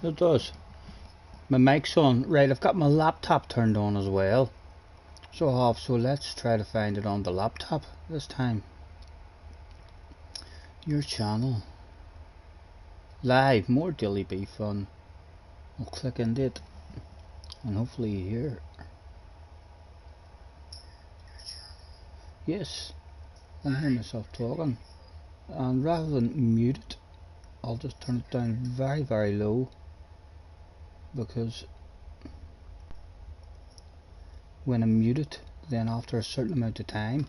It does. My mic's on. Right, I've got my laptop turned on as well. So I have. So let's try to find it on the laptop this time. Your channel. Live, more Daily Bee fun. I'll click into it. And hopefully you hear it. Yes. I can hear myself talking. And rather than mute it, I'll just turn it down very, very low. Because when I mute it, then after a certain amount of time,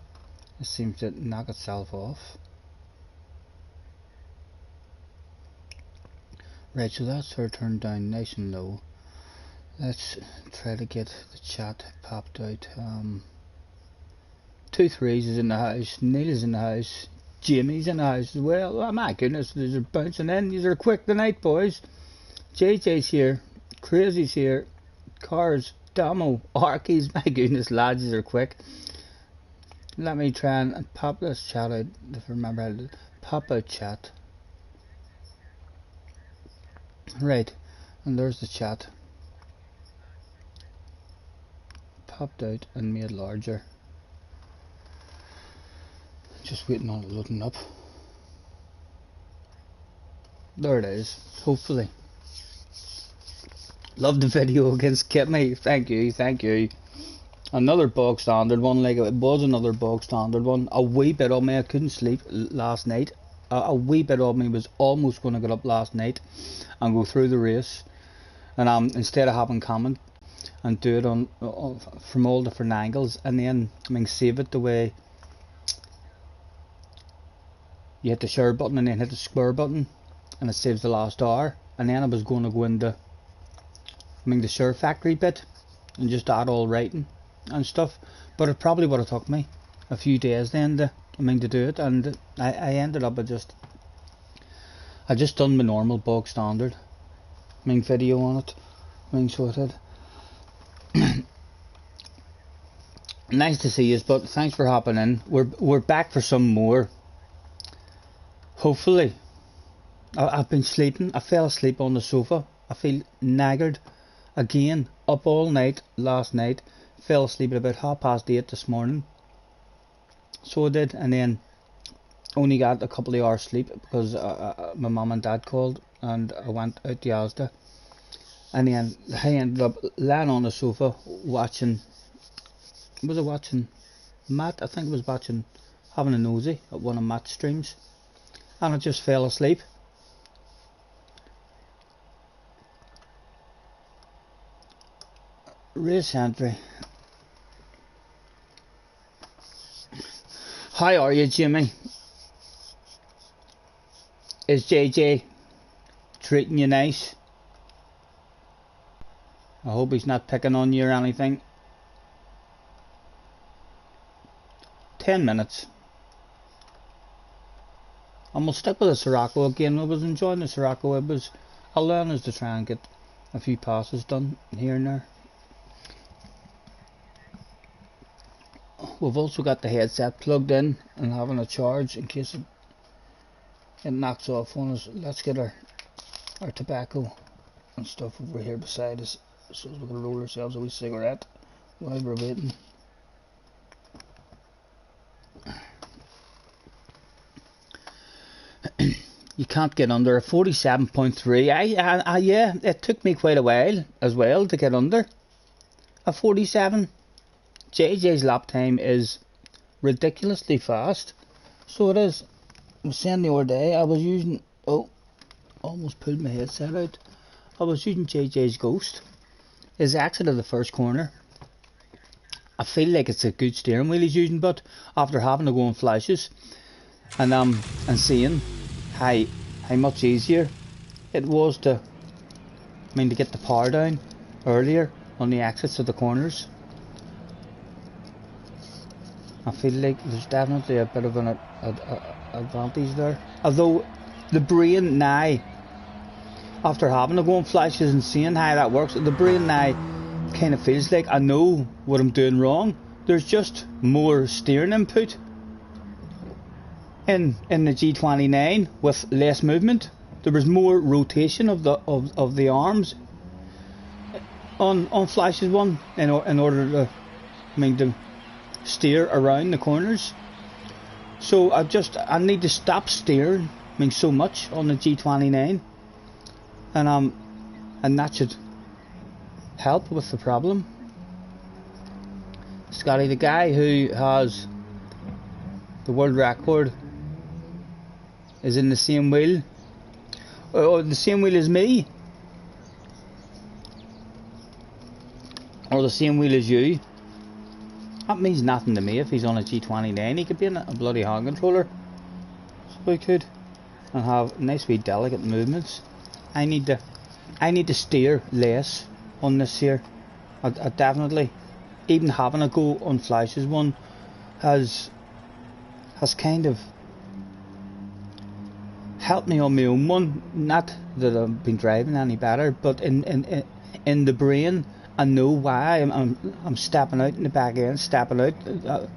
it seems to knock itself off. Right, so that's her turned down nice and low. Let's try to get the chat popped out. 2 3s is in the house, Neil is in the house, Jamie's in the house as well. Oh my goodness, these are bouncing in. These are quick tonight, boys. JJ's here, Crazy's here, Cars, Damo, Arkies. My goodness, lads, these are quick. Let me try and pop this chat out, if I remember how to pop out chat. Right, and there's the chat. Popped out and made larger. Just waiting on it loading up. There it is, hopefully. Love the video against Kitme. Thank you, thank you. Another bog standard one, like it was another bog standard one. A wee bit of me, I couldn't sleep last night. A wee bit of me was almost going to get up last night and go through the race. And instead of having comment and do it on from all different angles, and then save it the way you hit the share button and then hit the square button, and it saves the last hour. And then I was going to go into the share factory bit and just add all writing and stuff, but it probably would have took me a few days then to do it, and I ended up I just done my normal bog standard video on it. So it did. Nice to see you, but thanks for hopping in. We're back for some more. Hopefully. I've been sleeping. I fell asleep on the sofa. I feel knackered again. Up all night last night. Fell asleep at about 8:30 this morning. So I did, and then only got a couple of hours sleep because my mum and dad called, and I went out to Asda. And then I ended up laying on the sofa watching. Was I watching Matt? I think I was watching, having a nosy at one of Matt's streams, and I just fell asleep. Race entry. How are you, Jimmy? Is JJ treating you nice? I hope he's not picking on you or anything. 10 minutes. And we'll stick with the Sirocco again. I was enjoying the Sirocco. I'll learn as to try and get a few passes done here and there. We've also got the headset plugged in and having a charge in case it knocks off on us. Let's get our tobacco and stuff over here beside us, so we can roll ourselves a wee cigarette while we're waiting. You can't get under a 47.3. Yeah, it took me quite a while as well to get under a 47. JJ's lap time is ridiculously fast, so it is. I was saying the other day I was using, almost pulled my headset out. I was using JJ's Ghost. His exit of the first corner, I feel like it's a good steering wheel he's using, but after having to go on flashes and seeing how much easier it was to get the power down earlier on the exits of the corners, I feel like there's definitely a bit of an advantage there. Although the brain now, after having to go on flashes and seeing how that works, the brain now kind of feels like I know what I'm doing wrong. There's just more steering input in the G29 with less movement. there was more rotation of the arms on Flash's one in order to, to steer around the corners. So I need to stop steering so much on the G29, and that should help with the problem. Scotty, the guy who has the world record, is in the same wheel, or the same wheel as me, or the same wheel as you. That means nothing to me. If he's on a G29, he could be in a bloody hand controller, so he could, and have nice wee delicate movements. I need to steer less on this here. I definitely, even having a go on Flash's one has kind of helped me on my own one. Not that I've been driving any better, but in the brain, I know why I'm stepping out in the back end, stepping out.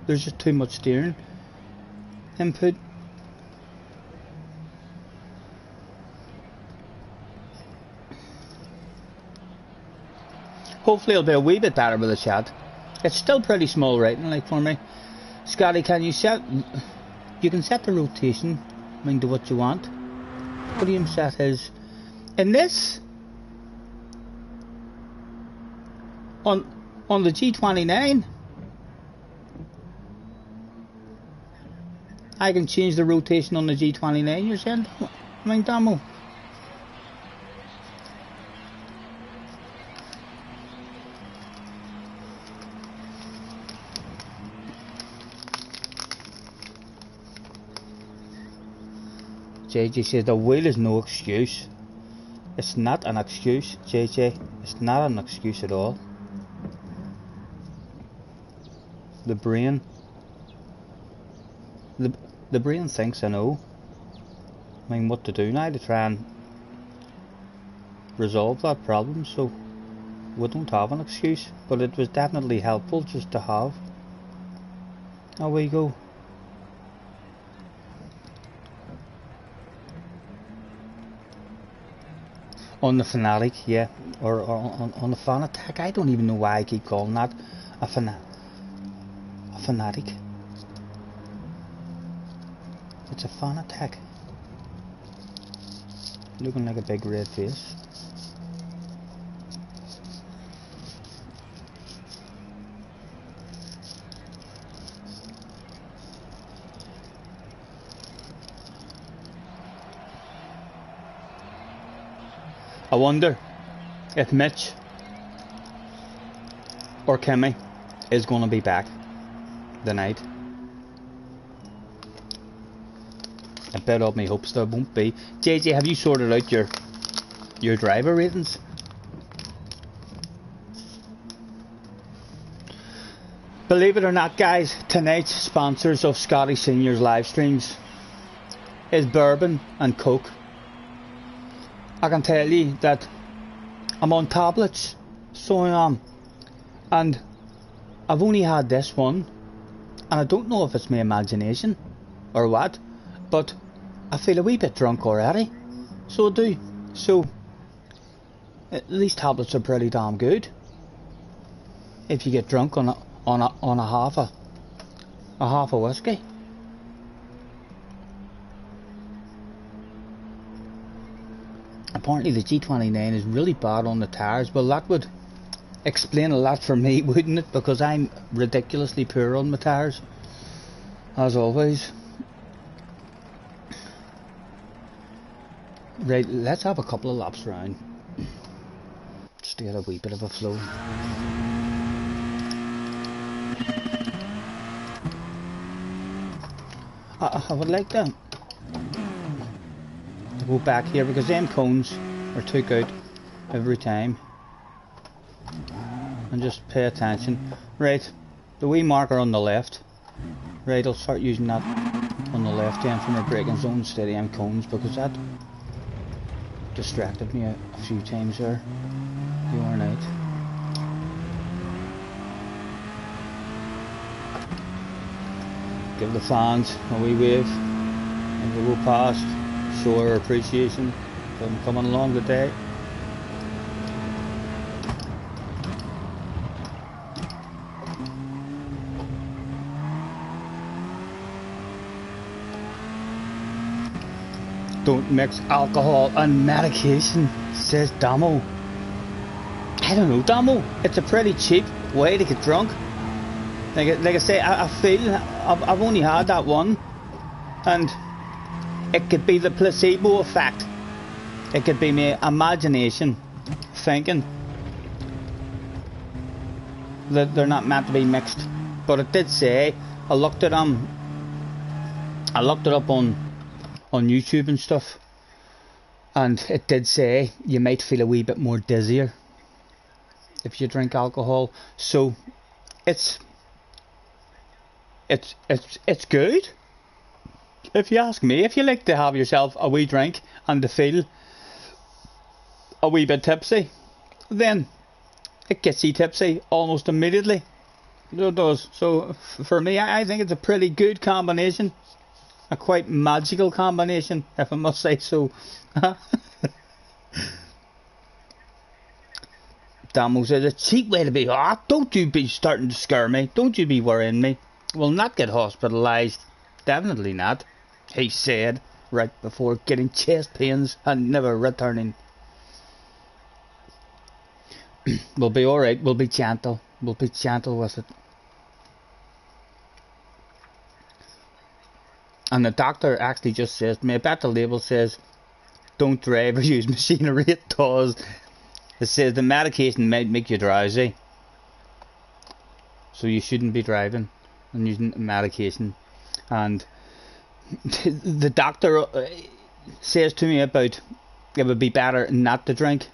There's just too much steering input. Hopefully it'll be a wee bit better with the chat. It's still pretty small writing, like, for me. Scotty, can you set? You can set the rotation, to what you want. William set his in this on the G29. I can change the rotation on the G29. You're saying, Damo? JJ says the wheel is no excuse. It's not an excuse, JJ. It's not an excuse at all. The brain thinks I know. What to do now to try and resolve that problem, so we don't have an excuse. But it was definitely helpful just to have. There we go. On the Fanatic, yeah, or on the Fanatic. I don't even know why I keep calling that a Fanatic. It's a Fanatic. Looking like a big red face. I wonder if Mitch or Kimmy is going to be back tonight. I bet up my hopes there won't be. JJ, have you sorted out your driver ratings? Believe it or not, guys, tonight's sponsors of Scotty Senior's live streams is bourbon and Coke. I can tell you that I'm on tablets, so I am, and I've only had this one, and I don't know if it's my imagination or what, but I feel a wee bit drunk already, so I do. So these tablets are pretty damn good. If you get drunk on a half a whiskey. Apparently the G29 is really bad on the tyres. Well, that would explain a lot for me, wouldn't it? Because I'm ridiculously poor on my tyres, as always. Right, let's have a couple of laps around, just to get a wee bit of a flow. I would like to go back here because them cones are took out every time, and just pay attention. Right, the wee marker on the left. Right, I'll start using that on the left end for my braking zone instead of them cones, because that distracted me a few times there the other night. Give the fans a wee wave and we'll go past, show our appreciation. So I'm coming along today. Don't mix alcohol and medication, says Damo. I don't know, Damo. It's a pretty cheap way to get drunk. Like I say, I feel I've only had that one, and it could be the placebo effect. It could be my imagination thinking that they're not meant to be mixed. But it did say, I looked it up on YouTube and stuff, and it did say you might feel a wee bit more dizzier if you drink alcohol. So it's good, if you ask me. If you like to have yourself a wee drink and to feel a wee bit tipsy, then it gets you tipsy almost immediately. It does. So for me, I think it's a pretty good combination. A quite magical combination, if I must say so. Damo says, a cheap way to be hot. Don't you be starting to scare me. Don't you be worrying me. Will not get hospitalised. Definitely not, he said, right before getting chest pains and never returning. We'll be alright. We'll be gentle. We'll be gentle with it. And the doctor actually just says to me, I bet the label says, don't drive or use machinery. It does. It says the medication might make you drowsy, so you shouldn't be driving and using medication. And the doctor says to me about it would be better not to drink,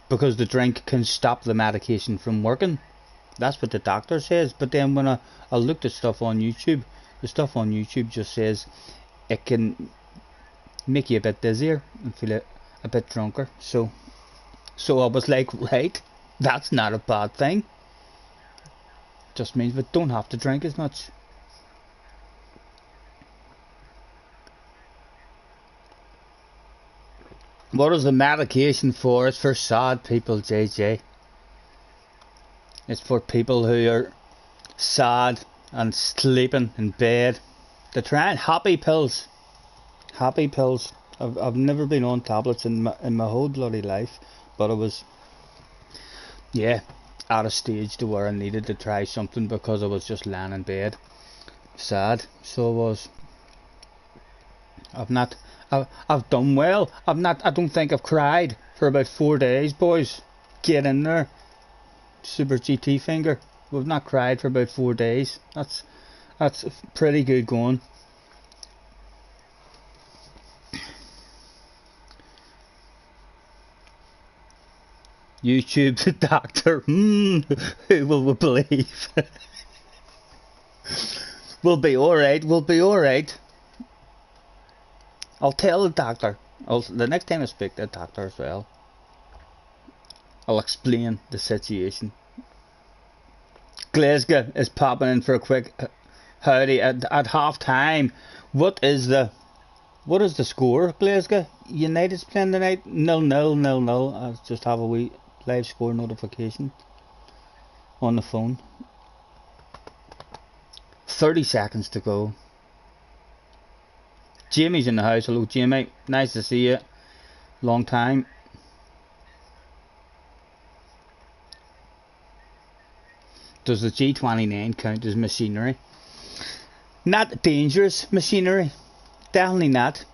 because the drink can stop the medication from working. That's what the doctor says. But then when I looked at stuff on YouTube, the stuff on YouTube just says it can make you a bit dizzier and feel a bit drunker. So I was like, right, that's not a bad thing. Just means we don't have to drink as much. What is the medication for? It's for sad people, JJ. It's for people who are sad and sleeping in bed. They're trying happy pills. Happy pills. I've never been on tablets in my whole bloody life, but I was, yeah, at a stage to where I needed to try something because I was just lying in bed, sad. So I was. I've done well. I don't think I've cried for about 4 days, boys. Get in there. Super GT finger. We've not cried for about 4 days. That's pretty good going. YouTube the doctor. Who will we believe? We'll be alright. We'll be alright. I'll tell the doctor. The next time I speak to the doctor as well, I'll explain the situation. Glasgow is popping in for a quick howdy at half time. What is the score, Glasgow? United's playing tonight. 0-0. I just have a wee live score notification on the phone. 30 seconds to go. Jamie's in the house. Hello, Jamie. Nice to see you. Long time. Does the G29 count as machinery? Not dangerous machinery. Definitely not.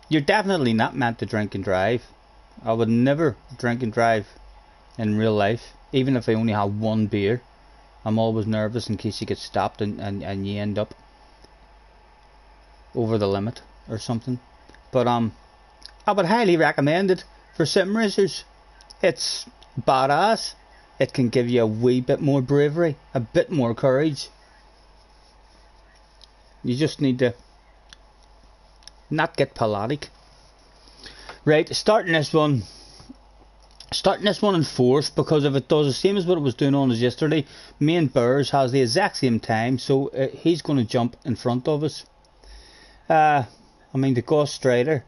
You're definitely not meant to drink and drive. I would never drink and drive in real life, even if I only have one beer. I'm always nervous in case you get stopped and you end up over the limit or something. But I would highly recommend it for sim racers. It's badass. It can give you a wee bit more bravery, a bit more courage. You just need to not get palladic. Right, starting this one in fourth, because if it does the same as what it was doing on as yesterday, main Bears has the exact same time, so he's going to jump in front of us. I mean, the Ghost Strider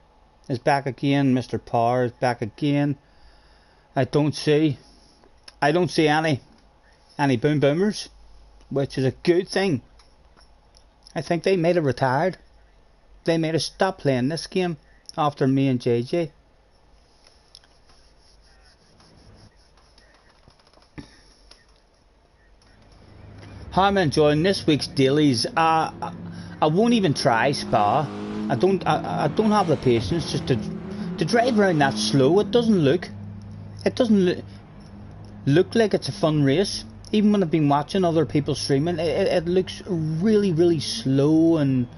is back again. Mr. Power is back again. I don't see any boom boomers, which is a good thing. I think they might have retired. They might have stopped playing this game after me and JJ. How I'm enjoying this week's dailies. I won't even try Spa. I don't have the patience just to drive around that slow. It doesn't look like it's a fun race. Even when I've been watching other people streaming, it looks really, really slow and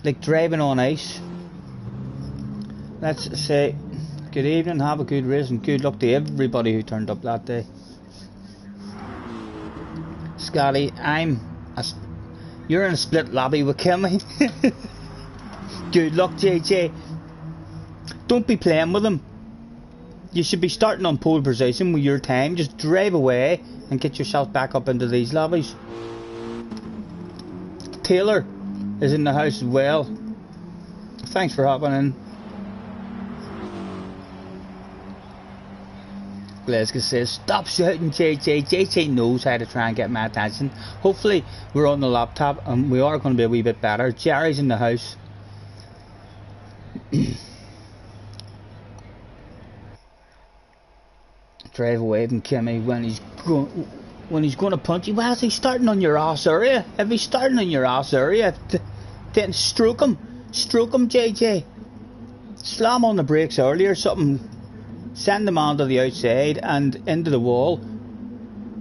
like driving on ice. Let's say good evening, have a good race, and good luck to everybody who turned up that day. Scotty, you're in a split lobby with Kimmy. Good luck, JJ. Don't be playing with him. You should be starting on pole position with your time. Just drive away and get yourself back up into these lobbies. Taylor is in the house as well. Thanks for hopping in. Glasgow says, stop shouting, JJ. JJ knows how to try and get my attention. Hopefully we're on the laptop and we are going to be a wee bit better. Jerry's in the house. Drive away from Kimmy when he's going to punch you. Well, is he starting on your ass area? If he's starting on your ass area, then stroke him, JJ. Slam on the brakes early or something. Send them onto the outside and into the wall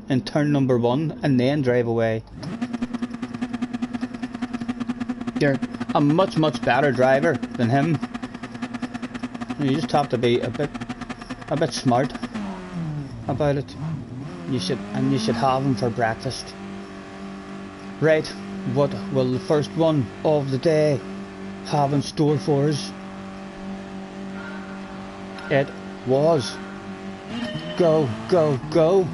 in turn number 1 and then drive away. You're a much better driver than him. You just have to be a bit smart about it. You should have him for breakfast. Right, what will the first one of the day have in store for us? It was go, go, go.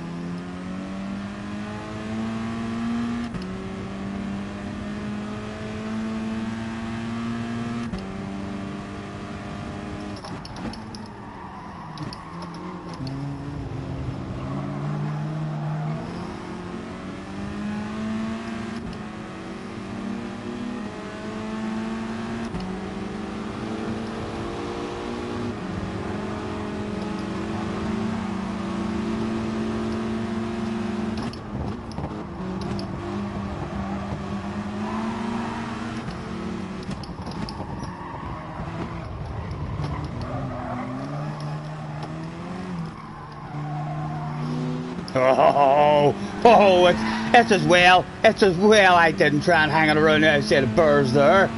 It's as well I didn't try and hang it around outside of Burrs there.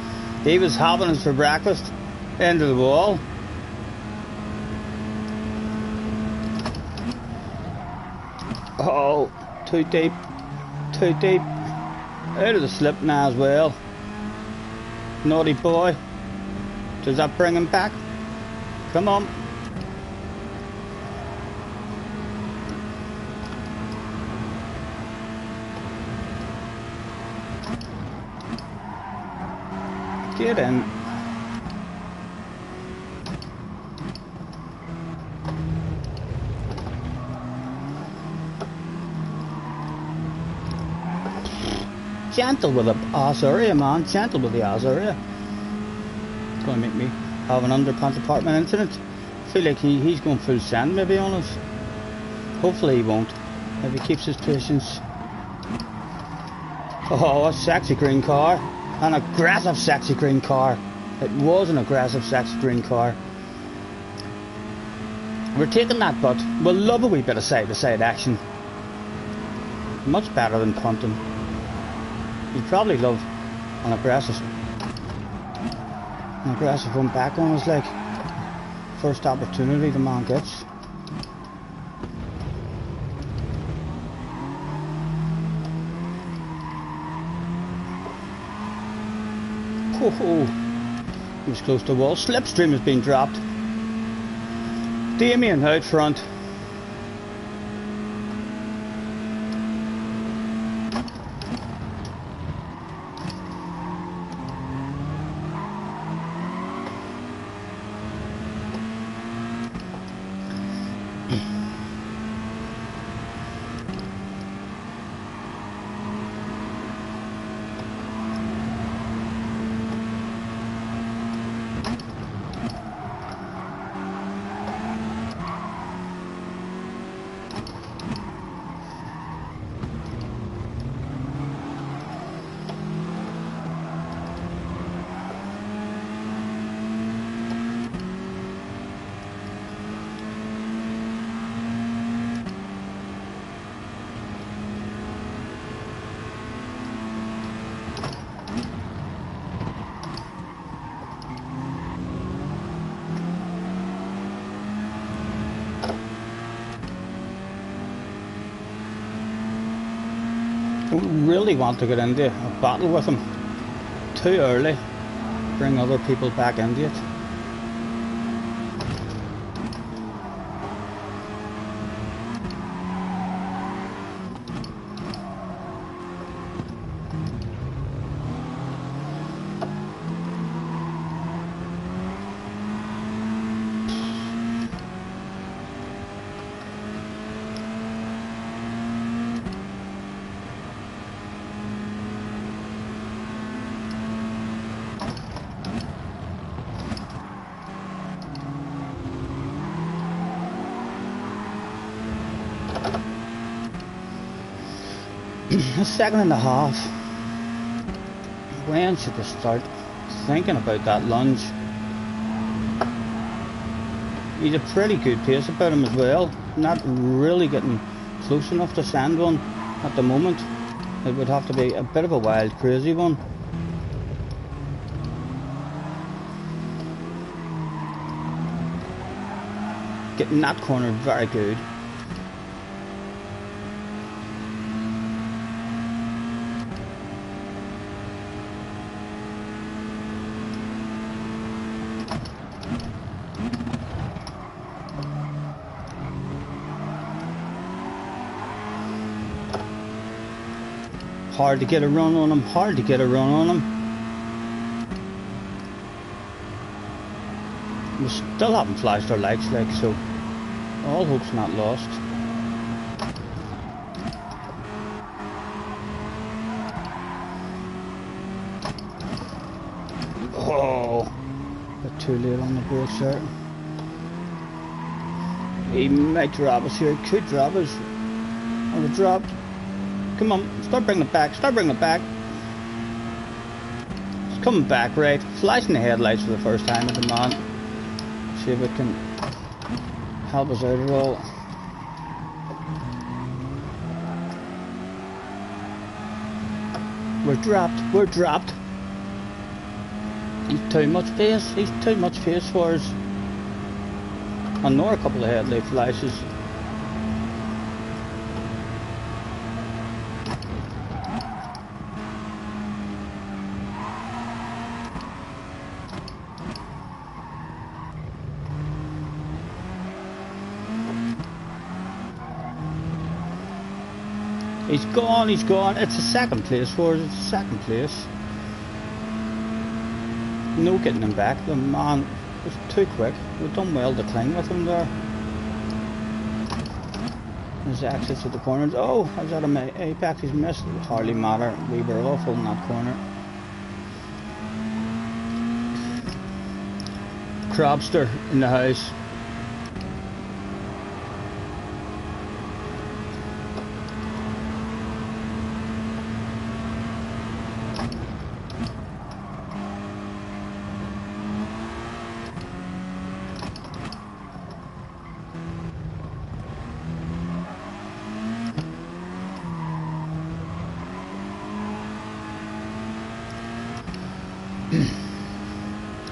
He was having us for breakfast into the wall. Oh, too deep. Out of the slip now as well. Naughty boy. Does that bring him back? Come on. Get in. Gentle with the ass area, man. Gentle with the ass area. It's going to make me have an underpants apartment incident. I feel like he's going full send, maybe, on us. Hopefully he won't. If he keeps his patience. Oh, a sexy green car. An aggressive sexy green car. It was an aggressive sexy green car. We're taking that, but we'll love a wee bit of side-to-side action. Much better than punting. You'd probably love an aggressive one back on us, like first opportunity the man gets. Oh, he was close to the wall. Slipstream has been dropped. Damien out front. We really want to get into a battle with him too early, bring other people back into it. A second and a half. When should we start thinking about that lunge? He's a pretty good pace about him as well. Not really getting close enough to send one at the moment. It would have to be a bit of a wild, crazy one. Getting that corner very good. Hard to get a run on him, hard to get a run on him. We still haven't flashed our lights, like, so all hope's not lost. Oh, a bit too late on the brakes there. He might drop us here, could drop us. Oh, we dropped. Come on, start bringing it back, start bringing it back. It's coming back, right. Flashing the headlights for the first time at the man. See if it can help us out at all. We're dropped, we're dropped. He's too much pace, he's too much pace for us. I know a couple of headlight flashes. He's gone, he's gone. It's a second place for us, it's a second place. No getting him back. The man was too quick. We've done well to cling with him there. There's the exit to the corners. Oh, I was out of my apex, he's missed. It hardly matter. We were awful in that corner. Crabster in the house.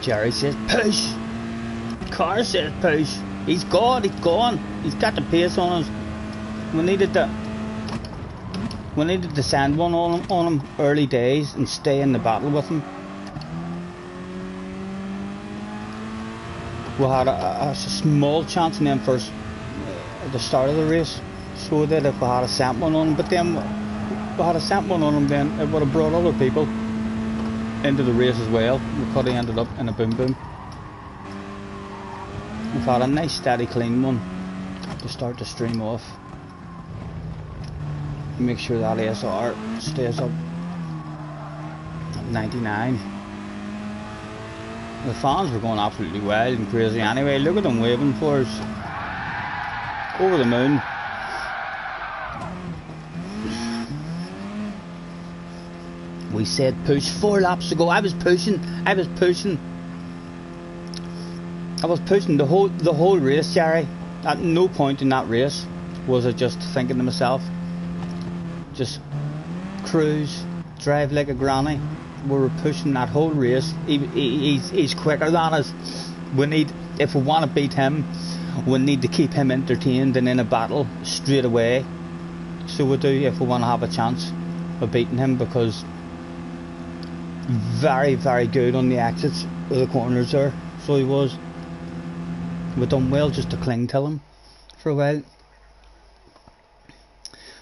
Jerry says push. Car says push. He's gone, he's gone. He's got the pace on us. We needed to send one on him early days and stay in the battle with him. We had a small chance in them first at the start of the race, so that if we had a sent one on him, but then if we had a sent one on him, then it would have brought other people into the race as well. We could have ended up in a boom boom. We've had a nice steady clean one to start to stream off. Make sure that ASR stays up at 99. The fans were going absolutely wild and crazy anyway. Look at them waving for us. Over the moon. We said push 4 laps ago. I was pushing the whole race, Jerry. At no point in that race was I just thinking to myself, just cruise, drive like a granny. We were pushing that whole race. He's quicker than us. If we want to beat him, we need to keep him entertained and in a battle straight away. So we do if we want to have a chance. of beating him, because very, very good on the exits of the corners there. So he was. We done well just to cling to him for a while.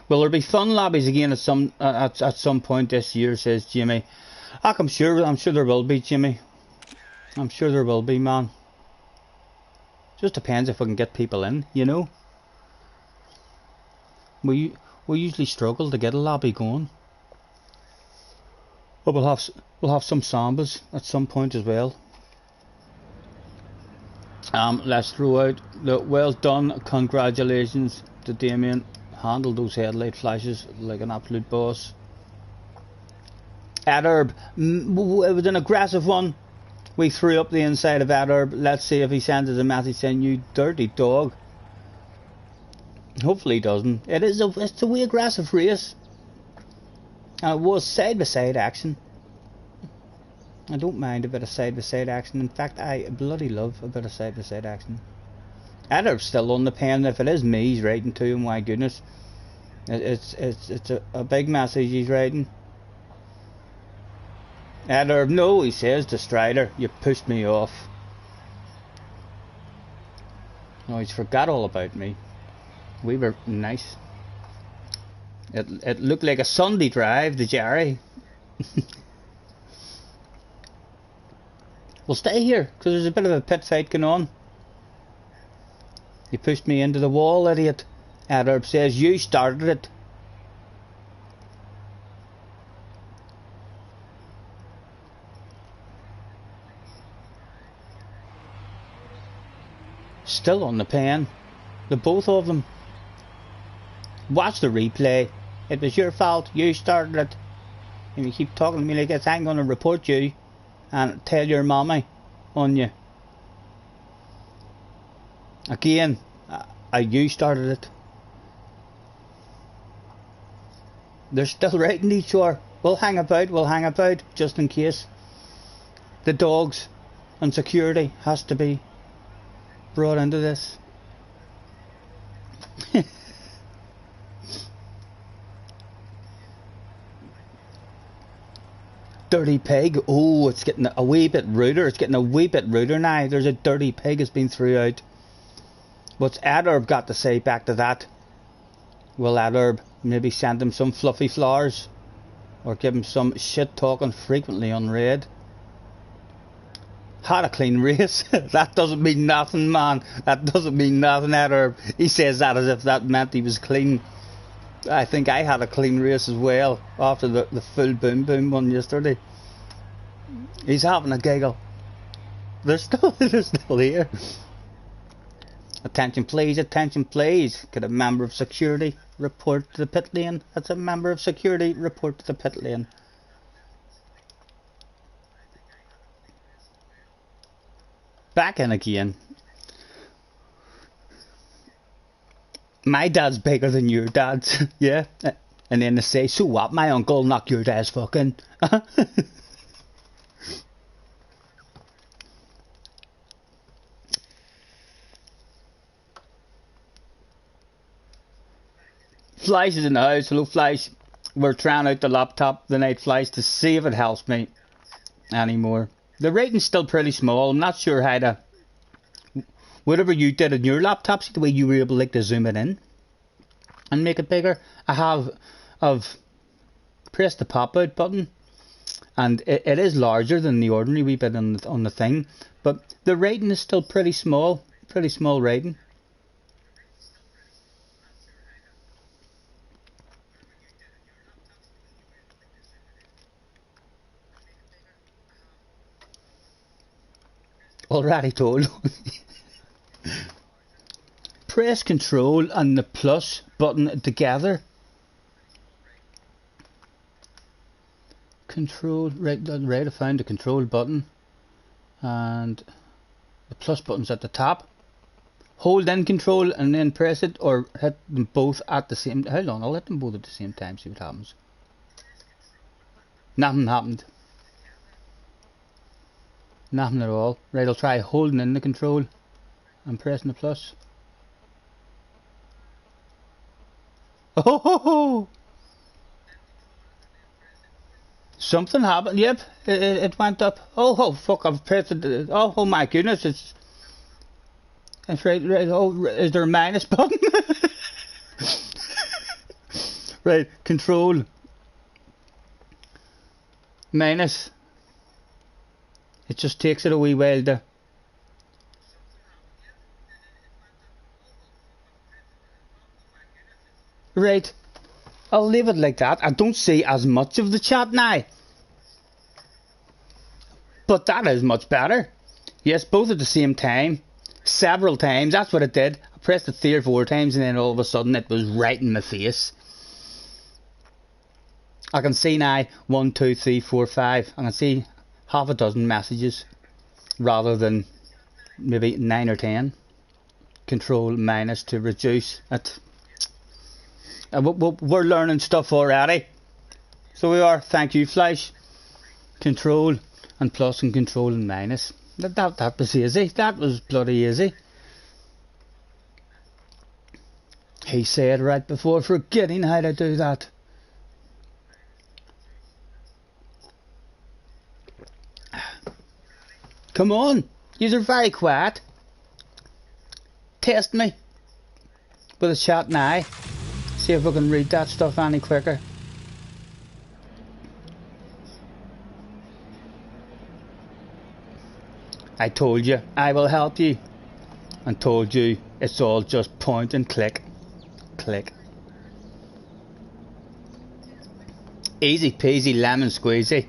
Will there be fun lobbies again at some point this year, says Jimmy. I'm sure there will be, Jimmy. I'm sure there will be, man. Just depends if we can get people in, you know. We usually struggle to get a lobby going. But we'll have some sambas at some point as well. Let's throw out the well done, congratulations to Damien. Handled those headlight flashes like an absolute boss. Adherb, it was an aggressive one. We threw up the inside of Adherb. Let's see if he sends us a message saying, "You dirty dog." Hopefully he doesn't. It's a wee aggressive race. And it was side-by-side action. I don't mind a bit of side-by-side action. In fact, I bloody love a bit of side-by-side action. Adherb's still on the pen. If it is me he's writing to, my goodness. It's a big message he's writing. Adherb, no, he says to Strider, you pushed me off. No, he's forgot all about me. We were nice. It looked like a Sunday drive to Jerry. We'll stay here, because there's a bit of a pit fight going on. You pushed me into the wall, idiot. Adherb says, you started it. Still on the pen. The both of them. Watch the replay. It was your fault. You started it. And you keep talking to me like this, I'm going to report you and tell your mommy on you. Again, you started it. They're still writing each other. We'll hang about just in case. The dogs and security has to be brought into this. Dirty pig. Oh, it's getting a wee bit ruder. It's getting a wee bit ruder now. There's a dirty pig has been threw out. What's Adherb got to say back to that? Will Adherb maybe send him some fluffy flowers? Or give him some shit talking frequently unread? Had a clean race. That doesn't mean nothing, man. That doesn't mean nothing, Adherb. He says that as if that meant he was clean. I think I had a clean race as well after the full boom boom one yesterday. He's having a giggle. They're still here. Attention please, attention please. Could a member of security report to the pit lane? That's a member of security report to the pit lane. Back in again. My dad's bigger than your dad's, yeah. And then they say, so what, my uncle knocked your dad's fucking. Flash is in the house. Hello, Flash. We're trying out the laptop the night, Flash, to see if it helps me anymore. The rating's still pretty small. I'm not sure how to... Whatever you did on your laptop, see the way you were able to zoom it in and make it bigger. I've pressed the pop out button and it is larger than the ordinary wee bit on the thing, but the rating is still pretty small rating. Already told. Press control and the plus button together. Control, right, I found the control button and the plus button's at the top. Hold in control and then press it, or hit them both at the same time. Hold on, I'll hit them both at the same time, see what happens. Nothing happened. Nothing at all. Right, I'll try holding in the control and pressing the plus. Oh ho ho! Something happened. Yep, it went up. Oh fuck! I've pressed it. Oh my goodness! It's right. Oh, is there a minus button? Right. Control. Minus. It just takes it a wee while to. Right. I'll leave it like that. I don't see as much of the chat now. But that is much better. Yes, both at the same time. Several times. That's what it did. I pressed it 3 or 4 times and then all of a sudden it was right in my face. I can see now 1, 2, 3, 4, 5. I can see half a dozen messages rather than maybe 9 or 10. Control minus to reduce it. We're learning stuff already. So we are. Thank you, Flash. Control and plus and control and minus. That was easy. That was bloody easy. He said right before forgetting how to do that. Come on. You're very quiet. Test me with a chat now. See if we can read that stuff any quicker. I told you I will help you, and told you it's all just point and click. Click. Easy peasy lemon squeezy.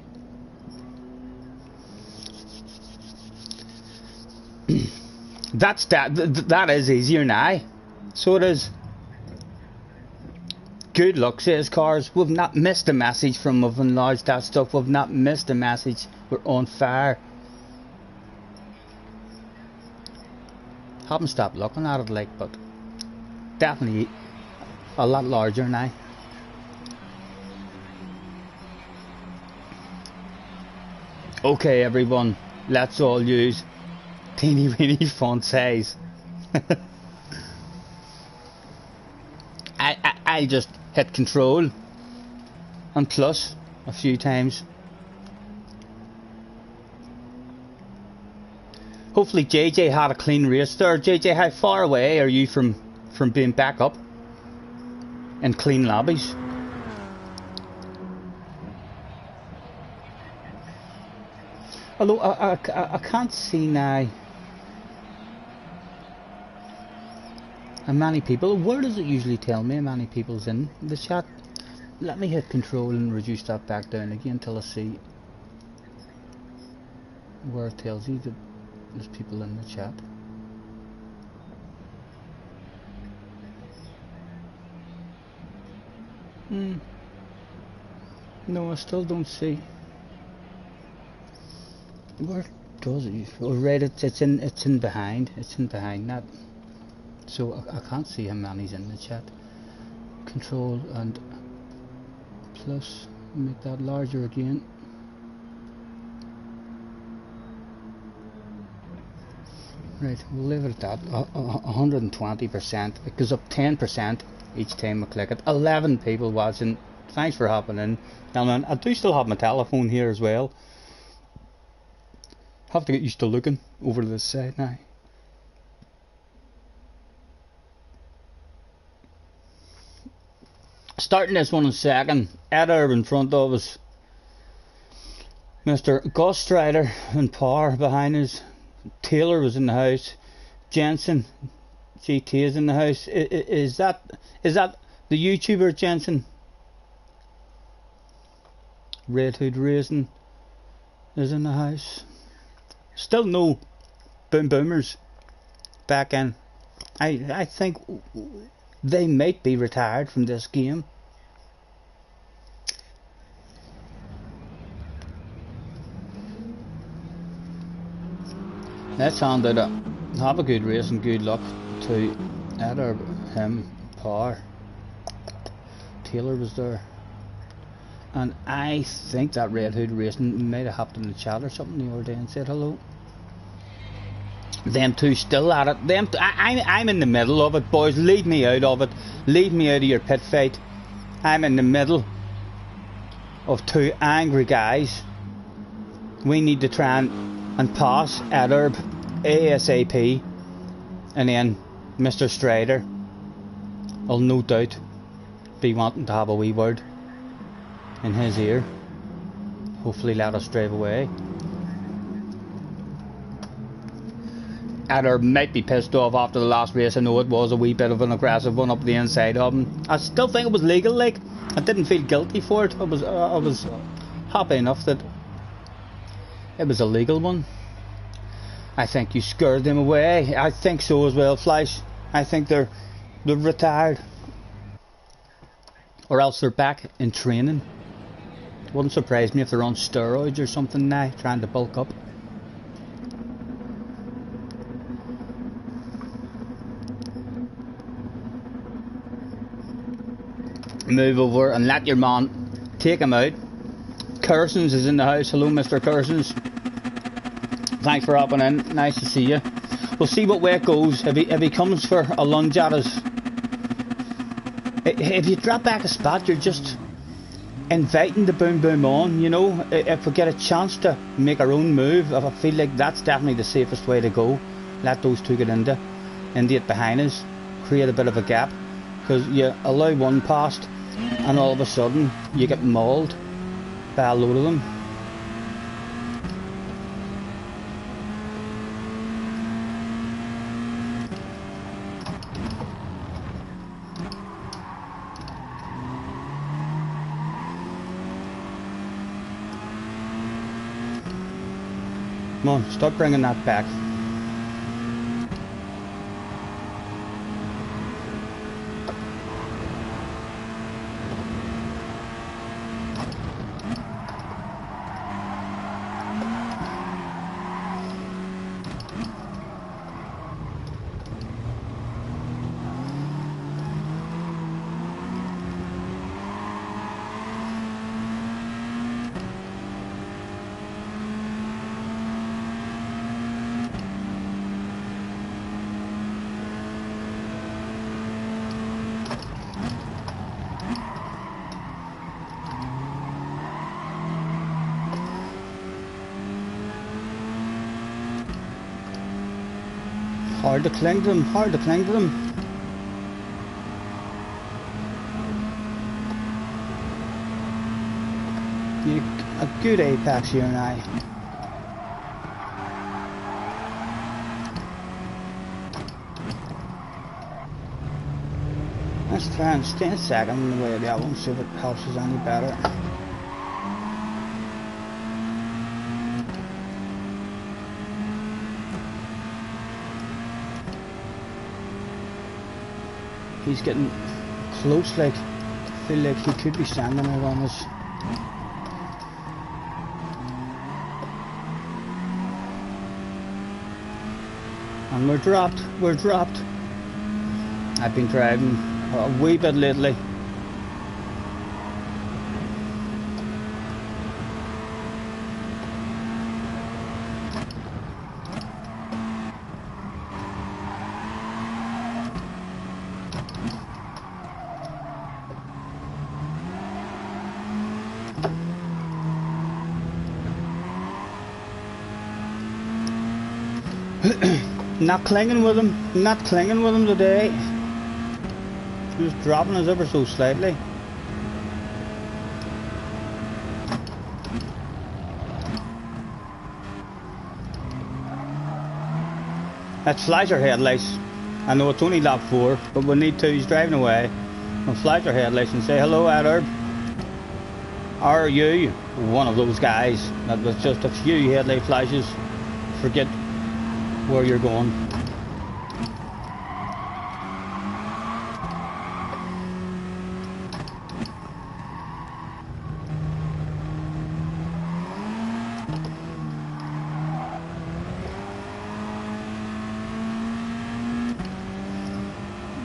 That is easier now. So it is. Good luck, says Cars. We've not missed a message from we've enlarged that stuff. We've not missed a message. We're on fire. Haven't stopped looking at it, like, but definitely a lot larger now. Okay, everyone, let's all use teeny weeny font size. I just hit control and plus a few times. Hopefully JJ had a clean race there. JJ, how far away are you from being back up in clean lobbies? Although I can't see now how many people. Where does it usually tell me how many people's in the chat? Let me hit control and reduce that back down again until I see where it tells you that there's people in the chat. No, I still don't see. Where does it? Oh, right, it's in behind. It's in behind that. So I can't see how many's in the chat. Control and plus, make that larger again. Right, we'll leave it at that. 120%. It goes up 10% each time I click it. 11 people watching. Thanks for hopping in. And I do still have my telephone here as well. Have to get used to looking over to this side now. Starting this one in second. Editor in front of us. Mr. Ghost Rider and Power behind us. Taylor was in the house. Jensen GT is in the house. Is that the YouTuber Jensen? Red Hood Racing is in the house. Still no boomers back in. I think they might be retired from this game. Let's hand it up. Have a good race and good luck to Ed him, Power. Taylor was there. And I think that Red Hood Racing might have hopped in the chat or something the other day and said hello. Them two still at it. I'm in the middle of it, boys. Leave me out of it. Leave me out of your pit fight. I'm in the middle. of two angry guys. We need to try and pass Adderb ASAP, and then Mr. Strider will no doubt be wanting to have a wee word in his ear. Hopefully let us drive away. Adderb might be pissed off after the last race. I know it was a wee bit of an aggressive one up the inside of him. I still think it was legal, like, I didn't feel guilty for it. I was happy enough that it was a legal one. I think you scared them away. I think so as well, Flash. I think they're retired, or else they're back in training. Wouldn't surprise me if they're on steroids or something now, trying to bulk up. Move over and let your man take him out. Kersons is in the house. Hello, Mr. Kersons. Thanks for hopping in. Nice to see you. We'll see what way it goes. If he comes for a lunge at us, if you drop back a spot, you're just inviting the boom boom on. You know, if we get a chance to make our own move, I feel like that's definitely the safest way to go. Let those two get into it behind us, create a bit of a gap, because you allow one past, and all of a sudden you get mauled by a load of them. Come on, stop bringing that back. Hard to cling to them, hard to cling to them. A good apex here now. Let's try and stay a second in the way of the other one, see if it helps us any better. He's getting close, like, I feel like he could be standing out on us. And we're dropped. I've been driving a wee bit lately. Not clinging with him today. Just dropping us ever so slightly. Let's flash our headlights. I know it's only lap 4, but we need to. He's driving away. We'll flash our headlights and say, hello, Adderb. Are you one of those guys that with just a few headlight flashes forget where you're going?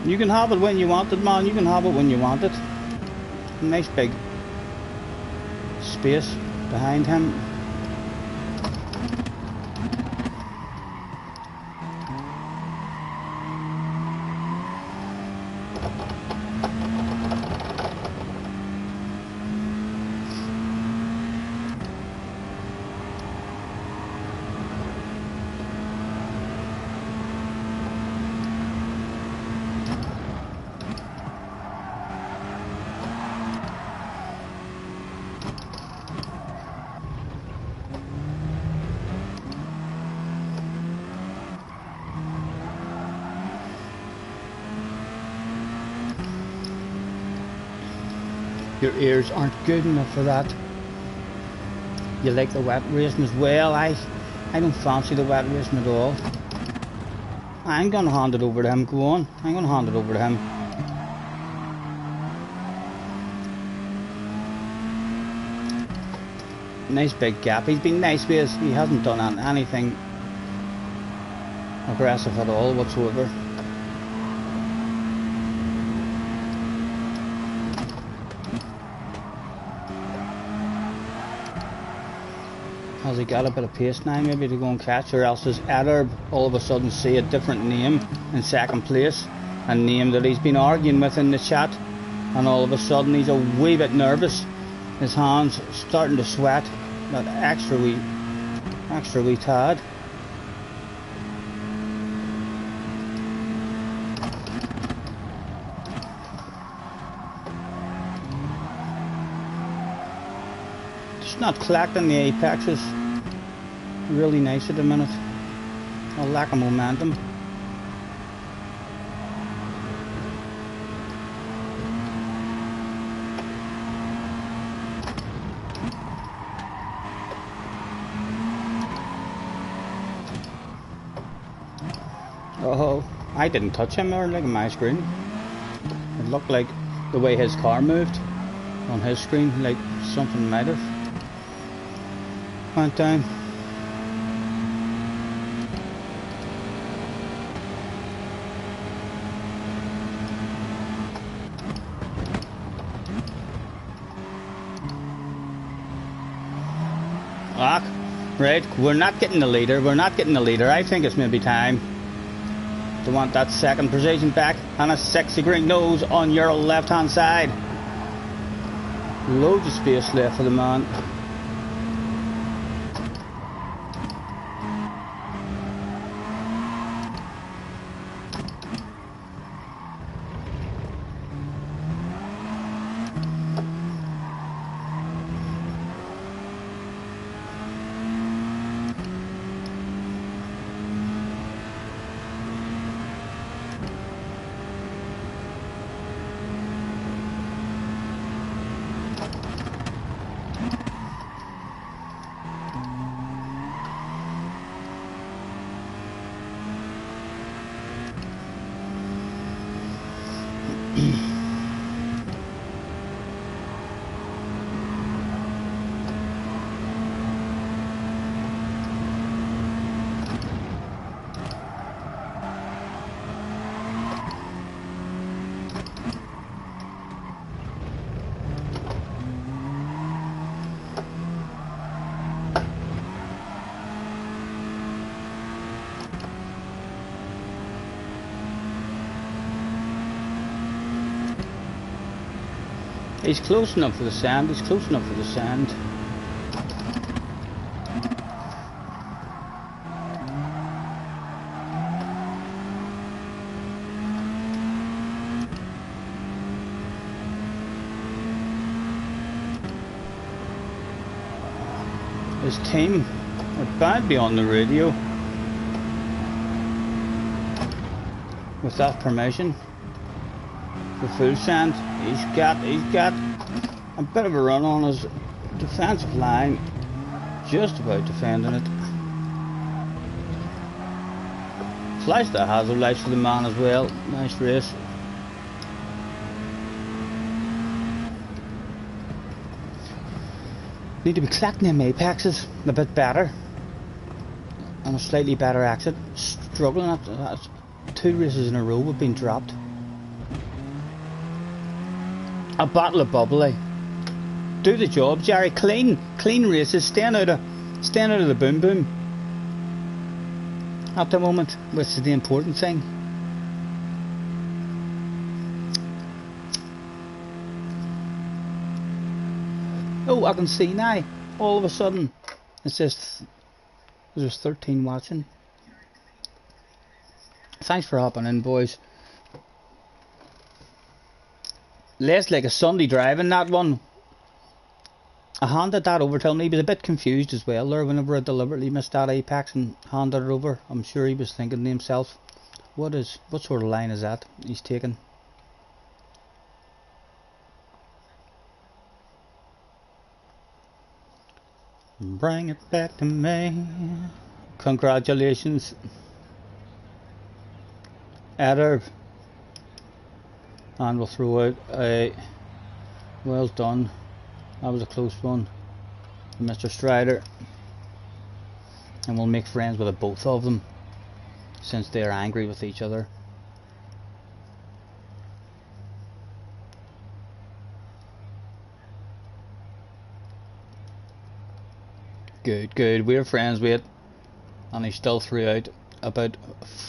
You can have it when you want it, man. You can have it when you want it. Nice big space behind him. Your ears aren't good enough for that. You like the wet racing as well. I don't fancy the wet racing at all. I'm gonna hand it over to him. Go on. I'm gonna hand it over to him. Nice big gap. He's been nice with us. He hasn't done anything aggressive at all whatsoever. Has he got a bit of pace now maybe to go and catch, or else does Adderb all of a sudden see a different name in second place, a name that he's been arguing with in the chat, and all of a sudden he's a wee bit nervous, his hands starting to sweat, that extra wee tad. Just not collecting the apexes. Really nice at the minute. A lack of momentum. Oh, I didn't touch him or like on my screen. It looked like the way his car moved on his screen, like something might have went down. Right, we're not getting the leader. I think it's maybe time to want that second position back, and a sexy green nose on your left hand side. Loads of space left for the man. He's close enough for the sand. His team are bound to be on the radio with that permission for full sand. He's got a bit of a run on his defensive line, just about defending it. Flash the hazard lights for the man as well. Nice race. Need to be collecting them apexes a bit better, on a slightly better exit. Struggling at 2 races in a row we've been dropped. A bottle of bubbly. Do the job, Jerry. Clean races. Staying out of the boom boom at the moment, which is the important thing. Oh, I can see now. All of a sudden, it says there's 13 watching. Thanks for hopping in, boys. Less like a Sunday driving, that one. I handed that over to him. He was a bit confused as well there whenever I deliberately missed that apex and handed it over. I'm sure he was thinking to himself, what sort of line is that he's taking? Bring it back to me. Congratulations, Adder. And we'll throw out a well done. That was a close one, Mr. Strider. And we'll make friends with the both of them, since they are angry with each other. Good, good. We're friends with it. And he still threw out about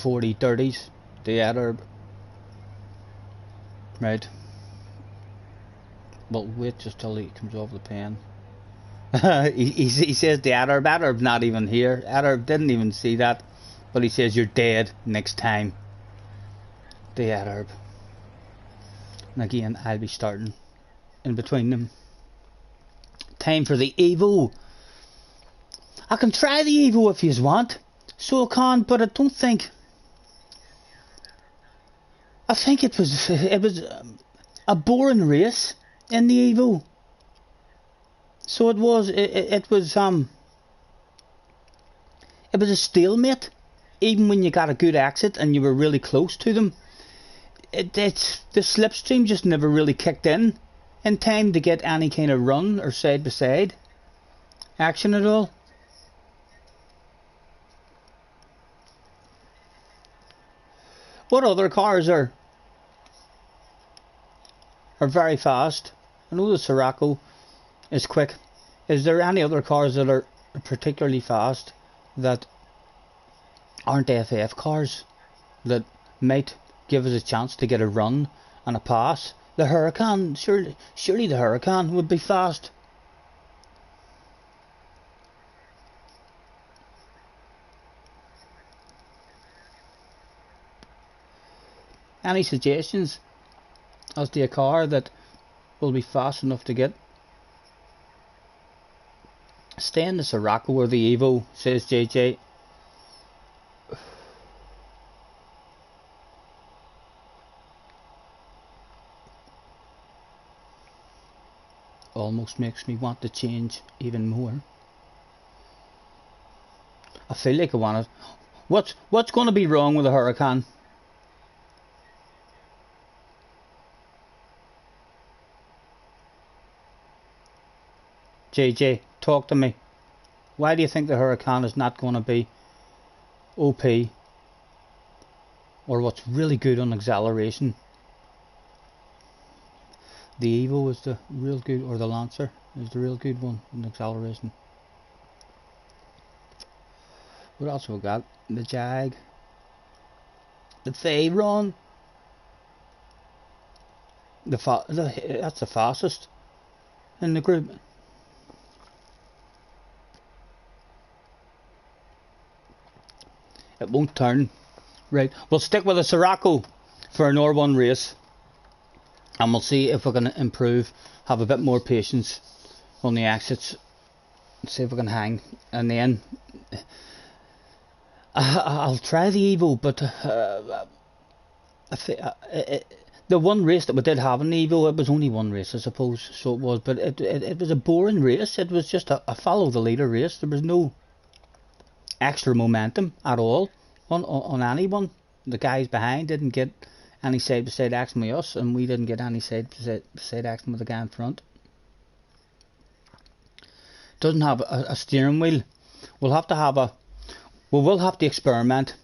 40 dirties. The Adder. Right. Well, wait just till he comes off the pen. he says the Adderb's not even here. Adderb didn't even see that. But he says you're dead next time. The Adderb. And again, I'll be starting in between them. Time for the Evo. I can try the Evo if you want. So I can, but I don't think... I think it was a boring race in the Evo. So it was a stalemate, even when you got a good exit and you were really close to them. The slipstream just never really kicked in time to get any kind of run or side by side action at all. What other cars are very fast? I know the Sirocco is quick. Is there any other cars that are particularly fast that aren't FF cars that might give us a chance to get a run and a pass? The Huracan, surely the Huracan would be fast. Any suggestions as to a car that will be fast enough to get? Stay in the Sirocco or the Evo, says JJ. Almost makes me want to change even more. I feel like I want it. What's going to be wrong with the Huracan? JJ, talk to me. Why do you think the Huracan is not going to be OP or what's really good on acceleration? The Evo is the real good, or the Lancer is the real good one in acceleration. What else have we got? The Jag, the Veyron, that's the fastest in the group. It won't turn. Right, we'll stick with a Sirocco for an R1 race, and we'll see if we can improve, have a bit more patience on the exits, see if we can hang, and then I'll try the Evo. But the one race that we did have in the Evo, it was only one race, I suppose, so it was, but it was a boring race. It was just a follow the leader race. There was no extra momentum at all on anyone. The guys behind didn't get any side by side action with us, and we didn't get any side by side action with the guy in front. Doesn't have a steering wheel. We will have to experiment.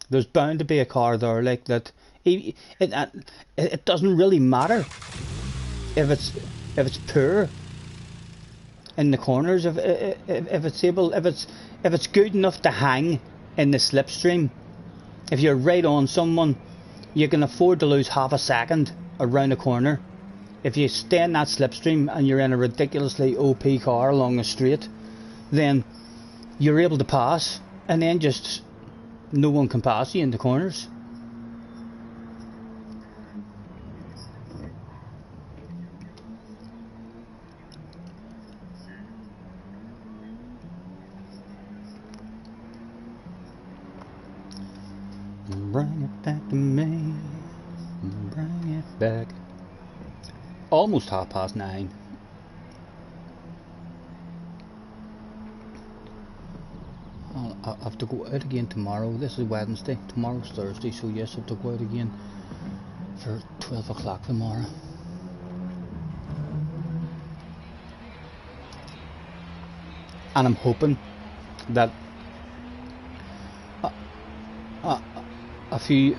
There's bound to be a car there like that. It doesn't really matter if it's poor in the corners, if it's good enough to hang in the slipstream. If you're right on someone, you can afford to lose half a second around a corner. If you stay in that slipstream and you're in a ridiculously OP car along the straight, then you're able to pass, and then just no one can pass you in the corners. Bring it back to me, bring it back. Almost 9:30. I have to go out again tomorrow. This is Wednesday, tomorrow's Thursday, so yes, I have to go out again for 12 o'clock tomorrow. And I'm hoping that a few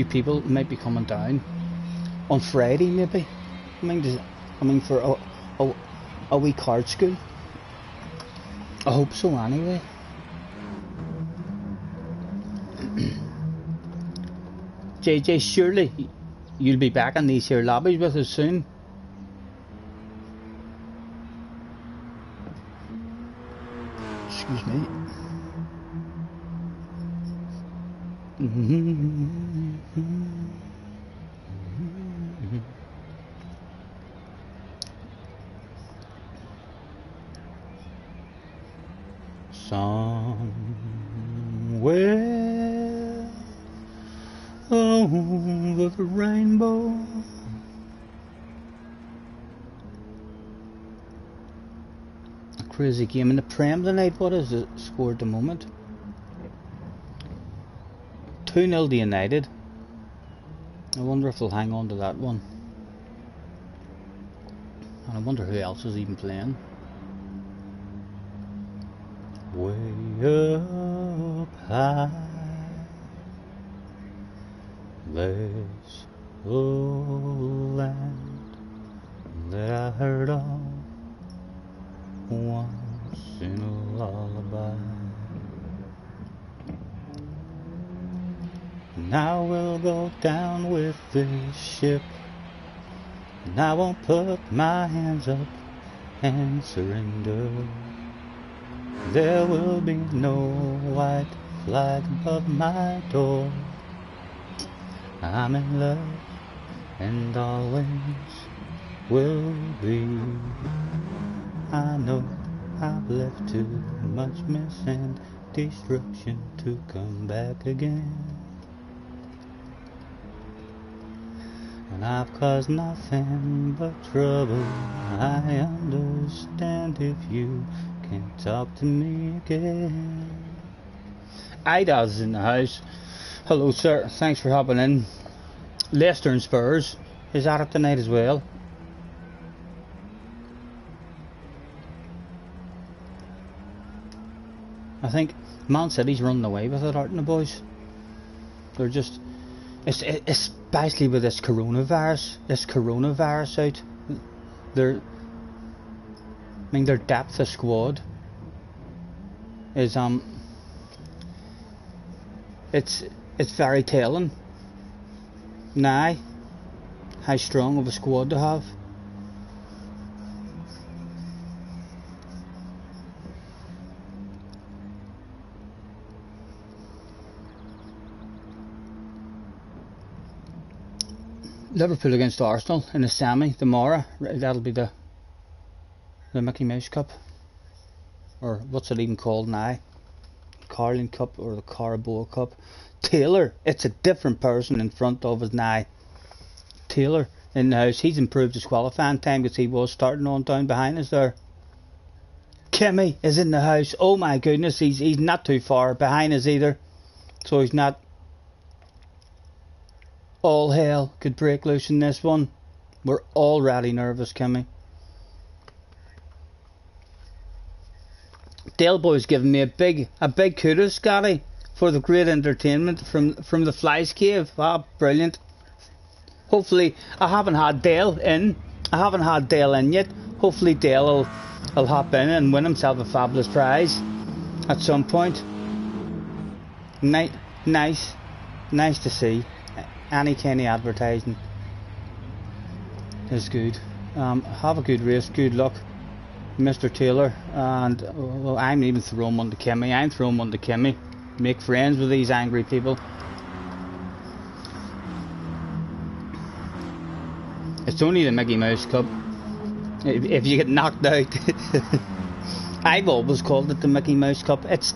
people might be coming down on Friday, maybe. I mean for a wee card school. I hope so anyway. JJ, surely you'll be back in these here lobbies with us soon. Excuse me. Somewhere over the rainbow, a crazy game in the Prem tonight. What is the score at the moment? 2-0 to United. I wonder if they'll hang on to that one. And I wonder who else is even playing. Way up high, there's a land that I heard of once in a lullaby. Now we'll go down with this ship, and I won't put my hands up and surrender. There will be no white flag above my door. I'm in love and always will be. I know I've left too much mess and destruction to come back again. And I've caused nothing but trouble. I understand if you can't talk to me again. Ida's in the house. Hello sir, thanks for hopping in. Leicester and Spurs is at it tonight as well. I think Man City's running away with it, aren't the boys? They're just, especially with this coronavirus out. Their depth of squad is it's very telling now how strong of a squad to have. Liverpool against Arsenal in the semi tomorrow. That'll be the Mickey Mouse Cup, or what's it even called now? Carling Cup or the Carabao Cup. Taylor, it's a different person in front of us now. Taylor in the house. He's improved his qualifying time because he was starting on down behind us there. Kimmy is in the house. Oh my goodness, he's not too far behind us either, so he's not. All hell could break loose in this one. We're already nervous, Kimmy. Dale Boy's giving me a big kudos, Scotty, for the great entertainment from the Flies Cave. Ah, brilliant. Hopefully, I haven't had Dale in yet. Hopefully Dale will hop in and win himself a fabulous prize at some point. Nice to see. Any kind of advertising is good. Have a good race, good luck, Mr. Taylor. And well, I'm even throwing one to Kimmy. Make friends with these angry people. It's only the Mickey Mouse Cup. If you get knocked out, I've always called it the Mickey Mouse Cup. It's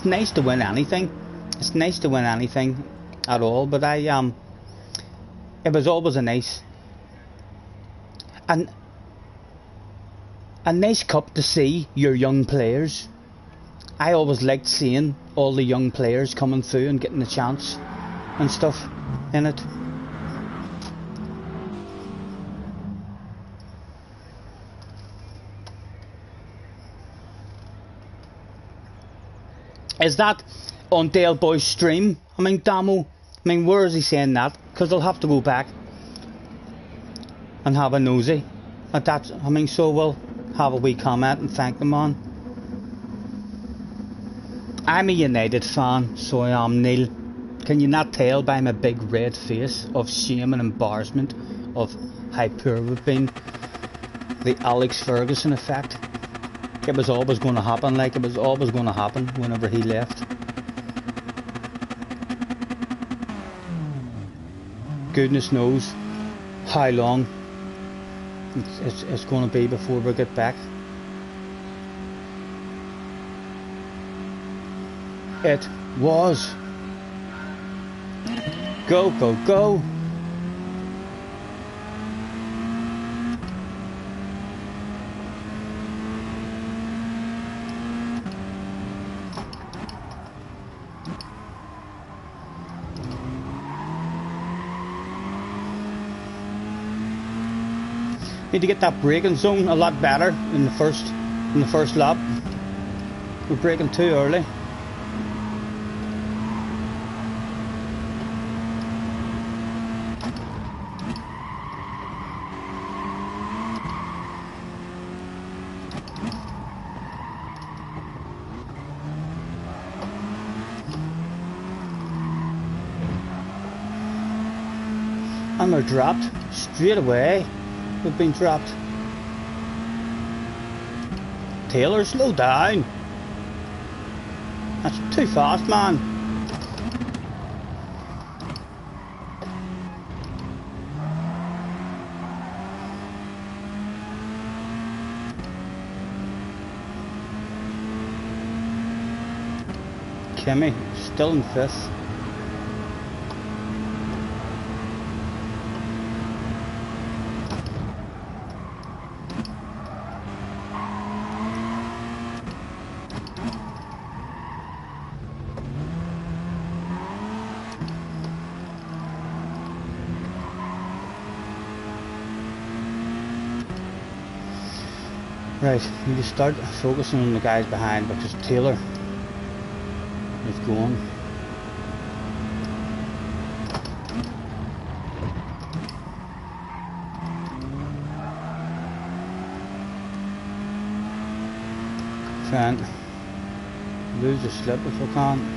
nice to win anything. It's nice to win anything at all, but it was always a nice cup to see your young players I always liked seeing all the young players coming through and getting a chance and stuff in it. Is that on Dale Boy's stream? I mean, Damo, I mean, where is he saying that? Because they'll have to go back and have a nosy at that. I mean, so we'll have a wee comment and thank them on. I'm a United fan, so I am, Neil. Can you not tell by my big red face of shame and embarrassment of how poor we've been? The Alex Ferguson effect. It was always going to happen, like it was always going to happen whenever he left. Goodness knows how long it's going to be before we get back. It was. Go, go, go. Need to get that braking zone a lot better in the first lap. We're braking too early. And we're dropped straight away. We've been dropped. Taylor, slow down. That's too fast, man. Kimmy, still in 5th. Right, we need to start focusing on the guys behind because Taylor is going. Trying to lose the slip if I can.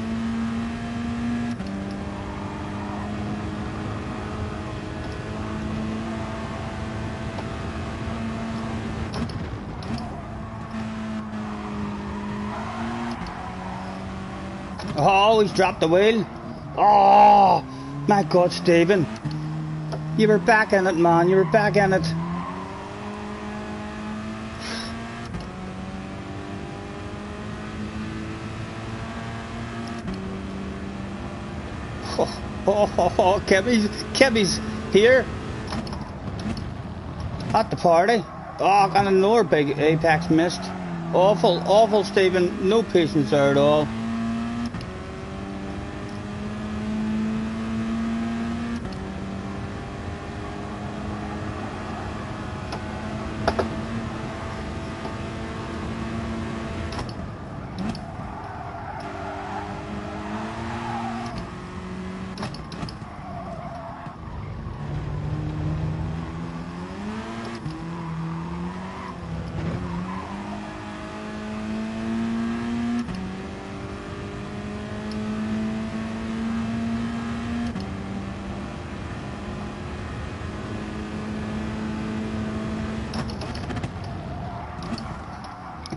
Oh, he's dropped the wheel. Oh, my God, Stephen. You were back in it, man. You were back in it. Oh, Kevy's here. At the party. Oh, and another big apex missed. Awful, Stephen. No patience there at all.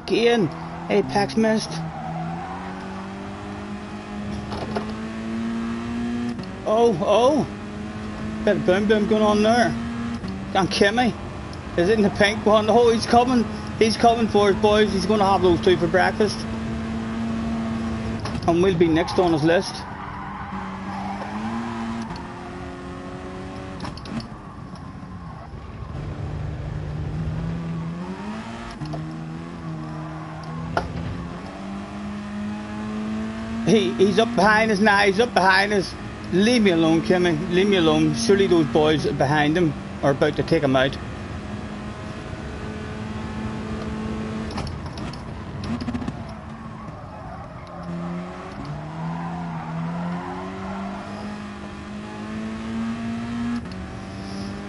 Again, apex missed. Oh, bit of boom boom going on there. And Kimmy, is it in the pink one? Oh, he's coming for us, boys. He's going to have those two for breakfast, and we'll be next on his list. He's up behind us now. He's up behind us. Leave me alone, Kimmy. Leave me alone. Surely those boys behind him are about to take him out.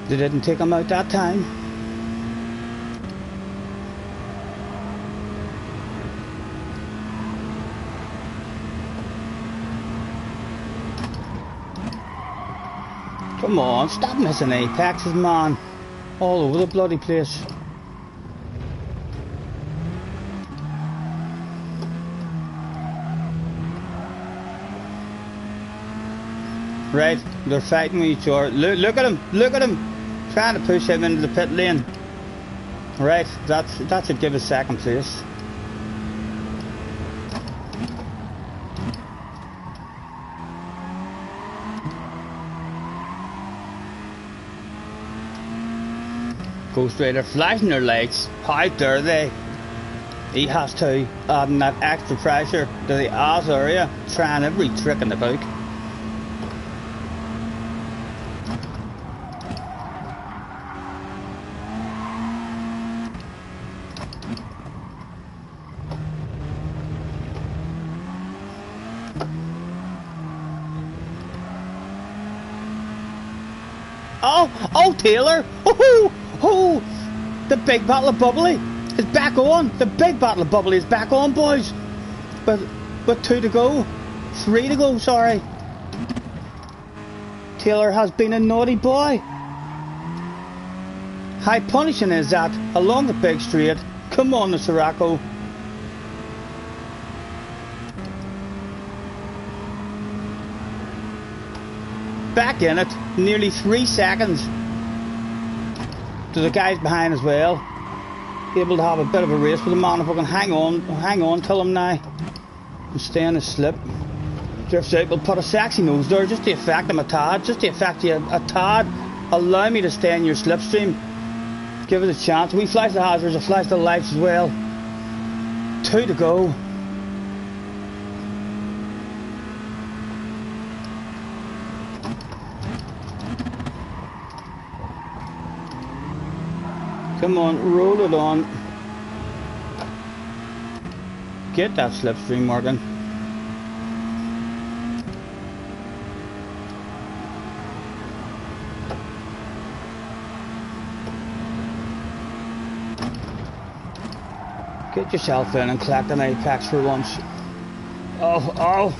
They didn't take him out that time. Come on, stop missing apexes, man. All over the bloody place. Right, they're fighting with each other. Look at him, look at him. Trying to push him into the pit lane. Right, that should give us second place. Ghost Rider flashing their lights. How dare they? He has to, adding that extra pressure to the ass area, trying every trick in the book. Oh, Taylor! Oh, the big bottle of bubbly is back on. The big bottle of bubbly is back on, boys. But 2 to go, 3 to go. Sorry. Taylor has been a naughty boy. How punishing is that? Along the big straight. Come on, the Sirocco. Back in it, nearly 3 seconds to the guys behind as well. Able to have a bit of a race with the man. If we can hang on till him now and stay in his slip. Drifts out, we'll put a sexy nose there just to affect him a tad, just to affect you a tad. Allow me to stay in your slipstream. Give it a chance. We flash the hazards, we flash the lights as well. 2 to go. Come on, roll it on. Get that slipstream, Morgan. Get yourself in and collect an apex for once. Oh.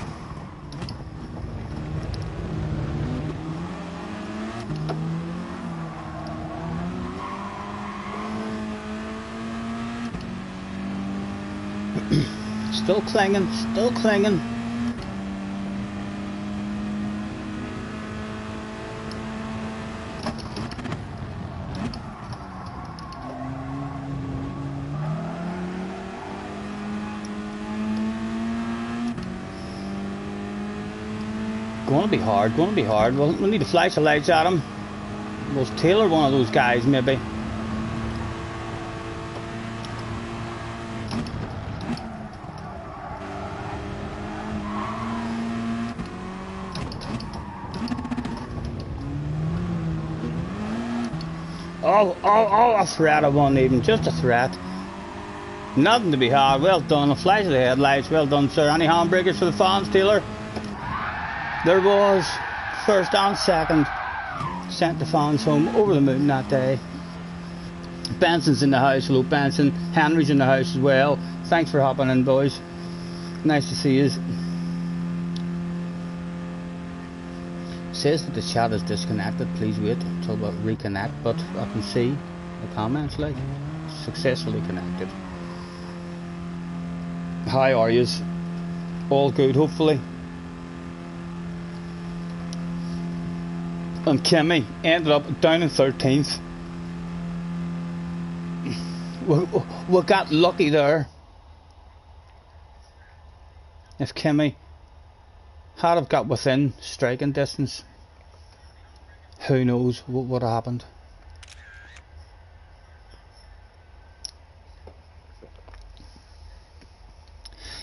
Still clinging, still clinging. Gonna be hard, gonna be hard. We'll need to flash the lights at him. Was Taylor one of those guys, maybe? Oh, a threat of one even, just a threat. Nothing to be had, well done, a flash of the headlights, well done sir. Any handbreakers for the fans, Taylor? There was, first and second, sent the fans home over the moon that day. Benson's in the house, hello Benson, Henry's in the house as well. Thanks for hopping in, boys. Nice to see you. Says that the chat is disconnected, please wait until we reconnect, but I can see the comments like successfully connected. How are yous? All good, hopefully. And Kimmy ended up down in 13th. We got lucky there. If Kimmy had have got within striking distance, who knows what would have happened.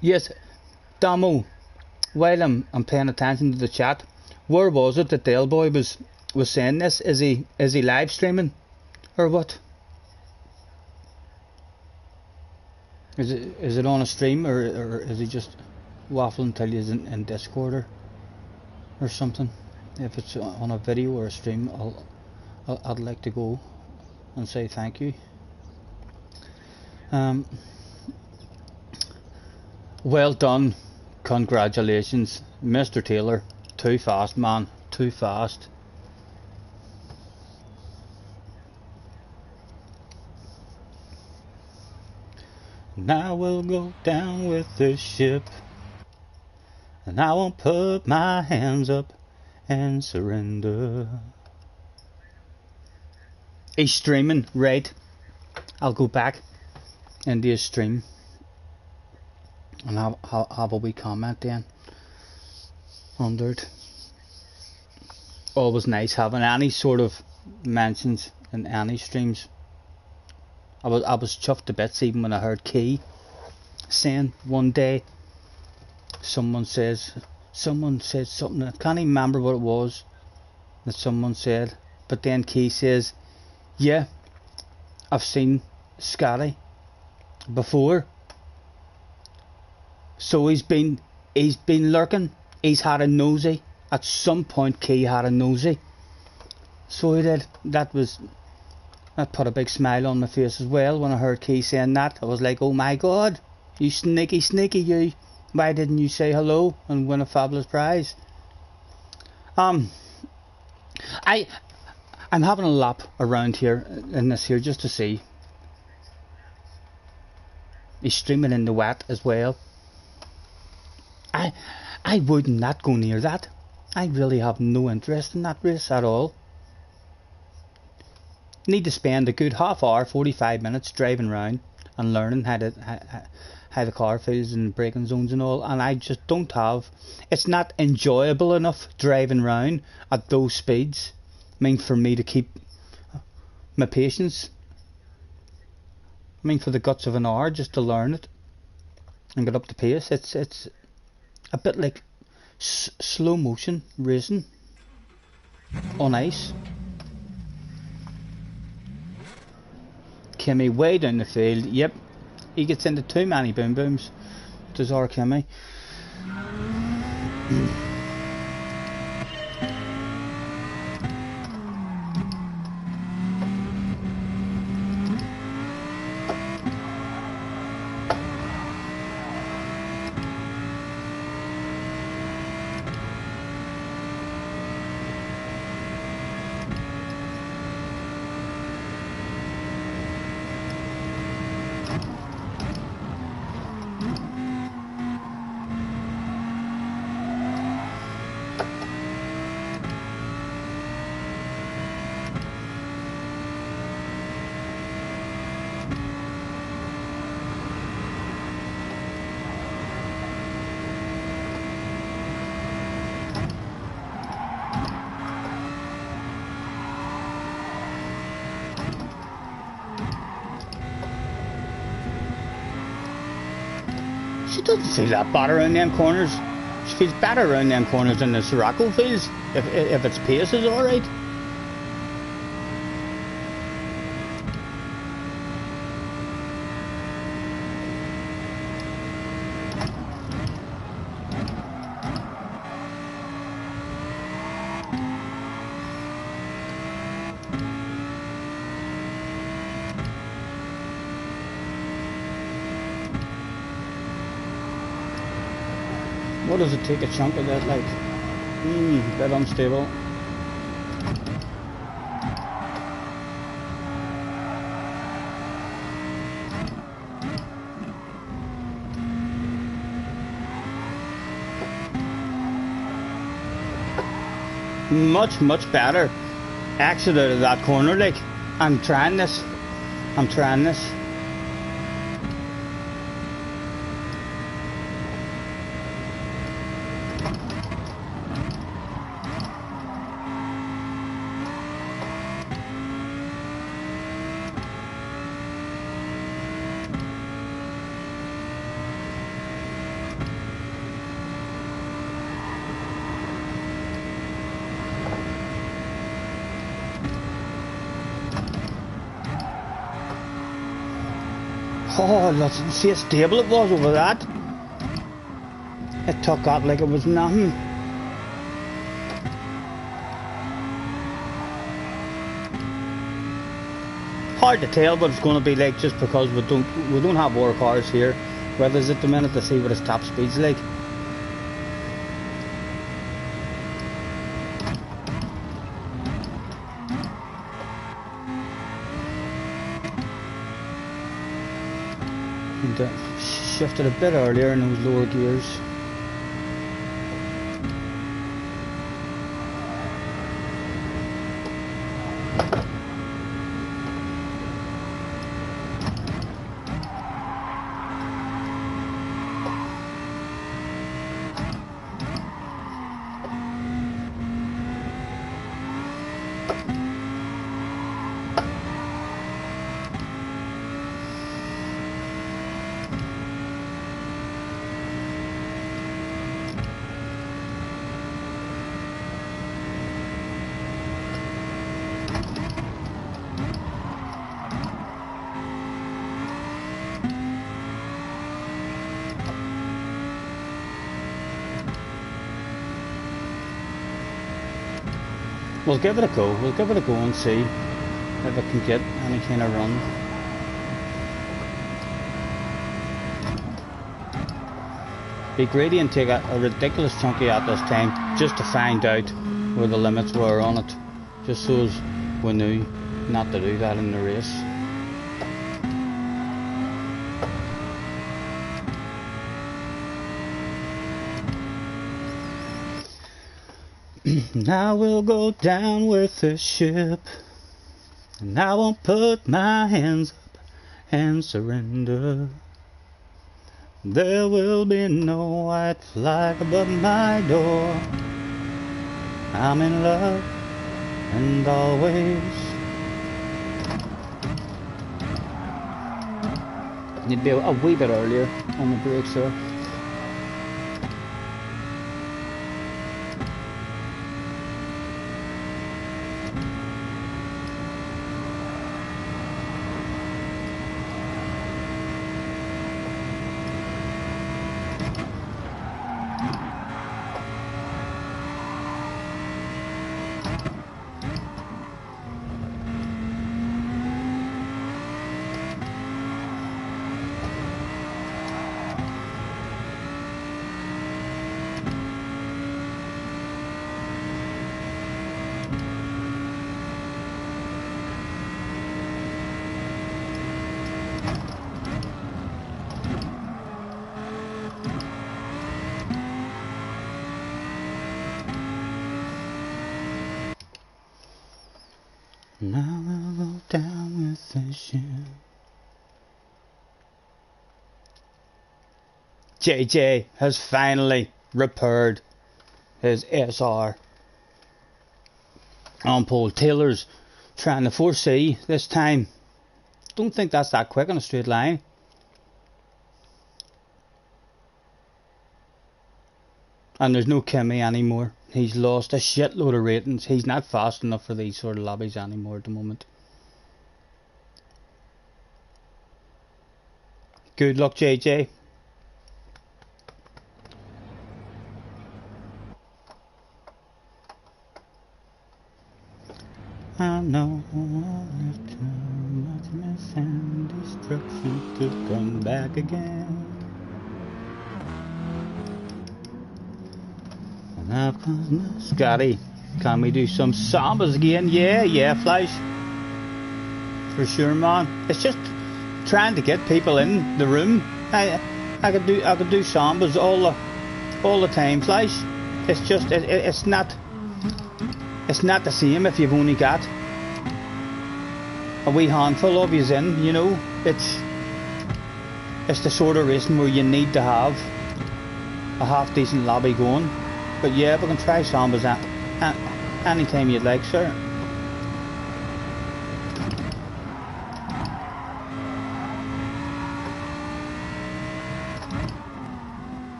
Yes, Damo, while I'm paying attention to the chat, where was it that Dale Boy was saying this? Is he live streaming or what? Is it on a stream, or is he just waffling till he's in Discord or something? If it's on a video or a stream, I'd like to go and say thank you. Well done, congratulations, Mr. Taylor. Too fast, man, too fast. Now we'll go down with the ship, and I won't put my hands up and surrender. He's streaming, right? I'll go back into his stream and have a wee comment then under it. Always nice having any sort of mentions in any streams. I was chuffed to bits even when I heard Key saying one day, someone said something, I can't even remember what it was that someone said, but then Key says, yeah, I've seen Scotty before. So he's been lurking. He's had a nosy. At some point Key had a nosy. So he did. That put a big smile on my face as well when I heard Key saying that. I was like, oh my god, you sneaky you. Why didn't you say hello and win a fabulous prize? I'm having a lap around here in this here just to see. He's streaming in the wet as well. I would not go near that. I really have no interest in that race at all. Need to spend a good half hour, 45 minutes driving around and learning how the car feels in braking zones and all, and I just don't have. It's not enjoyable enough driving around at those speeds. I mean, for me to keep my patience. I mean, for the guts of an hour just to learn it and get up to pace. It's a bit like slow motion racing on ice. Kimmy way down the field. Yep, he gets into too many boom booms. Does our Kimmy. She doesn't feel that bad around them corners. She feels better around them corners than the Sirocco feels, if its pace is alright. What does it take a chunk of that like? Bit unstable. Much better. Exit out of that corner, like. I'm trying this. Oh, let's see how stable it was over that. It took that like it was nothing. Hard to tell what it's going to be like just because we don't have war cars here. Whether at the minute to see what his top speed's like. And shifted a bit earlier in those lower gears. We'll give it a go. We'll give it a go and see if it can get any kind of run. Be greedy and take a ridiculous chunky at this time just to find out where the limits were on it. Just so as we knew not to do that in the race. Now we'll go down with the ship, and I won't put my hands up and surrender. There will be no white flag above my door. I'm in love and always. You'd be a wee bit earlier on the brakes there. Now we'll go down with the ship. JJ has finally repaired his SR on pole. Taylor's trying to 4C this time. Don't think that's that quick on a straight line. And there's no Kimmy anymore. He's lost a shitload of ratings. He's not fast enough for these sort of lobbies anymore at the moment. Good luck, JJ. I know if too much mess and destruction could come back again. Scotty, can we do some sambas again? Yeah, Flash. For sure, man. It's just trying to get people in the room. I could do sambas all the time, Flash. It's just it's not the same if you've only got a wee handful of yous in. You know, it's the sort of racing where you need to have a half decent lobby going. But yeah, we can try sambas anytime you'd like, sir.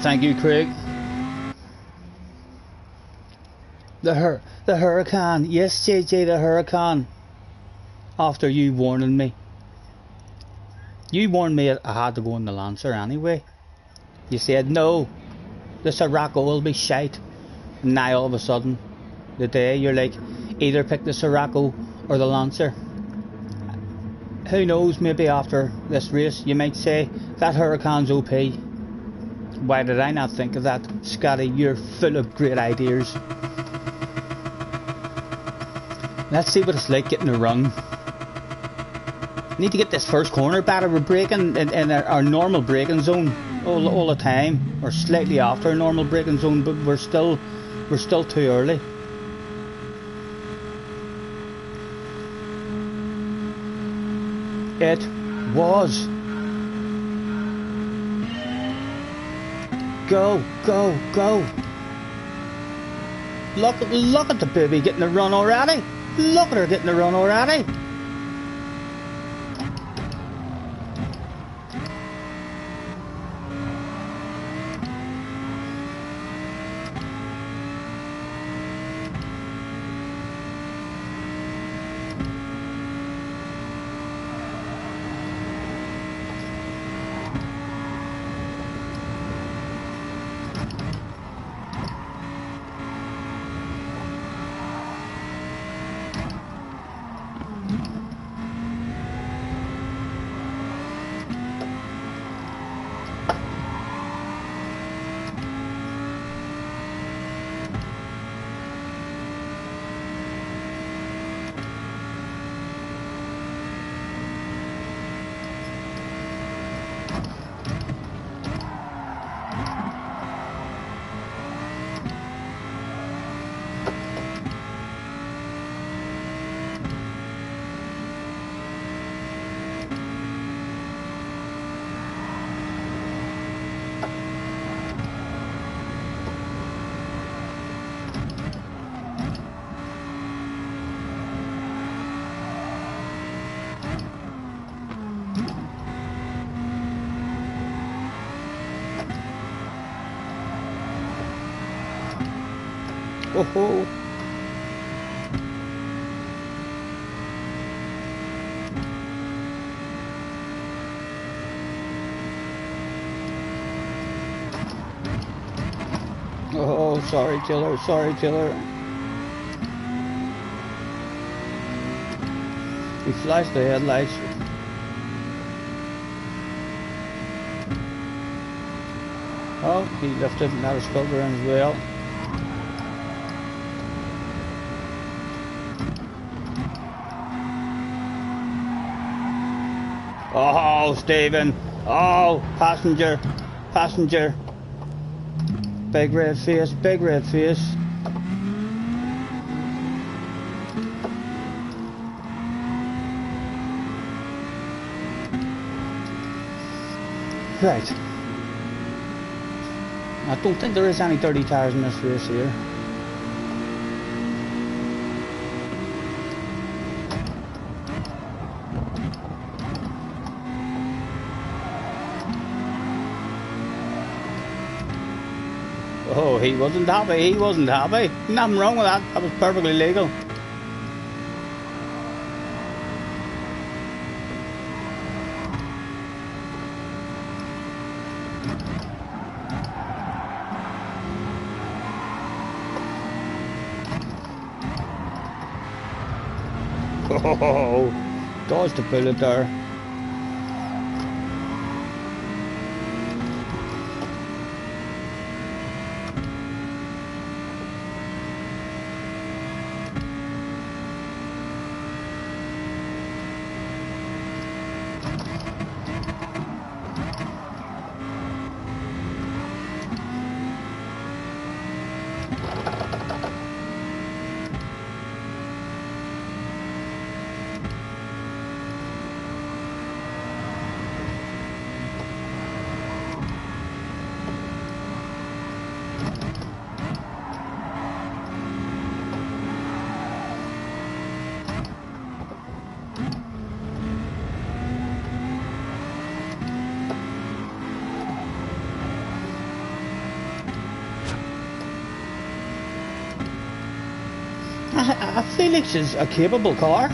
Thank you, Craig. The hurricane. Yes, JJ, the hurricane. After you warning me. You warned me I had to go in the Lancer anyway. You said, no, the Sirocco will be shite. And now all of a sudden, the day, you're like, either pick the Sirocco or the Lancer. Who knows, maybe after this race, you might say, that Huracan's OP. Why did I not think of that? Scotty, you're full of great ideas. Let's see what it's like getting a run. Need to get this first corner better. We're braking in our normal braking zone all the time, or slightly after our normal braking zone, but we're still too early. It was. Go, go, go. Look at the baby getting a run already. Look at her getting a run already. Oh, oh, sorry, Killer. Sorry, Killer. He flashed the headlights. Oh, he lifted and that is filter in as well. Oh, Stephen. Oh, passenger. Passenger. Big red face. Big red face. Right. I don't think there is any dirty tires in this race here. Oh, he wasn't happy. He wasn't happy. Nothing wrong with that. That was perfectly legal. Oh, dodged the bullet there. Felix is a capable car.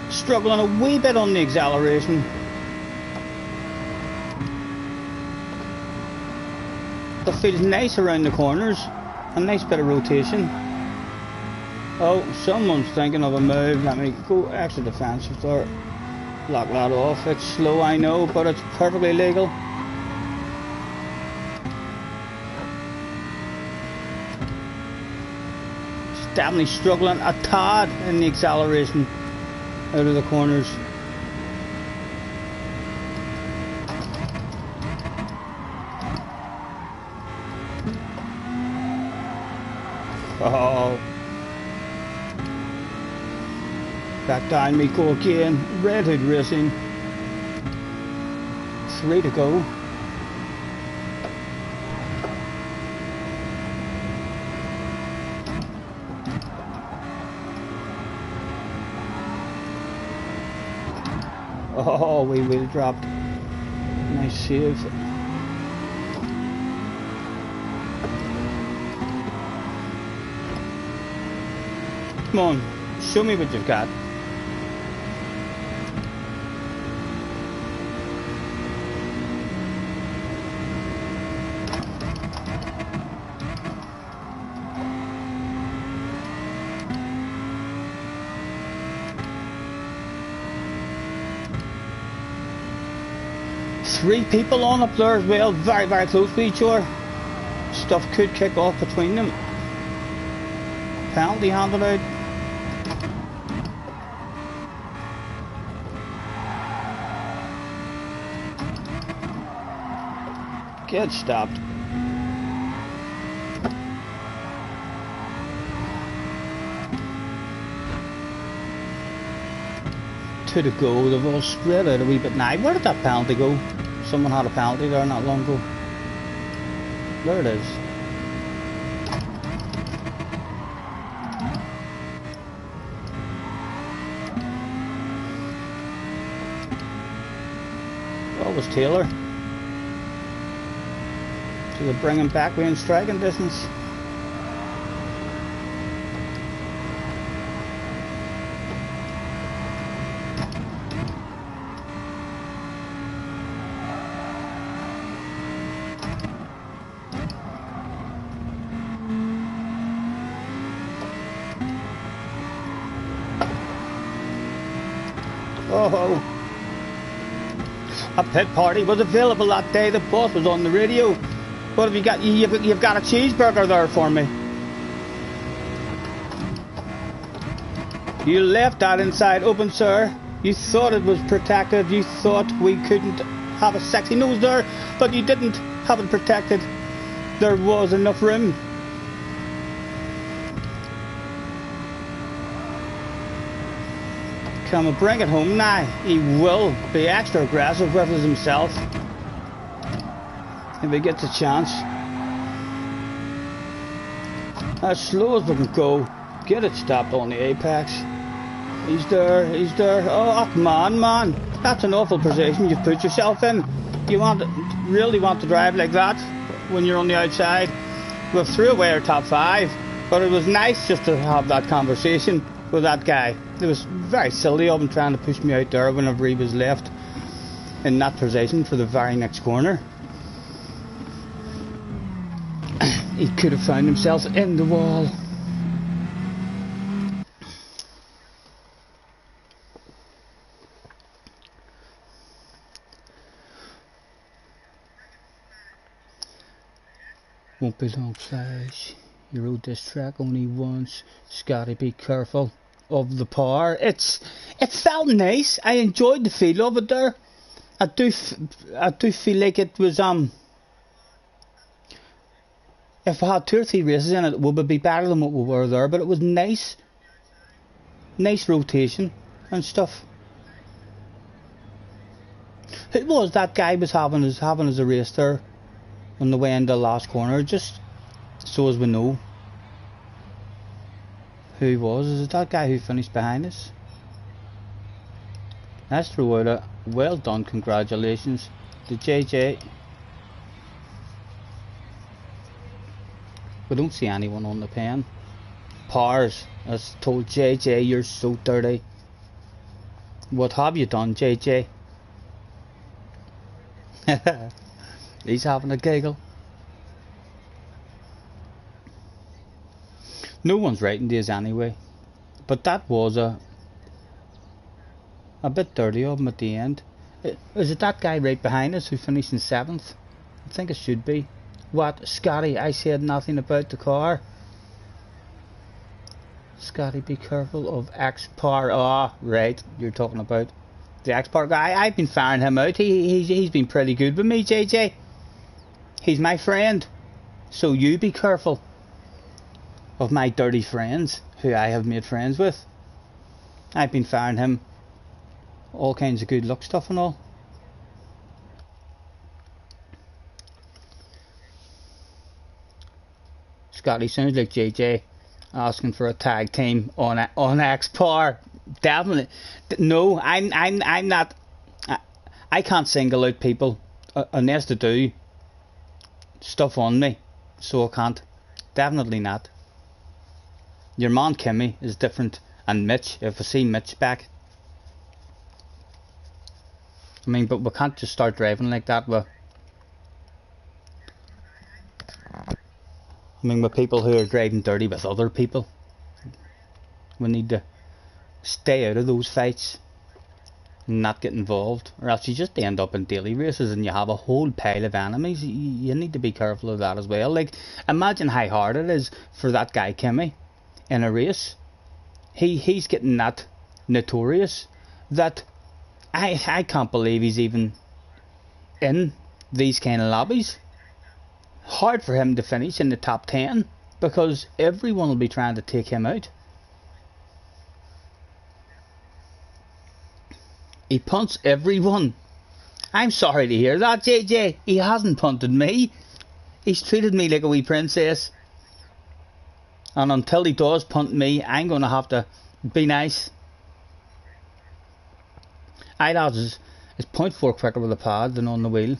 Struggling a wee bit on the acceleration. But feels nice around the corners. A nice bit of rotation. Oh, someone's thinking of a move. Let me go extra defensive there. Block that off. It's slow, I know, but it's perfectly legal. It's definitely struggling a tad in the acceleration out of the corners. Oh, back down we go again. Red Hood Racing. 3 to go. Oh, we wheel dropped. Nice save. Come on, show me what you've got. Three people on up there as well, very, very close to each other. Stuff could kick off between them. Penalty handed out. Get stopped. To the goal, they've all spread out a wee bit now. Where did that penalty go? Someone had a penalty there not long ago. There it is. That was Taylor. So they bring him back within striking distance. Oh, a pit party was available that day. The boss was on the radio. What have you got? You've got a cheeseburger there for me. You left that inside open, sir. You thought it was protected. You thought we couldn't have a sexy nose there, but you didn't have it protected. There was enough room. Come and bring it home now. He will be extra aggressive with us himself if he gets a chance. As slow as we can go, get it stopped on the apex. He's there, he's there. Oh, come on, man. That's an awful position you've put yourself in. You really want to drive like that when you're on the outside. We've threw away our top 5, but it was nice just to have that conversation with that guy. It was very silly of him trying to push me out there whenever he was left in that position for the very next corner. He could have found himself in the wall. Won't be long, Flash. You rode this track only once. Scotty, be careful of the power. It felt nice. I enjoyed the feel of it there. I do feel like it was if I had 2 or 3 races in it, it would be better than what we were there. But it was nice rotation and stuff. Who was that guy was having as a race there on the way into the last corner? Just so as we know who he was. Is it that guy who finished behind us? Let's throw out a well done congratulations to JJ. We don't see anyone on the pen. Pars has told JJ, you're so dirty. What have you done, JJ? He's having a giggle. No one's writing these anyway, but that was a bit dirty of him at the end. Is it that guy right behind us who finished in 7th? I think it should be. What, Scotty? I said nothing about the car. Scotty, be careful of X-Par. Ah, right, you're talking about the X-Par guy. I've been firing him out. He's been pretty good with me, JJ. He's my friend, so you be careful of my dirty friends who I have made friends with. I've been firing him all kinds of good luck stuff and all. Scotty sounds like JJ asking for a tag team on X-Par. Definitely. No, I'm not. I can't single out people unless they do stuff on me, so I can't. Definitely not. Your man Kimmy is different, and Mitch, if I see Mitch back. I mean, but we can't just start driving like that with people who are driving dirty with other people. We need to stay out of those fights and not get involved, or else you just end up in daily races and you have a whole pile of enemies. You need to be careful of that as well. Like, imagine how hard it is for that guy Kimmy in a race. He's getting that notorious that I can't believe he's even in these kind of lobbies. Hard for him to finish in the top 10 because everyone will be trying to take him out. He punts everyone. I'm sorry to hear that, JJ. He hasn't punted me. He's treated me like a wee princess. And until he does punt me, I'm going to have to be nice. Aye, lads, is 0.4 quicker with the pad than on the wheel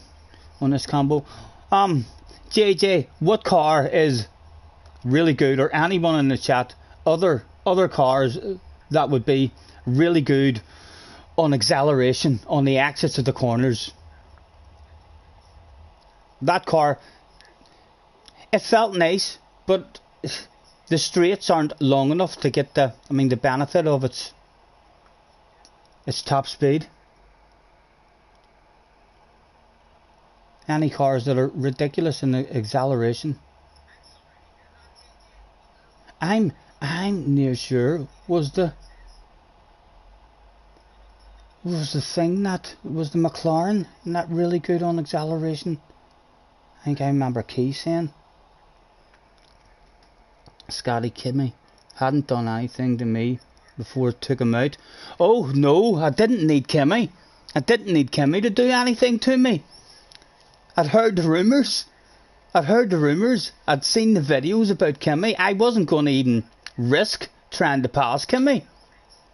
on this combo. JJ, what car is really good, or anyone in the chat, other cars that would be really good on acceleration on the exits of the corners? That car, it felt nice, but the straights aren't long enough to get the benefit of its top speed. Any cars that are ridiculous in the acceleration. I'm near sure was the thing that was the McLaren not really good on acceleration. I think I remember Key saying Scotty Kimmy hadn't done anything to me before it took him out. Oh no, I didn't need Kimmy. I didn't need Kimmy to do anything to me. I'd heard the rumours. I'd seen the videos about Kimmy. I wasn't going to even risk trying to pass Kimmy.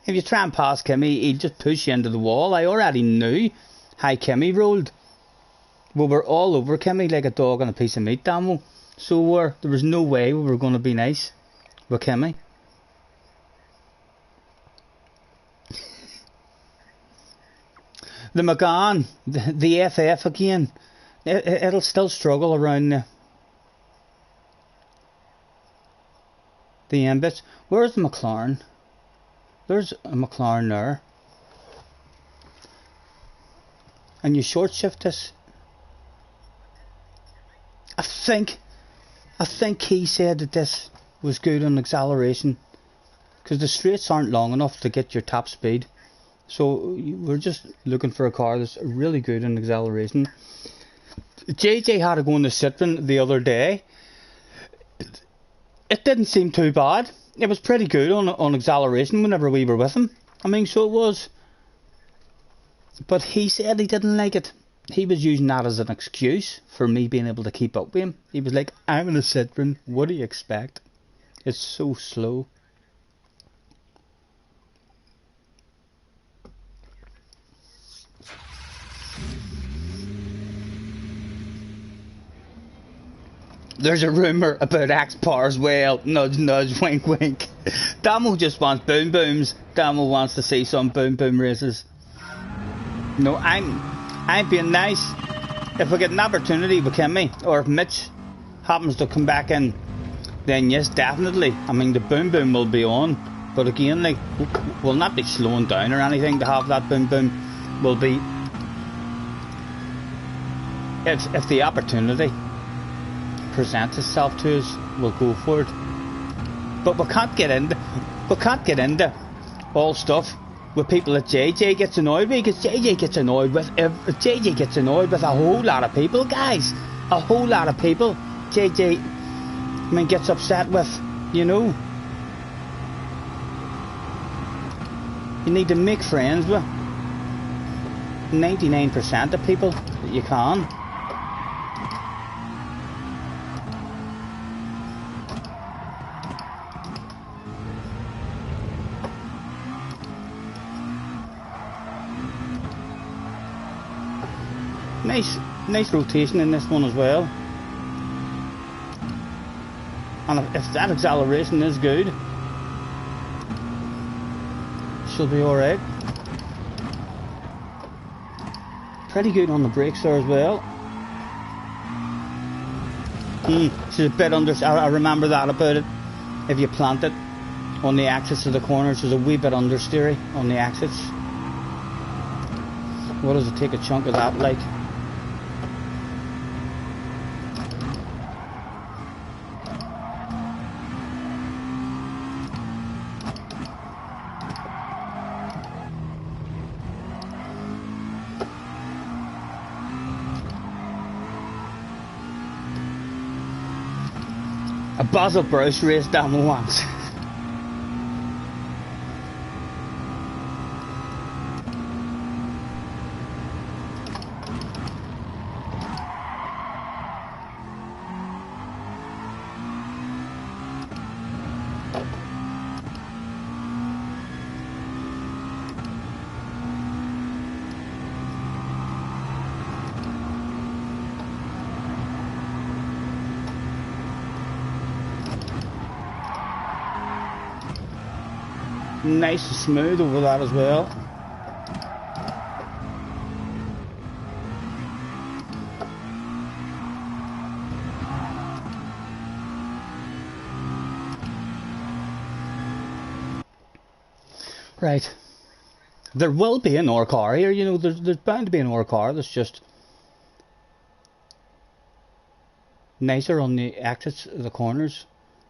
If you try and pass Kimmy, he'll just push you into the wall. I already knew how Kimmy rolled. We were all over Kimmy like a dog on a piece of meat, Damo. So there was no way we were going to be nice with Kimmy. The McGann, the FF again. It'll still struggle around the end bits. Where's the McLaren? There's a McLaren there. And you short shift this. I think he said that this was good on acceleration, because the straights aren't long enough to get your top speed. So we're just looking for a car that's really good in acceleration. JJ had to go in the Citroen the other day. It didn't seem too bad. It was pretty good on acceleration whenever we were with him. I mean, so it was. But he said he didn't like it. he was using that as an excuse for me being able to keep up with him. He was like, I'm in a Citroen, what do you expect? It's so slow. There's a rumour about X-Power as well. Nudge, nudge, wink, wink. Damo just wants boom booms. Damo wants to see some boom boom races. No, I'm being nice. If we get an opportunity with Kimmy, or if Mitch happens to come back in, then yes, definitely. I mean, the boom boom will be on. But again, like, we'll not be slowing down or anything to have that boom boom. Will be if the opportunity presents itself to us, we'll go for it. But we can't get into all stuff with people that JJ gets annoyed with, because JJ gets annoyed with a whole lot of people, guys. A whole lot of people. JJ, I mean, gets upset with, you know. You need to make friends with 99% of people that you can. Nice rotation in this one as well. And if that acceleration is good, she'll be alright. Pretty good on the brakes there as well. She's a bit under. I remember that about it. If you plant it on the axis of the corners, there's a wee bit understeery on the axis. What does it take a chunk of that like? A Basil Bruce race down the once. Nice and smooth over that as well. Right. There will be an OR car here, you know, there's bound to be an OR car that's just nicer on the exits of the corners.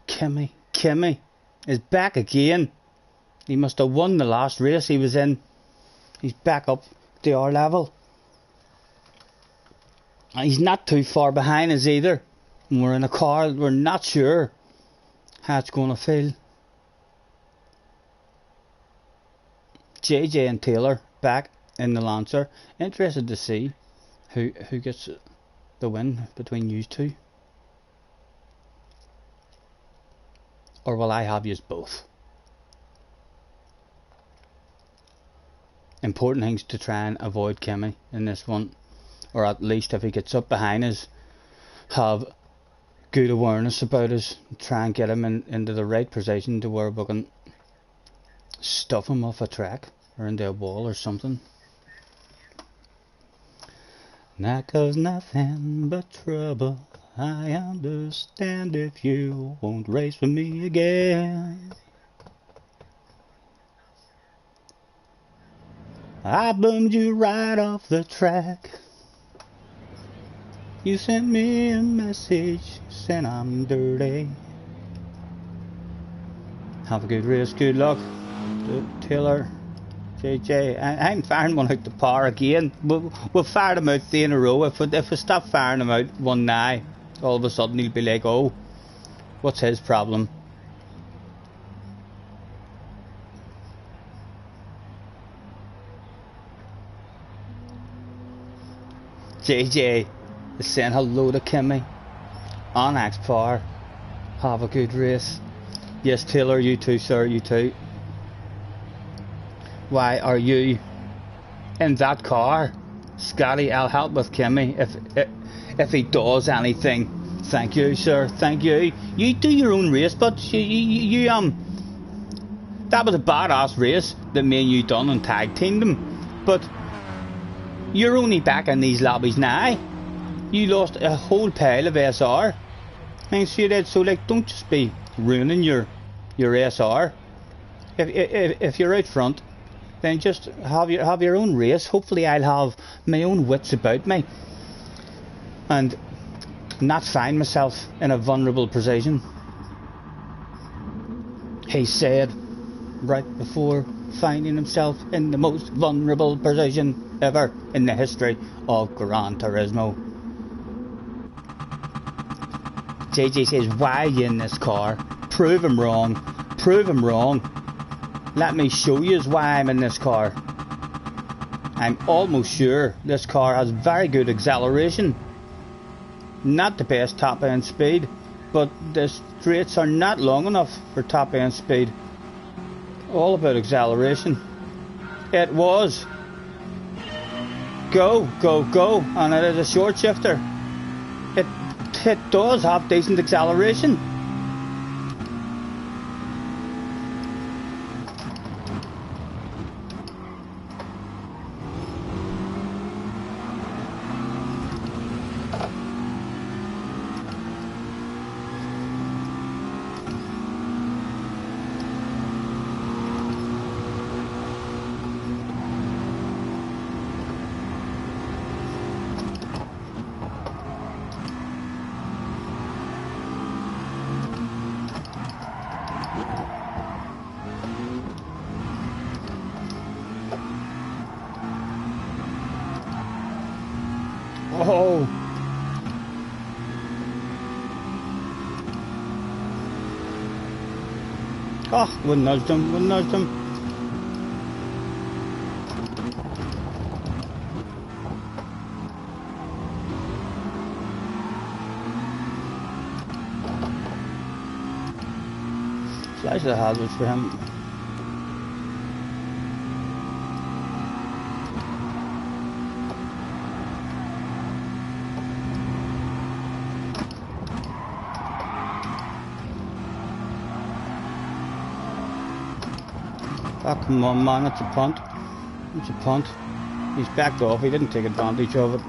Kimmy is back again. He must have won the last race he was in. He's back up to our level. And he's not too far behind us either. And we're in a car, we're not sure how it's going to feel. JJ and Taylor back in the Lancer. Interested to see who gets the win between you two. Or will I have yous both? Important things to try and avoid Kimmy in this one, or at least if he gets up behind us, have good awareness about us, try and get him into the right position to where we can stuff him off a track or into a wall or something. Not cause nothing but trouble. I understand if you won't race with me again. I bummed you right off the track. You sent me a message saying I'm dirty. Have a good race, good luck. Taylor, JJ. I'm firing one out the par again. We'll fire them out 3 in a row. If we stop firing them out one now, all of a sudden he'll be like, oh, what's his problem? JJ is saying hello to Kimmy on X Power. Have a good race. Yes, Taylor, you too, sir, you too. Why are you in that car? Scotty, I'll help with Kimmy if he does anything. Thank you, sir. Thank you. You do your own race, but you that was a badass race that me and you done and tag teamed them. But you're only back in these lobbies now. You lost a whole pile of SR. Thanks to you, that. So like, don't just be ruining your SR. If you're out front, then just have your own race. Hopefully, I'll have my own wits about me and not find myself in a vulnerable position. He said right before finding himself in the most vulnerable position ever in the history of Gran Turismo. JJ says, why are you in this car? Prove him wrong. Prove him wrong. Let me show you why I'm in this car. I'm almost sure this car has very good acceleration. Not the best top end speed, but the straights are not long enough for top end speed. All about acceleration. It was. Go, go, go. And it is a short shifter. It does have decent acceleration. Oh. Oh, we nudged him, we nudged him. Flash the hazards for him. Oh, come on, man, it's a punt. It's a punt. He's backed off, he didn't take advantage of it.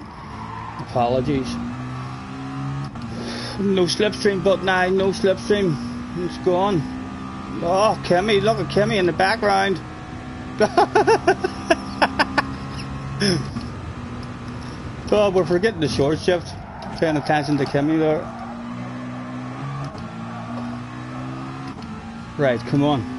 Apologies. No slipstream, but now, no slipstream. It's gone. Oh, Kimmy, look at Kimmy in the background. Oh, we're forgetting the short shift. Paying attention to Kimmy there. Right, come on.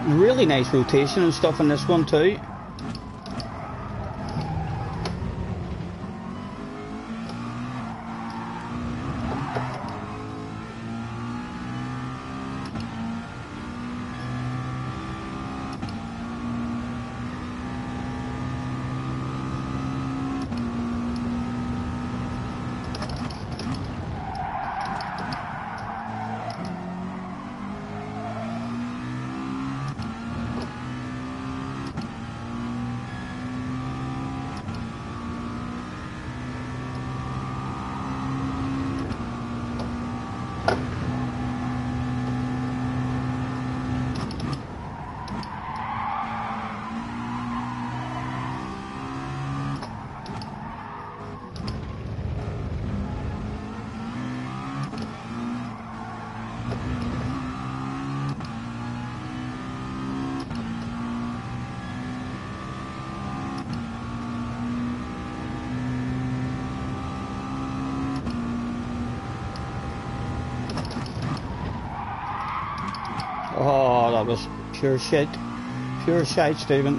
Really nice rotation and stuff in this one too. Oh, that was pure shit. Pure shite, Stephen.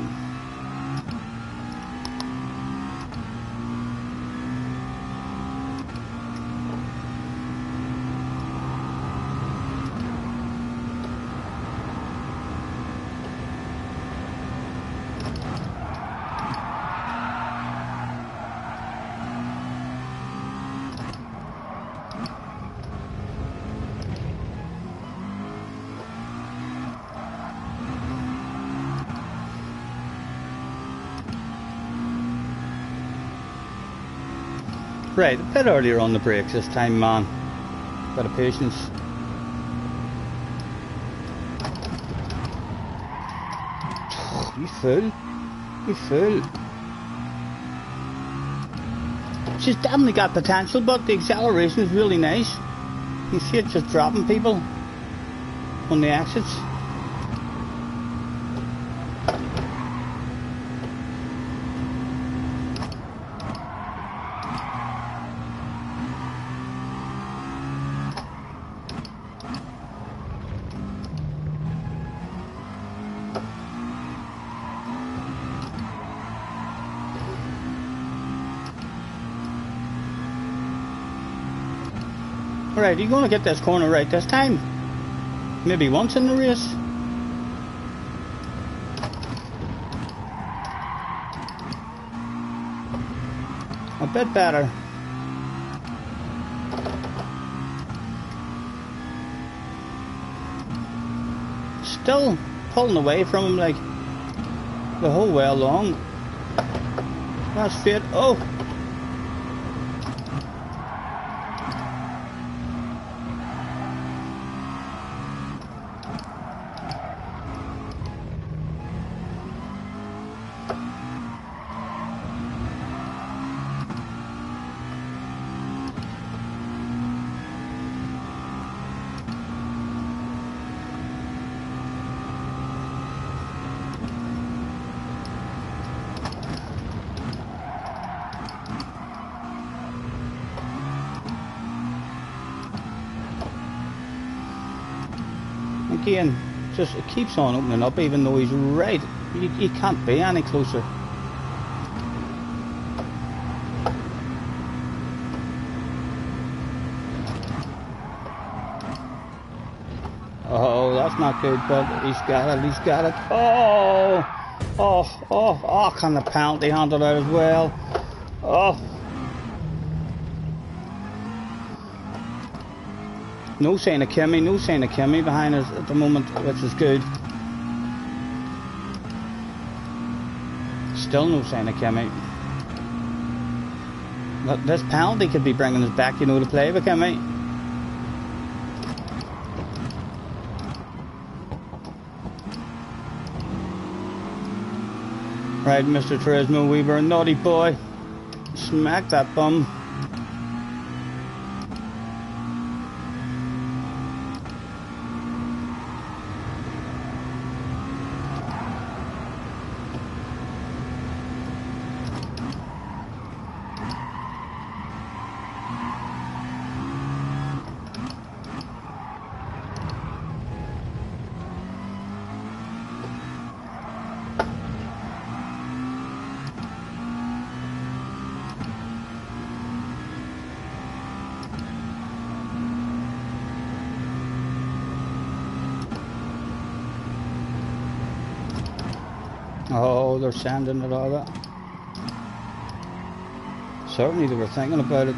Right, a bit earlier on the brakes this time, man. Bit of patience. You fool. You fool. She's definitely got potential, but the acceleration is really nice. You see it just dropping people on the exits. Right, you're going to get this corner right this time. Maybe once in the race. A bit better. Still pulling away from him like the whole way along. That's fit. Oh! Again, just it keeps on opening up even though he's right. He can't be any closer. Oh, that's not good, but he's got it, he's got it. Oh, can the penalty handle out as well? Oh. No sign of Kimmy, no sign of Kimmy behind us at the moment, which is good. Still no sign of Kimmy. But this penalty could be bringing us back, you know, to play with Kimmy. Right, Mr. Turismo, we were a naughty boy. Smack that bum. Oh, they're sanding it all that. Certainly they were thinking about it.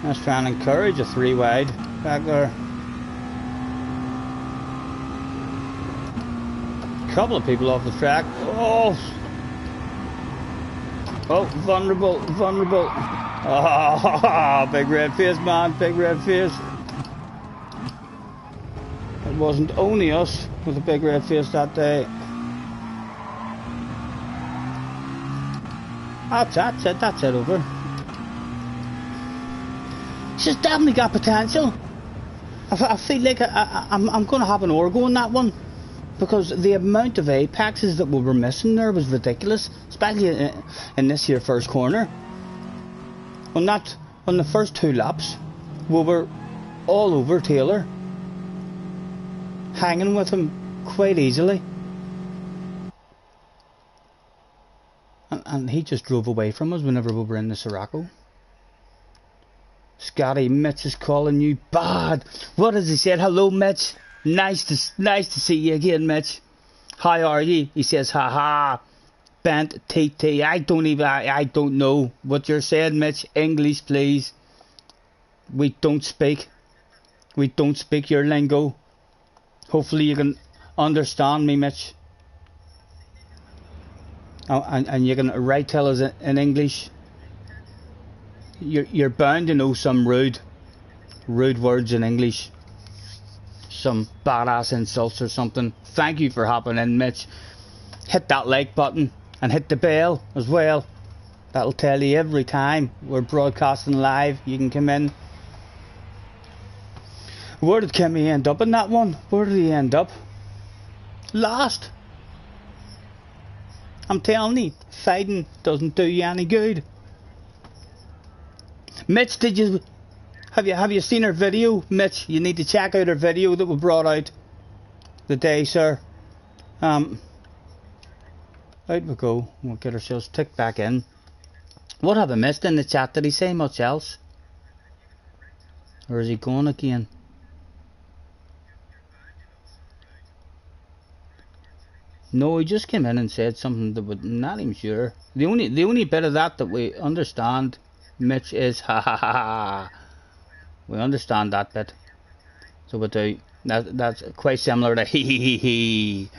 Let's try and encourage a 3 wide back there. Couple of people off the track. Oh, vulnerable. Oh, big red face, man, big red face. It wasn't only us with a big red face that day. That's it over. She's definitely got potential. I feel like I'm going to have an orgo on that one, because the amount of apexes that we were missing there was ridiculous, especially in this here first corner. On the first 2 laps, we were all over Taylor, hanging with him quite easily, and he just drove away from us whenever we were in the Sirocco. Scotty, Mitch is calling you bad. What has he said? Hello, Mitch. Nice to see you again, Mitch. How are you? He says, haha. Bent TT. I don't know what you're saying, Mitch. English, please. We don't speak your lingo. Hopefully you can understand me, Mitch. and you can write tell us in English, you're bound to know some rude words in English, some badass insults or something. Thank you for hopping in, Mitch. Hit that like button and hit the bell as well. That'll tell you every time we're broadcasting live. You can come in. Where did Kimmy end up in that one? Where did he end up? Last. I'm telling you, fighting doesn't do you any good. Mitch, have you seen her video? Mitch, you need to check out her video that we brought out the day, sir. Out we go. We'll get ourselves ticked back in. What have I missed in the chat? Did he say much else? Or is he gone again? No, he just came in and said something that we're not even sure. The only bit of that we understand, Mitch, is ha ha ha ha. We understand that bit. So we do. That's quite similar to hee hee hee hee.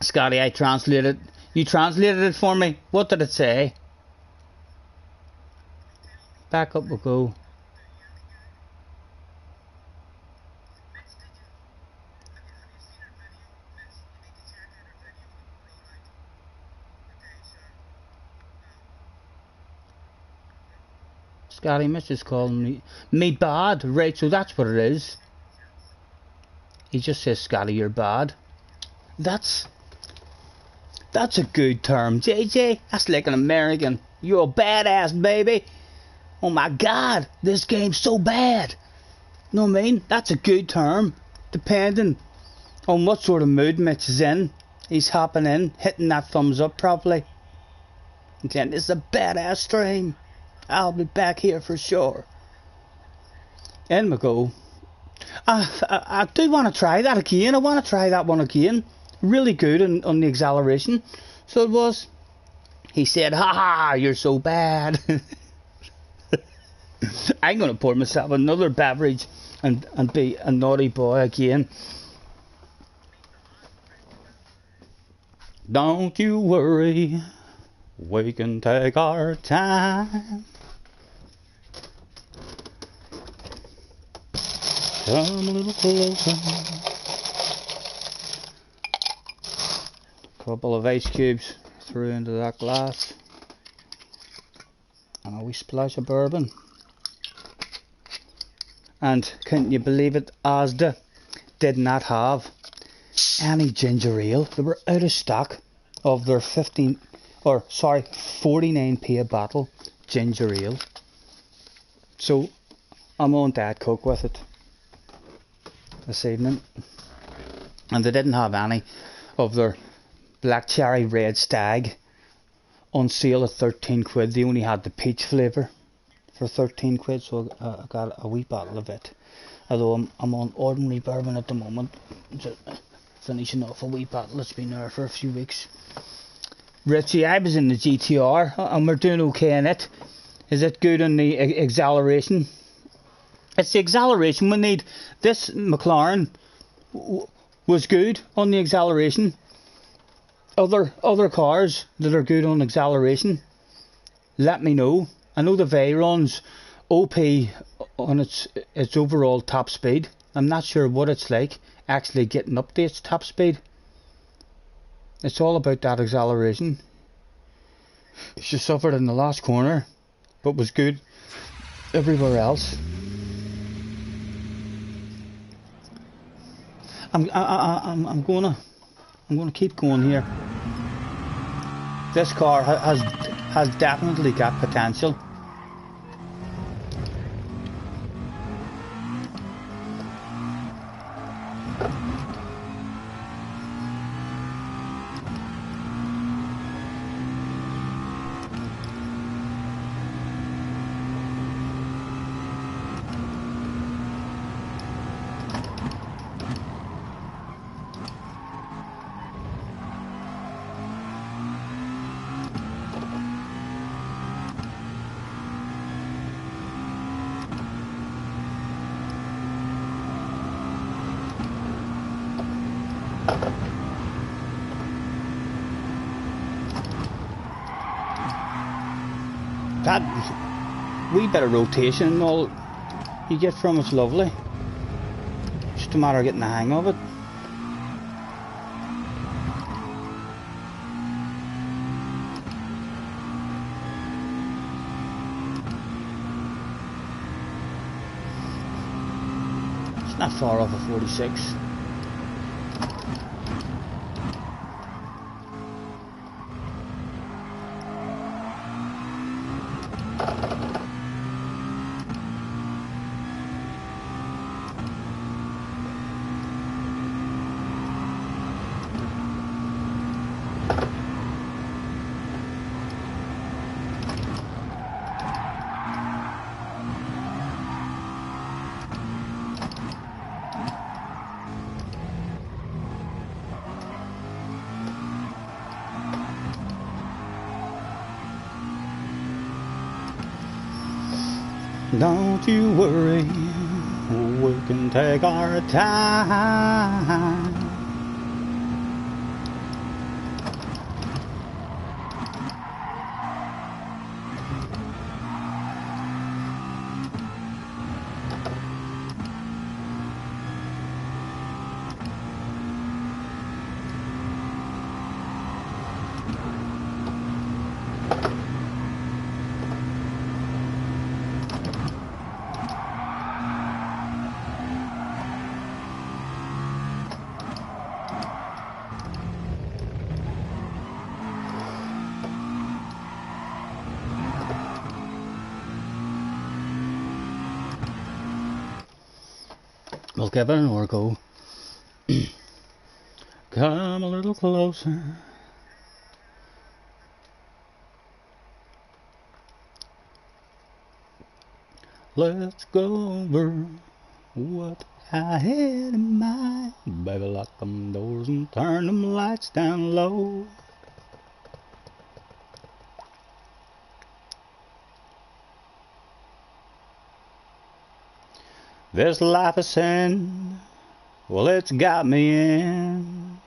Scotty, I translated. You translated it for me. What did it say? Back up we go. Scotty, Mitch is calling me bad. Right, so that's what it is. He just says, Scotty, you're bad. That's a good term, JJ. That's like an American. You're a badass, baby. Oh my God, this game's so bad. You know what I mean? That's a good term. Depending on what sort of mood Mitch is in, he's hopping in, hitting that thumbs up properly. And saying, this is a badass stream. I'll be back here for sure. In we go. I do want to try that again. I want to try that one again. Really good on the acceleration. So it was. He said, ha ha, you're so bad. I'm going to pour myself another beverage and be a naughty boy again. Don't you worry. We can take our time. Come a little closer. Couple of ice cubes threw into that glass. And a wee splash of bourbon. And couldn't you believe it, Asda did not have any ginger ale. They were out of stock of their 49p a bottle ginger ale. So I'm on Diet Coke with it this evening. And they didn't have any of their black cherry red stag on sale at 13 quid. They only had the peach flavour for 13 quid, so I got a wee bottle of it. Although I'm on ordinary bourbon at the moment, just finishing off a wee bottle that's been there for a few weeks. Richie, I was in the GTR and we're doing okay in it. Is it good on the acceleration? It's the acceleration we need. This McLaren was good on the acceleration. Other cars that are good on acceleration, let me know. I know the Veyron's OP on its overall top speed. I'm not sure what it's like actually getting up to its top speed. It's all about that acceleration. She suffered in the last corner, but was good everywhere else. I'm gonna keep going here. This car has definitely got potential. that wee bit of rotation and all you get from it's lovely. Just a matter of getting the hang of it. It's not far off of 46. Don't you worry, we can take our time. We'll give it another go. Come a little closer. Let's go over what I had in mind. Baby, lock them doors and turn them lights down low. This life of sin, well, it's got me in.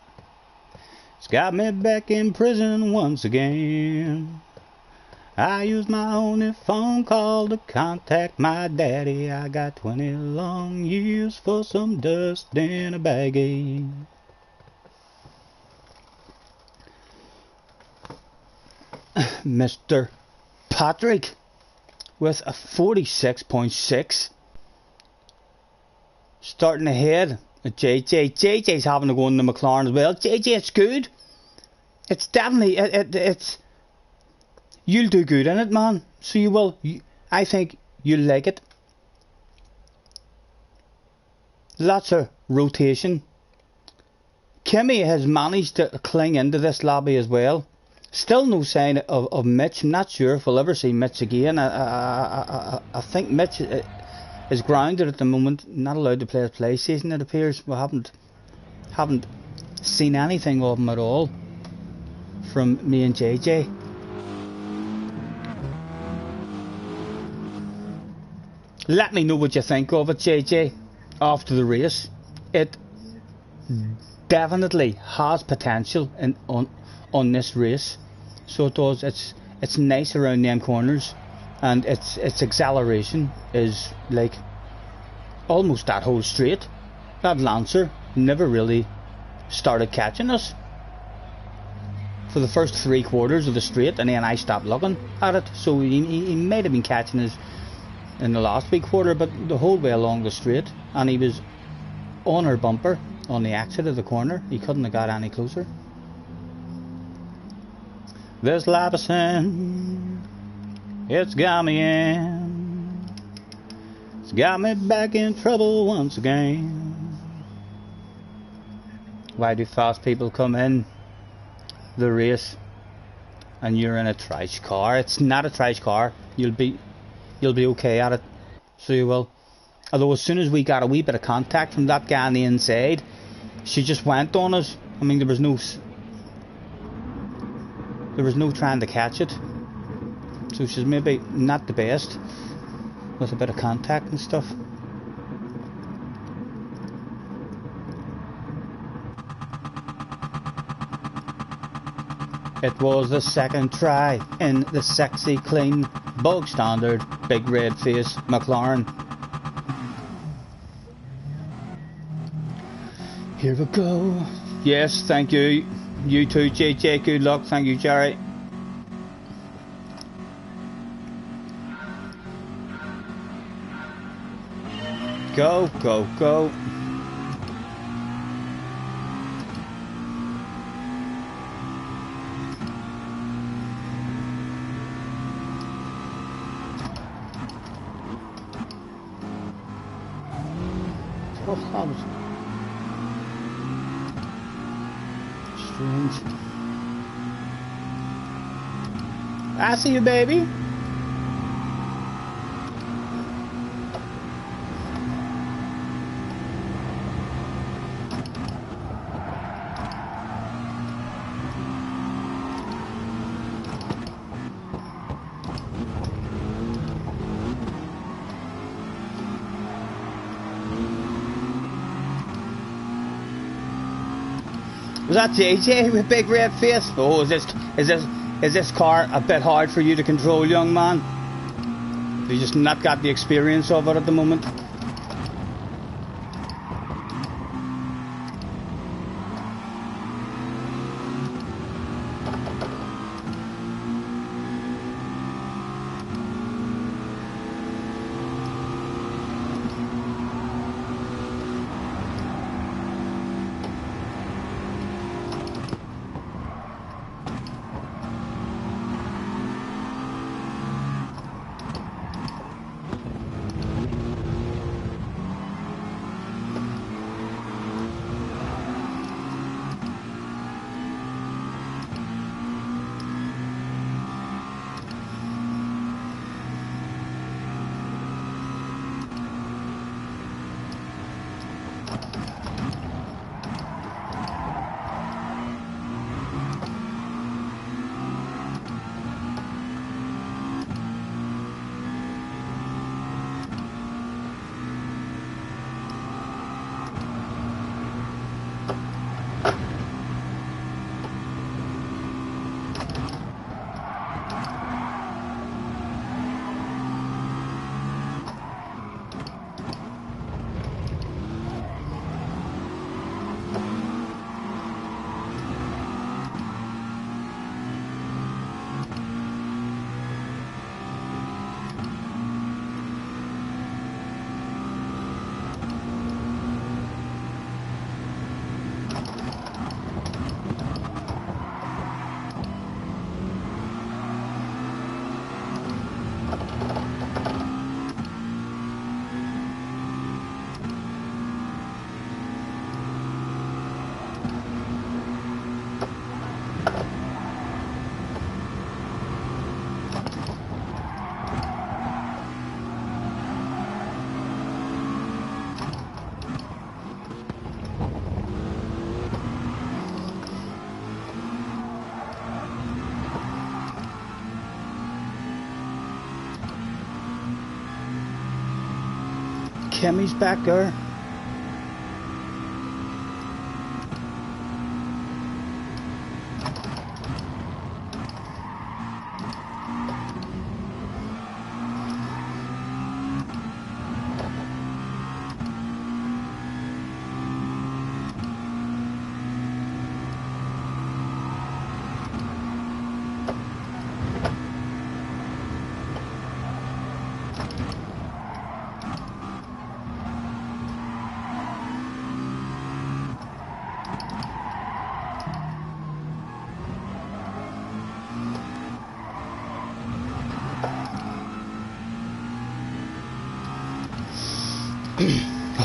It's got me back in prison once again. I used my only phone call to contact my daddy. I got 20 long years for some dust in a baggie. Mr. Patrick with a 46.6. Starting ahead at JJ. JJ's having to go in the McLaren as well. JJ, it's good. It's definitely, it's, you'll do good in it, man. So you will, I think you'll like it. Lots of rotation. Kimmy has managed to cling into this lobby as well. Still no sign of Mitch. I'm not sure if we'll ever see Mitch again. I think Mitch is grounded at the moment, not allowed to play his play season, it appears. We haven't seen anything of him at all from me and JJ. Let me know what you think of it, JJ, after the race. It definitely has potential on this race, so it does. It's nice around them corners, and its acceleration is like almost that whole straight. That Lancer never really started catching us for the first 3 quarters of the straight, and then I stopped looking at it. So he might have been catching us in the last week quarter, but the whole way along the straight, and he was on our bumper on the exit of the corner. He couldn't have got any closer. This life of sin, it's got me in. It's got me back in trouble once again. Why do fast people come in the race and you're in a trash car? It's not a trash car. You'll be okay at it. So you will. Although as soon as we got a wee bit of contact from that guy on the inside, she just went on us. I mean, there was no trying to catch it. So she's maybe not the best with a bit of contact and stuff. It was the second try in the sexy, clean, bog standard, big red face McLaren. Here we go. Yes, thank you. You too, JJ. Good luck. Thank you, Jerry. Go, go, go. Oh, that was strange. I see you, baby. Was that JJ with big red face? Oh, is this car a bit hard for you to control, young man? You just not got the experience of it at the moment. Kimmy's back there.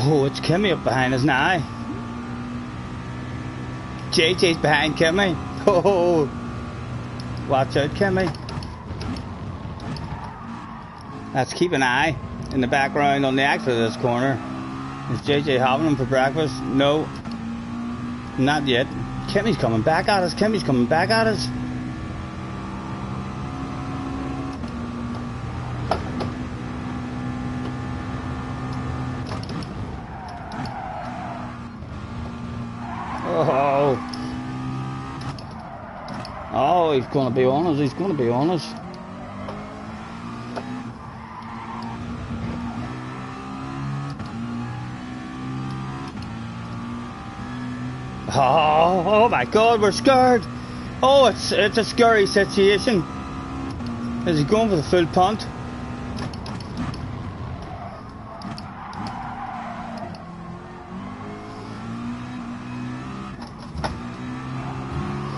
Oh, it's Kimmy up behind us now. JJ's behind Kimmy. Oh, watch out, Kimmy. Let's keep an eye in the background on the exit of this corner. Is JJ having them for breakfast? No, not yet. Kimmy's coming back at us. Kimmy's coming back at us. Oh, he's going to be on us. He's going to be on us. Oh my God, we're scared. Oh, it's a scary situation. Is he going for the full punt?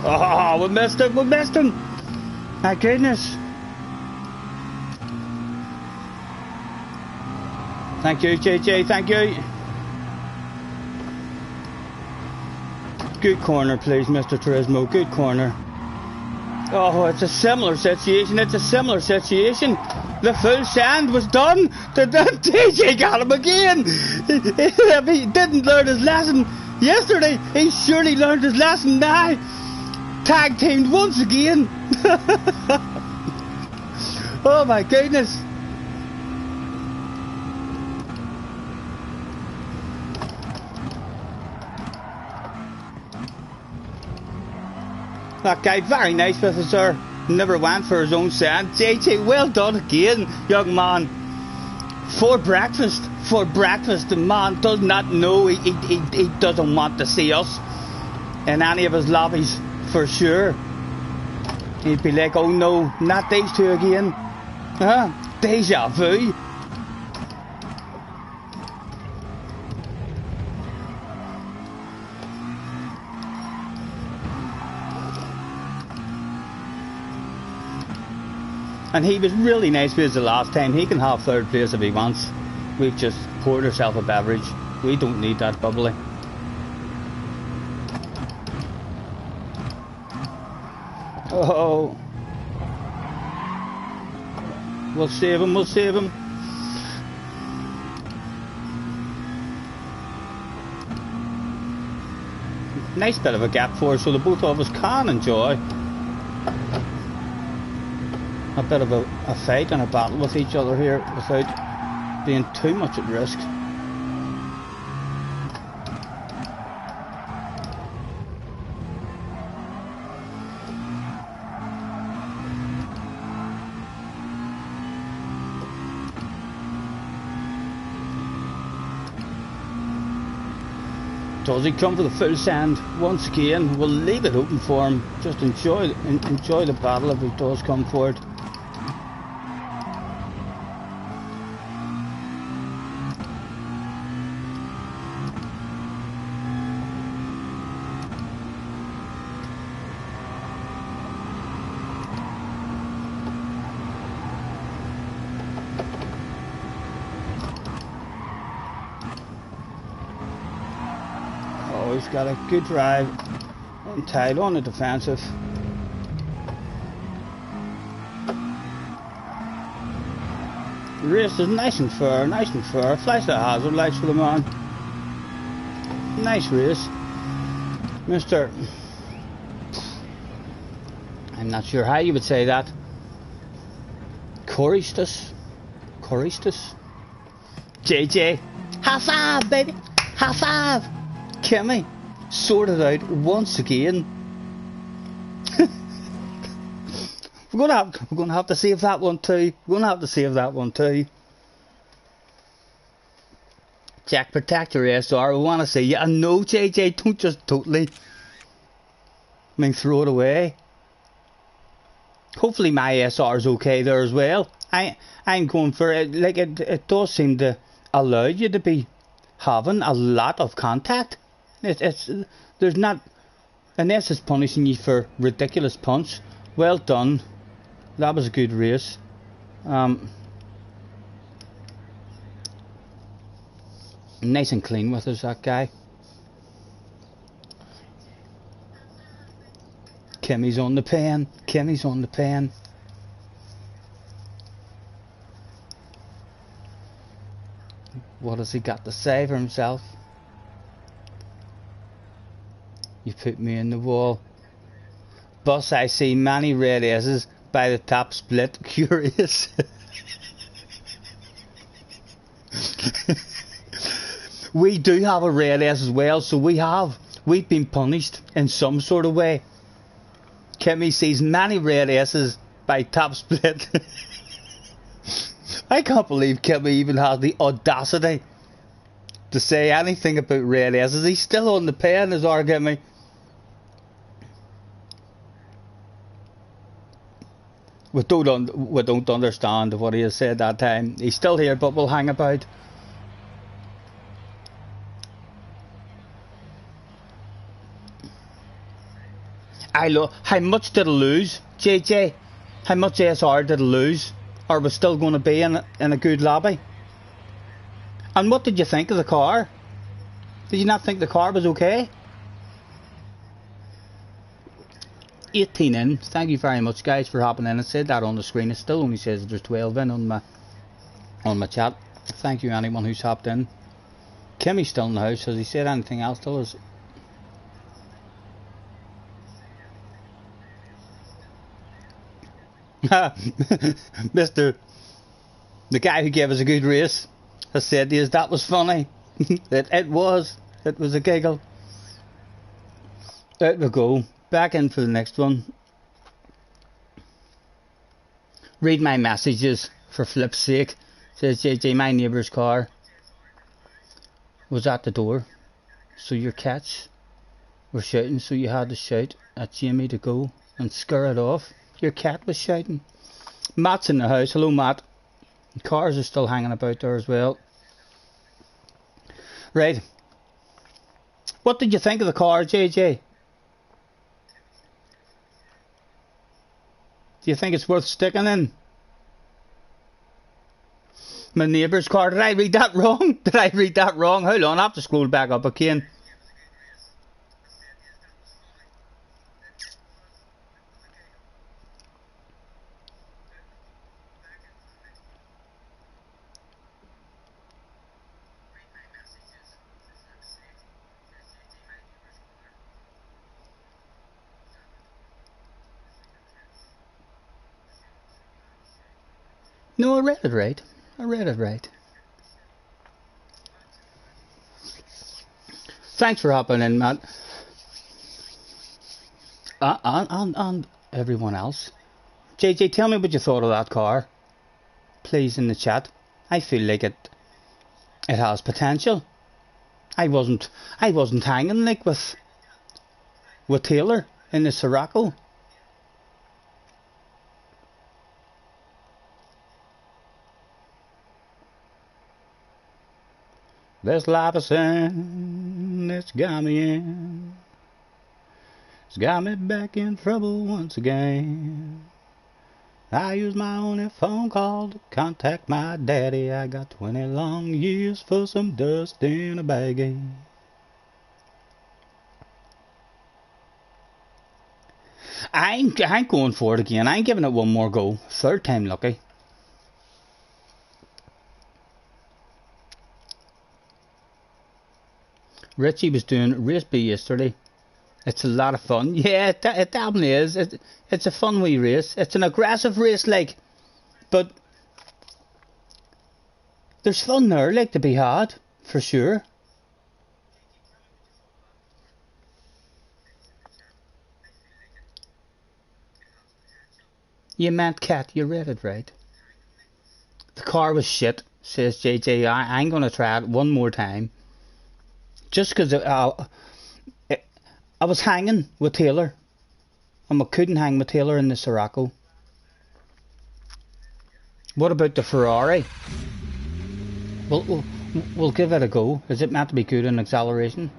Oh, we missed him, we missed him. My goodness. Thank you, JJ, thank you. Good corner, please, Mr. Turismo, good corner. Oh, it's a similar situation, it's a similar situation. The full sand was done. The DJ got him again. If he didn't learn his lesson yesterday, he surely learned his lesson now. Tag teamed once again. Oh my goodness. That guy, very nice with us, sir. Never went for his own sand. JJ, well done again, young man. For breakfast, the man does not know. He doesn't want to see us in any of his lobbies, for sure. He'd be like, oh no, not these two again. Huh? Deja vu. And he was really nice with us the last time. He can have third place if he wants. We've just poured ourselves a beverage. We don't need that bubbly. Oh. We'll save him, we'll save him. Nice bit of a gap for us so the both of us can enjoy a bit of a fight and a battle with each other here without being too much at risk. Does he come for the full sand once again? We'll leave it open for him. Just enjoy the battle if he does come for it. He's got a good drive and tied on the defensive. The race is nice and fair, nice and fair. Flash the hazard lights for the man. Nice race. Mr. I'm not sure how you would say that. Choristus? JJ. High five, baby! High five! Kimmy, sorted out once again. We're gonna have to save that one too. Jack, protect your SR. We want to see you. And no, JJ, don't just totally. Throw it away. Hopefully my SR is okay there as well. I'm going for it. Like it does seem to allow you to be having a lot of contact. There's not, unless it's punishing you for ridiculous punts. Well done. That was a good race. Nice and clean with us, that guy. Kimmy's on the pen. What has he got to say for himself? You put me in the wall. Boss, I see many red S's by the top split. Curious. We do have a red S as well, so we've been punished in some sort of way. Kimmy sees many red S's by Top Split. I can't believe Kimmy even has the audacity to say anything about red S's. He's still on the pen, is our Kimmy. We don't understand what he has said that time. He's still here, but we'll hang about. How much did it lose, JJ? How much SR did it lose? Or was still going to be in a good lobby? And what did you think of the car? Did you not think the car was okay? 18 in. Thank you very much, guys, for hopping in. It said that on the screen. It still only says there's 12 in on my chat. Thank you, anyone who's hopped in. Kimmy's still in the house. Has he said anything else to us? The guy who gave us a good race has said to us that was funny. It was a giggle. Out we go. Back in for the next one. Read my messages for flip's sake, says JJ. My neighbour's car was at the door, so your cats were shouting, so you had to shout at Jamie to go and scare it off. Your cat was shouting. Matt's in the house. Hello, Matt. Cars are still hanging about there as well. Right. What did you think of the car, JJ? Do you think it's worth sticking in? My neighbour's car. Did I read that wrong? Did I read that wrong? Hold on, I have to scroll back up again. No, I read it right. I read it right. Thanks for hopping in, Matt. And everyone else. JJ, tell me what you thought of that car. Please, in the chat. I feel like it has potential. I wasn't hanging like with Taylor in the Sirocco. This life is sin, it's got me in. It's got me back in trouble once again. I use my only phone call to contact my daddy. I got 20 long years for some dust in a baggie. I ain't going for it again. I ain't giving it one more go. Third time lucky. Richie was doing race B yesterday. It's a lot of fun. Yeah, it definitely is. It's a fun wee race. It's an aggressive race, like, but there's fun there, like, to be had, for sure. You meant cat, you read it right. The car was shit, says JJ. I'm going to try it one more time. Just because I was hanging with Taylor, and I couldn't hang with Taylor in the Sirocco. What about the Ferrari? We'll give it a go. Is it meant to be good in acceleration?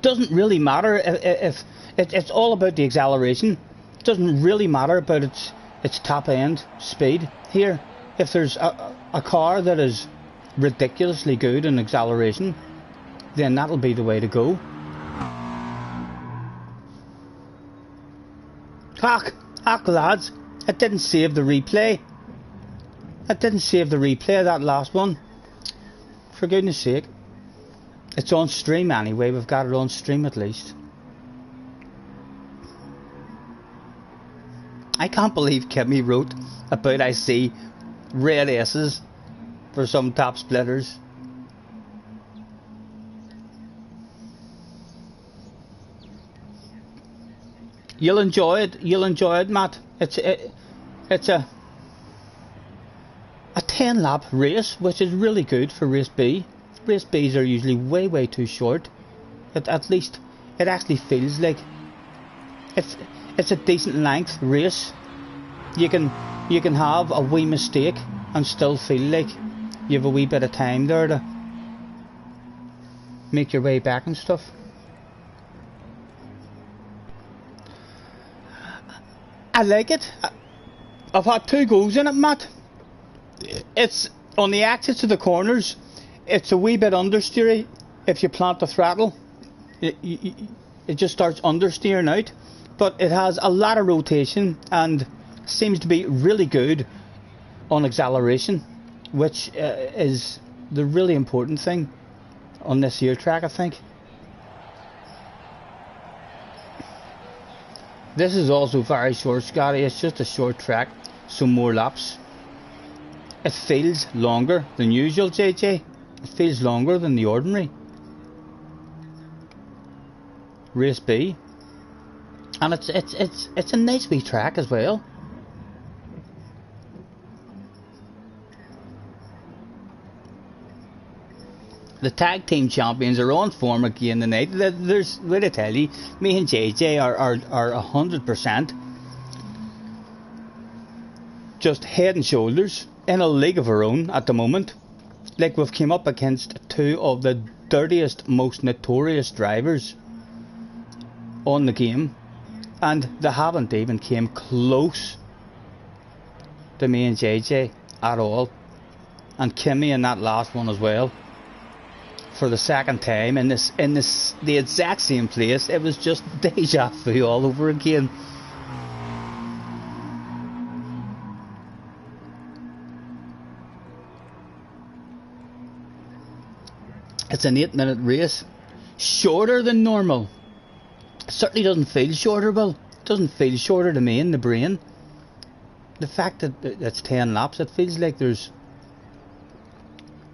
Doesn't really matter if it's all about the acceleration. It doesn't really matter about its top end speed here. If there's a car that is ridiculously good in acceleration, then that'll be the way to go. Hack lads, it didn't save the replay. It didn't save the replay, that last one. For goodness sake. It's on stream anyway, we've got it on stream at least. I can't believe Kimmy wrote about I see red S's for some top splitters. You'll enjoy it. You'll enjoy it, Matt. It's a 10 lap race, which is really good for race B. Race B's are usually way too short. At least it actually feels like it's a decent length race. You can have a wee mistake and still feel like you have a wee bit of time there to make your way back and stuff. I like it. I've had 2 goes in it, Matt. It's on the exits of the corners. It's a wee bit understeery. If you plant the throttle, it just starts understeering out. But it has a lot of rotation and seems to be really good on acceleration, which is the really important thing on this here track, I think. This is also very short, Scotty. It's just a short track, so more laps. It feels longer than usual, JJ. It feels longer than the ordinary race B, and it's a nice wee track as well. The tag team champions are on form again tonight. There's, what I tell you, me and JJ are 100% just head and shoulders in a league of our own at the moment. Like, we've come up against 2 of the dirtiest, most notorious drivers on the game, and they haven't even came close to me and JJ at all. And Kimmy in that last one as well, for the second time in the exact same place. It was just deja vu all over again. It's an 8-minute race, shorter than normal. It certainly doesn't feel shorter. Well, it doesn't feel shorter to me in the brain. The fact that it's 10 laps, it feels like there's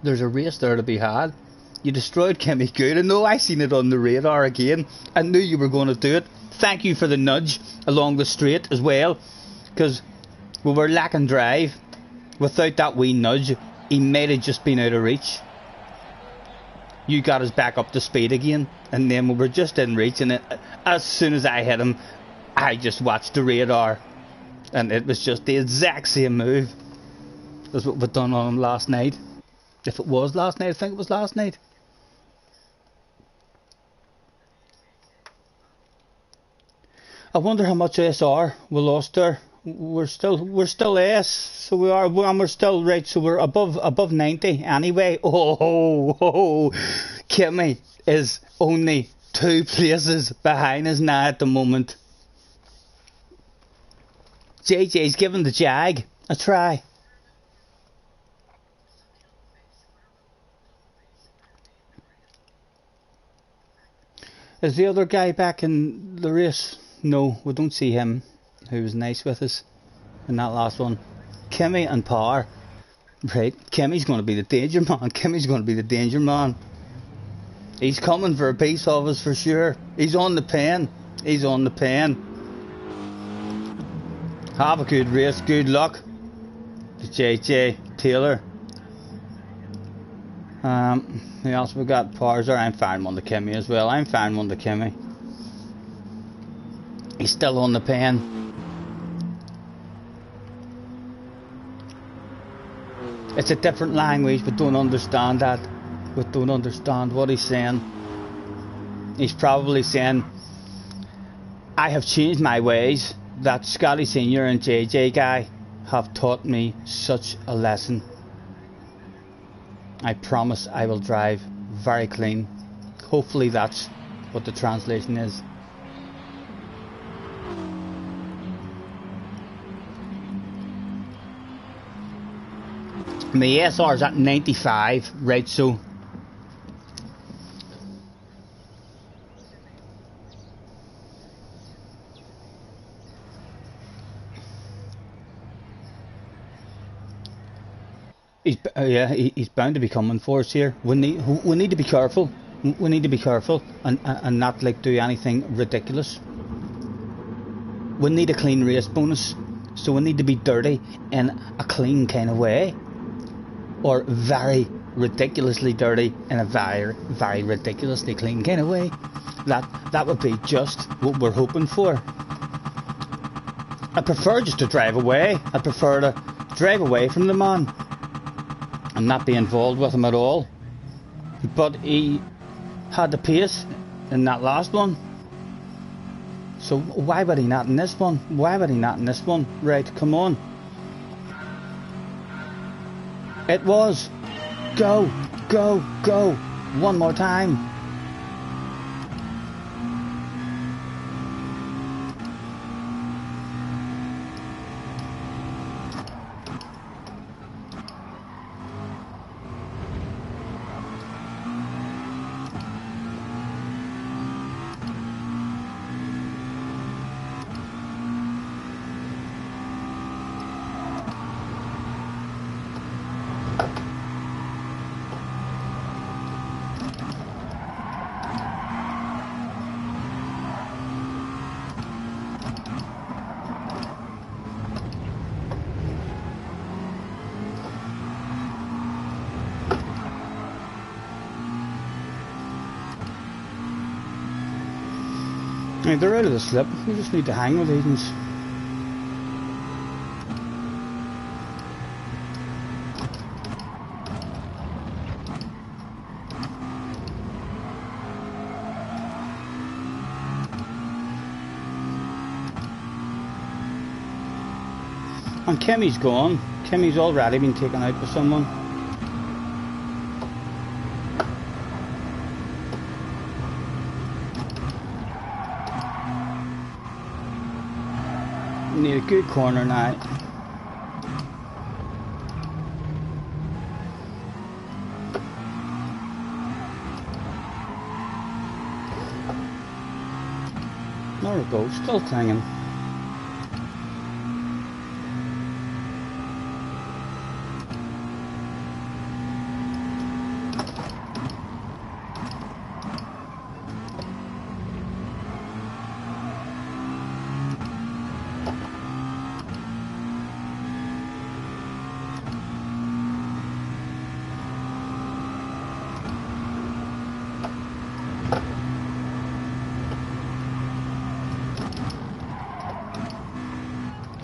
a race there to be had. You destroyed Kimmy good. I know I seen it on the radar again. I knew you were going to do it. Thank you for the nudge along the straight as well, because we were lacking drive. Without that wee nudge, he might have just been out of reach. You got us back up to speed again, and then we were just in reach, and as soon as I hit him, I just watched the radar, and it was just the exact same move as what we'd done on him last night. If it was last night, I think it was last night. I wonder how much SR we lost there. We're still S, so we are, and we're still right. So we're above 90 anyway. Oh, Kimmy is only 2 places behind us now at the moment. JJ's giving the Jag a try. Is the other guy back in the race? No, we don't see him, who was nice with us in that last one. Kimmy and Power. Right, Kimmy's going to be the danger man. Kimmy's going to be the danger man. He's coming for a piece of us for sure. He's on the pen. He's on the pen. Have a good race. Good luck to JJ Taylor. Who else we got? Powers there. I'm firing one to Kimmy as well. I'm firing one to Kimmy. He's still on the pen. It's a different language. We don't understand that. We don't understand what he's saying. He's probably saying, I have changed my ways. That Scotty Senior and JJ guy have taught me such a lesson. I promise I will drive very clean. Hopefully that's what the translation is. My SR is at 95, right, so he's bound to be coming for us here. We need to be careful. We need to be careful and not like do anything ridiculous. we need a clean race bonus, so we need to be dirty in a clean kind of way, or very ridiculously dirty in a very, very ridiculously clean kind of way. That would be just what we're hoping for. I prefer just to drive away. I prefer to drive away from the man and not be involved with him at all. But he had the pace in that last one, so why would he not in this one? Why would he not in this one? Right, come on. It was. Go, go, go. One more time. Right, they're out of the slip. We just need to hang with these. And Kimmy's gone. Kimmy's already been taken out with someone. Need a good corner now. There we go, still clinging.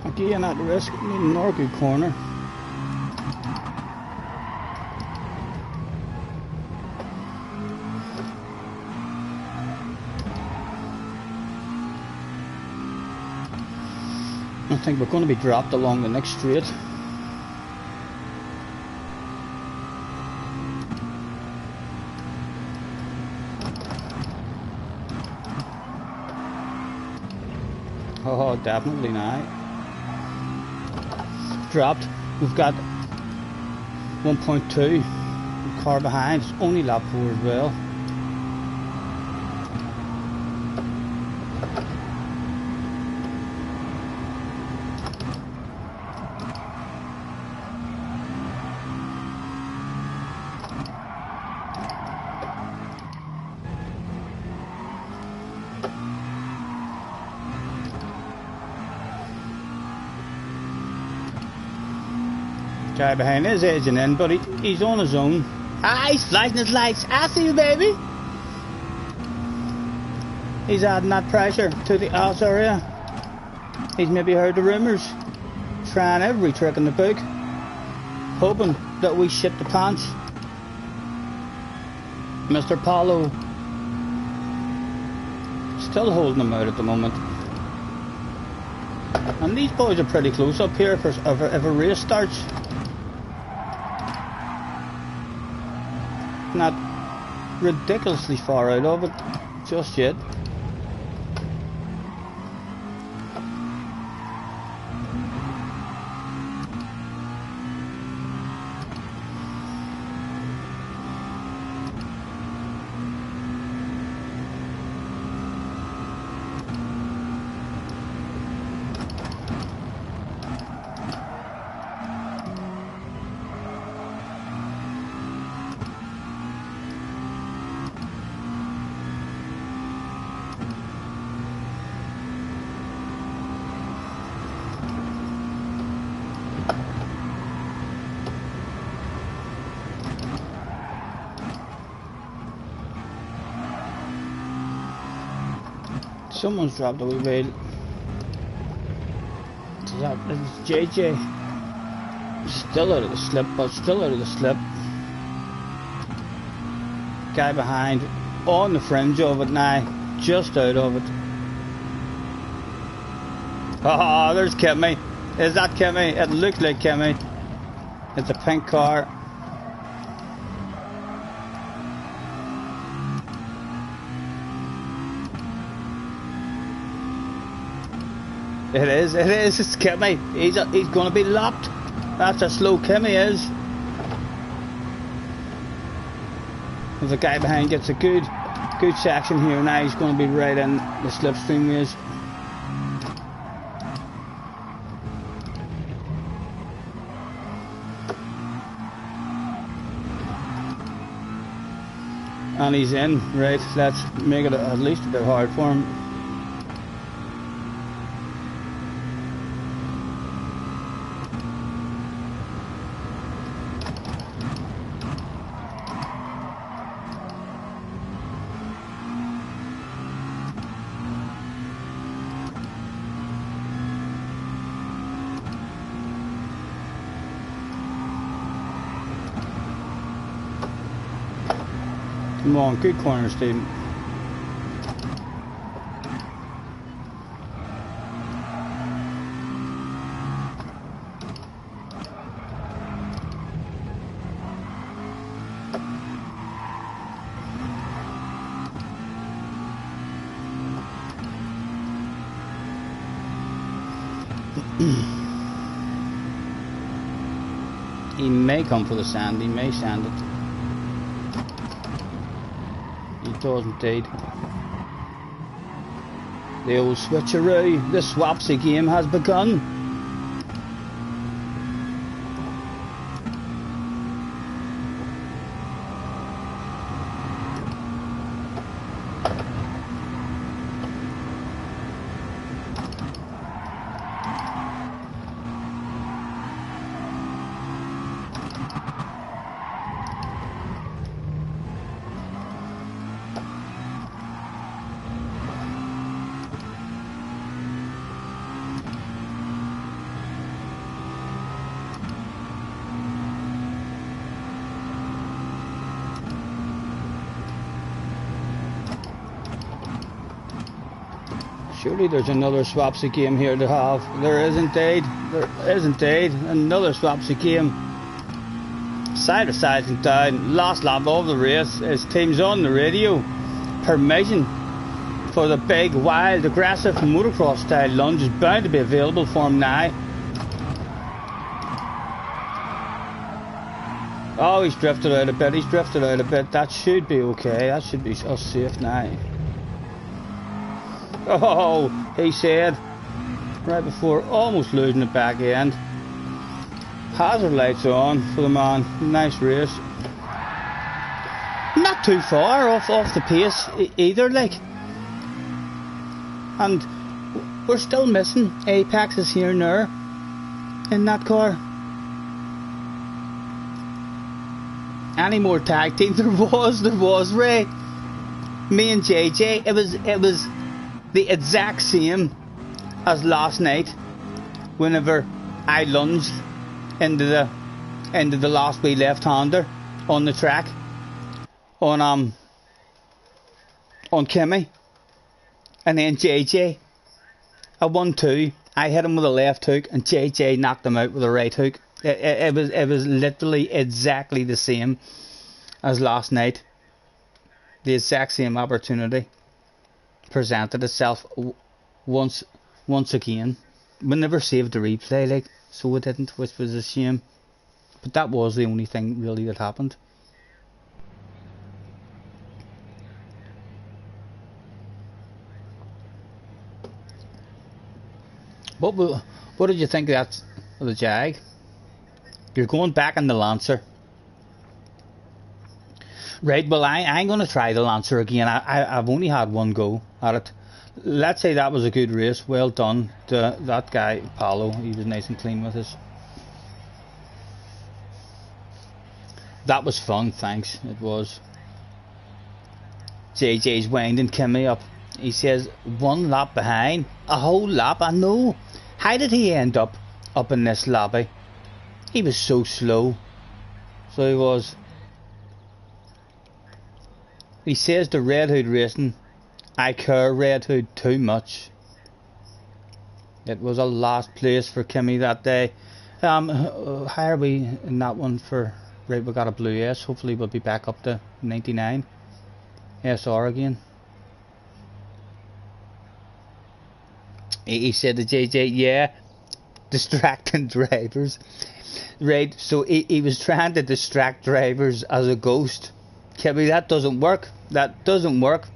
Again at the risk, need another good corner. I think we're going to be dropped along the next straight. Oh, definitely not. Dropped. We've got 1.2 car behind. It's only lap 4 as well. Guy behind is edging in, but he's on his own. Ah, he's flashing his lights. I see you, baby. He's adding that pressure to the ass area. He's maybe heard the rumours. Trying every trick in the book, hoping that we shit the pants. Mr. Paulo still holding him out at the moment. And these boys are pretty close up here if a race starts. Not ridiculously far out of it just yet. Someone's dropped a wee wheel. It's JJ. Still out of the slip, but still out of the slip. Guy behind, on the fringe of it now, just out of it. Oh, there's Kimmy. Is that Kimmy? It looks like Kimmy. It's a pink car. It's Kimmy. He's going to be lapped. That's how slow Kimmy is. If the guy behind gets a good section here now, he's going to be right in the slipstream ways. And he's in. Right, let's make it at least a bit hard for him. Come on, good corner, Stephen. He may come for the sand, he may sand it. He does indeed. The old switcheroo, the swapsy game has begun. Surely there's another swapsy game here to have. There is indeed. There is indeed. Another swapsy game. Side to side and down. Last lap of the race. His team's on the radio. Permission for the big, wild, aggressive motocross style lunge is bound to be available for him now. Oh, he's drifted out a bit. He's drifted out a bit. That should be okay. That should be us safe now. Oh, he said right before almost losing the back end. Hazard lights on for the man. Nice race. Not too far off the pace either, like. And we're still missing apexes here and there in that car. Any more tag team? There was Ray. Me and JJ. It was the exact same as last night whenever I lunged into the last wee left-hander on the track on Kimmy, and then JJ a 1-2. I hit him with a left hook and JJ knocked him out with a right hook. It was literally exactly the same as last night. The exact same opportunity presented itself once again. We never saved the replay, like, so we didn't, which was a shame. But that was the only thing really that happened. What did you think of that, of the Jag? You're going back in the Lancer. Right, well, I'm going to try the Lancer again. I've only had one go at it. Let's say that was a good race. Well done to that guy, Paulo. He was nice and clean with us. That was fun, thanks. It was. JJ's winding Kimmy up. He says 1 lap behind. A whole lap? I know. How did he end up in this lobby? He was so slow. So he was. He says to Red Hood Racing, I care Red Hood too much. It was a last place for Kimmy that day. How are we in that one for... Right, we got a blue S. Hopefully we'll be back up to 99. SR again. He said to JJ, yeah, distracting drivers. Right, so he was trying to distract drivers as a ghost. Kimmy, that doesn't work. That doesn't work.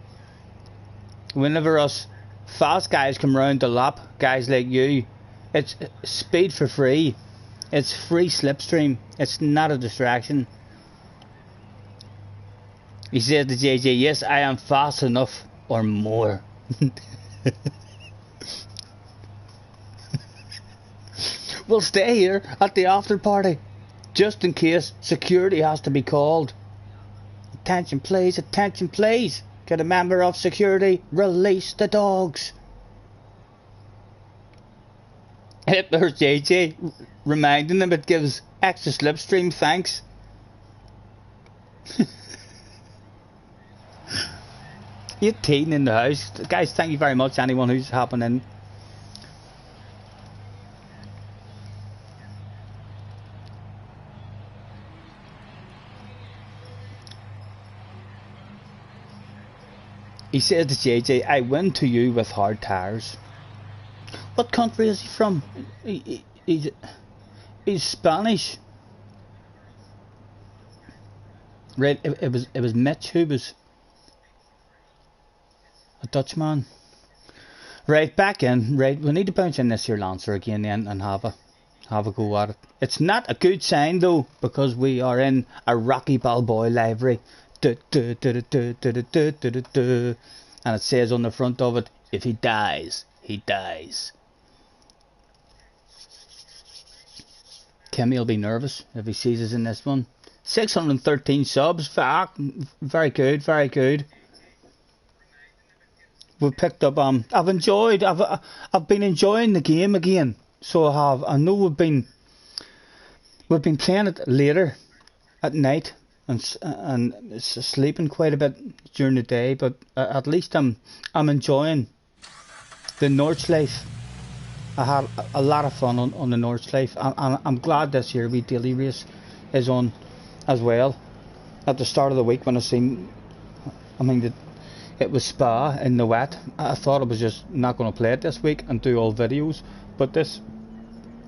Whenever us fast guys come round the lap, guys like you, it's speed for free. It's free slipstream. It's not a distraction. He said to JJ, yes, I am fast enough or more. We'll stay here at the after party, just in case security has to be called. Attention please, attention please. Get a member of security, release the dogs. There's JJ reminding them it gives extra slipstream, thanks. 18 in the house. Guys, thank you very much, anyone who's hopping in. He said to JJ, I win to you with hard tires. What country is he from? He's Spanish. Right, it was Mitch who was a Dutchman. Right, back in. Right, we need to bounce in this here Lancer again then and have a go at it. It's not a good sign though, because we are in a Rocky Balboa livery. And it says on the front of it, if he dies, he dies. Kimmy will be nervous if he sees us in this one. 613 subs, very good, very good. We've picked up. I've been enjoying the game again. So I have. I know we've been playing it later at night and sleeping quite a bit during the day. But at least I'm enjoying the Nordschleife. I had a lot of fun on the Nordschleife. I'm glad this year we daily race is on as well. At the start of the week when it was Spa in the wet. I thought I was just not going to play it this week and do all videos, but this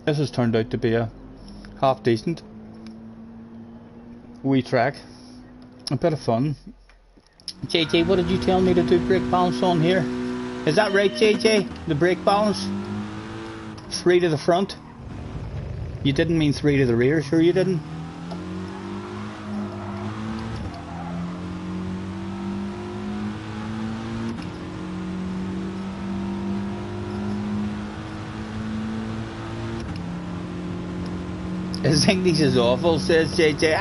has turned out to be a half decent wee track. A bit of fun. JJ, what did you tell me to do brake balance on here? Is that right, JJ? The brake balance? 3 to the front? You didn't mean 3 to the rear, sure you didn't? His English is awful, says JJ.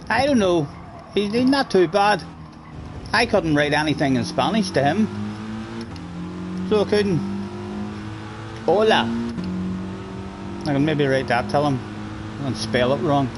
I don't know. He's not too bad. I couldn't write anything in Spanish to him. So I couldn't. Hola. I can maybe write that, tell him. And spell it wrong.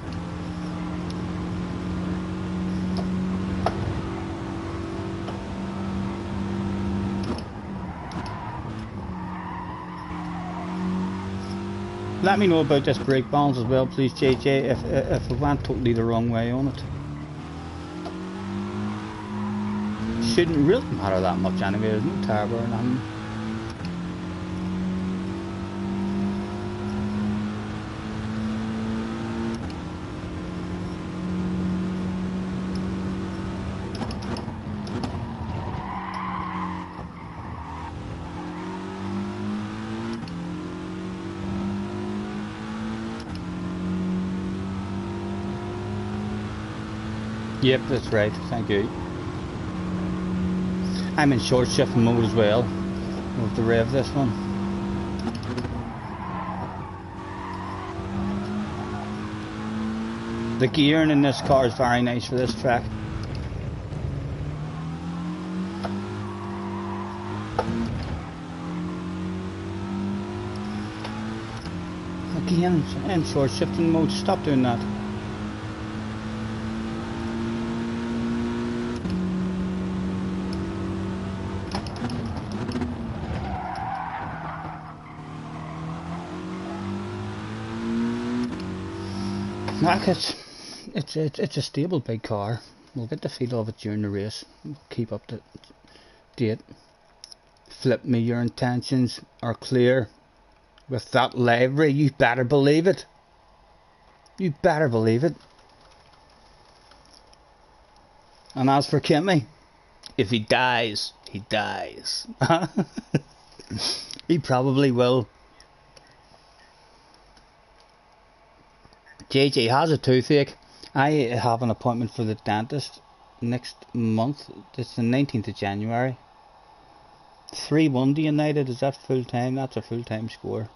Let me know about this brake balance as well, please, JJ, if it went totally the wrong way on it. Shouldn't really matter that much anyway, there's no tire burn on. Yep, that's right, thank you. I'm in short shift mode as well. We'll have to rev this one. The gearing in this car is very nice for this track. again in short shifting mode. Stop doing that. Like it's a stable big car. We'll get the feel of it during the race. Keep up to date. Flip me, your intentions are clear. With that livery, you better believe it. You better believe it. And as for Kimmy, if he dies, he dies. He probably will. JJ has a toothache. I have an appointment for the dentist next month. It's the 19th of January. 3-1 to United. Is that full time? That's a full time score.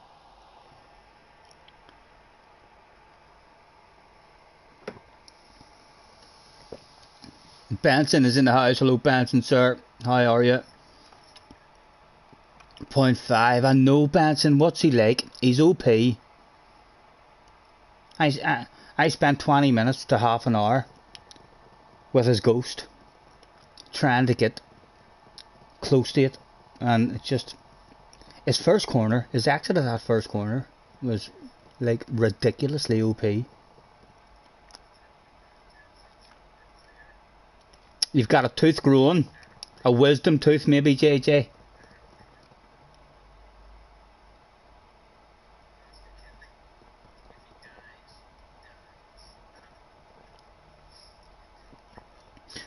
Benson is in the house. Hello Benson, sir. How are you? 0.5. I know Benson. What's he like? He's OP. I spent 20 minutes to half an hour with his ghost trying to get close to it, and it just, his first corner, his exit of that first corner was like ridiculously OP. You've got a tooth growing, a wisdom tooth maybe, JJ.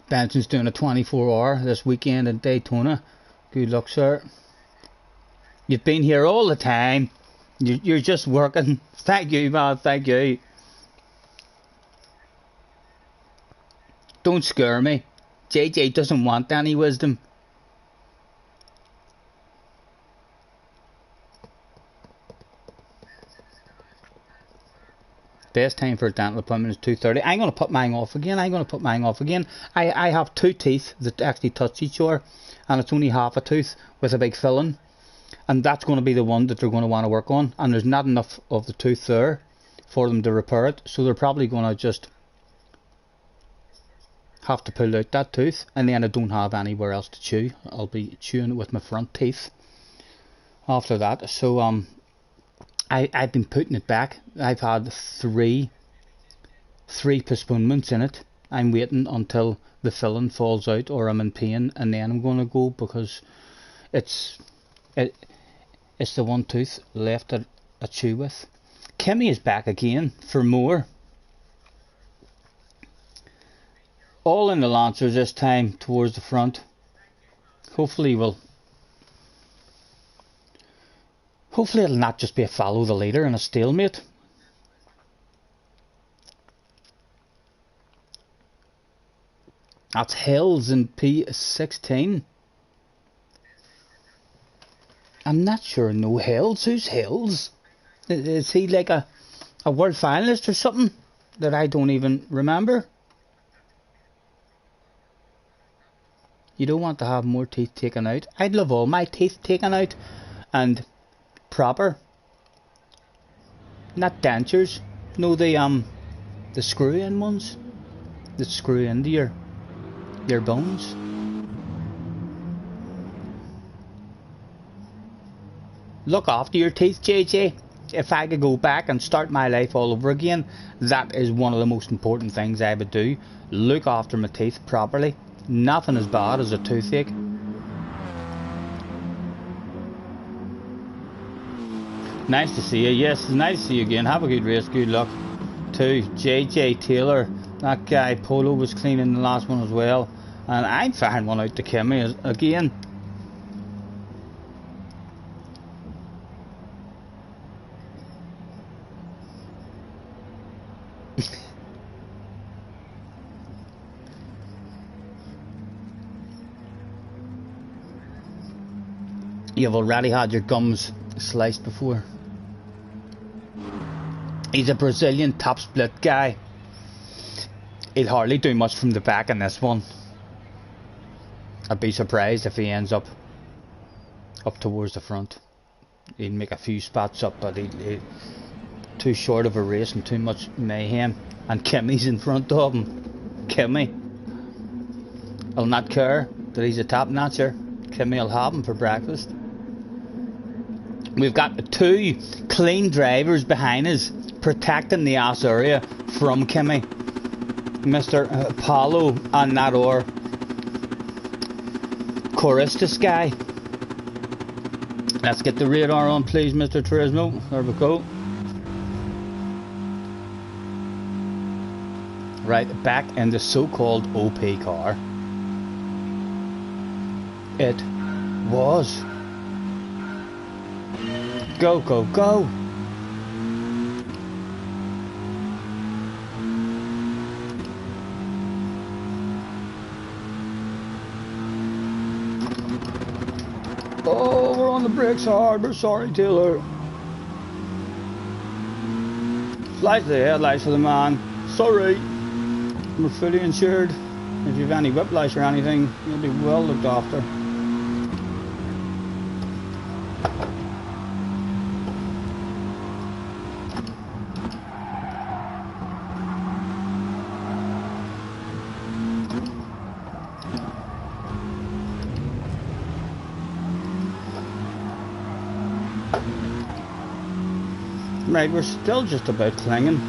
Benson's doing a 24-hour this weekend in Daytona. Good luck, sir. You've been here all the time. You're just working. Thank you, man. Thank you. Don't scare me. JJ doesn't want any wisdom. Best time for a dental appointment is 2:30. I'm going to put mine off again. I have two teeth that actually touch each other, and it's only half a tooth with a big filling, and that's going to be the one that they're going to want to work on, and there's not enough of the tooth there for them to repair it, so they're probably going to just have to pull out that tooth, and then I don't have anywhere else to chew. I'll be chewing it with my front teeth after that. So I've been putting it back. I've had three postponements in it. I'm waiting until the filling falls out or I'm in pain, and then I'm going to go, because it's the one tooth left that I chew with. Kimmy is back again for more. All in the Lancers this time towards the front. Hopefully it'll not just be a follow the leader and a stalemate. That's Hills in P16. I'm not sure. No Hills. Who's Hills? Is he like a world finalist or something that I don't even remember? You don't want to have more teeth taken out. I'd love all my teeth taken out and proper, not dentures. No, the screw in ones that screw into your bones. Look after your teeth, JJ. If I could go back and start my life all over again, that is one of the most important things I would do. Look after my teeth properly. Nothing as bad as a toothache. Nice to see you. Yes, it's nice to see you again. Have a good race. Good luck to JJ Taylor. That guy Polo was clean in the last one as well. And I'm firing one out to Kimmy again. You've already had your gums sliced before. He's a Brazilian top split guy. He'll hardly do much from the back in this one. I'd be surprised if he ends up towards the front. He'll make a few spots up, but too short of a race and too much mayhem, and Kimmy's in front of him. Kimmy will not care that he's a top notcher. Kimmy will have him for breakfast. We've got 2 clean drivers behind us protecting the ass area from Kimmy. Mr. Apollo and that or Choristus guy. Let's get the radar on, please, Mr. Turismo. There we go. Right, back in the so-called OP car. It was. Go, go, go. Oh, we're on the brakes hard. We're sorry, Taylor. Flight the headlights for the man. Sorry. We're fully insured. If you've any whiplash or anything, you'll be well looked after. Right, we're still just about clinging.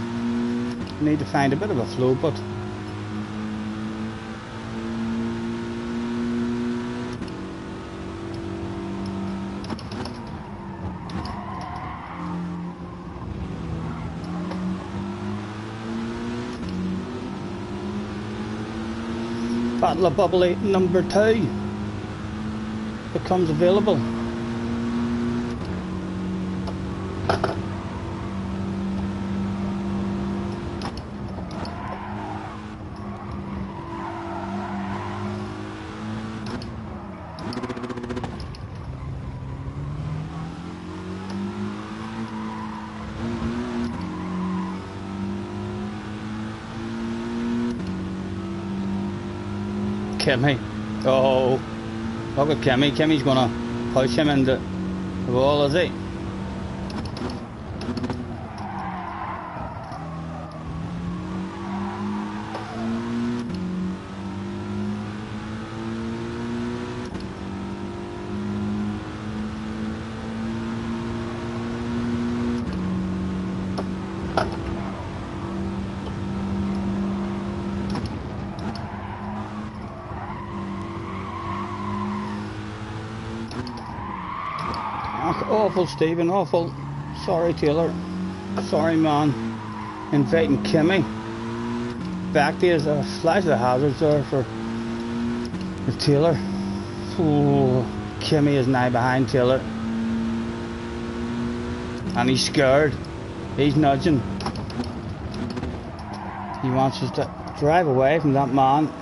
Need to find a bit of a flow, but Battle of Bubbly number 2 becomes available. Kimmy. Oh, look at Kimmy. Kimmy's gonna push him into the wall, is he? Awful, Stephen, awful. Sorry, Taylor. Sorry, man. Inviting Kimmy back there as a flash of hazards there for Taylor. Oh, Kimmy is now behind Taylor. And he's scared. He's nudging. He wants us to drive away from that man.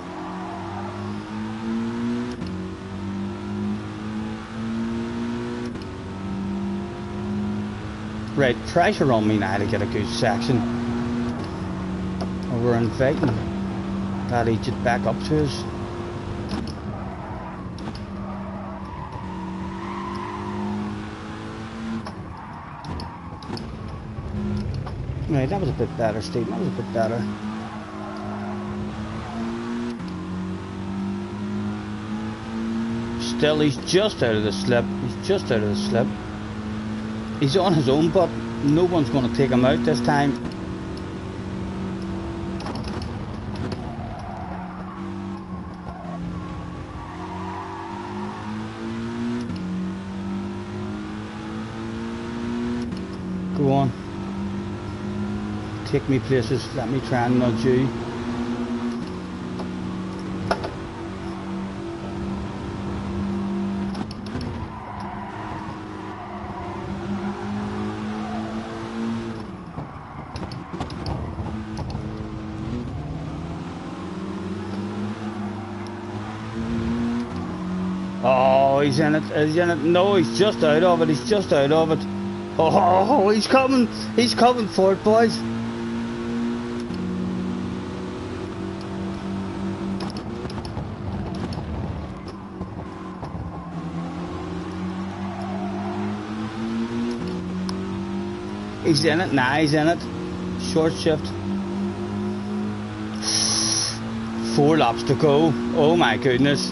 Right, pressure on me now to get a good section. We're inviting that agent back up to us. Right, that was a bit better, Steve. That was a bit better. Still, he's just out of the slip. He's just out of the slip. He's on his own, but no one's going to take him out this time. Go on. Take me places. Let me try and nudge you. Oh, he's in it. He's in it. No, he's just out of it. He's just out of it. Oh, he's coming. He's coming for it, boys. He's in it. Nah, he's in it. Short shift. 4 laps to go. Oh my goodness.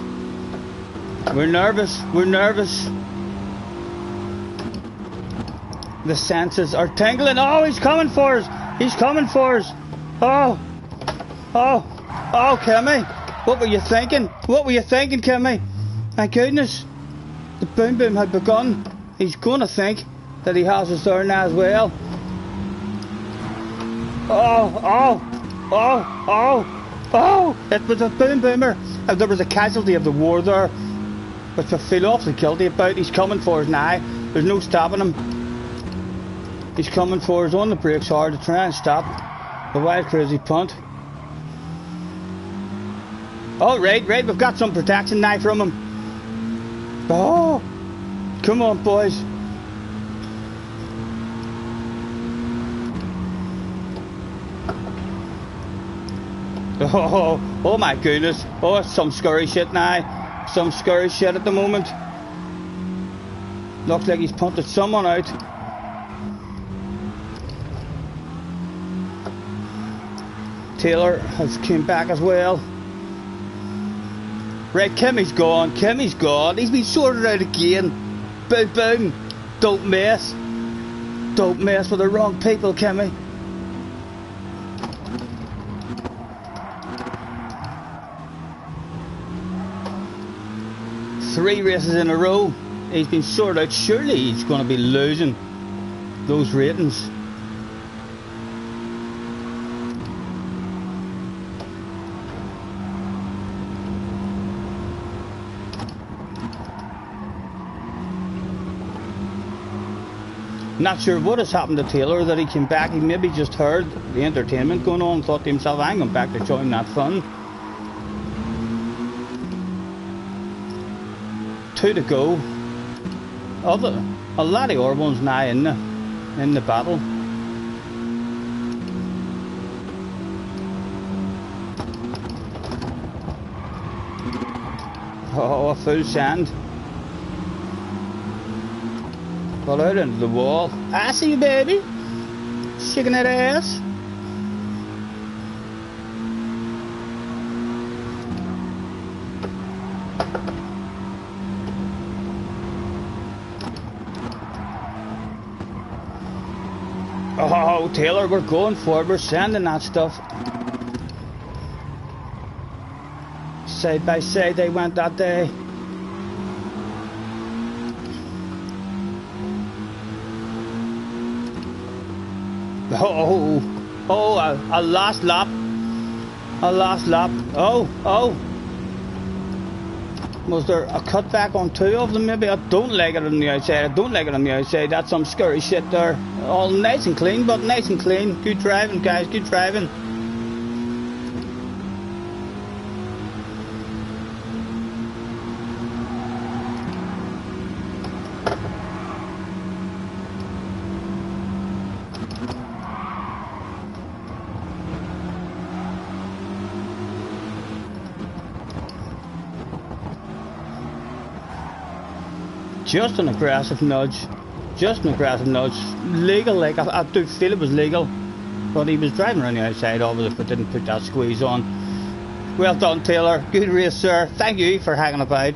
We're nervous. We're nervous. The senses are tingling. Oh, he's coming for us. He's coming for us. Oh. Oh. Oh, Kimmy. What were you thinking? What were you thinking, Kimmy? My goodness. The boom boom had begun. He's going to think that he has us there now as well. Oh, oh, oh, oh, oh. It was a boom boomer. There was a casualty of the war there, which I feel awfully guilty about. He's coming for us now. There's no stopping him. He's coming for us on the brakes hard to try and stop the wild crazy punt. Oh, right, we've got some protection now from him. Oh, come on, boys. Oh my goodness. Oh, it's some scurry shit now. Some scurry shit at the moment. Looks like he's punted someone out. Taylor has came back as well. Right, Kimmy's gone. Kimmy's gone. He's been sorted out again. Boom, boom. Don't mess. Don't mess with the wrong people, Kimmy. Three races in a row. He's been sorted out. Surely he's going to be losing those ratings. Not sure what has happened to Taylor that he came back. He maybe just heard the entertainment going on and thought to himself, I'm going back to join that fun. 2 to go. A lot of our ones now in the battle. Oh, a full sand. Got out into the wall. I see you, baby. Shaking that ass. Oh, Taylor, we're going for it. We're sending that stuff. Side by side they went that day. A last lap. A last lap. Oh. Was there a cutback on 2 of them maybe? I don't like it on the outside. I don't like it on the outside. That's some scurry shit there. All nice and clean, but nice and clean. Good driving, guys. Good driving. Just an aggressive nudge. Just an aggressive nudge. Legal, like I do feel it was legal. But he was driving around the outside of it if it didn't put that squeeze on. Well done, Taylor. Good race, sir. Thank you for hanging about.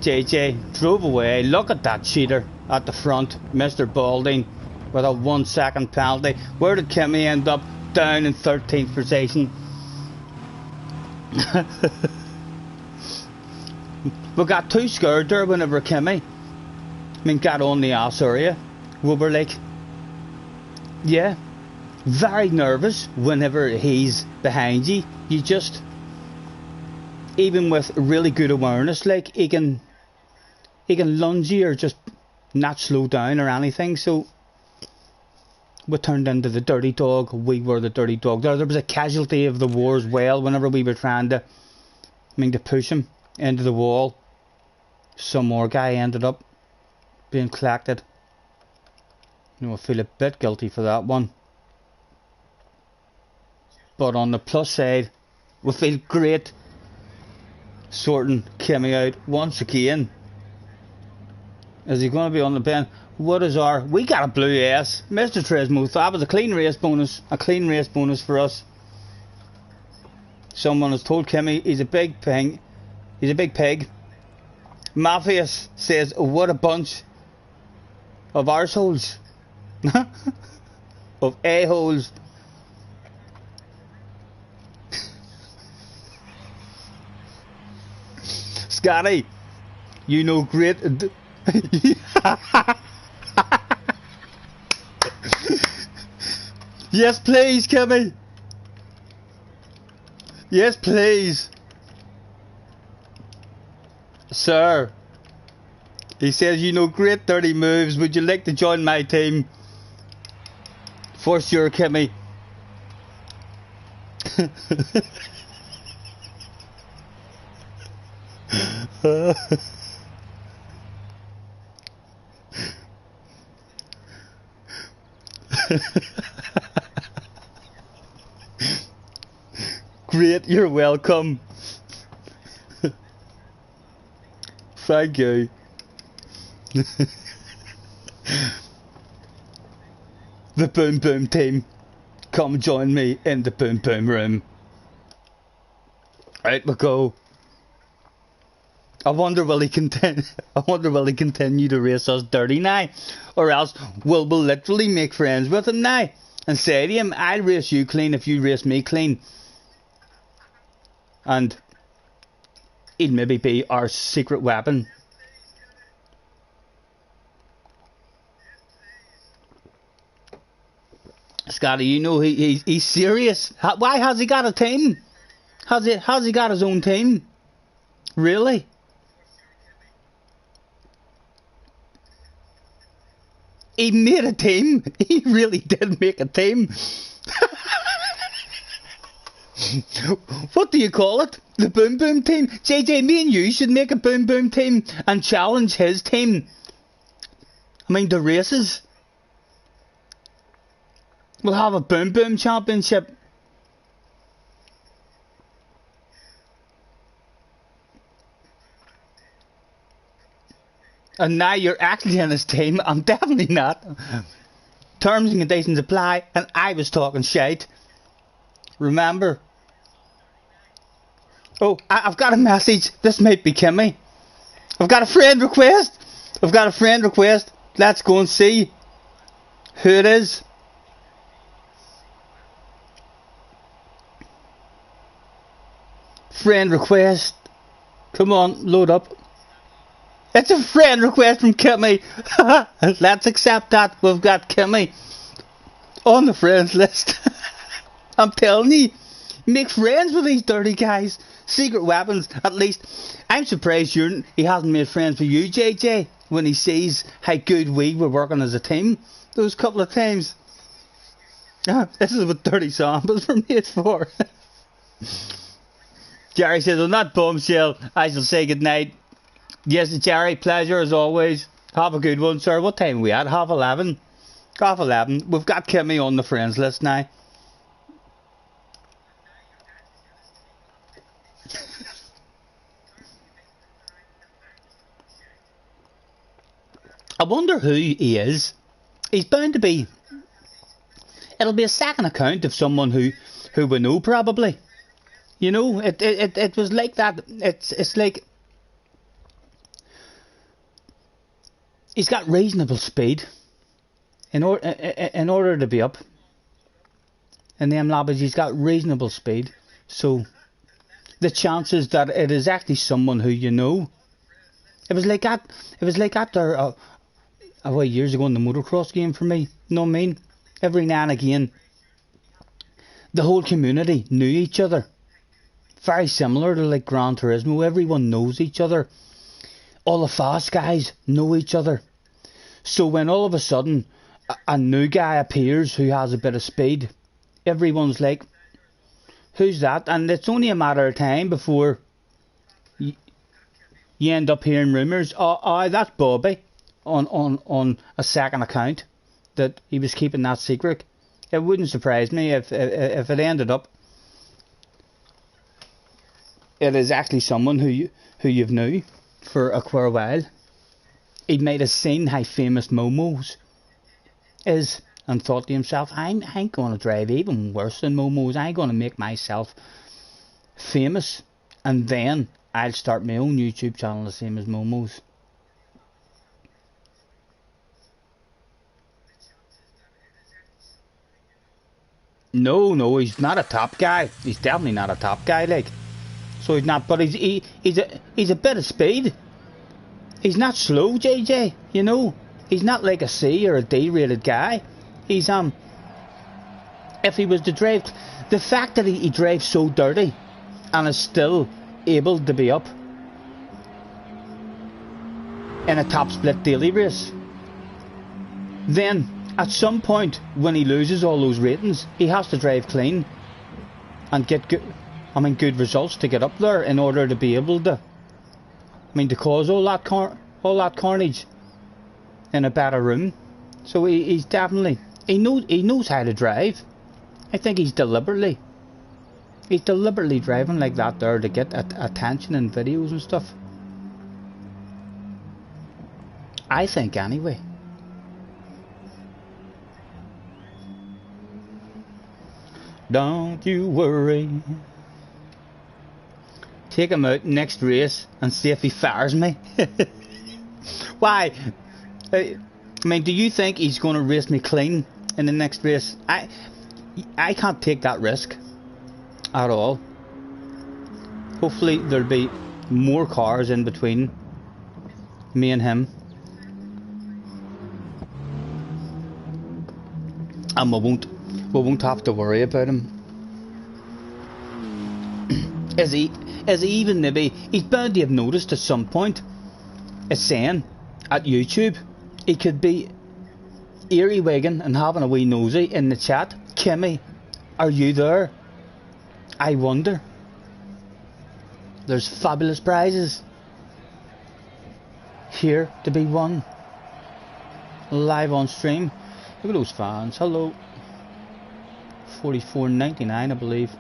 JJ drove away. Look at that cheater at the front. Mr. Balding with a 1 second penalty. Where did Kimmy end up? Down in 13th position. We got too scared there whenever Kimmy got on the ass area. We were like, yeah, very nervous whenever he's behind you. You just, even with really good awareness, like he can lunge you or just not slow down or anything. So we turned into the dirty dog. We were the dirty dog. There was a casualty of the war as well whenever we were trying to, to push him into the wall. Some more guy ended up being collected. I feel a bit guilty for that one. But on the plus side, we feel great sorting Kimmy out once again. Is he going to be on the bench? What is our... We got a blue S. Mr. Trismo, that was a clean race bonus. A clean race bonus for us. Someone has told Kimmy he's a big pig. He's a big pig. Mafias says, what a bunch of arseholes. Of a-holes. Scotty, you know great... Yes, please, Kimmy. Yes, please. Sir. He says you know great dirty moves. Would you like to join my team? For sure, Kimmy. Great, you're welcome. Thank you. The Boom Boom team, come join me in the Boom Boom room. Out we go. I wonder will he continue to race us dirty now, or else we'll literally make friends with him now and say to him, I'll race you clean if you race me clean. And he'd maybe be our secret weapon. Scotty, you know he's serious. Why has he got a team? Has he got his own team? Really? He made a team. He really did make a team. What do you call it? The Boom Boom team? JJ, me and you should make a Boom Boom team and challenge his team. I mean, the races. We'll have a Boom Boom championship. And now you're actually in his team. I'm definitely not. Terms and conditions apply, and I was talking shite. Remember? Oh, I've got a message. This might be Kimmy. I've got a friend request. Let's go and see who it is. Friend request. Come on, load up. It's a friend request from Kimmy. Let's accept that. We've got Kimmy on the friends list. I'm telling you, make friends with these dirty guys. Secret weapons, at least. I'm surprised he hasn't made friends with you, JJ, when he sees how good we were working as a team those couple of times. This is what dirty samples were made for. Jerry says, on that bombshell, I shall say goodnight. Yes, Jerry, pleasure as always. Have a good one, sir. What time are we at? 11:30? 11:30. We've got Kimmy on the friends list now. I wonder who he is. He's bound to be... It'll be a second account of someone who we know, probably. You know, it was like that. It's like... He's got reasonable speed in order to be up in them lobbies. He's got reasonable speed, so the chances that it is actually someone who you know. It was like that. It was like that there years ago in the motocross game for me. You know what I mean? Every now and again, the whole community knew each other. Very similar to like Gran Turismo. Everyone knows each other. All the fast guys know each other. So when all of a sudden a new guy appears who has a bit of speed, everyone's like, who's that? And it's only a matter of time before you end up hearing rumours. Oh, that's Bobby on a second account, that he was keeping that secret. It wouldn't surprise me if it ended up it is actually someone who you've knew for a quite a while. he might have seen how famous Momo's is and thought to himself, I'm going to drive even worse than Momo's. I'm going to make myself famous, and then I'll start my own YouTube channel the same as Momo's. No, he's not a top guy. He's definitely not a top guy, like. So he's not, but he's a bit of speed. He's not slow, JJ, you know. He's not like a C or a D rated guy. He's if he was to drive, the fact that he drives so dirty and is still able to be up in a top split daily race, then at some point when he loses all those ratings, he has to drive clean and get good results to get up there in order to be able to, to cause all that carnage in a better room. So he's definitely, he knows how to drive. I think he's deliberately driving like that there to get attention in videos and stuff. I think anyway. Don't you worry. Take him out next race and see if he fires me. Why? Do you think he's going to race me clean in the next race? I can't take that risk at all. Hopefully there'll be more cars in between me and him, and we won't have to worry about him. Is he even maybe, he's bound to have noticed at some point, it's saying at YouTube, he could be earwigging and having a wee nosy in the chat. Kimmy, are you there? I wonder. There's fabulous prizes here to be won live on stream. Look at those fans. Hello. $44.99 I believe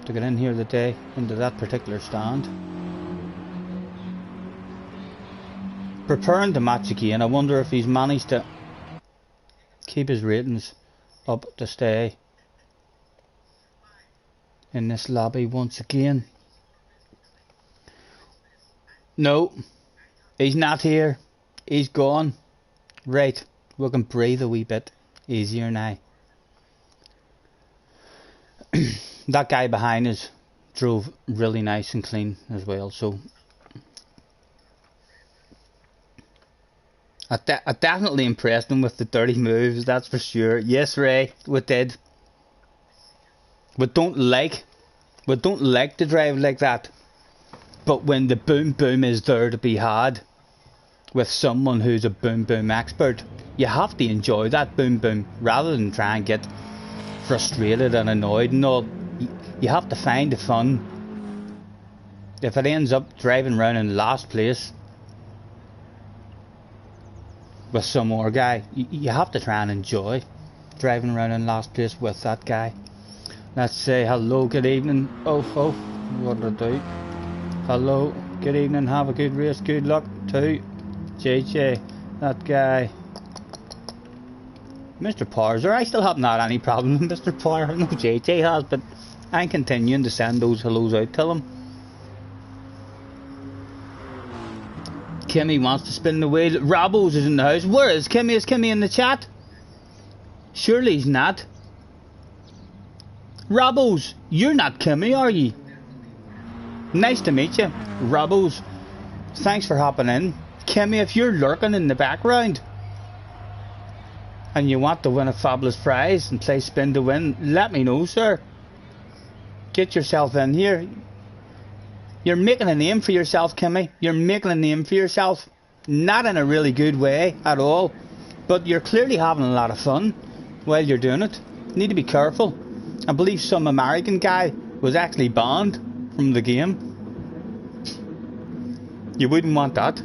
to get in here today into that particular stand. Preparing to match again. I wonder if he's managed to keep his ratings up to stay in this lobby once again. No, he's not here. He's gone. Right, we can breathe a wee bit easier now. That guy behind us drove really nice and clean as well, so I definitely impressed him with the dirty moves, that's for sure. Yes, Ray, we did. We don't like to drive like that, but when the boom boom is there to be had with someone who's a boom boom expert, you have to enjoy that boom boom rather than try and get frustrated and annoyed and all. You have to find the fun. If it ends up driving around in last place with some more guy, you have to try and enjoy driving around in last place with that guy. Let's say hello, good evening. Oh, what did I do? Hello, good evening, have a good race, good luck to JJ, that guy. Mr. Parser, I still haven't had any problem with Mr. Parser. No, JJ has, but I'm continuing to send those hellos out to him. Kimmy wants to spin the wheel. Robbo's is in the house. Where is Kimmy? Is Kimmy in the chat? Surely he's not. Robbo's, you're not Kimmy, are you? Nice to meet you, Robbo's. Thanks for hopping in. Kimmy, if you're lurking in the background and you want to win a fabulous prize and play spin to win, let me know, sir. Get yourself in here. You're making a name for yourself, Kimmy. You're making a name for yourself. Not in a really good way at all, but you're clearly having a lot of fun while you're doing it. You need to be careful. I believe some American guy was actually banned from the game. You wouldn't want that.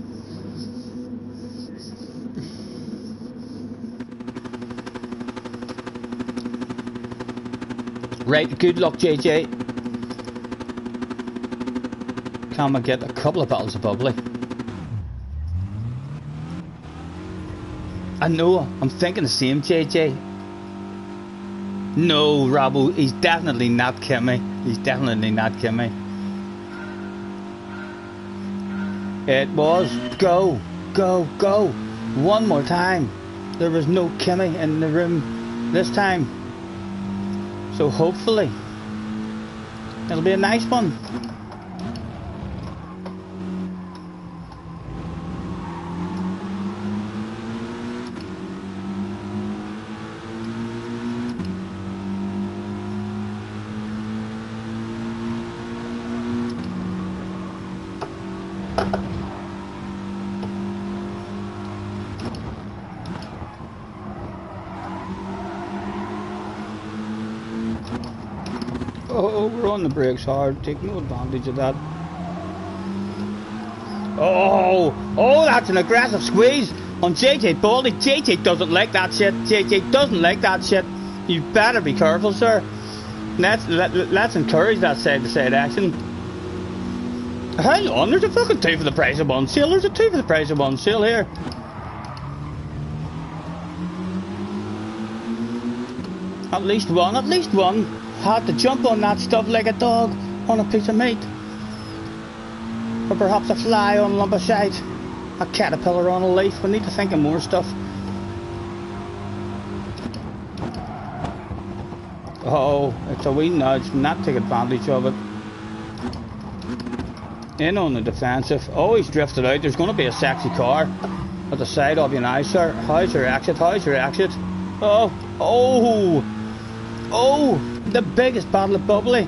Right, good luck, JJ. Can we get a couple of bottles of bubbly? I know, I'm thinking the same, JJ. No, Robbo, he's definitely not Kimmy. He's definitely not Kimmy. It was go, go, go. One more time. There was no Kimmy in the room this time. So hopefully it'll be a nice one. Oh, we're on the brakes hard. Take no advantage of that. Oh, that's an aggressive squeeze on JJ Baldy. JJ doesn't like that shit. JJ doesn't like that shit. You better be careful, sir. Let's encourage that side-to-side action. Hang on, there's a fucking 2 for the price of 1 sale. There's a 2 for the price of 1 sale here. At least one. Had to jump on that stuff like a dog on a piece of meat. Or perhaps a fly on a lump of shite. A caterpillar on a leaf. We need to think of more stuff. Oh, it's a wee nudge. Not take advantage of it. In on the defensive. Oh, he's drifted out. There's going to be a sexy car at the side of you now, sir. How's your exit? Oh, the biggest bottle of bubbly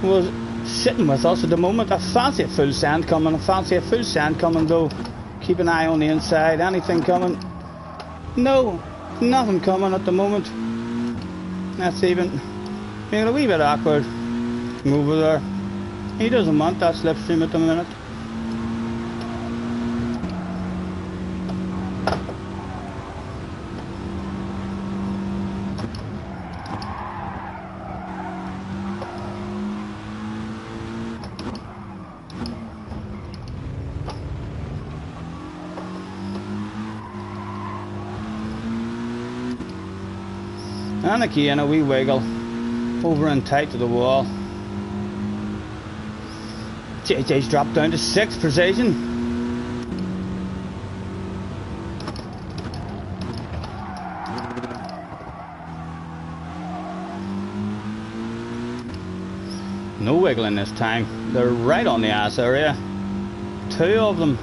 was sitting with us at the moment. I fancy a full sand coming. Though. Keep an eye on the inside. Anything coming? No, nothing coming at the moment. That's even making it a wee bit awkward. Over there. He doesn't want that slipstream at the minute. And again a wee wiggle over and tight to the wall. JJ's dropped down to 6th precision. No wiggling this time. They're right on the ass area. 2 of them.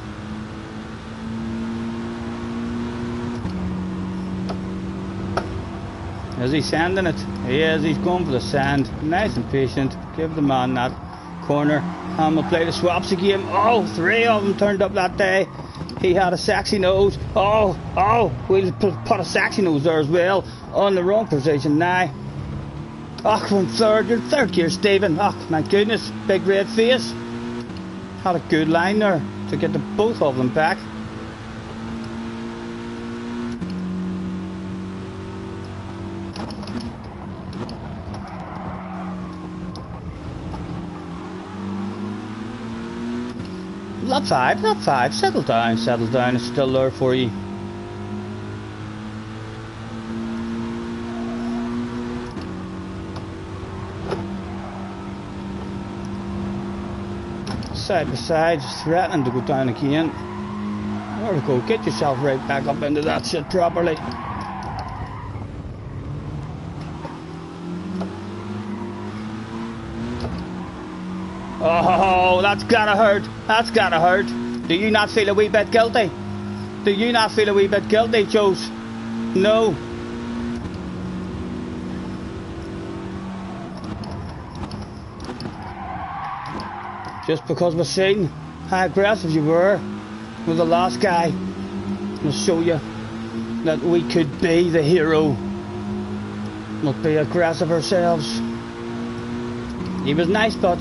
Is he sanding it? He is. He's going for the sand. Nice and patient. Give the man that corner. And we'll play the swaps again. Oh, 3 of them turned up that day. He had a sexy nose. Oh, we'll put a sexy nose there as well. On the wrong position now. Oh, from 3rd. You're 3rd gear, Stephen. Oh, my goodness. Big red face. Had a good line there to get the both of them back. Lap 5, settle down, it's still there for you. Side by side, just threatening to go down again. There we go, get yourself right back up into that shit properly. Oh, that's gotta hurt. Do you not feel a wee bit guilty? Joes? No. Just because we've seen how aggressive you were with the last guy, we'll show you that we could be the hero. We'll be aggressive ourselves. He was nice, but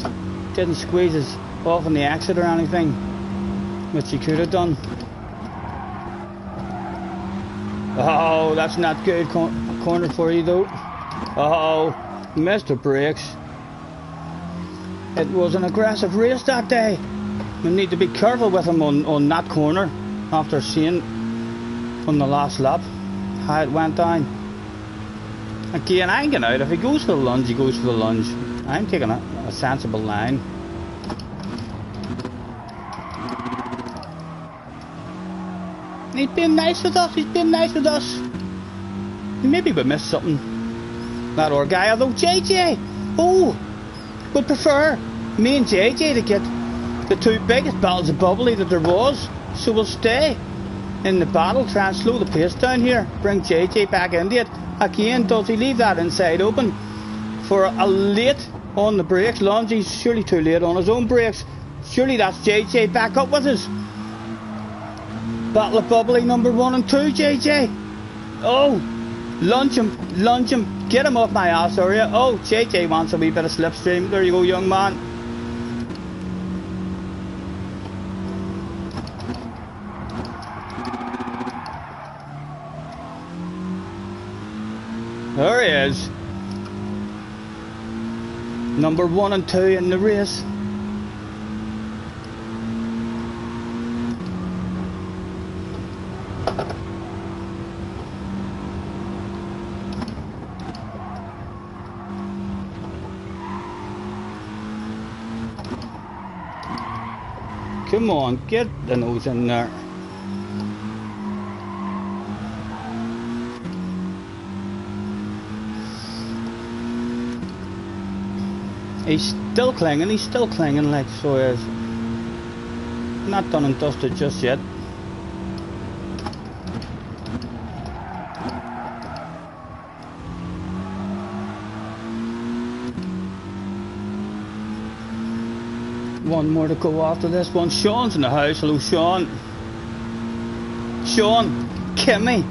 didn't squeeze us off on the exit or anything, which he could have done. Oh, that's not good. Corner for you though. Oh, Mr. Brakes. It was an aggressive race that day. We need to be careful with him on that corner. after seeing on the last lap how it went down. Again, I ain't getting out. If he goes for the lunge, he goes for the lunge. I'm taking a sensible line. He's been nice with us, he's been nice with us. Maybe we missed something. That other guy, although JJ, would prefer me and JJ to get the two biggest battles of bubbly that there was. So we'll stay in the battle, try and slow the pace down here, bring JJ back into it. Again, does he leave that inside open for a late on the brakes? Lunge, he's surely too late on his own brakes. Surely that's JJ back up with us. Battle of bubbly number 1 and 2, JJ. Oh, lunge him, get him off my ass area. Oh, JJ wants a wee bit of slipstream. There you go, young man. There he is. Number 1 and 2 in the race. Come on, get the nose in there. He's still clinging like so is. Not done and dusted just yet. One more to go after this one. Sean's in the house. Hello, Sean. Sean, Kimmy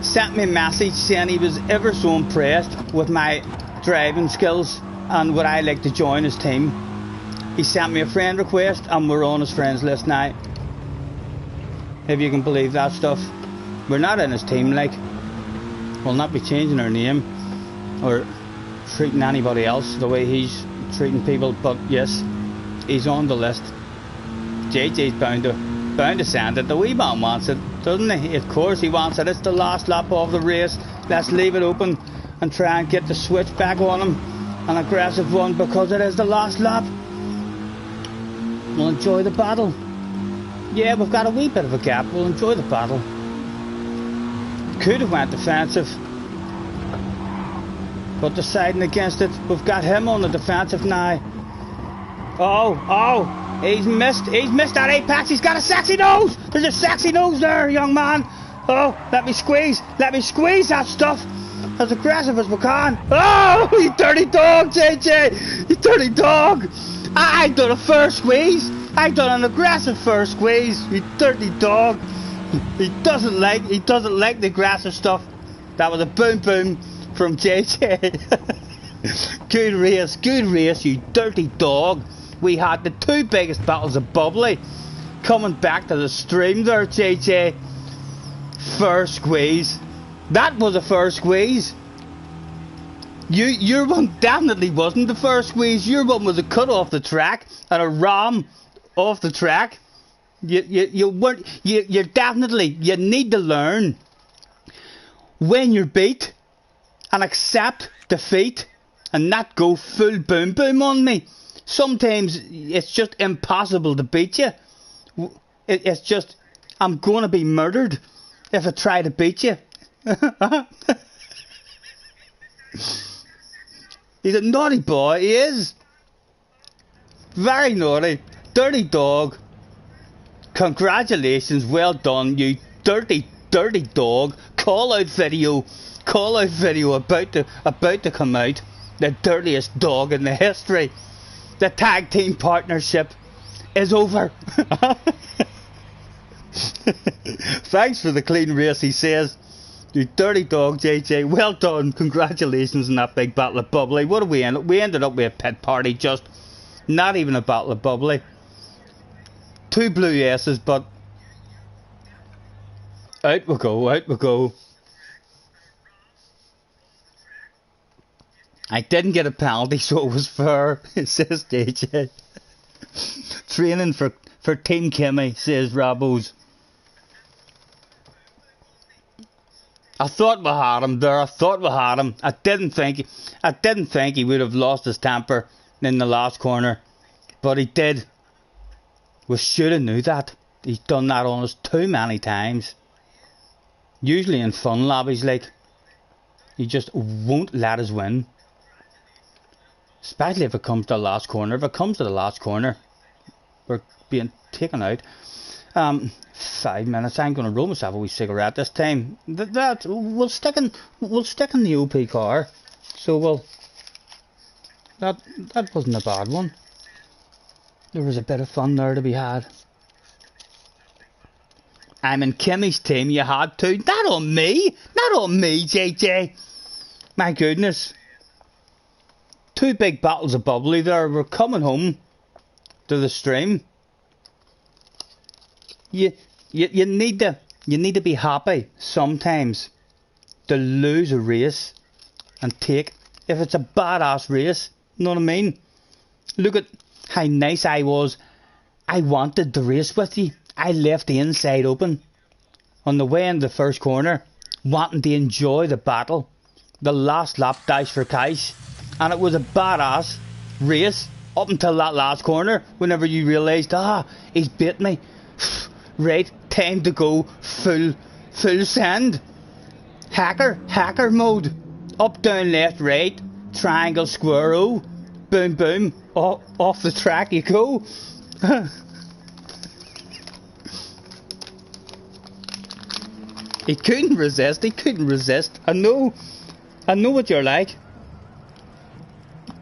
sent me a message saying he was ever so impressed with my driving skills and would I like to join his team. He sent me a friend request and we're on his friends list now. If you can believe that stuff. We're not in his team, like. We'll not be changing our name or treating anybody else the way he's treating people, but yes, he's on the list. JJ's bound to send it. The wee man wants it, doesn't he? Of course he wants it. It's the last lap of the race. Let's leave it open and try and get the switch back on him. An aggressive one because it is the last lap. We'll enjoy the battle. Yeah, we've got a wee bit of a gap. We'll enjoy the battle. Could have went defensive, but deciding against it, we've got him on the defensive now. Oh, he's missed that apex. He's got a sexy nose. There's a sexy nose there, young man. Oh, let me squeeze that stuff as aggressive as we can. Oh, you dirty dog, JJ, you dirty dog. I done a first squeeze. I done an aggressive first squeeze. You dirty dog. He doesn't like the aggressive stuff. That was a boom boom from JJ. Good race, you dirty dog. We had the two biggest battles of bubbly coming back to the stream there, JJ. First squeeze. That was a first squeeze. Your one definitely wasn't the first squeeze. Your one was a cut off the track and a ram off the track. You need to learn when you're beat and accept defeat and not go full boom boom on me. Sometimes it's just impossible to beat you. It's just, I'm going to be murdered if I try to beat you. He's a naughty boy, he is. Very naughty. Dirty dog. Congratulations, well done, you dirty dog. Call out video about to come out. The dirtiest dog in the history. The tag team partnership is over. Thanks for the clean race, he says. You dirty dog, JJ. Well done. Congratulations on that big battle of bubbly. What did we end up? We ended up with a pit party, just not even a battle of bubbly. 2 blue S's, but out we go. I didn't get a penalty, so it was fair, says JJ. for Team Kimmy, says Robos. I thought we had him there. I thought we had him. I didn't think he would have lost his temper in the last corner, but he did. We should have knew that. He's done that on us too many times. Usually in fun lobbies, like, he just won't let us win. Especially if it comes to the last corner. If it comes to the last corner, we're being taken out. 5 minutes. I'm going to roll myself a wee cigarette this time. We'll stick in the OP car. So that wasn't a bad one. There was a bit of fun there to be had. I'm in Kimmy's team. You had to. Not on me. Not on me, JJ. My goodness. 2 big bottles of bubbly there. We're coming home to the stream. You need to be happy sometimes to lose a race and take, if it's a badass race, you know what I mean? Look at how nice I was. I wanted the race with you. I left the inside open on the way in the first corner, wanting to enjoy the battle, the last lap dash for cash, and it was a badass race up until that last corner. Whenever you realised, he's bit me. Right, time to go full send. Hacker mode. Up, down, left, right, triangle, square O, boom, boom, off the track you go. He couldn't resist. I know what you're like.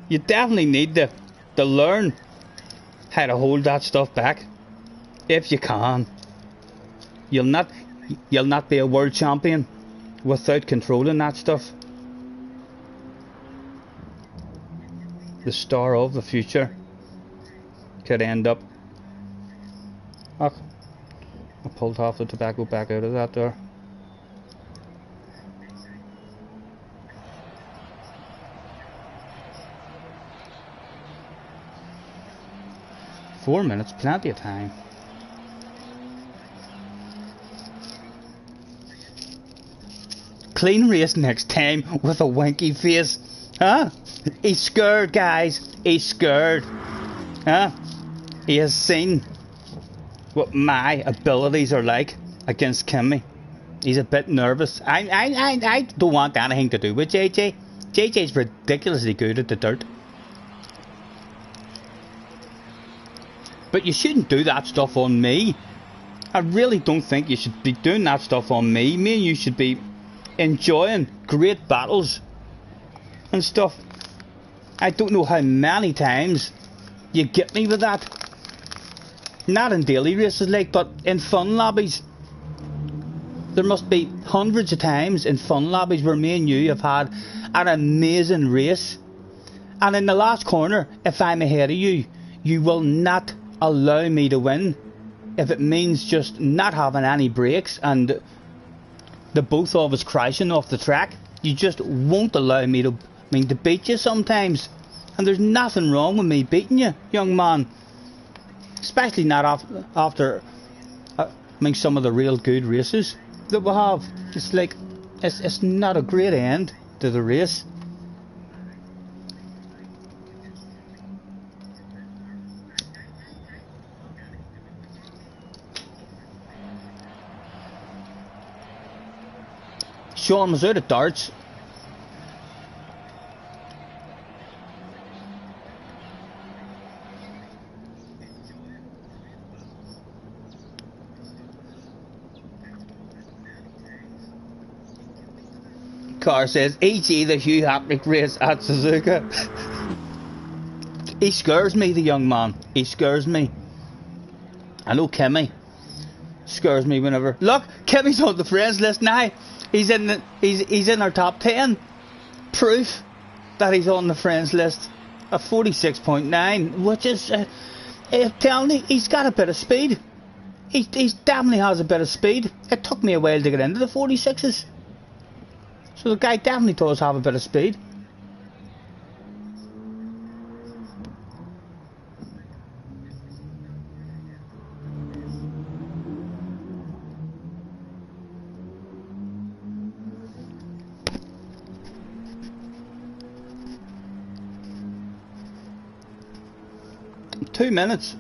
You definitely need to learn how to hold that stuff back. If you can. You'll not be a world champion without controlling that stuff. The star of the future could end up. Oh, I pulled half the tobacco back out of that there. Four minutes, plenty of time. Clean race next time with a winky face. Huh? He's scared, guys. He's scared. Huh? He has seen what my abilities are like against Kimmy. He's a bit nervous. I don't want anything to do with JJ. JJ's ridiculously good at the dirt. But you shouldn't do that stuff on me. I really don't think you should be doing that stuff on me. Me and you should be enjoying great battles and stuff. I don't know how many times you get me with that. Not in daily races, like, but in fun lobbies. There must be hundreds of times in fun lobbies where me and you have had an amazing race. And in the last corner, if I'm ahead of you, you will not allow me to win. If it means just not having any brakes and the both of us crashing off the track, you just won't allow me to beat you sometimes. And there's nothing wrong with me beating you, young man. Especially not after some of the real good races that we have. It's like, it's not a great end to the race. Sean was out of darts. Car says, E.G. the Hugh Hatrick race at Suzuka. He scares me, the young man. He scares me. I know Kimmy scares me whenever. Look, Kimmy's on the friends list now. He's in our top 10. Proof that he's on the friends list. A 46.9, which is telling you he's got a bit of speed. He definitely has a bit of speed. It took me a while to get into the 46s. So the guy definitely does have a bit of speed. 2 minutes.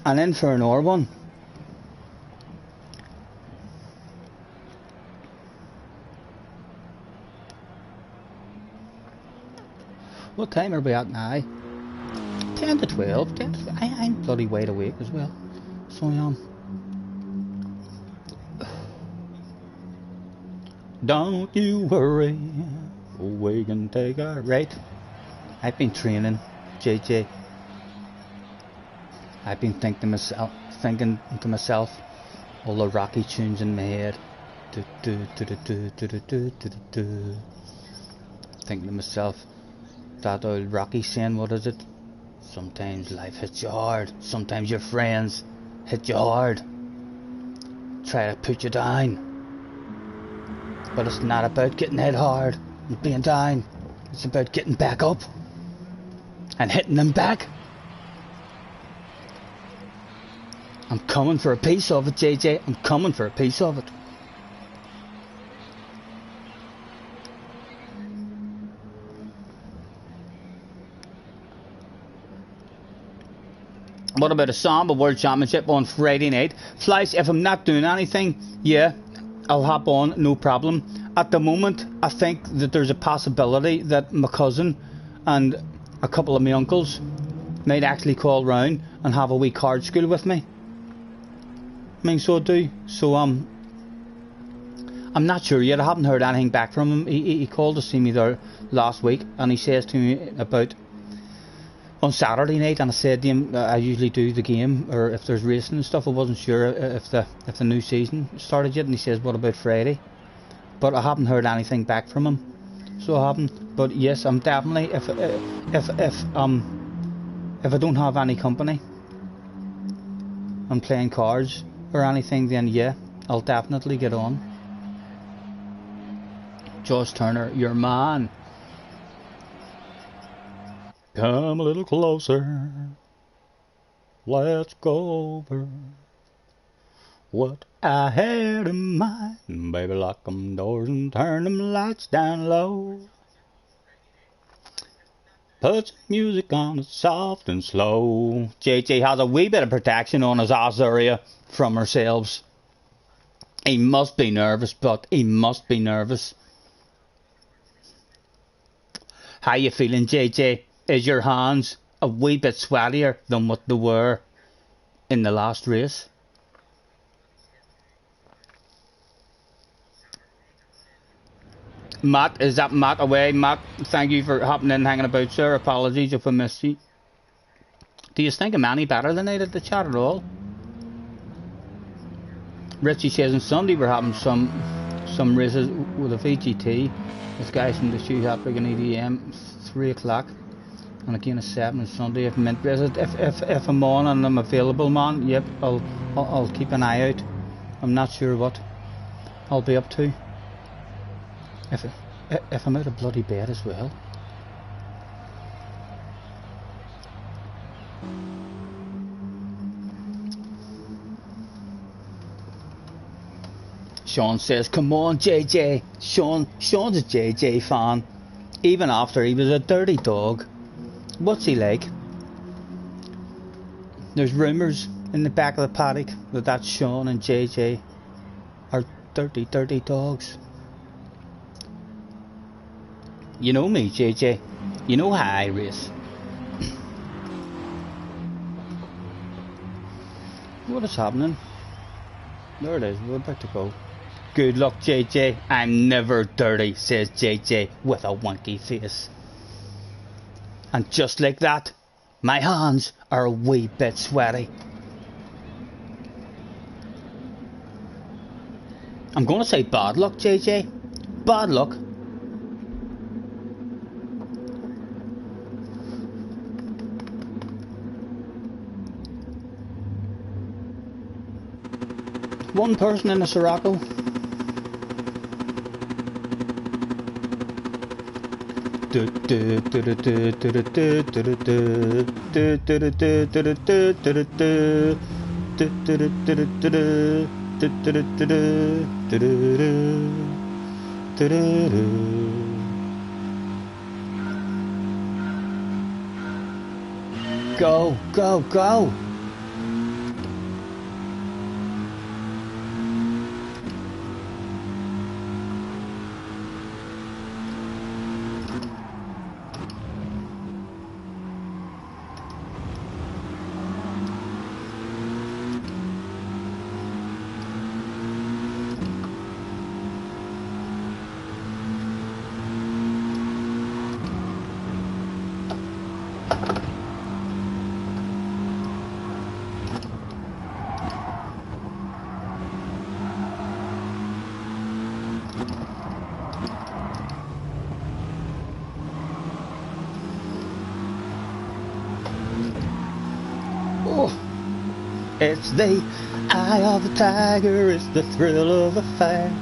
And in for an hour one. What time are we at now? 10 to 12. 10 to, I'm bloody wide awake as well. So I am. Don't you worry, we can take our right. I've been training, JJ. I've been thinking to myself, all the Rocky tunes in my head. Thinking to myself, that old Rocky saying, what is it? Sometimes life hits you hard. Sometimes your friends hit you hard. Try to put you down. But it's not about getting hit hard and being down. It's about getting back up and hitting them back. I'm coming for a piece of it, JJ. I'm coming for a piece of it. What about a Samba World Championship on Friday night? Flies, if I'm not doing anything, yeah, I'll hop on, no problem. At the moment, I think that there's a possibility that my cousin and a couple of my uncles might actually call round and have a wee card school with me. I mean, so do. So, I'm not sure yet. I haven't heard anything back from him. He called to see me there last week, and he says to me about on Saturday night, and I said to him, I usually do the game, or if there's racing and stuff. I wasn't sure if the new season started yet, and he says, what about Friday? But I haven't heard anything back from him, so I haven't. But yes, I'm definitely, if I don't have any company, I'm playing cards or anything, then yeah, I'll definitely get on. Josh Turner, your man. Come a little closer. Let's go over what I had in mind. Baby, lock them doors and turn them lights down low. Put some music on it soft and slow. JJ has a wee bit of protection on his ass area from ourselves. He must be nervous, but he must be nervous. How you feeling, JJ? Is your hands a wee bit sweatier than what they were in the last race? Matt, is that Matt away? Matt, thank you for hopping in and hanging about, sir. Apologies if I missed you. Do you think I'm any better than I did the chat at all? Richie says on Sunday we're having some races with a VGT with guys from the Shoe Hattrick and EDM, 3 o'clock. And again at 7 on Sunday if I'm interested. If I'm on and I'm available, man, yep, I'll keep an eye out. I'm not sure what I'll be up to. If I'm out of bloody bed as well. Sean says, come on JJ. Sean's a JJ fan. Even after he was a dirty dog. What's he like? There's rumours in the back of the paddock that Sean and JJ are dirty dogs. You know me, JJ. You know how I race. What is happening? There it is, we're about to go. Good luck, JJ. I'm never dirty, says JJ with a wanky face. And just like that, my hands are a wee bit sweaty. I'm going to say bad luck, JJ. Bad luck. One person in a Sirocco. Go, go, go. It's the eye of the tiger, it's the thrill of a fight,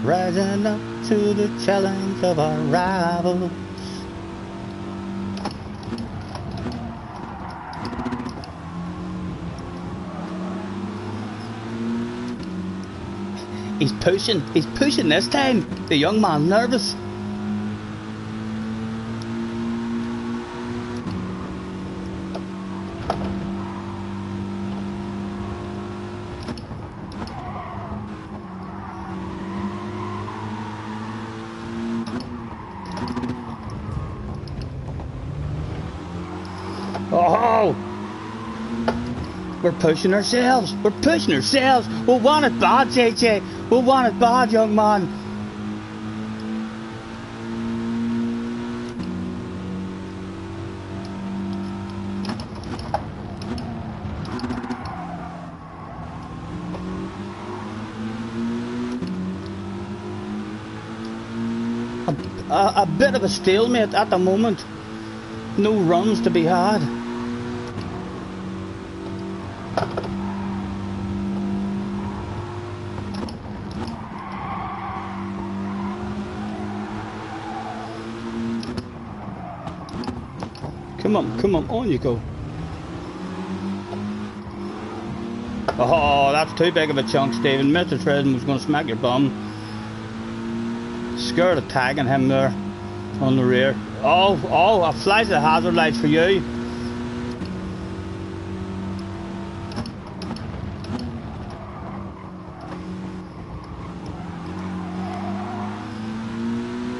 rising up to the challenge of our rivals. He's pushing this time. The young man nervous. Oh, we're pushing ourselves. We're pushing ourselves. We want it bad, JJ. We want it bad, young man. A bit of a stalemate at the moment. No runs to be had. Come on you go. Oh, that's too big of a chunk, Stephen. Mr. Trisman was going to smack your bum. Scared of tagging him there on the rear. Oh, a flash of hazard lights for you.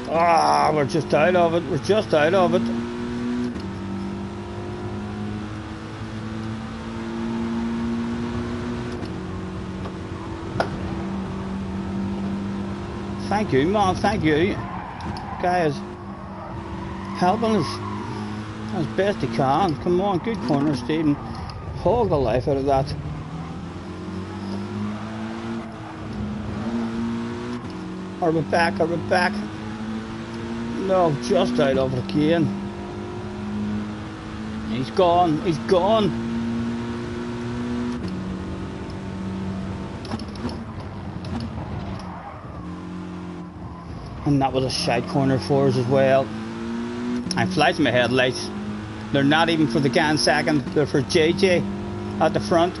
Ah, we're just out of it. We're just out of it. Thank you, man. Thank you. Guy is helping us as best he can. Come on, good corner, Stephen. Hog the life out of that. Are we back? Are we back? No, just out of it again. He's gone. He's gone. And that was a shite corner for us as well. I'm flashing my headlights. They're not even for the GAN second, they're for JJ at the front.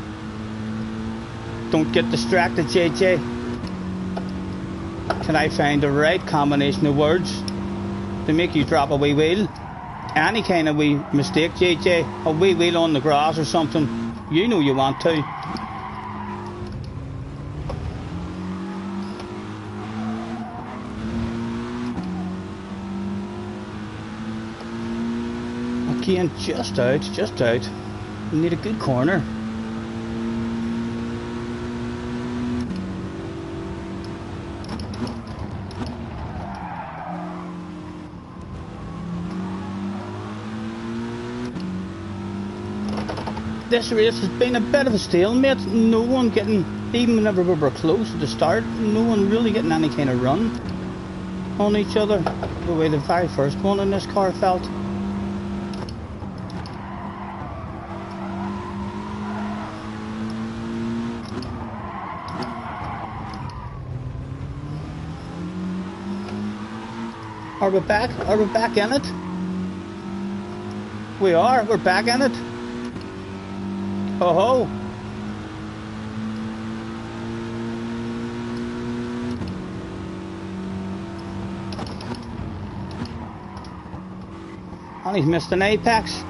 Don't get distracted, JJ. Can I find the right combination of words to make you drop a wee wheel? Any kind of wee mistake, JJ. A wee wheel on the grass or something. You know you want to. Again, just out, just out. We need a good corner. This race has been a bit of a stalemate. No one getting, even whenever we were close at the start, no one really getting any kind of run on each other. The way the very first one in this car felt. Are we back? Are we back in it? We are. We're back in it. Oh ho! And he's missed an apex.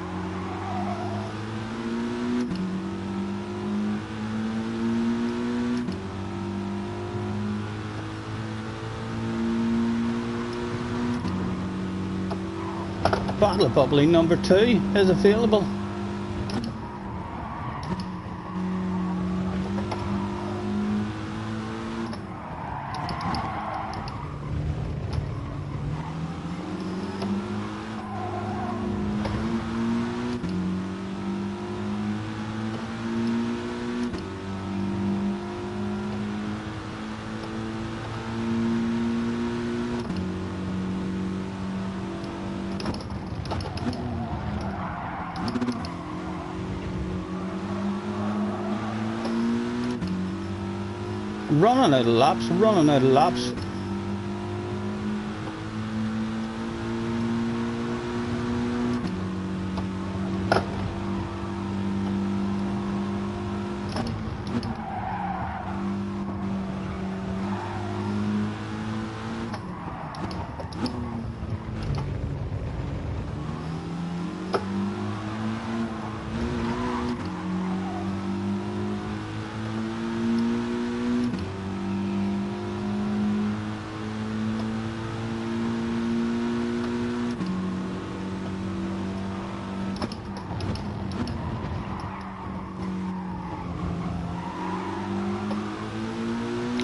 bottle of bubbly number 2 is available. Running out of laps, running out of laps.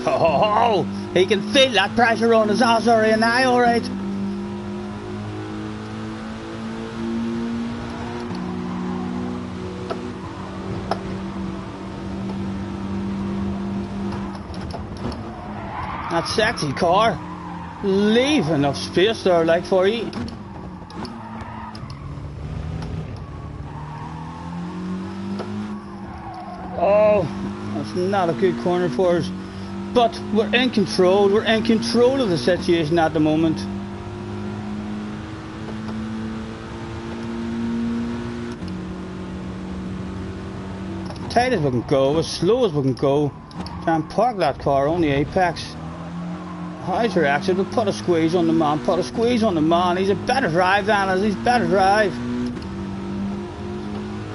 Oh, he can feel that pressure on his ass already now, alright. That sexy car. Leave enough space there, like, for you. Oh, that's not a good corner for us. But we're in control. We're in control of the situation at the moment. Tight as we can go, as slow as we can go. Try and park that car on the apex. How's your action? We'll put a squeeze on the man. Put a squeeze on the man. He's a better drive than us. He's better drive.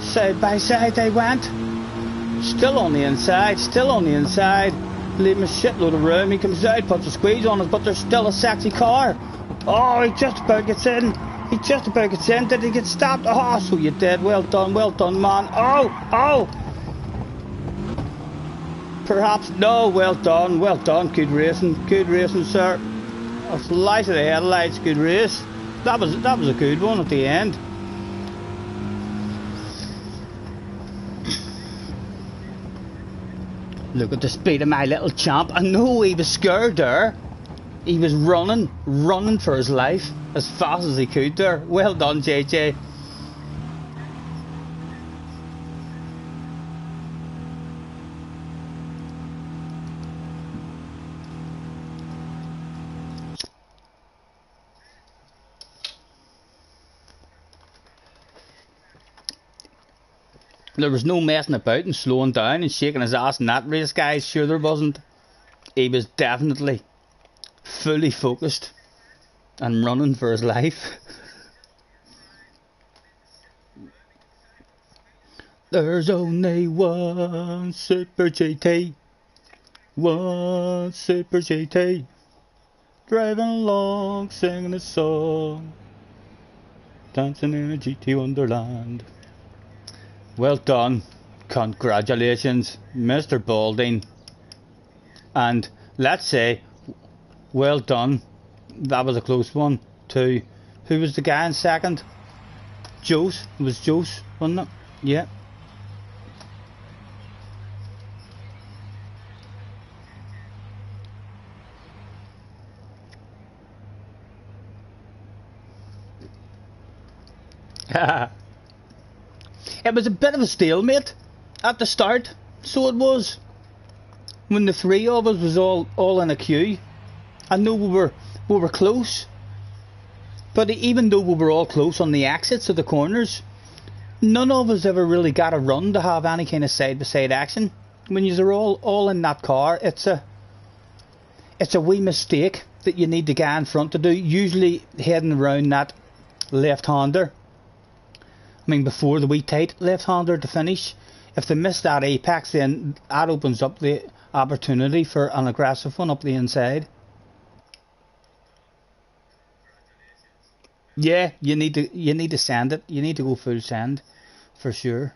Side by side they went. Still on the inside. Still on the inside. Leave him a shitload of room. He comes out, puts a squeeze on us, but there's still a sexy car. Oh, he just about gets in. He just about gets in. Did he get stopped? Oh, so you did. Well done, man. Oh. Perhaps, no, well done. Good racing, sir. A flight of the headlights, good race. That was a good one at the end. Look at the speed of my little champ. I know he was scared there. He was running for his life as fast as he could there. Well done, JJ. There was no messing about and slowing down and shaking his ass in that race, guys. Sure there wasn't. He was definitely fully focused and running for his life. There's only one Super GT. One Super GT. Driving along, singing a song. Dancing in a GT Wonderland. Well done. Congratulations, Mr. Balding. And let's say, well done. That was a close one. To, who was the guy in second? Jose. It was Jose, wasn't it? Yeah. It was a bit of a stalemate at the start, so it was. When the three of us was all in a queue. I know we were close, but even though we were all close on the exits of the corners, none of us ever really got a run to have any kind of side-by-side action. When you're all in that car, it's a wee mistake that you need the guy in front to do. Usually heading around that left-hander. I mean, before the wee tight left-hander to finish. If they miss that apex, then that opens up the opportunity for an aggressive one up the inside. Yeah, you need to sand it. You need to go full sand, for sure.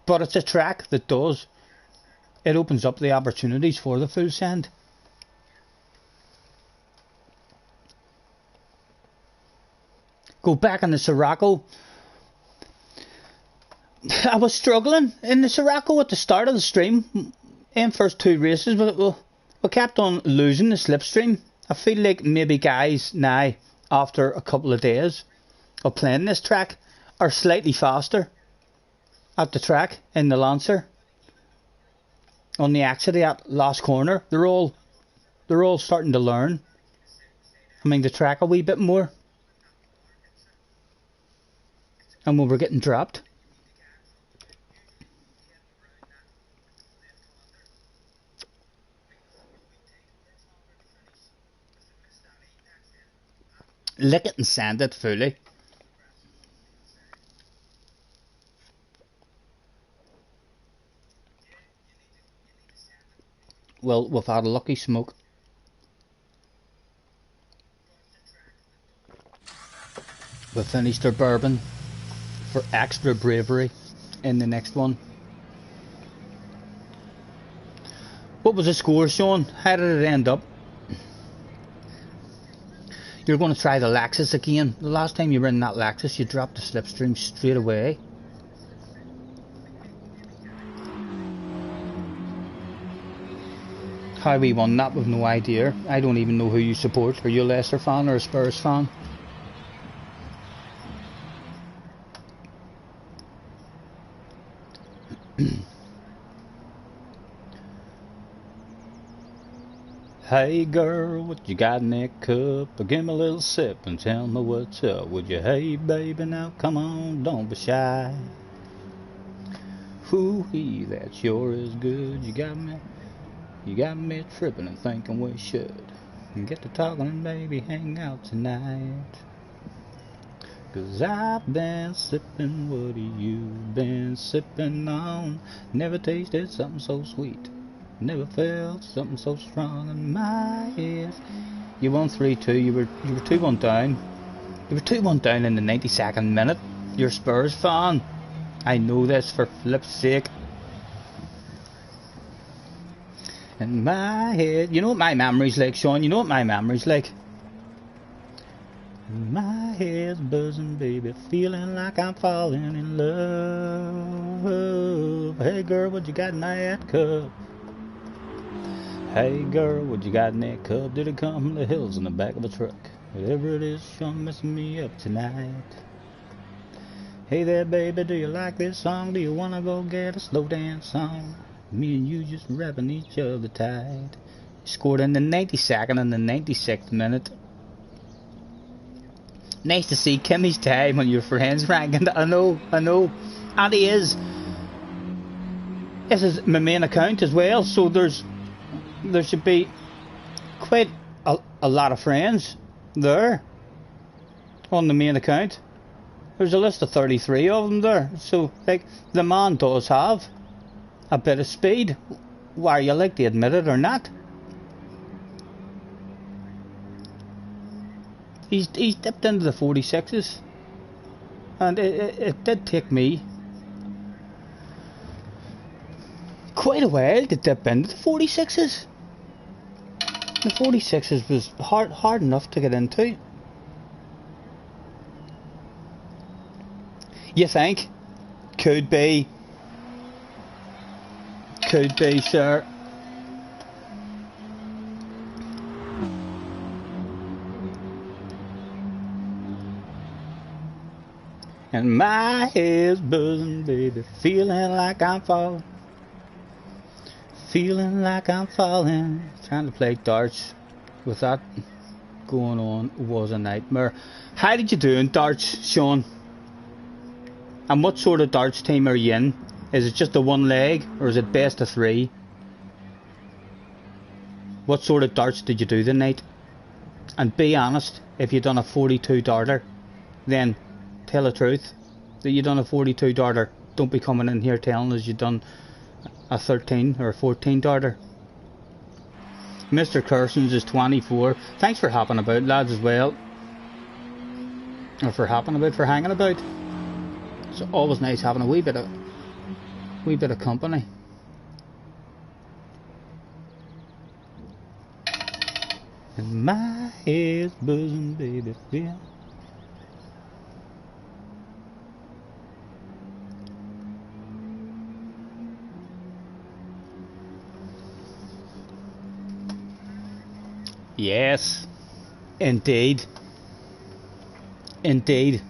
But it's a track that does. It opens up the opportunities for the full sand. Go back in the Sirocco. I was struggling in the Sirocco at the start of the stream. In first two races, but we kept on losing the slipstream. I feel like maybe guys now, after a couple of days of playing this track, are slightly faster at the track in the Lancer. On the exit at last corner, they're all starting to learn. I mean, the track a wee bit more. And when we're getting dropped. Lick it and sand it fully. Well, we've had a lucky smoke. We finished our bourbon for extra bravery in the next one. What was the score, Sean? How did it end up? You're going to try the Lexus again. The last time you were in that Lexus, you dropped the slipstream straight away. How we won that, we've no idea. I don't even know who you support. Are you a Leicester fan or a Spurs fan? Hey girl, what you got in that cup? Give me a little sip and tell me what's up. Would you? Hey baby, now come on, don't be shy. Hoo-hee, that sure is good. You got me tripping and thinking we should get to talking and baby hang out tonight. 'Cause I've been sipping, what have you been sipping on? Never tasted something so sweet. Never felt something so strong in my head. You won 3-2. You were 2-1 down. You were 2-1 down in the 92nd minute. You're a Spurs fan. I know this for flip's sake. In my head, you know what my memory's like, Sean. You know what my memory's like. My head's buzzing, baby, feeling like I'm falling in love. Hey girl, what you got in that cup? Hey girl, what you got in that cup? Did it come from the hills in the back of a truck? Whatever it is, Sean messing me up tonight. Hey there, baby, do you like this song? Do you wanna go get a slow dance song? Me and you just wrapping each other tight. Scored in the 92nd and the 96th minute. Nice to see Kimmy's time on your friends ranking. I know. And he is. This is my main account as well, so there should be quite a lot of friends there on the main account. There's a list of 33 of them there, so like the man does have a bit of speed, whether you like to admit it or not. He's dipped into the 46s, and it did take me quite a while to dip into the 46s. The 46s was hard enough to get into. You think? Could be, sir. And my head's buzzing, baby, feeling like I'm falling. Feeling like I'm falling. Trying to play darts with that going on was a nightmare. How did you do in darts, Sean? And what sort of darts team are you in? Is it just a one leg or is it best of 3? What sort of darts did you do tonight? And be honest, if you done a 42 darter, then tell the truth that you done a 42 darter. Don't be coming in here telling us you done a 13 or a 14 darter. Mr. Kersons is 24. Thanks for hopping about, lads, as well. or for hopping about, for hanging about. It's always nice having a wee bit of company. And my head's buzzing, baby, feel. Yes, indeed. Indeed.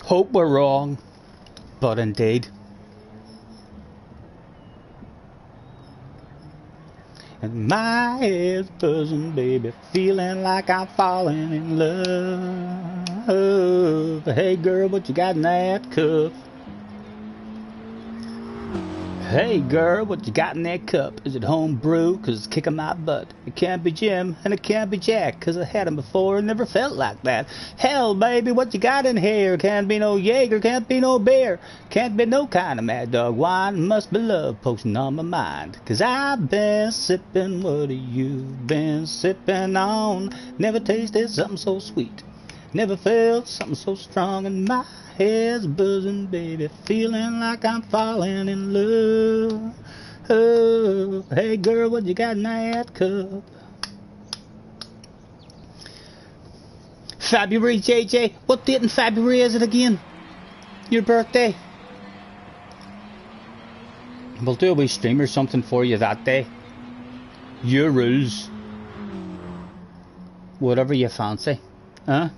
Hope we're wrong, but indeed. And my head's buzzing, baby, feeling like I'm falling in love. Hey girl, what you got in that cup? Hey girl, what you got in that cup? Is it home brew? Cause it's kicking my butt. It can't be Jim and it can't be Jack, cause I had him before and never felt like that. Hell baby, what you got in here? Can't be no Jaeger, can't be no beer, can't be no kind of mad dog wine. Must be love posting on my mind, cause I've been sipping. What have you been sipping on? Never tasted something so sweet, never felt something so strong. In my head's buzzing, baby, feeling like I'm falling in love. Oh, hey girl, what you got in that cup? February, JJ, what date in February is it again? Your birthday? We'll do a wee stream or something for you that day. Your rules. Whatever you fancy. Huh?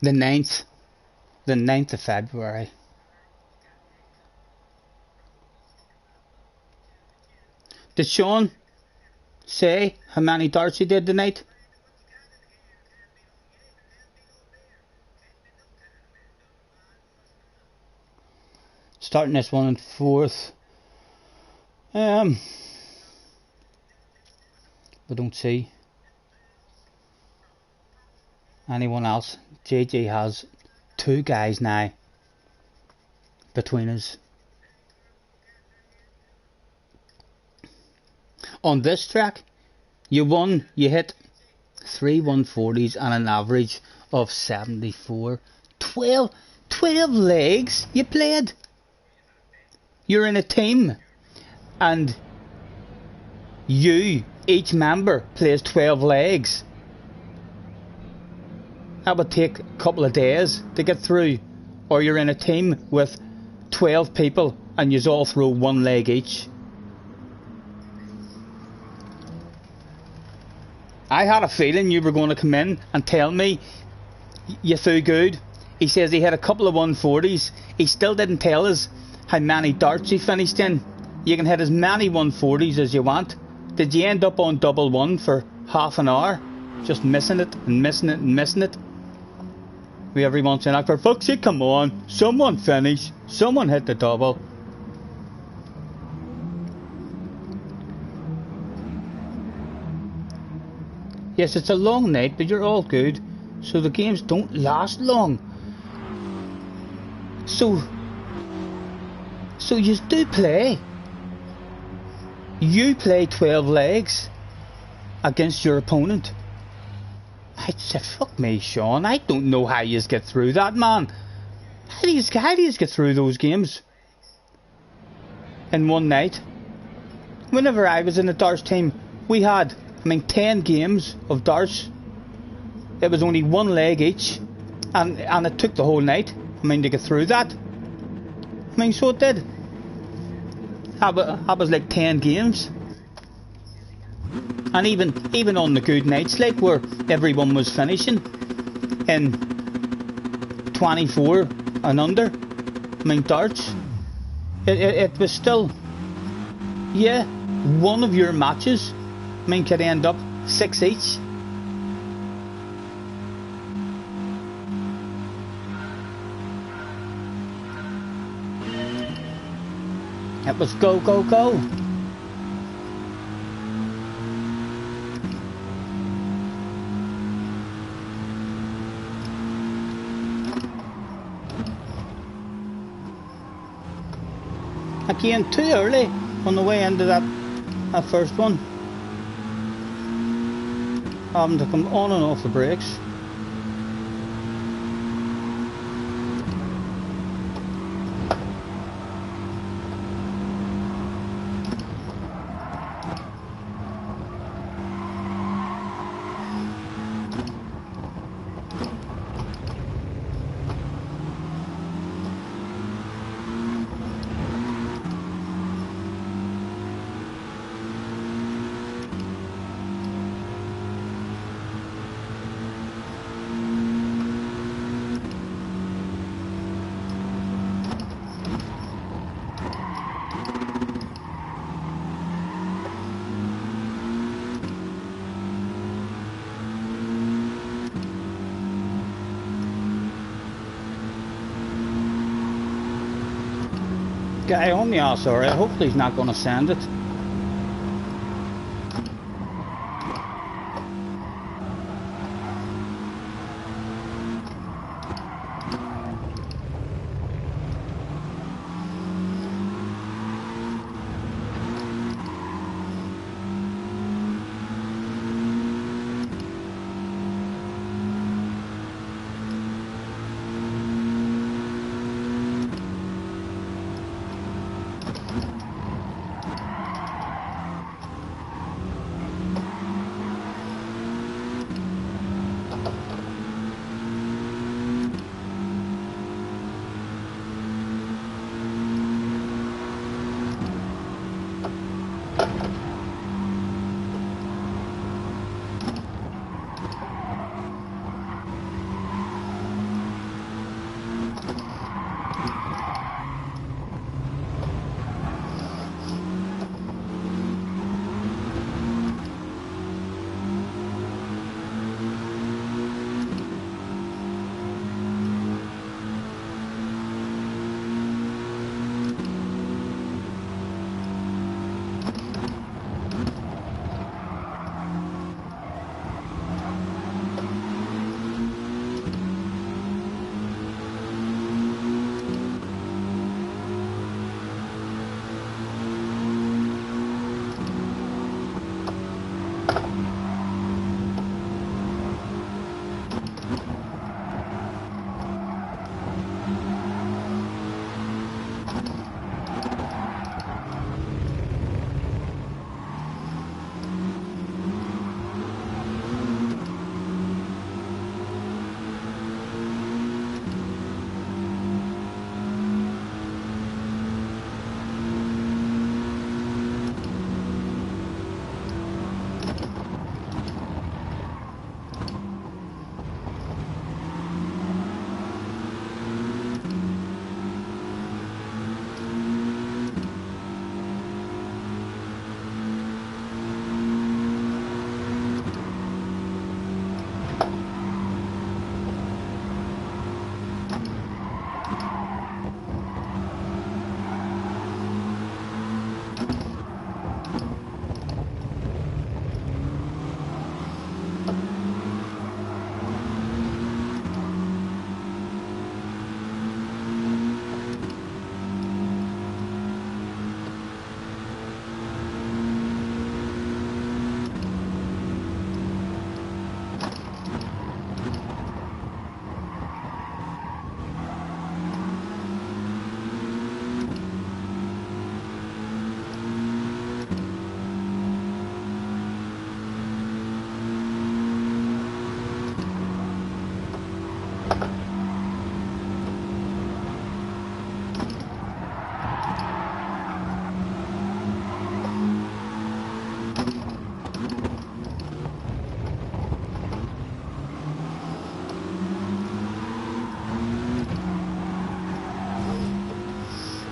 The 9th of February. Did Sean say how many darts he did tonight? Starting this one in 4th. We don't see anyone else. JJ has 2 guys now between us. On this track, you hit 3 140s and an average of 74. 12 legs you played. You're in a team, and each member plays 12 legs. That would take a couple of days to get through. Or you're in a team with 12 people and you all throw 1 leg each. I had a feeling you were going to come in and tell me you threw good. He says he had a couple of 140s. He still didn't tell us how many darts he finished in. You can hit as many 140s as you want. Did you end up on double one for half an hour? Just missing it and missing it and missing it? We every once in a while, for fuck's sake, come on, someone finish, someone hit the double. Yes, it's a long night, but you're all good, so the games don't last long. So you do play. You play 12 legs against your opponent. I'd say, fuck me, Sean, I don't know how you get through that, man. How do you get through those games in one night? Whenever I was in the darts team, we had, 10 games of darts. It was only 1 leg each, and it took the whole night, to get through that. So it did. That was like 10 games. And even on the good nights, like where everyone was finishing in 24 and under, darts, it was still, yeah, one of your matches, could end up 6 each. It was go, go, go. Again, too early on the way into that first one. Having to come on and off the brakes. Guy on the arse, alright. Hopefully he's not going to send it.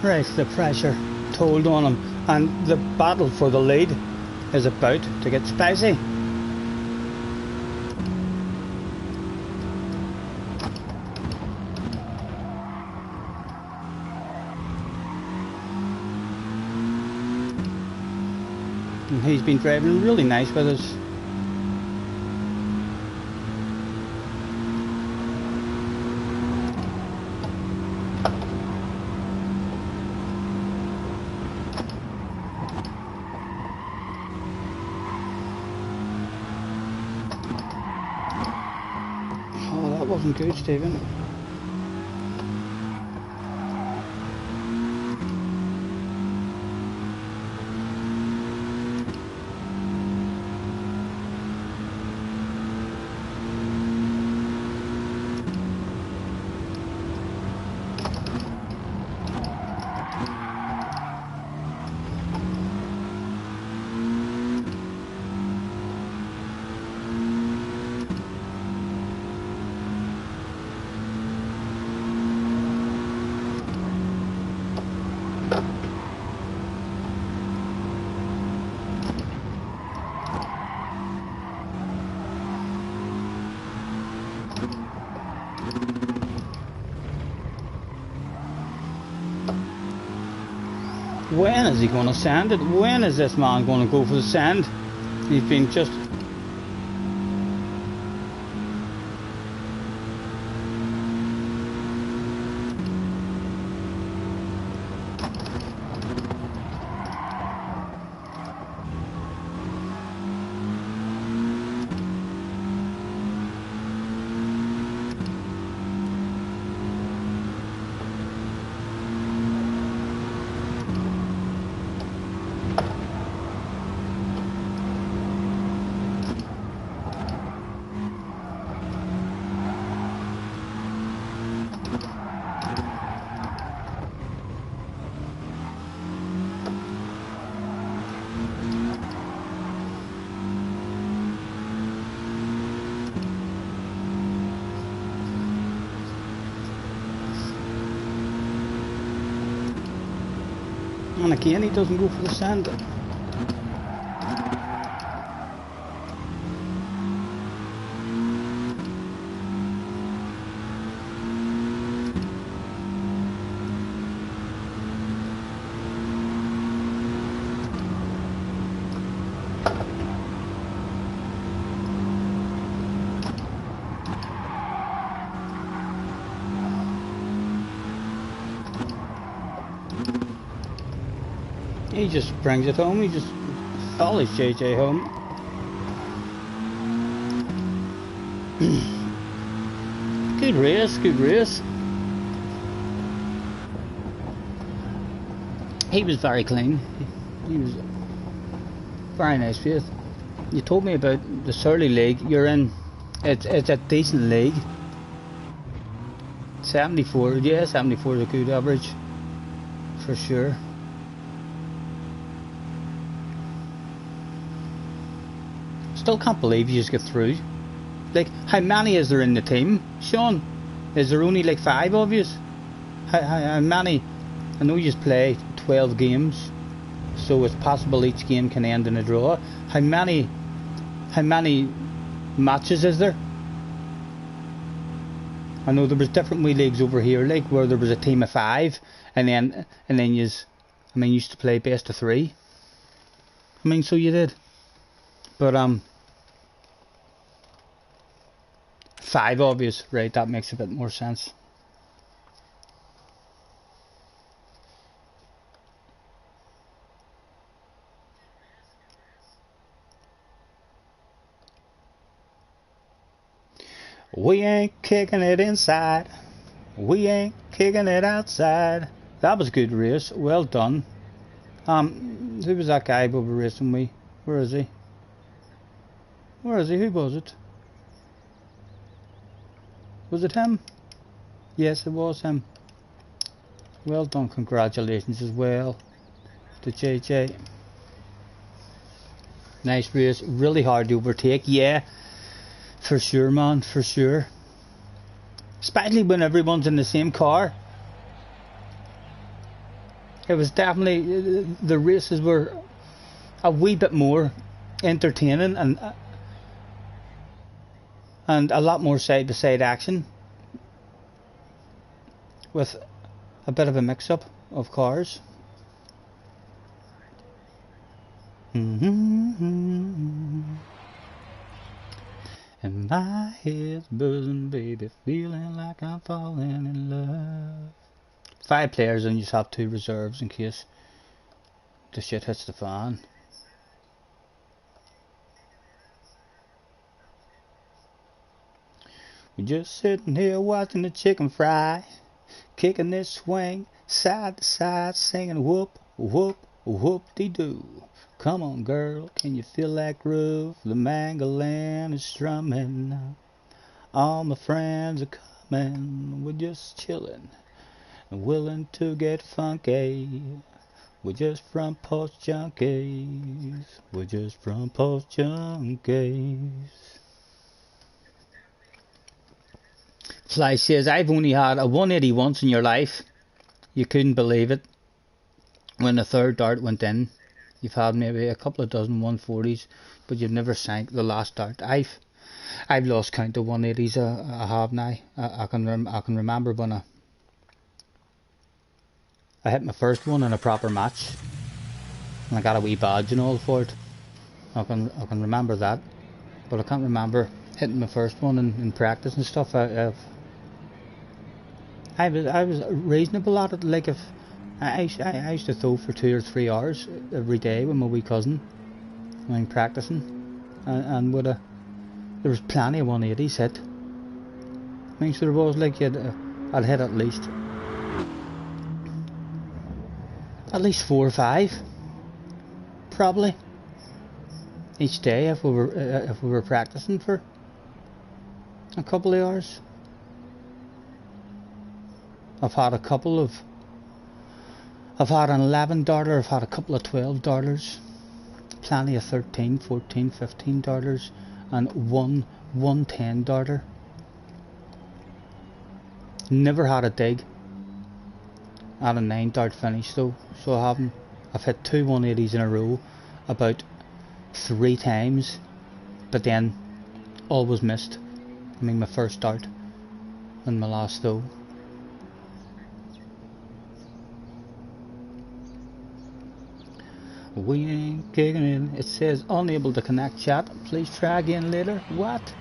Right, the pressure told on him, and the battle for the lead is about to get spicy. And he's been driving really nice with us. wasn't good, Stephen. When is he going to sand it? When is this man going to go for the sand? He's been just... And again, he doesn't go for the sand. He just brings it home, he just follows JJ home. Good race, good race. He was very clean. He was very nice faith. You told me about the Surly League you're in. It's a decent league. 74, yeah, 74 is a good average. For sure. Still can't believe you just get through. Like, how many is there in the team, Sean? Is there only like 5 of you? How many? I know you just play 12 games, so it's possible each game can end in a draw. How many matches is there? I know there was different wee leagues over here, like where there was a team of 5, and then you used to play best of 3. I mean, so you did, but 5 obvious, right? That makes a bit more sense. We ain't kicking it inside. We ain't kicking it outside. That was a good race. Well done. Who was that guy over racing me? Where is he? Where is he? Who was it? Was it him? Yes, it was him. Well done. Congratulations as well to JJ. Nice race. Really hard to overtake. Yeah, for sure, man. For sure. Especially when everyone's in the same car. It was definitely, the races were a wee bit more entertaining and a lot more side by side action, with a bit of a mix up of cars. And my head's buzzing, baby, feeling like I'm falling in love. 5 players and you just have 2 reserves in case the shit hits the fan. We're just sitting here watching the chicken fry, kicking this swing side to side, singing whoop, whoop, whoop-de-doo. Come on, girl, can you feel that groove? The mandolin is strumming. All my friends are coming. We're just chilling and willing to get funky. We're just front porch junkies. We're just front porch junkies. Fly says, I've only had a 180 once in your life. You couldn't believe it. When the third dart went in, you've had maybe a couple of dozen 140s, but you've never sank the last dart. I've lost count of 180s. I have now. I can remember when I hit my first one in a proper match, and I got a wee badge and all for it. I can remember that, but I can't remember hitting my first one in practice and stuff. I was reasonable at it. Like if I used to throw for 2 or 3 hours every day with my wee cousin, when practicing, and there was plenty of 180s hit. I mean, so there was like I'd hit at least 4 or 5, probably each day if we were practicing for a couple of hours. I've had an 11 darter, I've had a couple of 12 darters, plenty of 13, 14, 15 darters, and one 10 darter. Never had a dig at a 9 dart finish though, so I've hit 2 180s in a row about 3 times, but then always missed. I mean, my first dart and my last though. We ain't kicking in. It says unable to connect chat. Please try again later. What?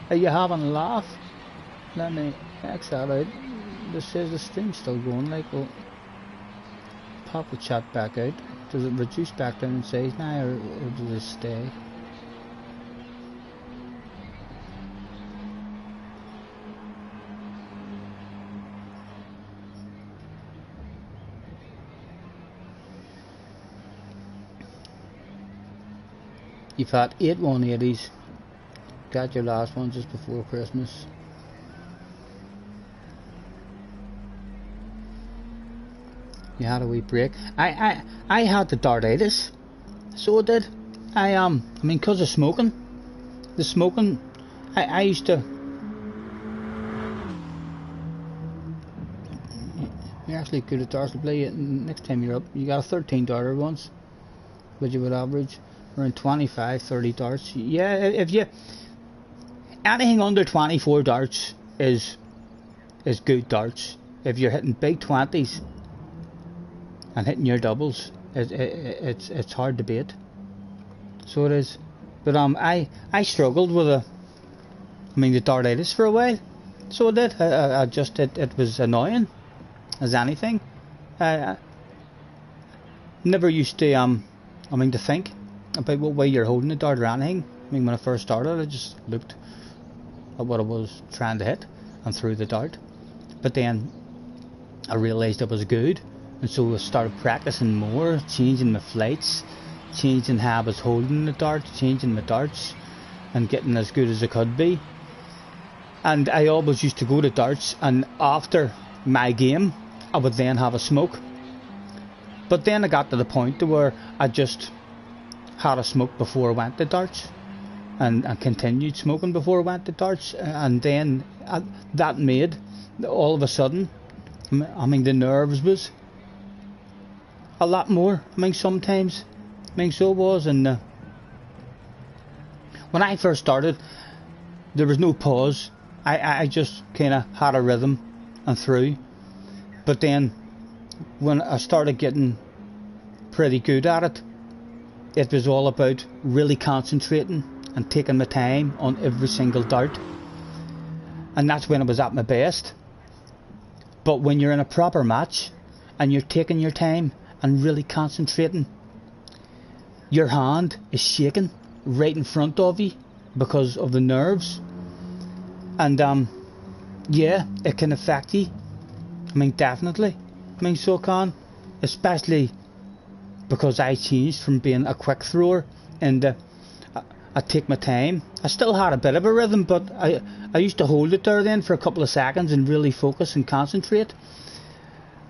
Are you having a laugh? Let me X that out. This says the stream's still going. Like, well, pop the chat back out. Does it reduce back down in size now, or does it stay? You've had 8 180s. Got your last one just before Christmas. You had a wee break. I had the dartitis, so I did. I mean, cause of smoking. The smoking, I used to. You're actually good at darts to play. Next time you're up, you got a 13 darter once, but you would average around 25, 30 darts. Yeah, if you anything under 24 darts is good darts. If you're hitting big 20s and hitting your doubles, it's hard to beat. So it is. But I struggled with the dartitis for a while. So I did. I just it was annoying as anything. I never used to to think about what way you're holding the dart or anything. I mean, when I first started, I just looked at what I was trying to hit and threw the dart. But then I realised it was good, and so I started practicing more, changing my flights, changing how I was holding the dart, changing my darts, and getting as good as I could be. And I always used to go to darts, and after my game, I would then have a smoke. But then I got to the point where I just had a smoke before I went to darts, and continued smoking before I went to darts, and then that made all of a sudden, I mean, the nerves was a lot more. I mean, sometimes, so it was. And when I first started, there was no pause. I just kind of had a rhythm and threw. But then when I started getting pretty good at it, it was all about really concentrating and taking my time on every single dart. And that's when I was at my best. But when you're in a proper match and you're taking your time and really concentrating, your hand is shaking right in front of you because of the nerves. And yeah, it can affect you. I mean, definitely. I mean, so it can, especially because I changed from being a quick thrower, and I take my time. I still had a bit of a rhythm, but I used to hold it there then for a couple of seconds and really focus and concentrate.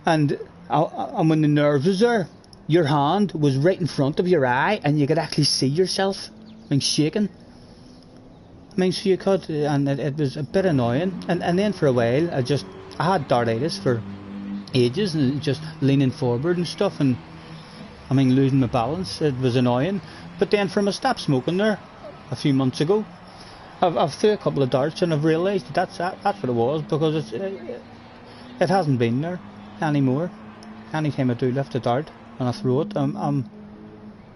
And when the nerves was there, your hand was right in front of your eye, and you could actually see yourself, I mean, shaking. I mean, so you could, and it was a bit annoying. And then for a while, I had dartitis for ages, and just leaning forward and stuff, and I mean, losing my balance. It was annoying. But then from I stopped smoking there a few months ago, I've threw a couple of darts, and I've realised that's what it was, because it hasn't been there anymore. Anytime I do lift a dart and I throw it, I'm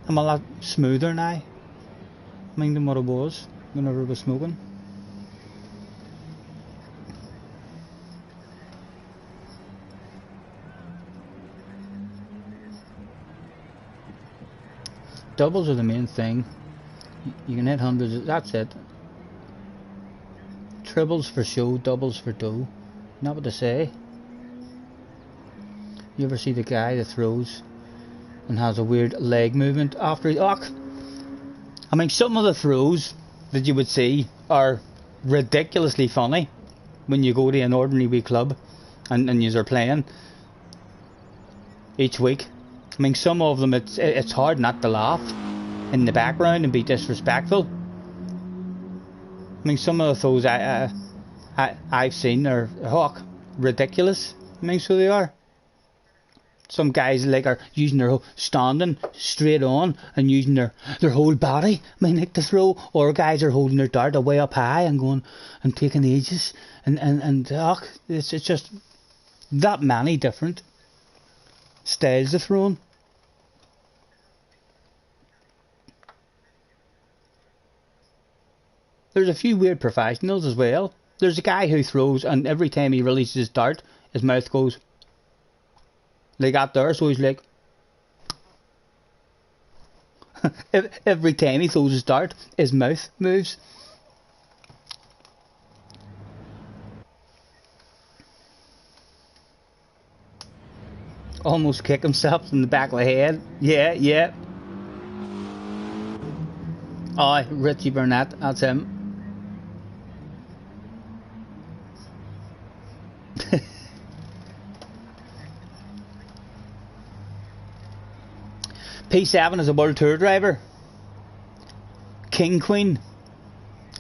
a lot smoother now, I mean, than what I was whenever I was smoking. Doubles are the main thing. You can hit hundreds, that's it. Triples for show, doubles for dough. Not what they say. You ever see the guy that throws and has a weird leg movement after he... Oh, I mean, some of the throws that you would see are ridiculously funny when you go to an ordinary wee club and you are playing each week. I mean, some of them, it's hard not to laugh in the background and be disrespectful. I mean, some of the throws I've seen are ridiculous. I mean, so they are. Some guys are using their standing straight on and using their whole body, I mean, like to throw, or guys are holding their dart way up high and going and taking ages, and it's just that many different styles of throwing. There's a few weird professionals as well. There's a guy who throws, and every time he releases his dart, his mouth goes like that there, so he's like every time he throws his dart, his mouth moves. Almost kick himself in the back of the head. Yeah. Oh, Richie Burnett, that's him. P7 is a World Tour driver. King Queen,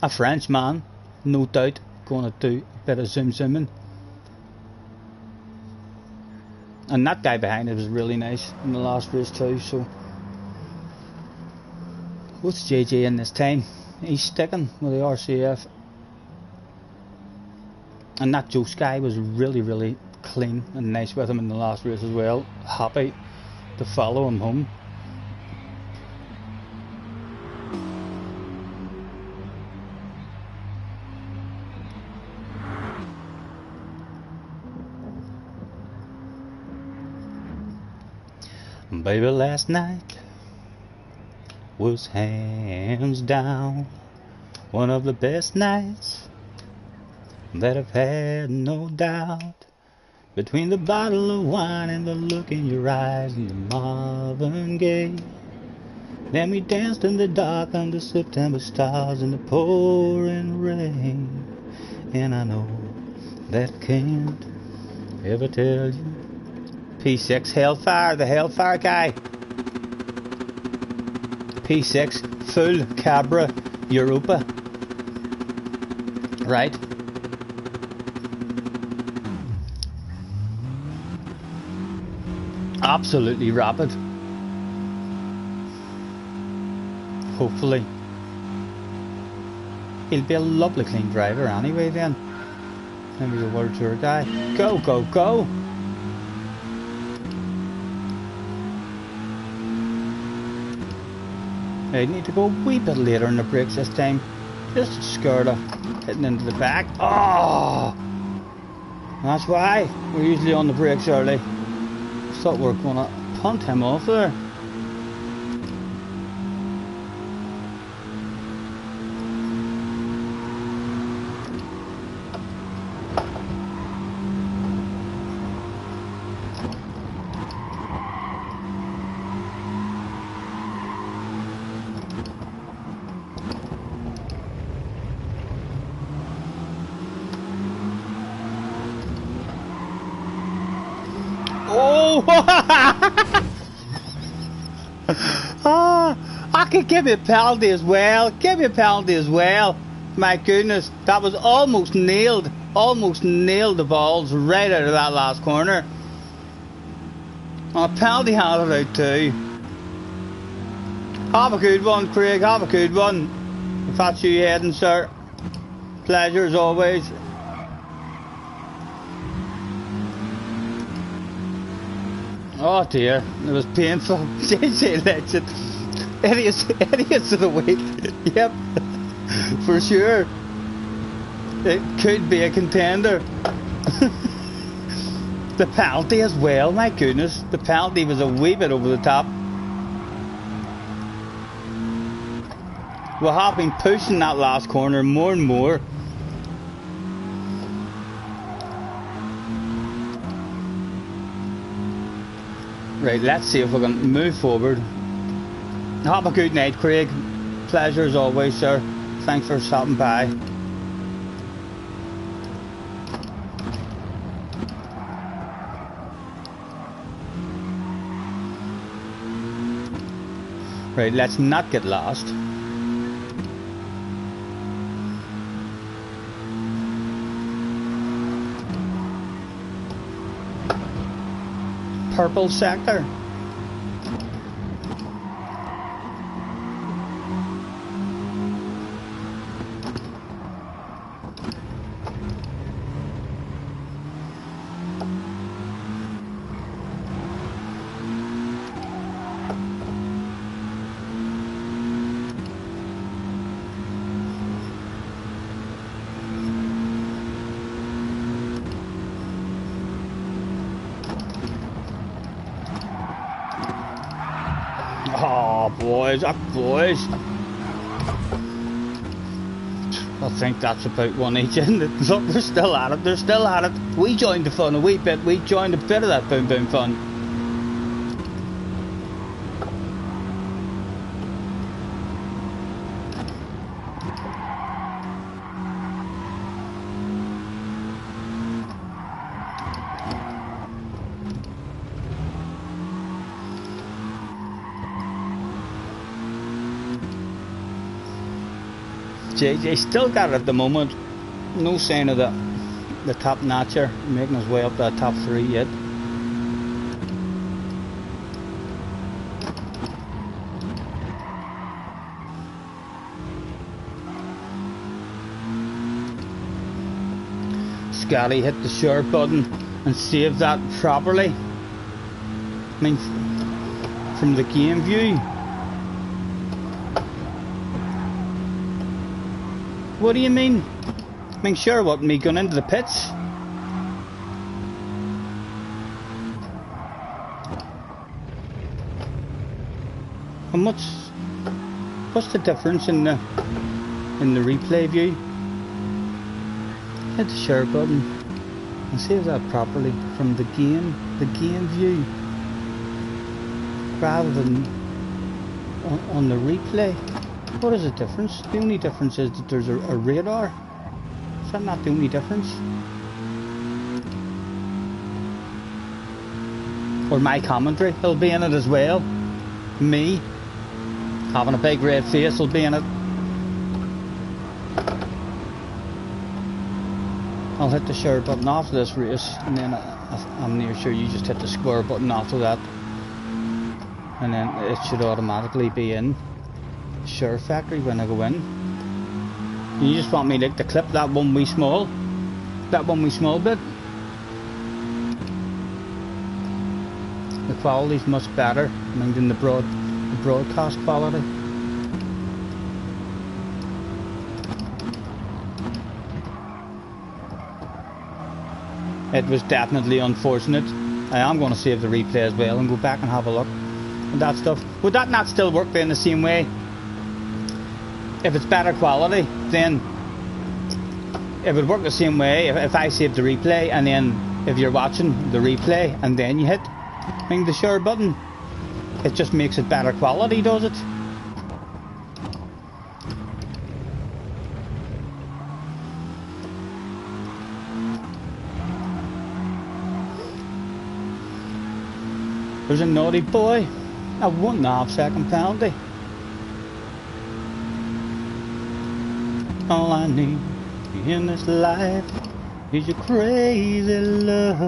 a French man, no doubt, going to do a bit of zooming. And that guy behind it was really nice in the last race too. So what's JJ in this time? He's sticking with the RCF. And that Joe Sky was really clean and nice with him in the last race as well. Happy to follow him home. Baby, last night was hands down one of the best nights that I've had, no doubt. Between the bottle of wine and the look in your eyes and the Marvin Gaye, then we danced in the dark under September stars in the pouring rain. And I know that I can't ever tell you. P6 Hellfire, the Hellfire guy. P6 full Cabra Europa. Right. Absolutely rapid. Hopefully. He'll be a lovely clean driver anyway then. Maybe the World Tour guy. Go, go, go! I need to go a wee bit later in the brakes this time. Just scared of hitting into the back. Oh! That's why we're usually on the brakes early. Thought we were going to punt him off there. I could give you a penalty as well. Give me a penalty as well. My goodness, that was almost nailed. Almost nailed the balls right out of that last corner. And a penalty handed out too. Have a good one, Craig. Have a good one. If that's you heading, sir. Pleasure as always. Oh dear, it was painful. JJ Legend. Idiots of the week. Yep, for sure. It could be a contender. The penalty as well, my goodness. The penalty was a wee bit over the top. We have been pushing that last corner more and more. Right, let's see if we can move forward. Have a good night, Craig. Pleasure as always, sir. Thanks for stopping by. Right, let's not get lost. Purple sector. Oh, boys, boys. I think that's about one each, isn't it? Look, they're still at it, they're still at it. We joined the fun a wee bit, we joined a bit of that boom boom fun. JJ still got it at the moment. No sign of the top notcher making his way up to the top three yet. Scotty hit the share button and saved that properly. I mean, from the game view. What do you mean? I mean, sure, what, me going into the pits? How much? What's the difference in the replay view? Hit the share button and save that properly from the game view, rather than on the replay. What is the difference? The only difference is that there's a radar. Is that not the only difference? Or my commentary will be in it as well. Me having a big red face will be in it. I'll hit the share button after this race, and then I'm near sure you just hit the square button after that, and then it should automatically be in Share Factory when I go in. You just want me like to clip that one wee small bit. The quality's much better, I mean, than the broadcast quality. It was definitely unfortunate. I am going to save the replay as well and go back and have a look at that stuff. Would that not still work in the same way? If it's better quality, then it would work the same way if I save the replay, and then if you're watching the replay and then you hit the share button, it just makes it better quality, does it? There's a naughty boy. A 1.5 second penalty. All I need in this life is your crazy love.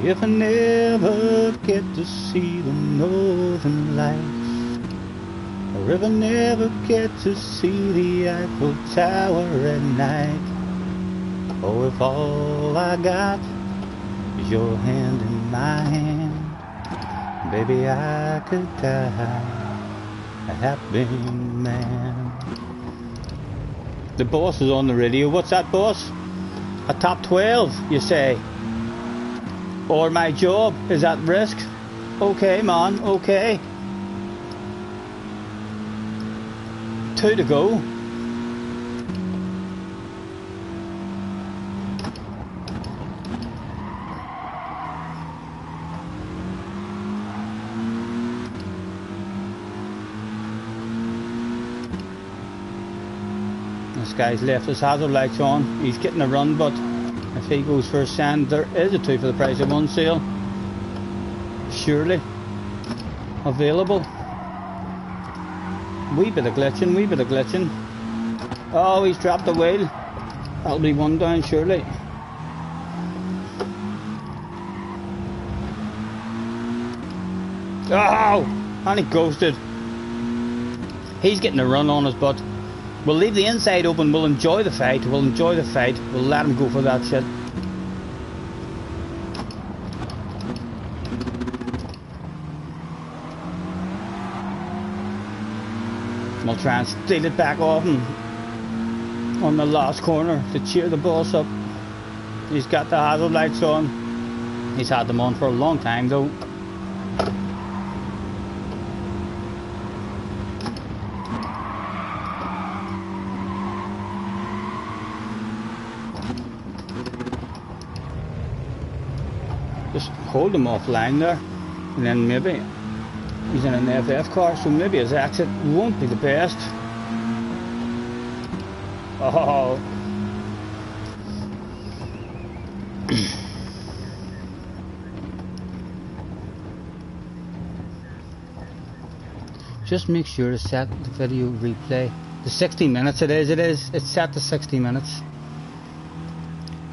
If I never get to see the northern lights, or if I never get to see the Eiffel Tower at night, or if all I got is your hand in my hand, baby, I could die a happy man. The boss is on the radio. What's that, boss? A top 12, you say? Or my job is at risk? Okay, man, okay. 2 to go. This guy's left his hazard lights on. He's getting a run, but if he goes for a sand, there is a 2 for the price of 1 sale. Surely available. Wee bit of glitching. Oh, he's dropped the wheel. That'll be 1 down, surely. Oh, and he ghosted. He's getting a run on us, but we'll leave the inside open. We'll enjoy the fight. We'll let him go for that shit. We'll try and steal it back off him on the last corner to cheer the boss up. He's got the hazard lights on. He's had them on for a long time though. Just hold him offline there, and then maybe he's in an FF car, so maybe his exit won't be the best. Oh. Just make sure to set the video replay. The 60 minutes it is. It's set to 60 minutes.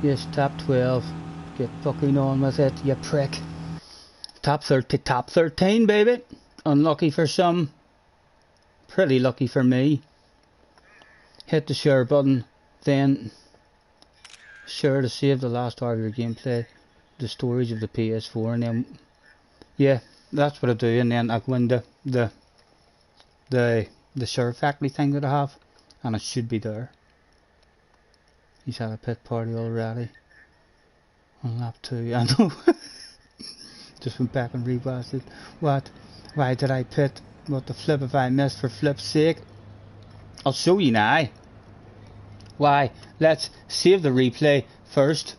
Yes, top 12. Get fucking on with it, you prick. Top 13, baby. Unlucky for some. Pretty lucky for me. Hit the share button. Then share to save the last hour of your gameplay. The storage of the PS4. And then, yeah, that's what I do. And then I go in the share factory thing that I have. And it should be there. He's had a pit party already. On lap 2, I know. Just went back and rewatched it. What? Why did I pit? What the flip have I missed, for flip's sake? I'll show you now. Why? Let's save the replay first.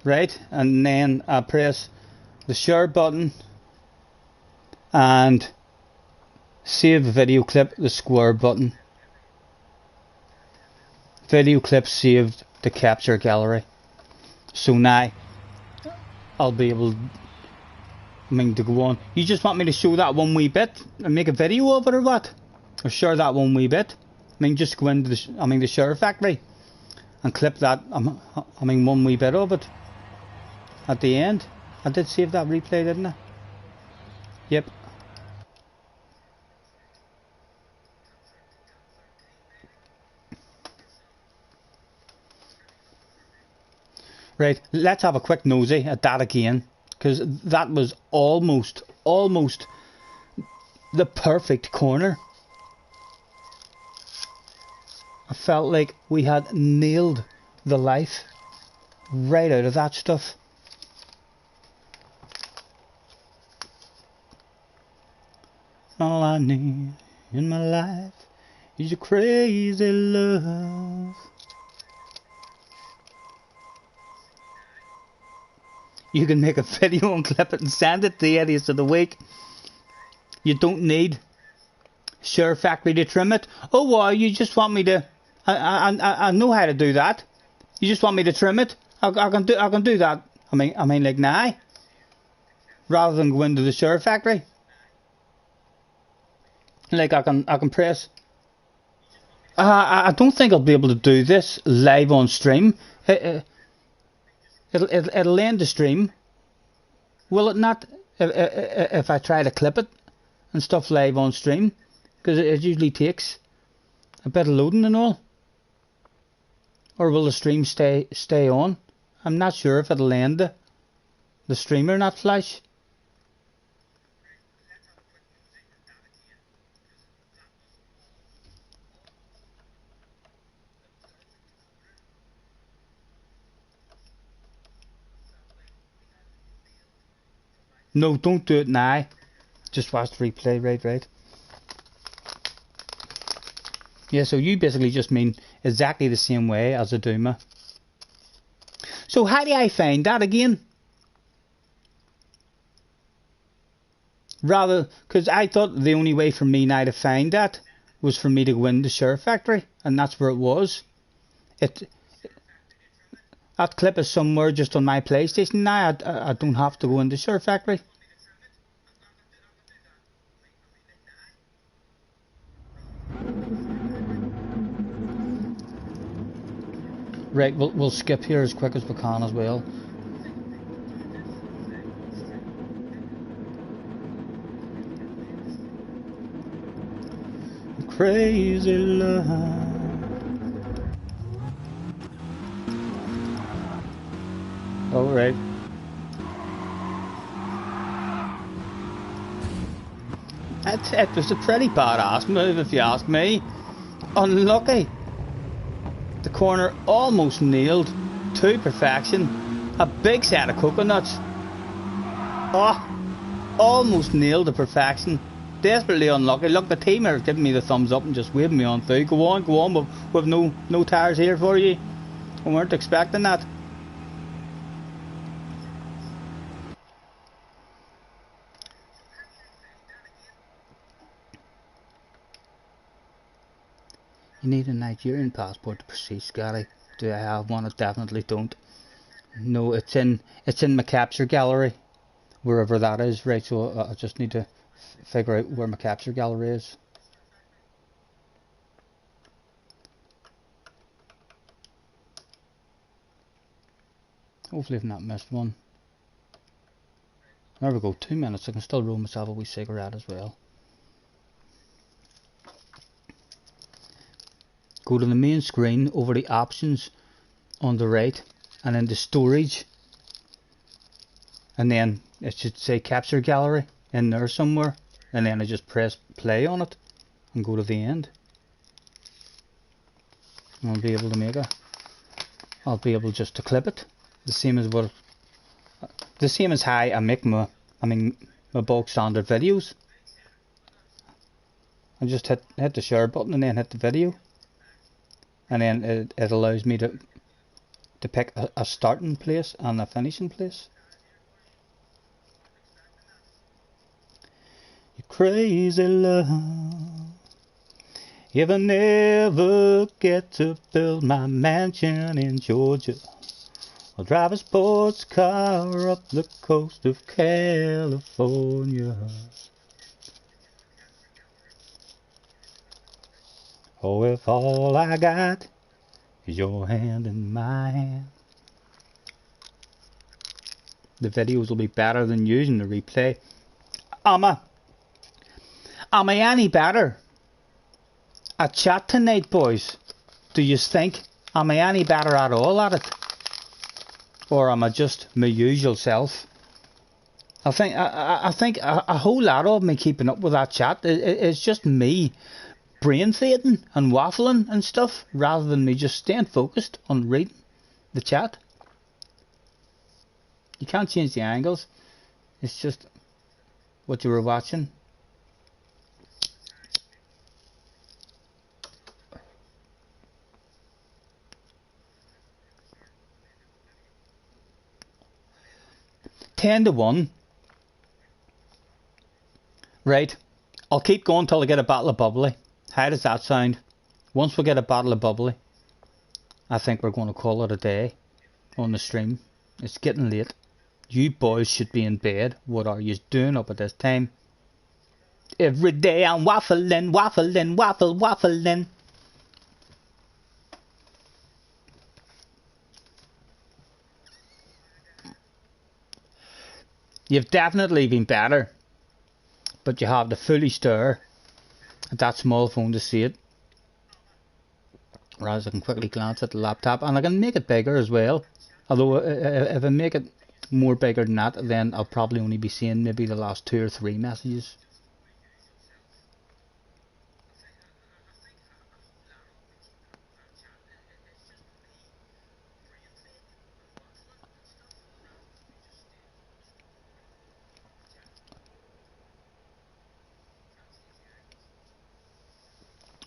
Right? And then I press the share button. And save the video clip, the square button. Video clip saved to capture gallery. So now I'll be able to go on. You just want me to show that one wee bit and make a video of it, or what? Or share that one wee bit? Just go into the share factory and clip that. One wee bit of it at the end. I did save that replay, didn't I? Yep. Right, let's have a quick nosy at that again, because that was almost the perfect corner. I felt like we had nailed the life right out of that stuff. All I need in my life is your crazy love. You can make a video and clip it and send it to the idiots of the week. You don't need Share Factory to trim it. Oh, wow, you just want me to... I know how to do that. You just want me to trim it? I can do that. Like now. rather than go into the share factory. Like I can press. I don't think I'll be able to do this live on stream. It'll end the stream. Will it not? If I try to clip it and stuff live on stream, because it usually takes a bit of loading and all. Or will the stream stay on? I'm not sure if it'll end the stream or not, Flash. No, don't do it now. Just watch the replay, right. Yeah, so you basically just mean exactly the same way as a Duma. So how do I find that again? Rather, because I thought the only way for me now to find that was for me to go in the share factory, and that's where it was. That clip is somewhere just on my PlayStation now. I don't have to go in the share factory. Right, we'll skip here as quick as we can as well. Crazy love. All right. It was a pretty badass move, if you ask me. Unlucky. The corner almost nailed to perfection. A big set of coconuts. Oh, almost nailed to perfection. Desperately unlucky. Look, the team are giving me the thumbs up and just waving me on through. Go on. We've no tires here for you. We weren't expecting that. You need a Nigerian passport to proceed, Scotty. Do I have one? I definitely don't. No, it's in my capture gallery, wherever that is. Right, so I just need to figure out where my capture gallery is. Hopefully I've not missed one. There we go, 2 minutes. I can still roll myself a wee cigarette as well. Go to the main screen, over the options on the right, and then the storage, and then it should say capture gallery in there somewhere, and then I just press play on it and go to the end, and I'll be able to make I'll be able just to clip it, the same as how I make my bulk standard videos. I just hit the share button and then hit the video. And then it allows me to pick a starting place and a finishing place. You crazy love, if I never get to build my mansion in Georgia, I'll drive a sports car up the coast of California. Oh, if all I got is your hand in my hand. The videos will be better than using the replay. Am I any better at chat tonight, boys? Do you think? Am I any better at all at it? Or am I just my usual self? I think a whole lot of me keeping up with that chat. It's just me brain fading and waffling and stuff, rather than me just staying focused on reading the chat. You can't change the angles. It's just what you were watching. Ten to 1. Right. I'll keep going till I get a bottle of bubbly. How does that sound? Once we get a bottle of bubbly, I think we're going to call it a day on the stream. It's getting late. You boys should be in bed. What are you doing up at this time? Every day I'm waffling, waffling, waffling. You've definitely been better, but you have the fully stir at that small phone to see it. Whereas I can quickly glance at the laptop, and I can make it bigger as well. Although if I make it more bigger than that, then I'll probably only be seeing maybe the last 2 or 3 messages.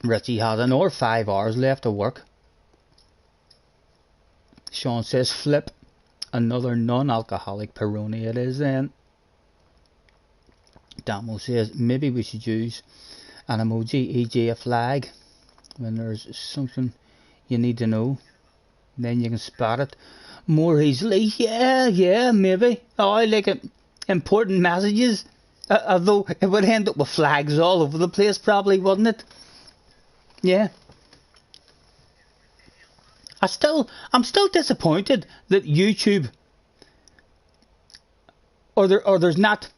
Richie has another 5 hours left of work. Sean says flip another non-alcoholic Peroni it is then. Damo says maybe we should use an emoji, e.g. a flag, when there's something you need to know. Then you can spot it more easily. Yeah, maybe. Oh, I like it. Important messages. Although it would end up with flags all over the place probably, wouldn't it? Yeah. I'm still disappointed that YouTube or there's not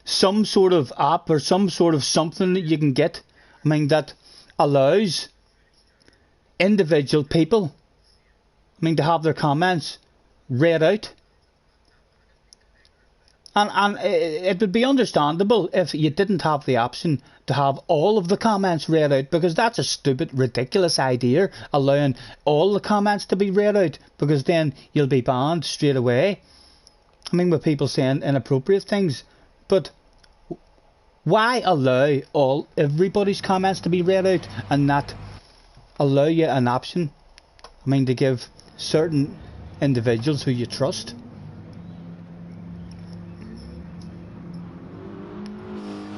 some sort of app or some sort of something that you can get, I mean, that allows individual people, I mean, to have their comments read out. And it would be understandable if you didn't have the option to have all of the comments read out, because that's a stupid, ridiculous idea, allowing all the comments to be read out, because then you'll be banned straight away. I mean, with people saying inappropriate things. But why allow everybody's comments to be read out and not allow you an option, I mean, to give certain individuals who you trust?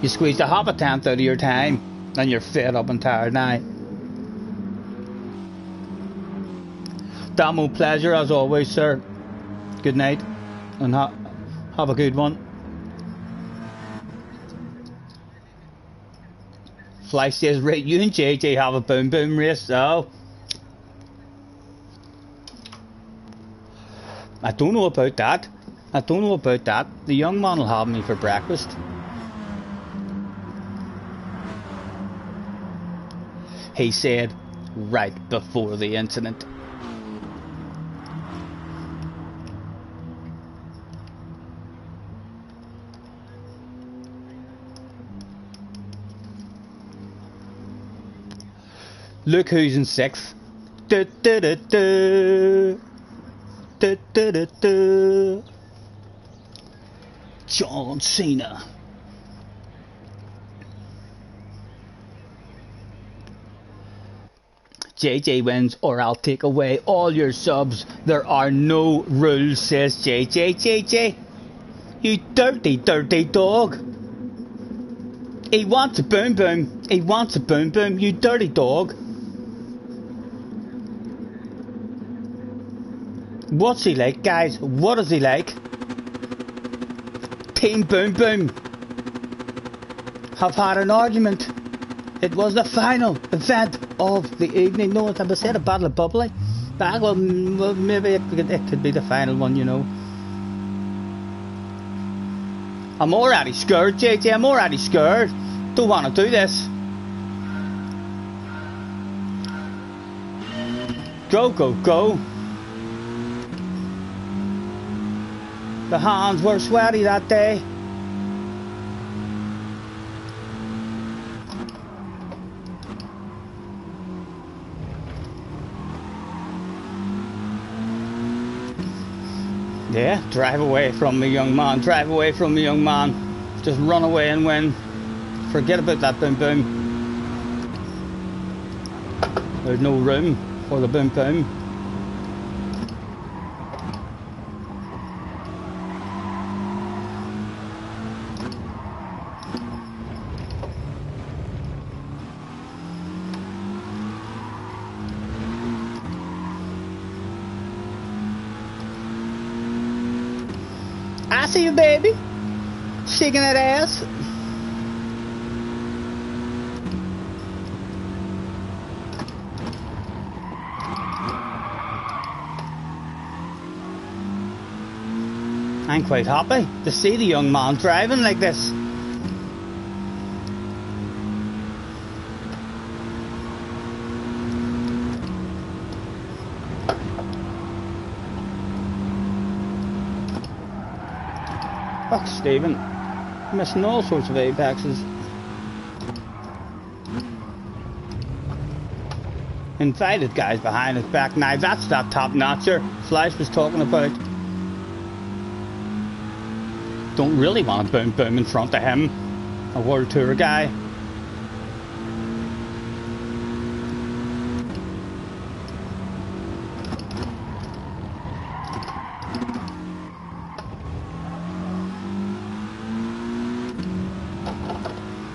You squeezed a half a tenth out of your time and you're fed up and tired now. Damo, pleasure as always, sir. Good night and have a good one. Fly says, right, you and JJ have a boom boom race. Oh, I don't know about that. The young man will have me for breakfast. He said right before the incident. Look who's in 6th. John Cena. JJ wins or I'll take away all your subs. There are no rules, says JJ. JJ, you dirty, dirty dog. He wants a boom boom. He wants a boom boom, you dirty dog. What's he like, guys? What is he like? Team Boom Boom have had an argument. It was the final event of the evening. No, I said a battle of bubbly. Well, maybe it could be the final one, you know. I'm already scared, JJ. I'm already scared. Don't want to do this. Go, go, go. The hands were sweaty that day. Yeah, drive away from me, young man. Drive away from me, young man. Just run away and win. Forget about that boom boom. There's no room for the boom boom. I see you, baby. Shaking that ass. I'm quite happy to see the young man driving like this. Fuck Stephen, missing all sorts of apexes. Invited guys behind his back knives. That's that top notcher Flash was talking about. Don't really want to boom boom in front of him, a World Tour guy.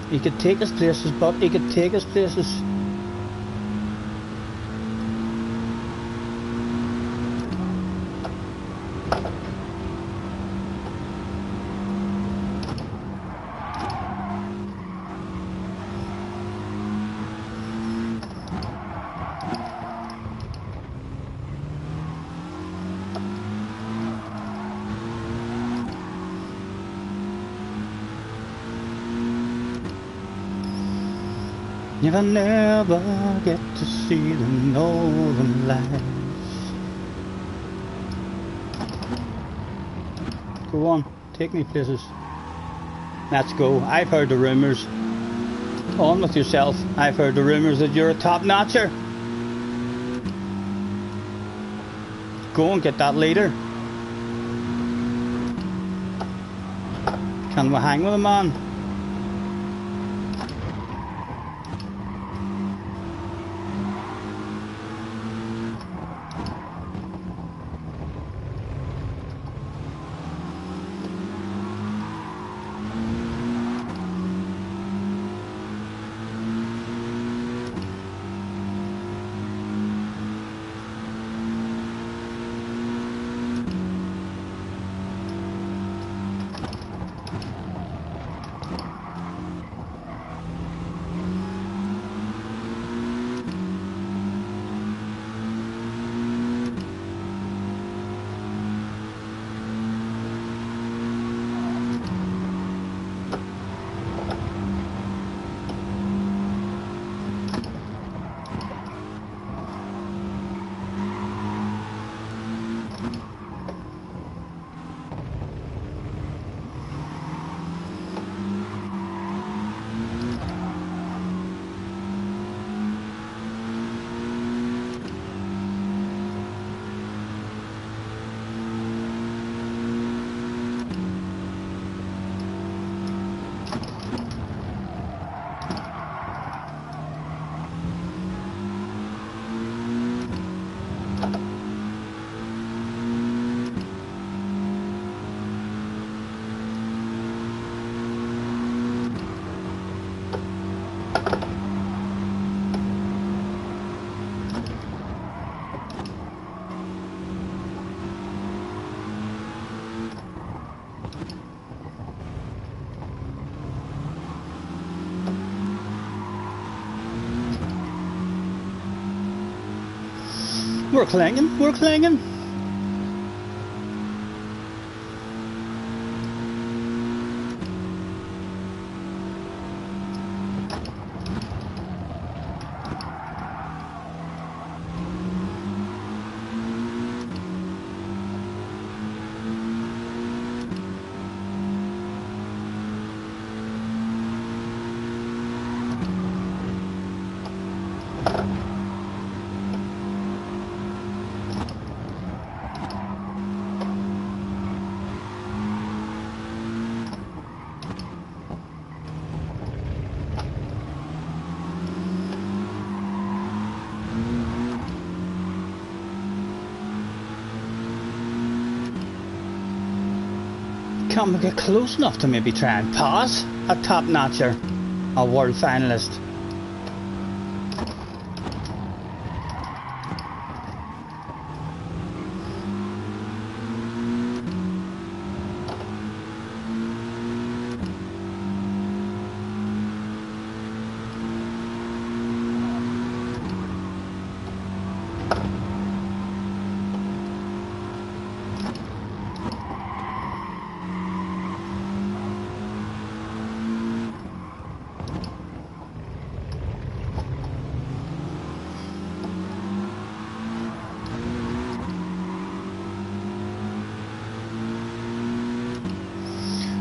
He could take us places, but he could take us places. You'll never get to see the northern lights. Go on, take me places. Let's go. I've heard the rumours. On with yourself. I've heard the rumours that you're a top notcher. Go and get that leader. Can we hang with a man? We're clinging, we're clinging. Can we get close enough to maybe try and pass a top notcher, a world finalist?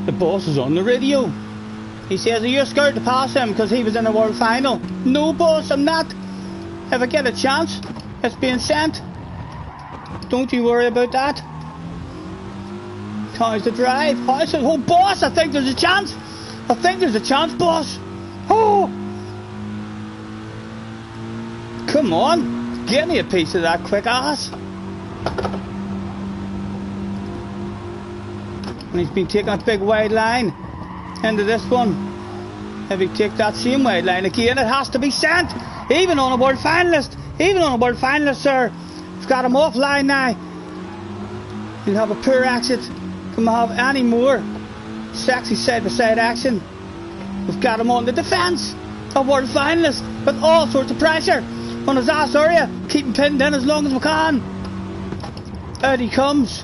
The boss is on the radio. He says, are you scared to pass him because he was in the world final? No, boss, I'm not. If I get a chance, it's being sent. Don't you worry about that. How's the drive? I said, oh, boss, I think there's a chance. I think there's a chance, boss. Oh! Come on, get me a piece of that quick ass. And he's been taking a big wide line into this one. If he take that same wide line again, it has to be sent. Even on a world finalist. Even on a world finalist, sir. We've got him offline now. He'll have a poor exit. Can we have any more sexy side-by-side action? We've got him on the defence. A world finalist with all sorts of pressure on his ass area. Keep him pinned in as long as we can. Out he comes.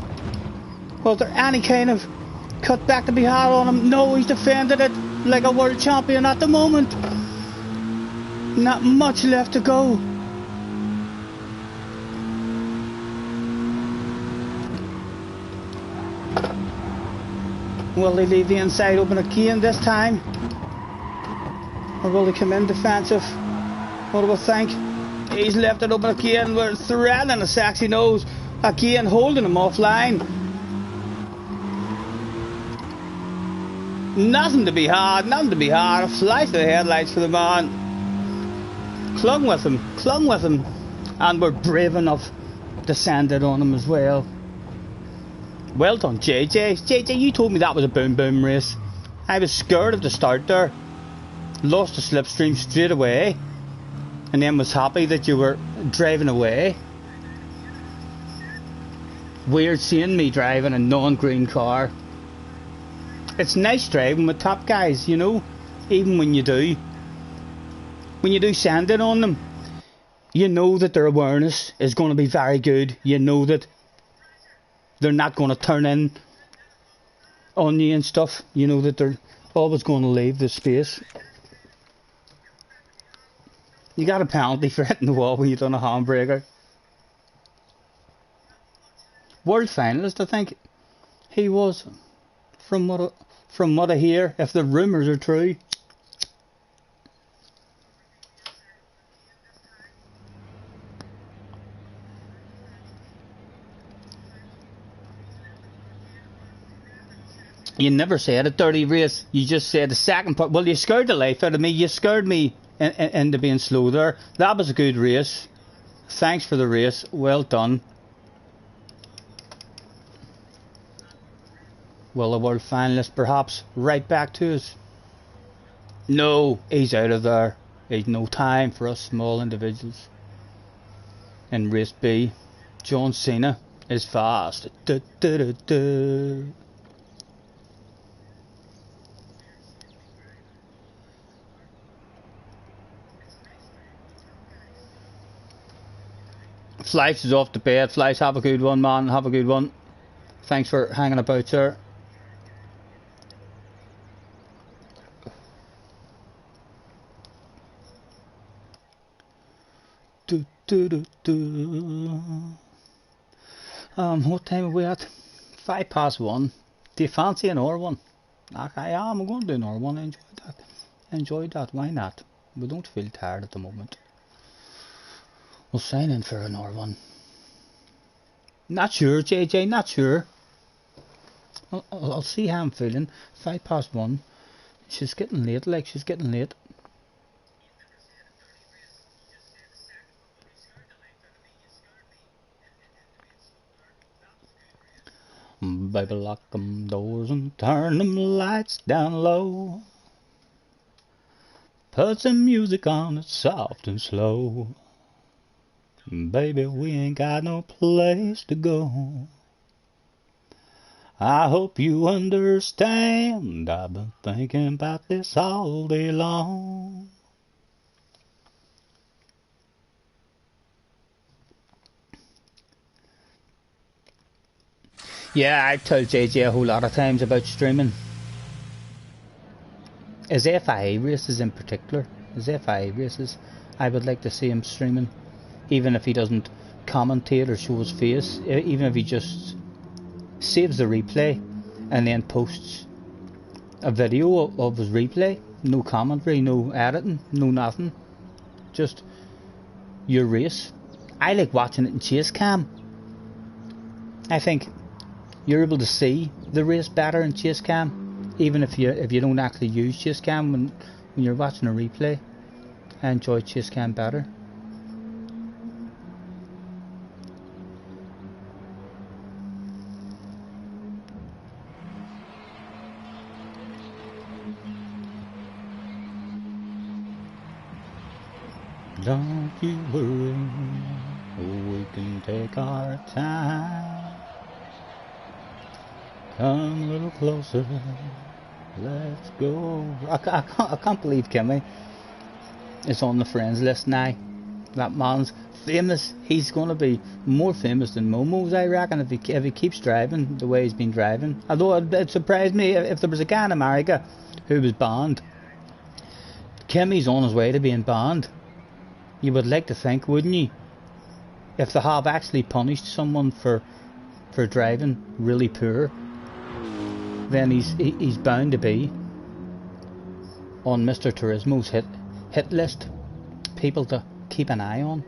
Was there any kind of cut back to be had on him? No, he's defended it like a world champion at the moment. Not much left to go. Will they leave the inside open again this time? Or will they come in defensive? What do we think? He's left it open again. We're threading a sexy nose. Again, holding him offline. Nothing to be had, nothing to be had. A flash of the headlights for the man. Clung with him, and we're brave enough to send it on him as well. Well done, JJ. JJ, you told me that was a boom boom race. I was scared at the start there. Lost the slipstream straight away, and then was happy that you were driving away. Weird seeing me driving a non-green car. It's nice driving with top guys, you know, even when you do send it on them, you know that their awareness is going to be very good. You know that they're not going to turn in on you and stuff. You know that they're always going to leave the space. You got a penalty for hitting the wall when you've done a handbreaker. World finalist, I think he was, from what I hear, if the rumours are true. You never said a dirty race. You just said the second part. Well, you scared the life out of me. You scared me into being slow there. That was a good race. Thanks for the race. Well done. Will the world finalist perhaps right back to us? No, he's out of there. There's no time for us small individuals. In race B, John Cena is fast. Du, du, du, du. Flights is off the bed. Flights, have a good one, man. Have a good one. Thanks for hanging about, sir. What time are we at? 1:05. Do you fancy an R1? I am. I'm going to do an R1. Enjoy that. Enjoy that. Why not? We don't feel tired at the moment. We'll sign in for an R1. Not sure, JJ. Not sure. I'll see how I'm feeling. 1:05. She's getting late. Like she's getting late. Baby, lock them doors and turn them lights down low. Put some music on it's soft and slow. Baby, we ain't got no place to go. I hope you understand. I've been thinking about this all day long. Yeah, I've told JJ a whole lot of times about streaming. His FIA races in particular, I would like to see him streaming. Even if he doesn't commentate or show his face, even if he just saves the replay and then posts a video of his replay. No commentary, no editing, no nothing. Just your race. I like watching it in chase cam. I think you're able to see the race better in chase cam, even if you don't actually use chase cam when you're watching a replay. I enjoy chase cam better. Don't you worry, we can take our time. Come a little closer, let's go. I can't believe Kimmy is on the friends list now. That man's famous. He's going to be more famous than Momo's, I reckon, if he keeps driving the way he's been driving. Although it surprised me if there was a guy in America who was banned. Kimmy's on his way to being banned. You would like to think, wouldn't you? If they have actually punished someone for driving really poor, then he's bound to be on Mr. Turismo's hit list. People to keep an eye on.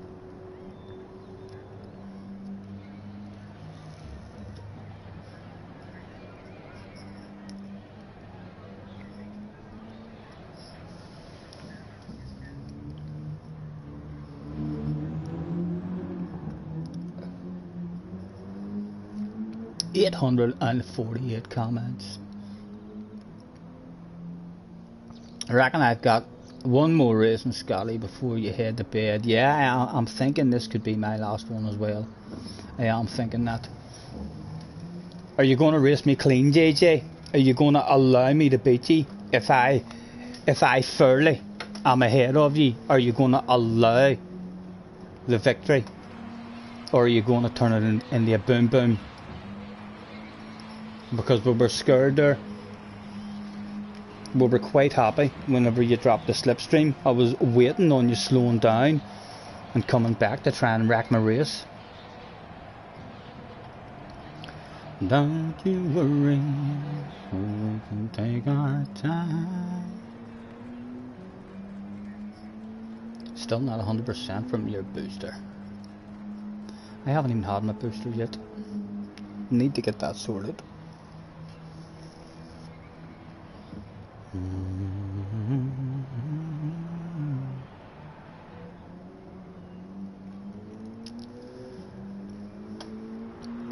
$848 comments. I reckon I've got one more race in Scotty before you head to bed. Yeah, I'm thinking this could be my last one as well. Yeah, I'm thinking that. Are you going to race me clean, JJ? Are you going to allow me to beat you if I fairly am ahead of you? Are you going to allow the victory? Or are you going to turn it into a boom boom? Because we were scared there. We were quite happy whenever you dropped the slipstream. I was waiting on you slowing down and coming back to try and wreck my race. Don't you worry, we can take our time. Still not 100% from your booster. I haven't even had my booster yet. Need to get that sorted.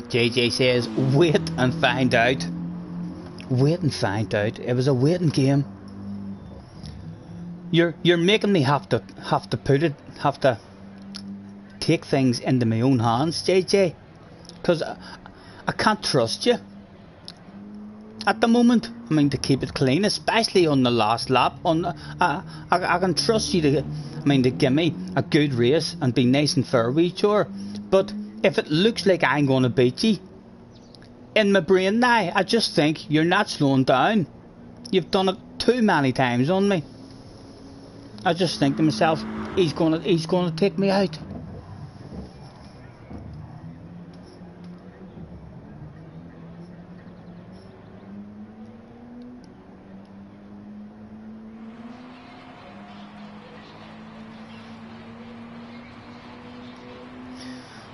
JJ says, wait and find out. Wait and find out. It was a waiting game. You're making me have to take things into my own hands, JJ. Because I can't trust you at the moment. I mean, to keep it clean, especially on the last lap. I can trust you to give me a good race and be nice and fair with each other. But if it looks like I'm going to beat you, in my brain now, I just think you're not slowing down. You've done it too many times on me. I just think to myself, he's going to take me out.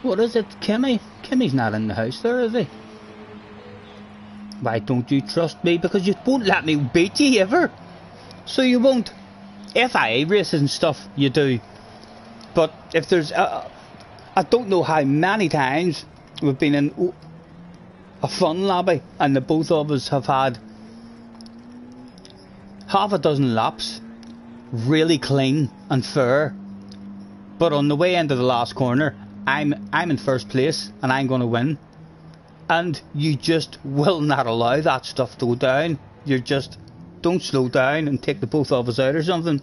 What is it, Kimmy? Kimmy's not in the house there, is he? Why don't you trust me? Because you won't let me beat you ever. So you won't. FIA races and stuff, you do. But if there's... I don't know how many times we've been in a fun lobby and the both of us have had half a dozen laps really clean and fair. But on the way into the last corner, I'm in first place and I'm going to win, and you just will not allow that stuff to go down. You just don't slow down and take the both of us out or something.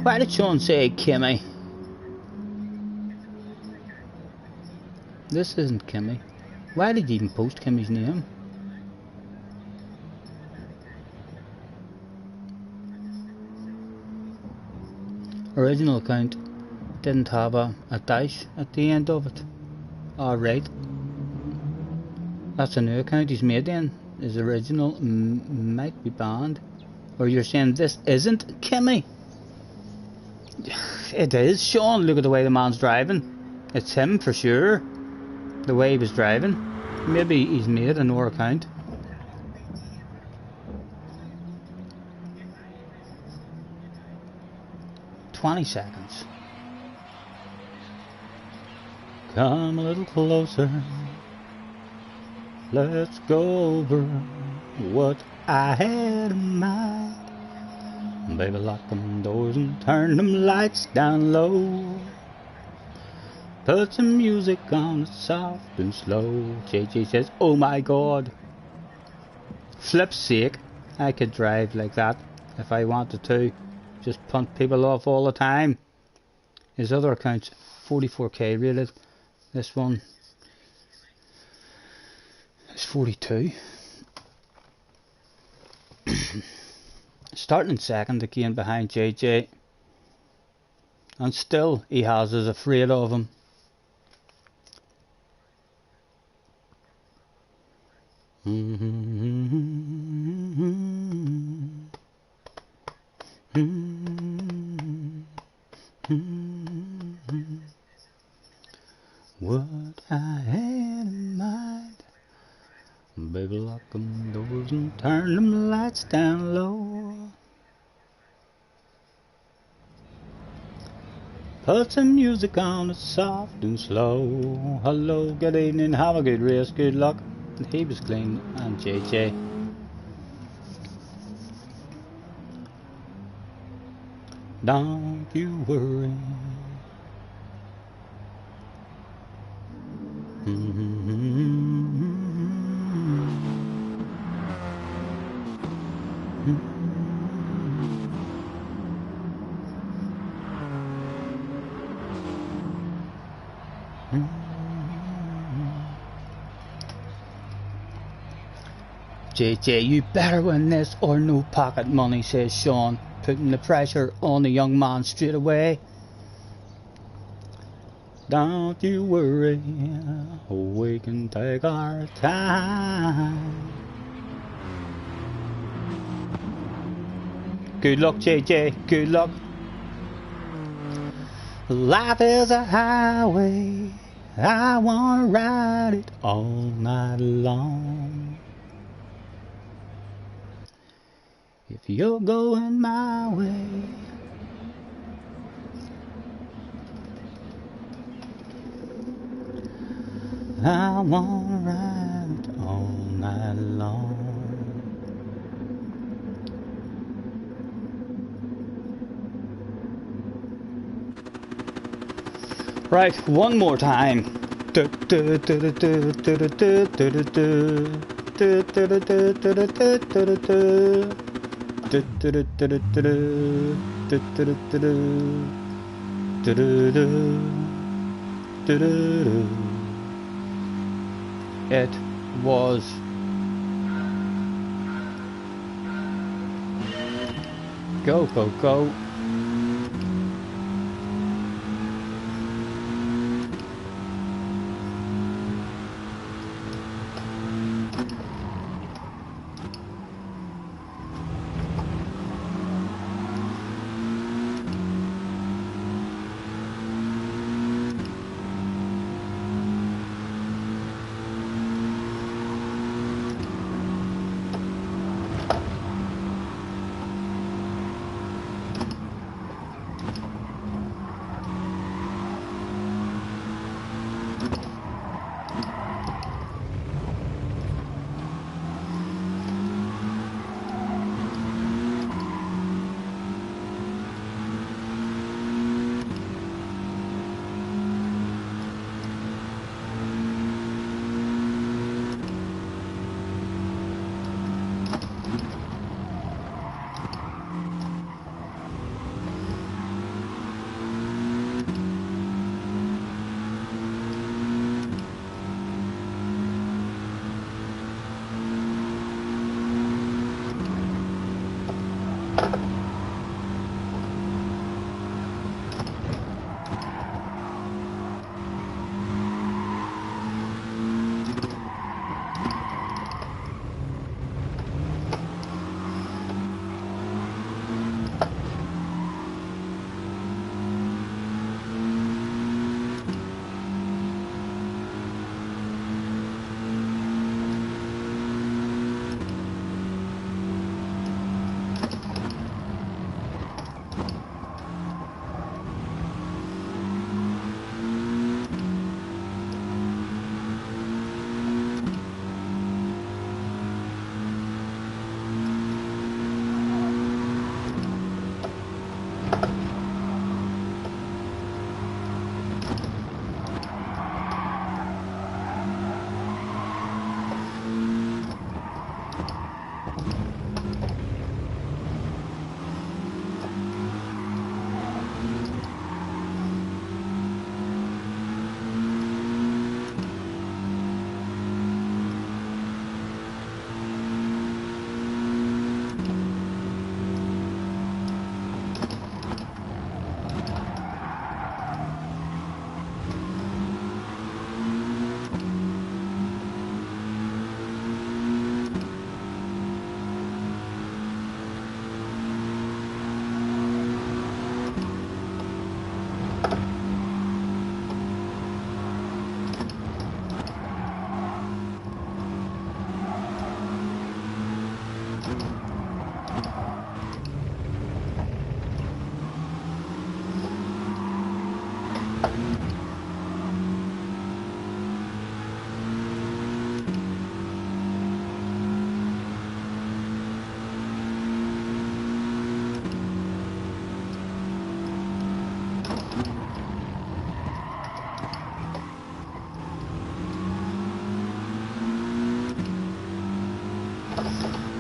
Why did Sean say Kimmy? This isn't Kimmy. Why did you even post Kimmy's name? Original account didn't have a dash at the end of it. Alright. That's a new account he's made then. His original might be banned. Or you're saying this isn't Kimmy? It is, Sean. Look at the way the man's driving. It's him for sure. The way he was driving. Maybe he's made a new account. "20 seconds. Come a little closer. Let's go over what I had in mind. Baby, lock them doors and turn them lights down low. Put some music on it soft and slow." JJ says, "Oh my god. Flip's sake, I could drive like that if I wanted to. Just punt people off all the time." His other account's 44k rated. This one is 42. Starting in second again behind JJ. And still he has us afraid of him. What I had in mind. Baby, lock them doors and turn them lights down low. Put some music on it soft and slow. Hello, good evening, have a good race, good luck. He was clean and JJ. Don't you worry. JJ, you better win this or no pocket money, says Sean, putting the pressure on the young man straight away. Don't you worry, we can take our time. Good luck, JJ, good luck. Life is a highway, I wanna ride it all night long. If you're going my way, I wanna ride it all night long. Right, one more time. It was go, go, go.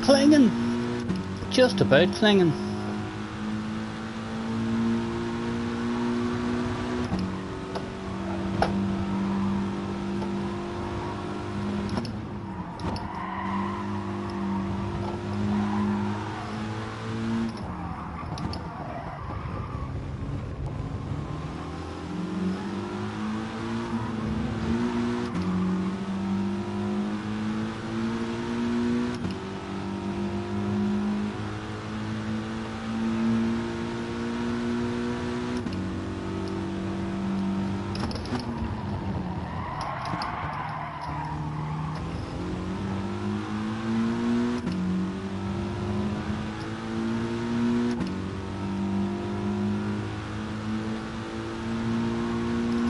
clinging. Just about clinging.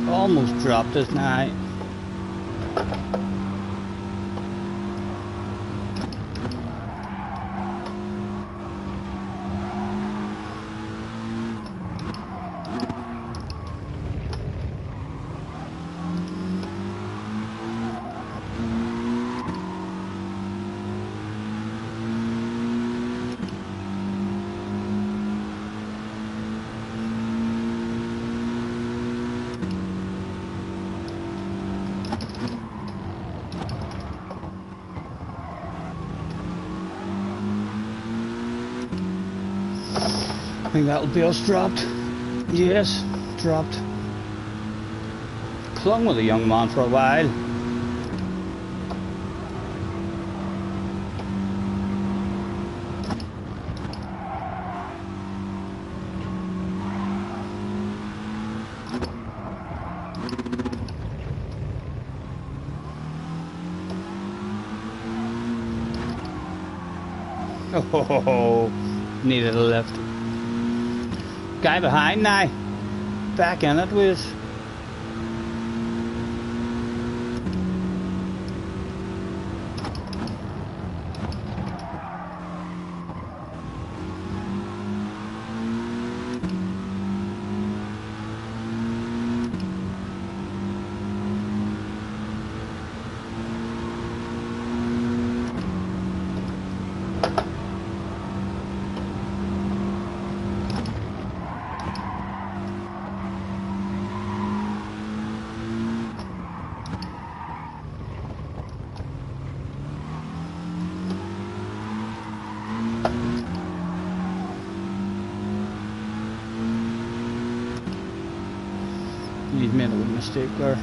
Almost dropped us now. I think that'll be us dropped. Yes, dropped. Clung with a young man for a while. Oh, needed a lift. Guy behind now. Back in it with. He's made a mistake there.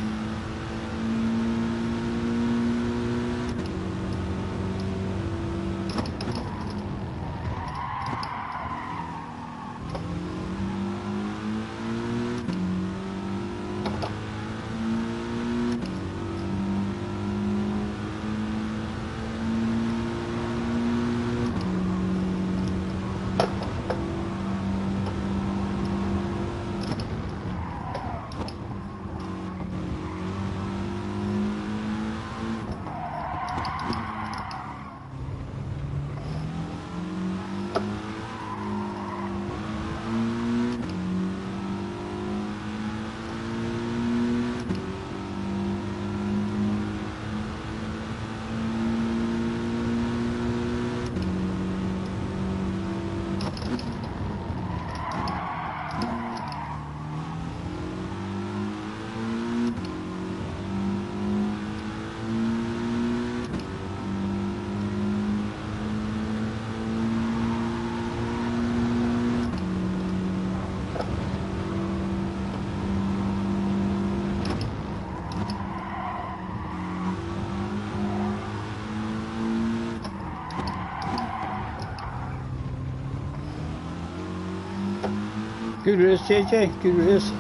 Good race, JJ. Good race.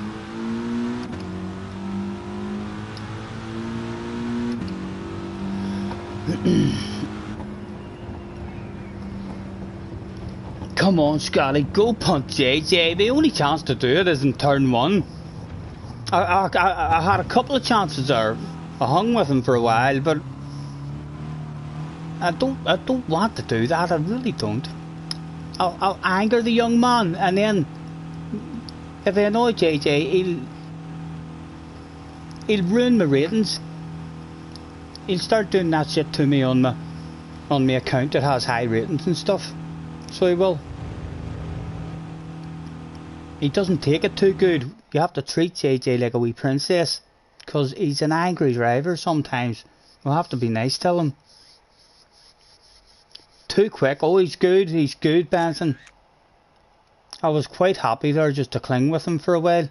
Come on, Scotty, go punt JJ. The only chance to do it is in turn one. I had a couple of chances there. I hung with him for a while, but I don't want to do that. I really don't. I'll anger the young man, and then if I annoy JJ, he'll ruin my ratings. He'll start doing that shit to me on my on my account that has high ratings and stuff. So he will. He doesn't take it too good. You have to treat JJ like a wee princess, because he's an angry driver sometimes. We'll have to be nice to him. Too quick. Oh, he's good, Benson. I was quite happy there just to cling with him for a while.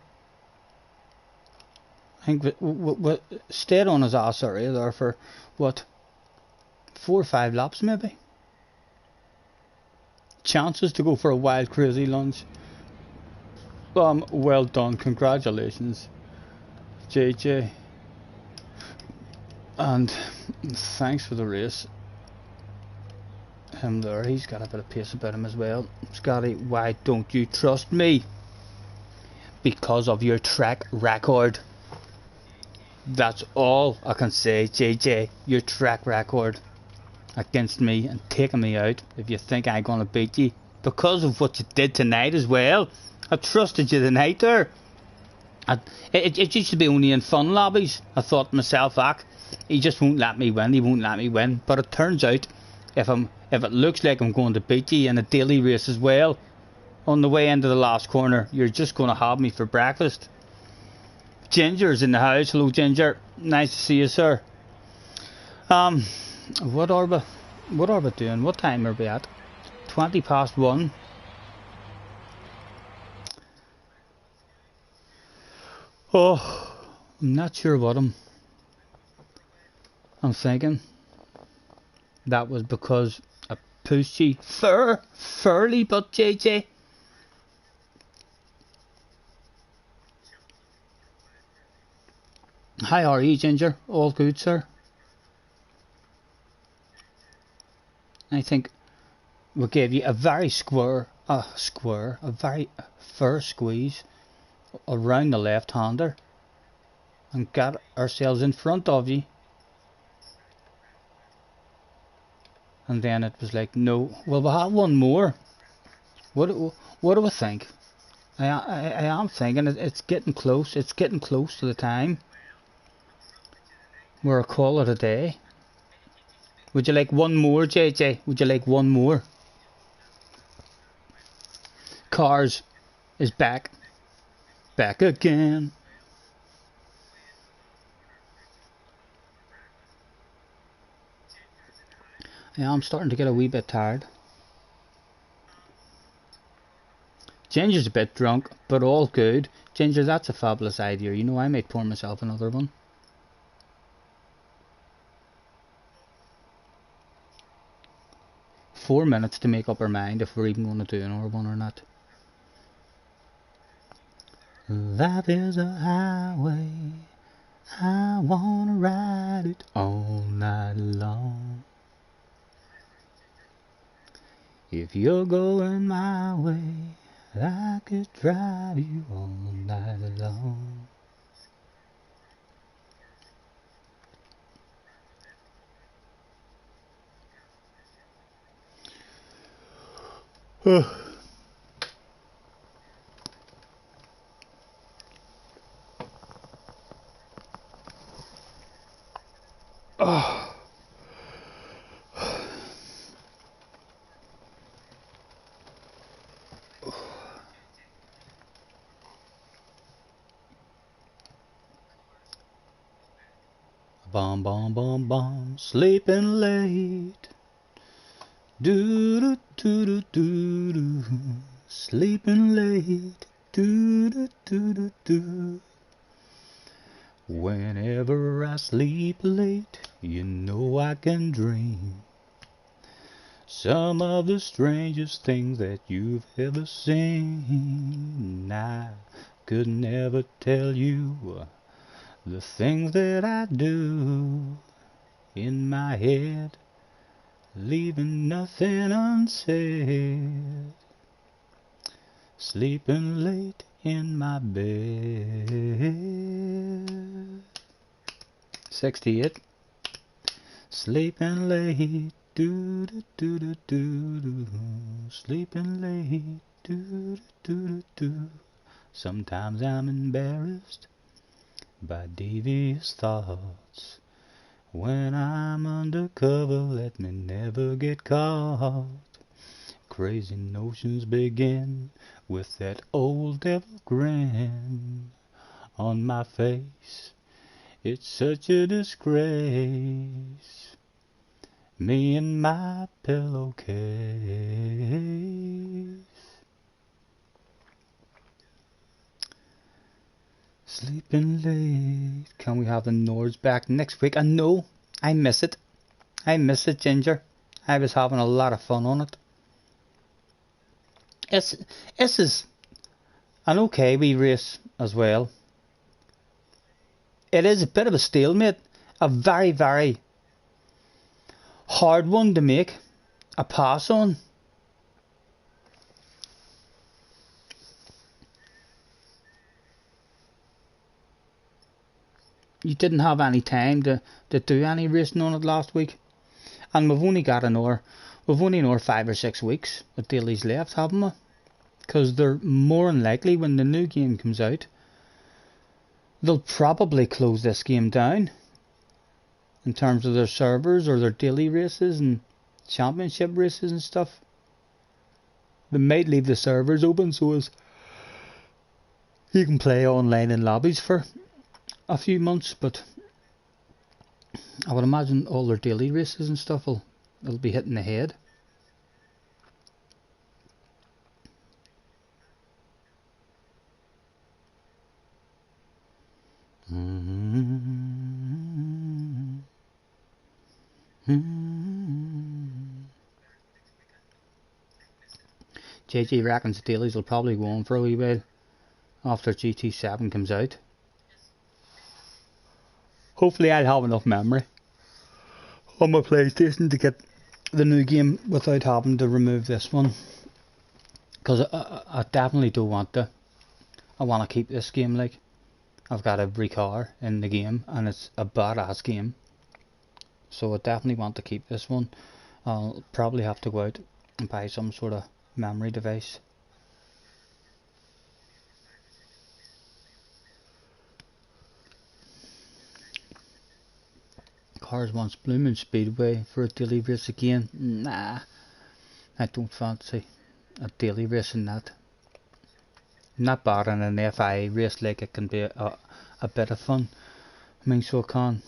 I think we stayed on his ass area there for, what, 4 or 5 laps maybe. Chances to go for a wild crazy lunge. Well done, congratulations, JJ. And thanks for the race. Him there, he's got a bit of pace about him as well. Scotty, why don't you trust me? Because of your track record. That's all I can say, JJ. Your track record against me and taking me out. If you think I'm gonna beat you because of what you did tonight as well. I trusted you tonight there. It used to be only in fun lobbies. I thought to myself, he just won't let me win. He won't let me win. But it turns out, if it looks like I'm going to beat you in a daily race as well, on the way into the last corner, you're just going to have me for breakfast. Ginger's in the house. Hello, Ginger. Nice to see you, sir. What are we doing? What time are we at? 20 past 1. Oh, I'm not sure what I'm thinking. That was because I pushed you fairly, but JJ. How are you, Ginger? All good, sir? I think we gave you a very a very fair squeeze around the left-hander and got ourselves in front of you. And then it was like, no, well, we'll have one more. What do we think? I am thinking it's getting close. It's getting close to the time where I call it a day. Would you like one more, JJ? Would you like one more? Cars is back. Back again. Yeah, I'm starting to get a wee bit tired. Ginger's a bit drunk, but all good. Ginger, that's a fabulous idea. You know, I might pour myself another one. Four minutes to make up our mind if we're even going to do another one or not. Life is a highway, I wanna ride it all night long. If you're going my way, I could drive you all night long. Bum bum bum bum, sleeping late. Do do do do do do, sleeping late. Do do do do do. Whenever I sleep late, you know I can dream some of the strangest things that you've ever seen. I could never tell you the things that I do in my head, leaving nothing unsaid. Sleeping late in my bed. 68. Sleeping late, do do do do do do. Sleeping late, do do do do. Sometimes I'm embarrassed by devious thoughts When I'm undercover, let me never get caught. Crazy notions begin with that old devil grin on my face. It's such a disgrace. Me and my pillowcase. Sleeping late. Can we have the Nords back next week? I know. I miss it. I miss it, Ginger. I was having a lot of fun on it. This is an okay wee race as well. It is a bit of a stalemate. A very, very hard one to make a pass on. You didn't have any time to do any racing on it last week. And we've only another 5 or 6 weeks of dailies left, haven't we? Because they're more than likely, when the new game comes out, they'll probably close this game down in terms of their servers or their daily races and championship races and stuff. They might leave the servers open so as you can play online in lobbies for a few months, but I would imagine all their daily races and stuff will be hitting the head. JJ reckons the dailies will probably go on for a wee while after GT7 comes out. Hopefully I'll have enough memory on my PlayStation to get the new game without having to remove this one. Because I definitely do want to. I want to keep this game. Like, I've got every car in the game and it's a badass game. So I definitely want to keep this one. I'll probably have to go out and buy some sort of memory device. Cars wants Blooming Speedway for a daily race again. Nah, I don't fancy a daily race in that. Not bad in an FIA race, like it can be a bit of fun. I mean, so it can.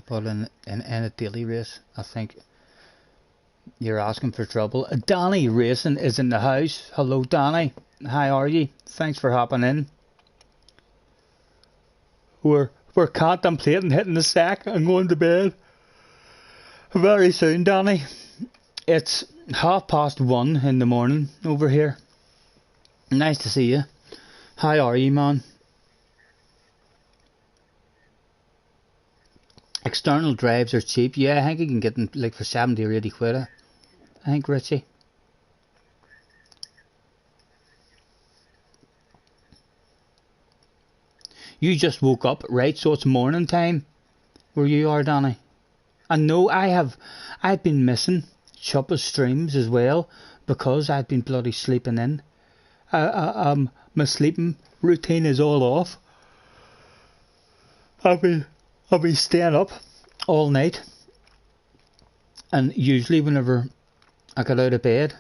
But in a daily race, I think you're asking for trouble. Danny Racing is in the house. Hello, Danny. How are you? Thanks for hopping in. We're contemplating hitting the sack and going to bed very soon, Danny. It's 1:30 in the morning over here. Nice to see you. How are you, man? External drives are cheap. Yeah, I think you can get them like for 70 or 80 quid. I think, Richie. You just woke up, right? So it's morning time where you are, Danny. I know I've been missing Choppa's streams as well because I've been bloody sleeping in. My sleeping routine is all off. I've been staying up all night, and usually whenever I get out of bed,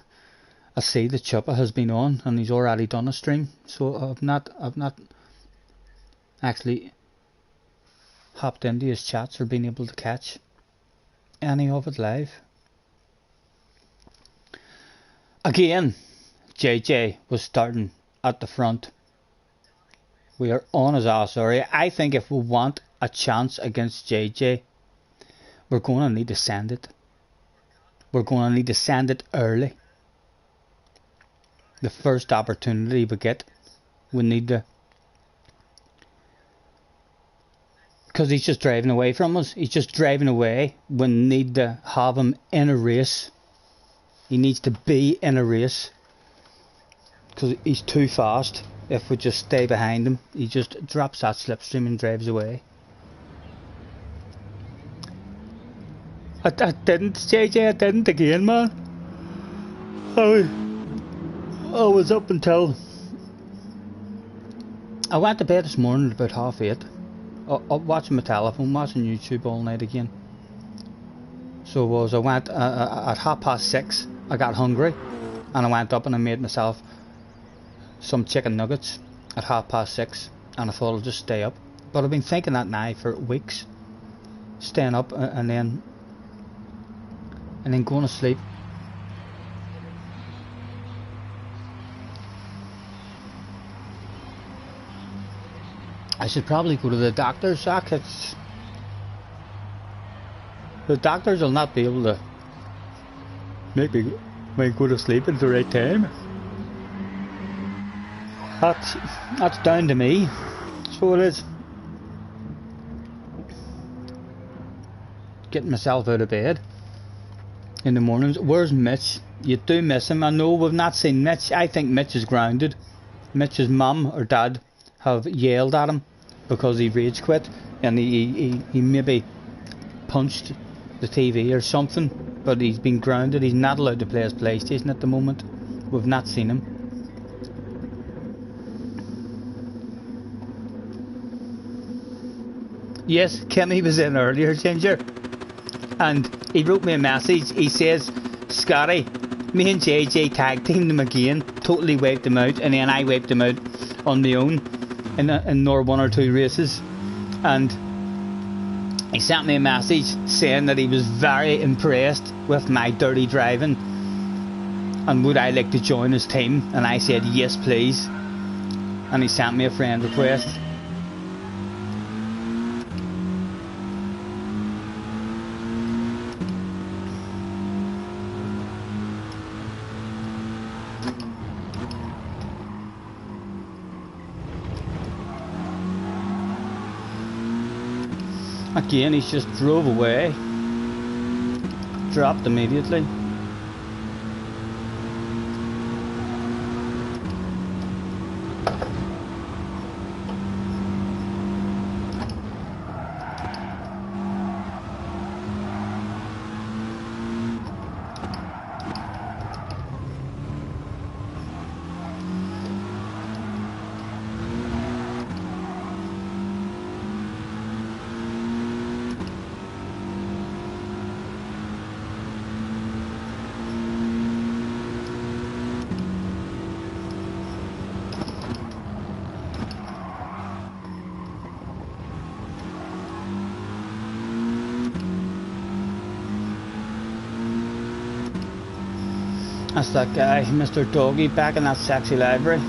I see that Choppa has been on and he's already done a stream. So I've not actually hopped into his chats or been able to catch any of it live. Again, JJ was starting at the front. We are on his ass area. I think if we want a chance against JJ, we're going to need to send it. We're going to need to send it early. The first opportunity we get, we need to. Because he's just driving away from us. He's just driving away. We need to have him in a race. He needs to be in a race. Because he's too fast. If we just stay behind him, he just drops that slipstream and drives away. I didn't, JJ, I didn't again, man. I was up until... I went to bed this morning at about 8:30. up watching my telephone, watching YouTube all night again. So I went at 6:30. I got hungry, and I went up and I made myself some chicken nuggets at 6:30, and I thought I'll just stay up. But I've been thinking that now for weeks, staying up and then going to sleep. I should probably go to the doctor, Zach. The doctors will not be able to make me go to sleep at the right time. That's down to me. So it is. Getting myself out of bed in the mornings. Where's Mitch? You do miss him. I know we've not seen Mitch. I think Mitch is grounded. Mitch's mum or dad have yelled at him because he rage quit, and he maybe punched the TV or something, but he's been grounded. He's not allowed to play his PlayStation at the moment. We've not seen him. Yes, Kimmy was in earlier, Ginger, and he wrote me a message. He says, Scotty, me and JJ tag teamed him again, totally wiped him out, and then I wiped him out on my own in nor 1 or 2 races. And he sent me a message saying that he was very impressed with my dirty driving and would I like to join his team, and I said yes please, and he sent me a friend request. Again, he's just drove away, dropped immediately. That's that guy, Mr. Doggy, back in that sexy library.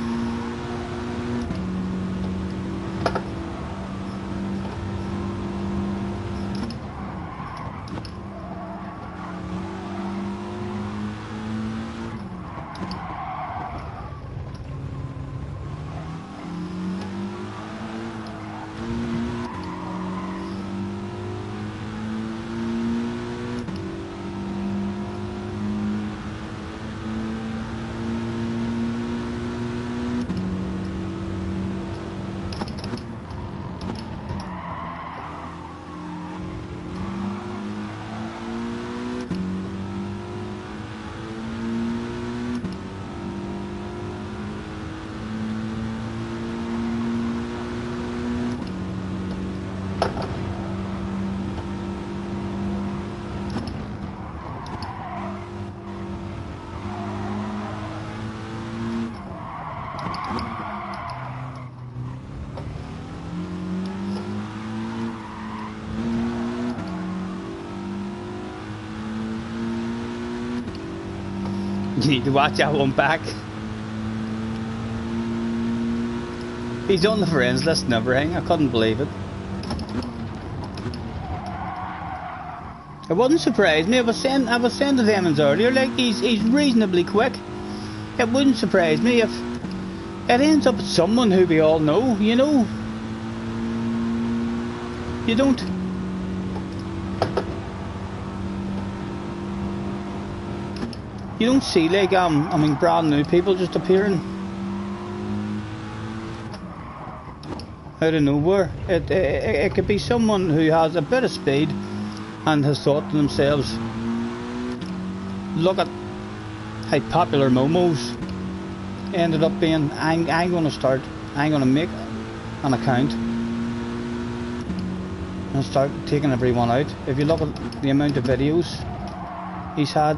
You need to watch that one back. He's on the friends list and everything. I couldn't believe it. It wouldn't surprise me. I was saying to them earlier, like he's reasonably quick. It wouldn't surprise me if it ends up with someone who we all know. You know, you don't. You don't see like brand new people just appearing out of nowhere. It could be someone who has a bit of speed and has thought to themselves, look at how popular Momos ended up being. I'm going to make an account and start taking everyone out. If you look at the amount of videos he's had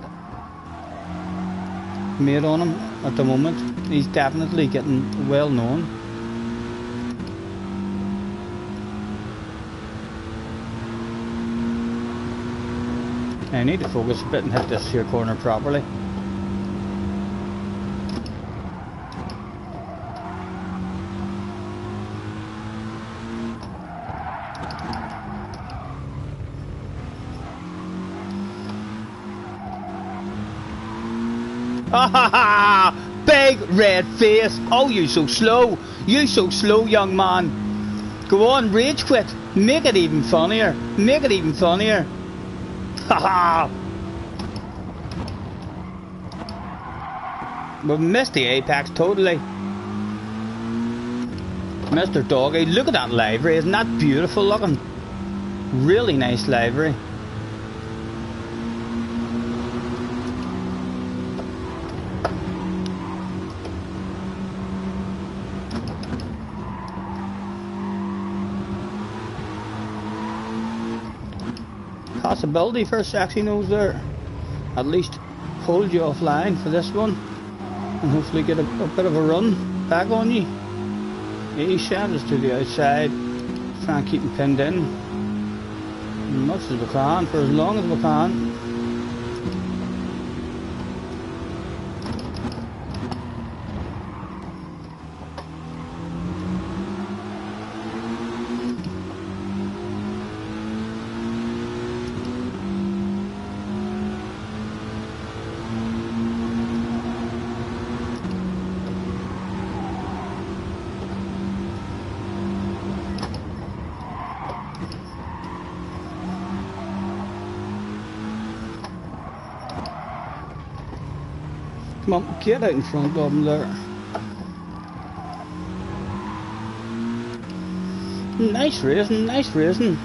made on him at the moment, he's definitely getting well known. I need to focus a bit and hit this here corner properly. Ah, big red face. Oh, you so slow. You so slow, young man. Go on, rage quit. Make it even funnier. Make it even funnier. Haha. We've missed the apex totally. Mr. Doggy, look at that livery. Isn't that beautiful looking? Really nice livery. Possibility for a sexy nose there. At least hold you offline for this one and hopefully get a bit of a run back on you. He sent us to the outside, try and keep him pinned in as much as we can for as long as we can. Come on, get out in front of him there. Nice racing, nice racing.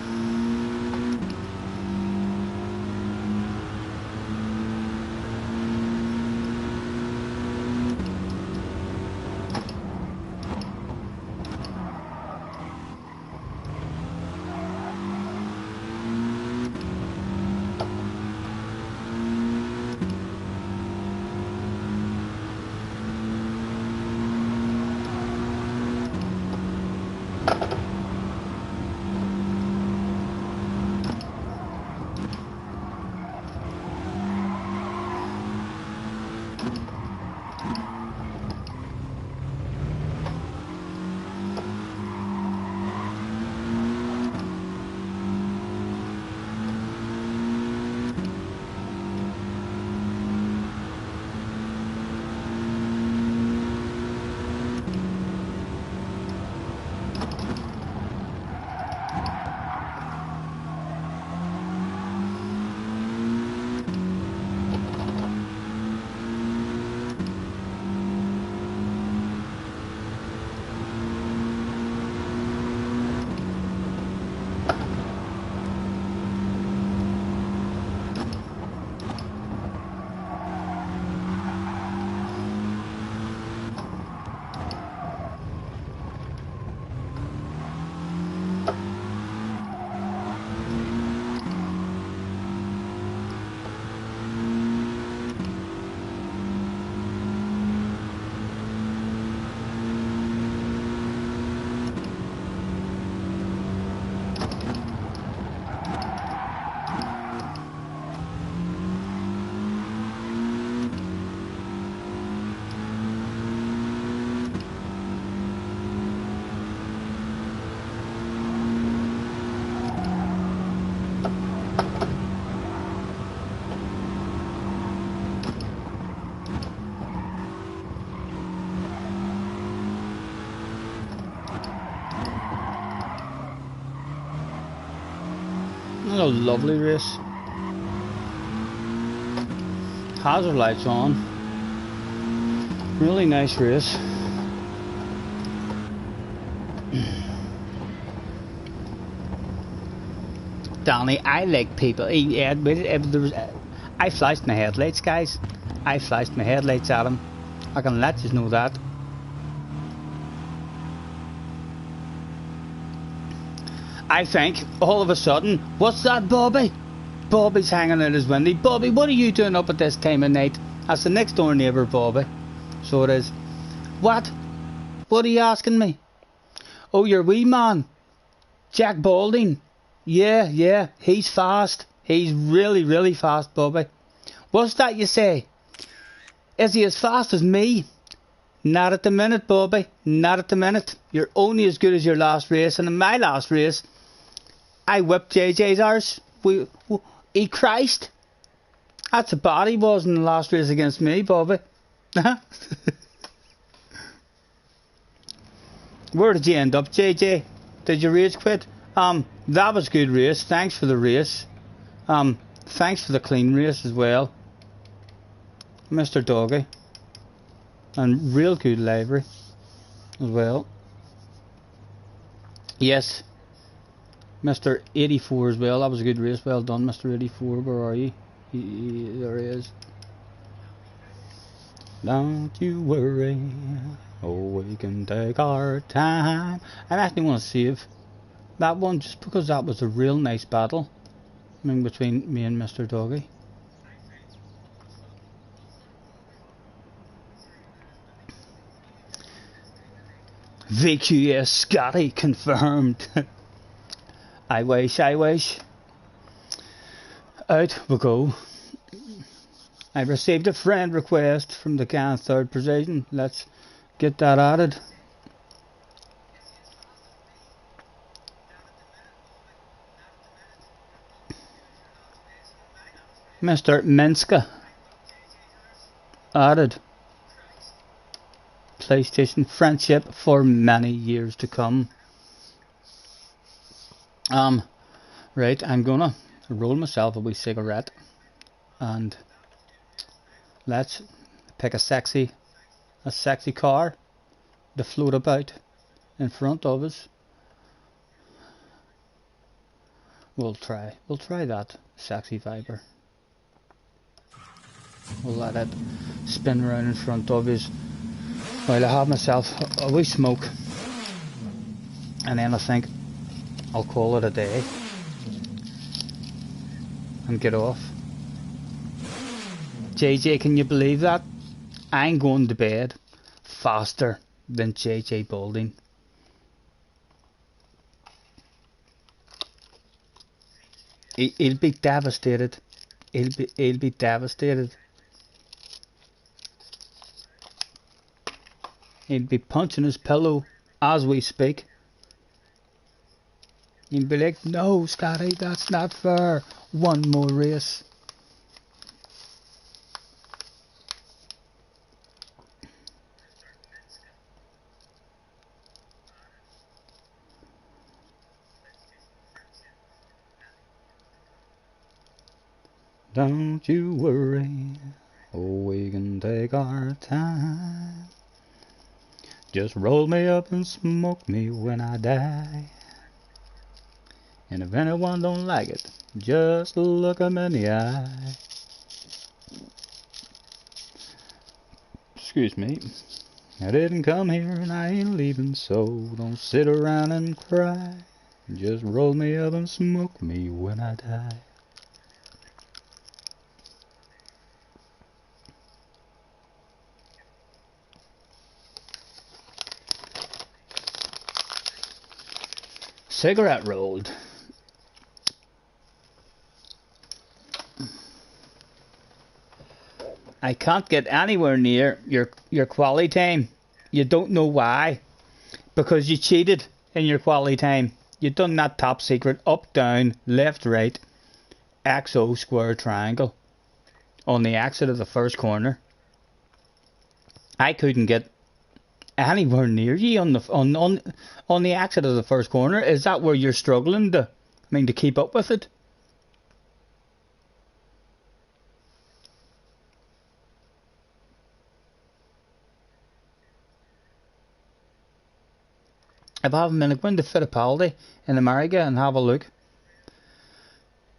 What a lovely race. Hazard lights on. Really nice race. Danny, I like people. He admitted if there was. I flashed my headlights, guys. I flashed my headlights at him. I can let you know that. I think all of a sudden, what's that, Bobby? Bobby's hanging out his window. Bobby, what are you doing up at this time of night? That's the next door neighbour, Bobby. So it is. What? What are you asking me? Oh, your wee man, Jack Balding. Yeah, he's fast. He's really fast, Bobby. What's that you say? Is he as fast as me? Not at the minute, Bobby. Not at the minute. You're only as good as your last race. And in my last race, I whipped JJ's arse. He Christ. That's a bad he was in the last race against me, Bobby. Where did you end up, JJ? Did you race quit? That was a good race. Thanks for the race. Thanks for the clean race as well, Mr. Doggy. And real good livery as well. Yes, Mr. 84 as well. That was a good race. Well done, Mr. 84. Where are you? There he is. Don't you worry. Oh, we can take our time. I actually want to save that one just because that was a real nice battle. I mean, between me and Mr. Doggy. VQS Scotty confirmed. I wish. Out we go. I received a friend request from the can third position. Let's get that added. Mr. Minska added. PlayStation friendship for many years to come. Right, I'm gonna roll myself a wee cigarette and let's pick a sexy car to float about in front of us. We'll try that sexy Viper. We'll let it spin around in front of us while I have myself a wee smoke, and then I think I'll call it a day and get off. JJ, can you believe that? I'm going to bed faster than JJ Balding. He'll be devastated. He'll be devastated. He'll be punching his pillow as we speak. He'll be like, no, Scotty, that's not fair. One more race. Don't you worry, oh, we can take our time. Just roll me up and smoke me when I die. And if anyone don't like it, just look 'em in the eye. Excuse me. I didn't come here and I ain't leaving, so don't sit around and cry. Just roll me up and smoke me when I die. Cigarette rolled. I can't get anywhere near your quality time. You don't know why. Because you cheated in your quality time. You done that top secret up, down, left, right, XO square triangle on the exit of the first corner. I couldn't get anywhere near you on the exit of the first corner. Is that where you're struggling to keep up with it? If I haven't been going to Fittipaldi in America and have a look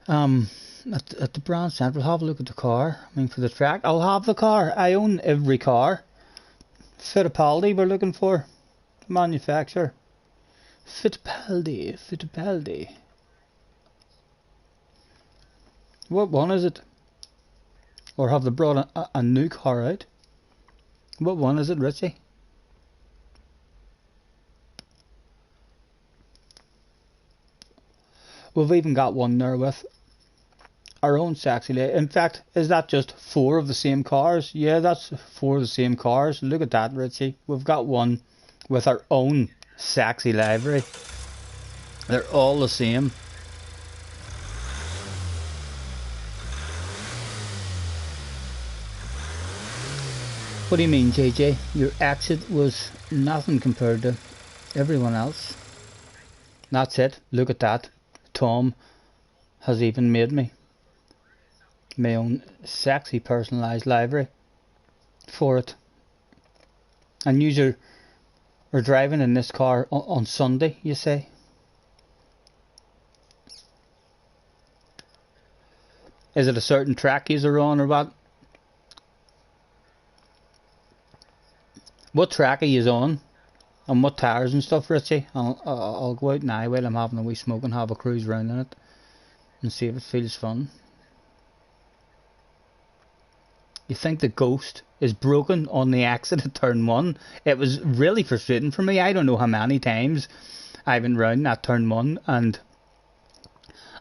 at the brand central, have a look at the car. For the track, I'll have the car. I own every car. Fittipaldi we're looking for, manufacturer. Fittipaldi. What one is it? Or have they brought a new car out? What one is it, Richie? We've even got one there with our own sexy lady. In fact, is that just 4 of the same cars? Yeah, that's 4 of the same cars. Look at that, Richie. We've got one with our own sexy livery. They're all the same. What do you mean, JJ? Your exit was nothing compared to everyone else. That's it. Look at that. Tom has even made me my own sexy personalised livery for it. And you are driving in this car on Sunday, you say? Is it a certain track you're on or what? What track are you on? And what tires and stuff, Richie? I'll go out now while I'm having a wee smoke and have a cruise round in it and see if it feels fun. You think the Ghost is broken on the exit at turn 1? It was really frustrating for me. I don't know how many times I went round that turn 1 and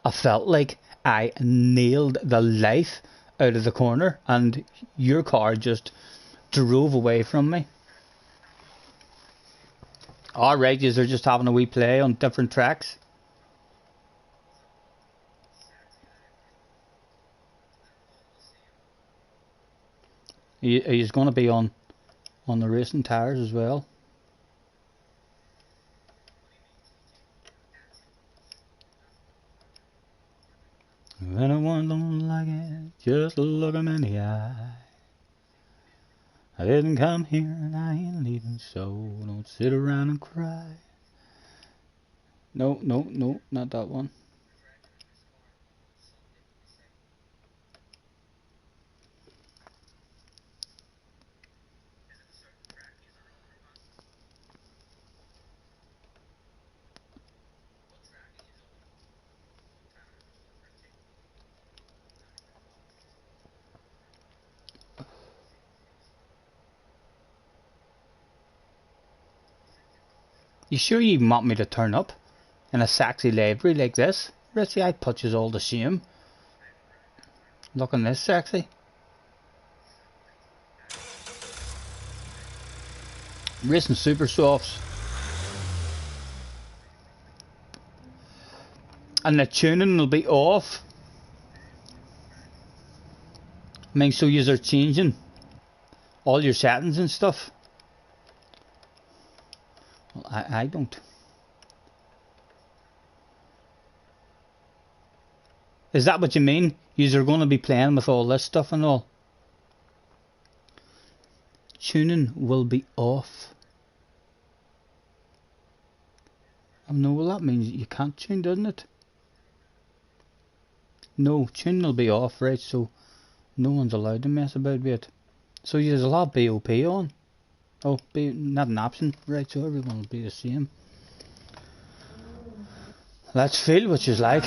I felt like I nailed the life out of the corner and your car just drove away from me. Alright, you're just having a wee play on different tracks. He's going to be on the racing tires as well. When anyone don't like it, just look him in the eye. I didn't come here and I ain't leaving, so don't sit around and cry. No, not that one. You sure you want me to turn up in a sexy livery like this? Richie, I'd put you all to shame. Looking this sexy. Racing super softs. And the tuning will be off. I mean, so you're changing all your settings and stuff. Well, I don't. Is that what you mean? You're going to be playing with all this stuff and all? Tuning will be off. No, well that means you can't tune, doesn't it? No, tuning will be off, right? So no one's allowed to mess about with it. So there's a lot of BOP on. Oh, not an option, right? So everyone will be the same. Let's feel what she's like.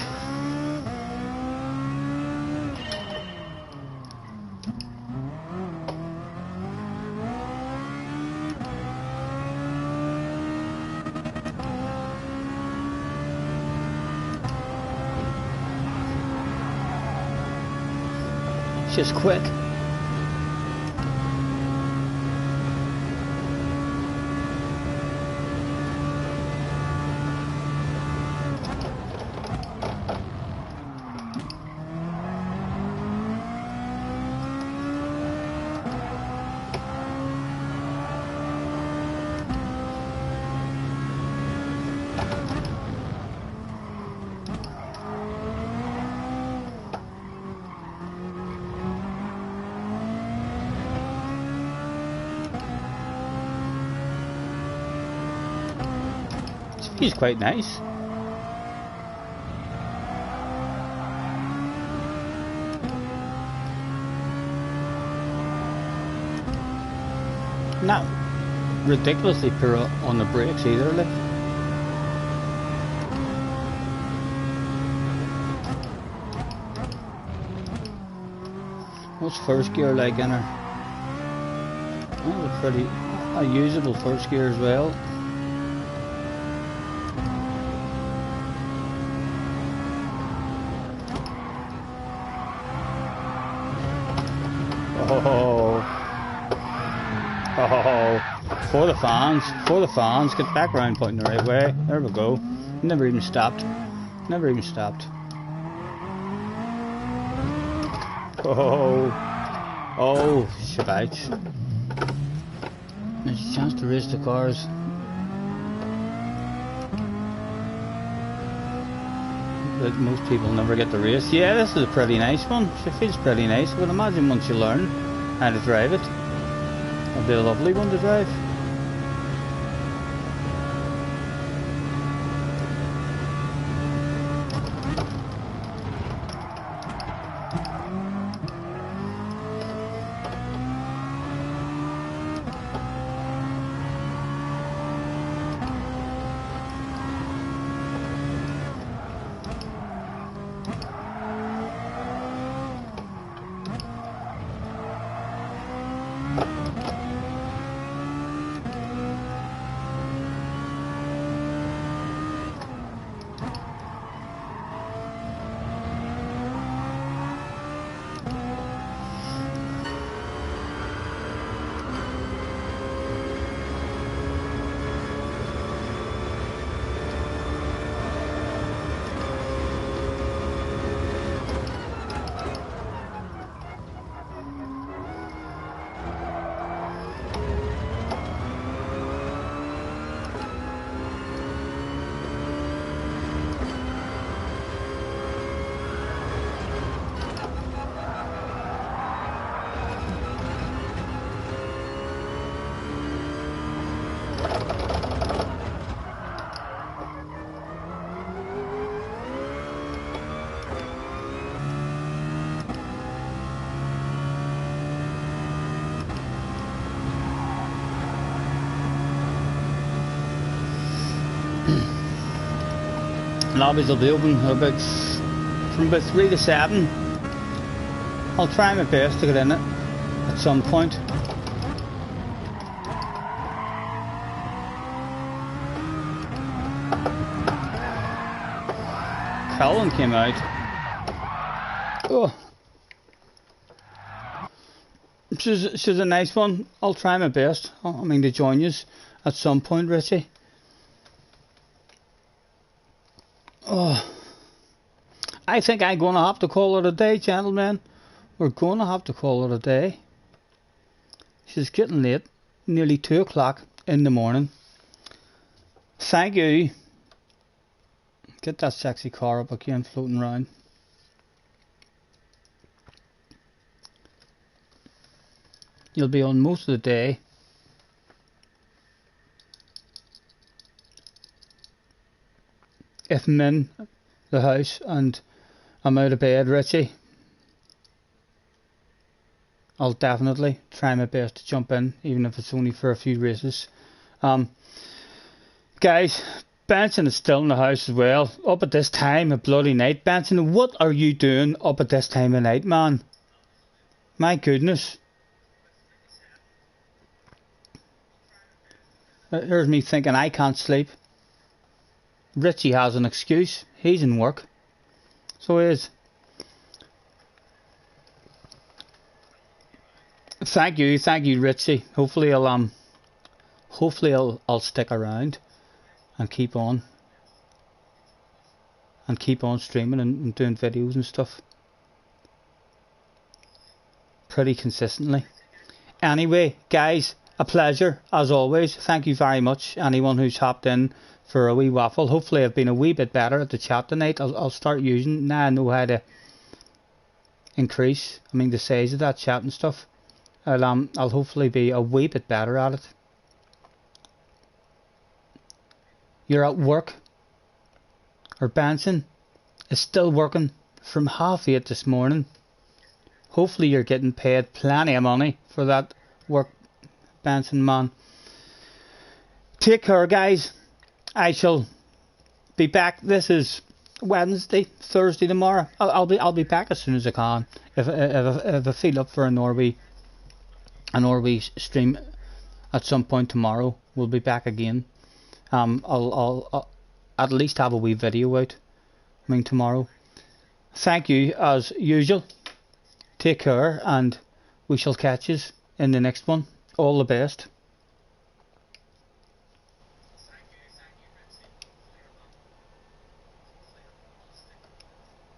She's quick. He's quite nice. Not ridiculously poor on the brakes either, like. What's first gear like in her? That's a pretty usable first gear as well. Oh, for the fans, get back around pointing the right way. There we go. Never even stopped. Oh, shite. There's a chance to race the cars. But most people never get to race. Yeah, this is a pretty nice one. She feels pretty nice. I would imagine once you learn how to drive it, it'll be a lovely one to drive. Lobbies will be open from about 3 to 7. I'll try my best to get in it at some point. Colin came out. Oh, she's a nice one. I'll try my best. I mean to join you at some point, Richie. Oh, I think I'm going to have to call it a day, gentlemen. We're going to have to call it a day. She's getting late, nearly 2 o'clock in the morning. Thank you. Get that sexy car up again, floating around. You'll be on most of the day. If I'm in the house and I'm out of bed, Richie, I'll definitely try my best to jump in, even if it's only for a few races. Guys, Benson is still in the house as well, up at this time of bloody night. Benson, what are you doing up at this time of night, man? My goodness. Here's me thinking I can't sleep. Richie has an excuse. He's in work. So he is. Thank you, Richie. Hopefully I'll stick around and keep on streaming and doing videos and stuff pretty consistently. Anyway, guys, a pleasure as always. Thank you very much, anyone who's hopped in for a wee waffle. Hopefully I've been a wee bit better at the chat tonight. I'll start using, now I know how to increase, the size of that chat and stuff. I'll hopefully be a wee bit better at it. You're at work, or Benson is still working from 8:30 this morning. Hopefully you're getting paid plenty of money for that work, Benson, man. Take care, guys. I shall be back. This is Wednesday, Thursday tomorrow. I'll be back as soon as I can. If I feel up for a Norway stream at some point tomorrow, we'll be back again. I'll at least have a wee video out. I mean tomorrow. Thank you as usual. Take care, and we shall catch you in the next one. All the best.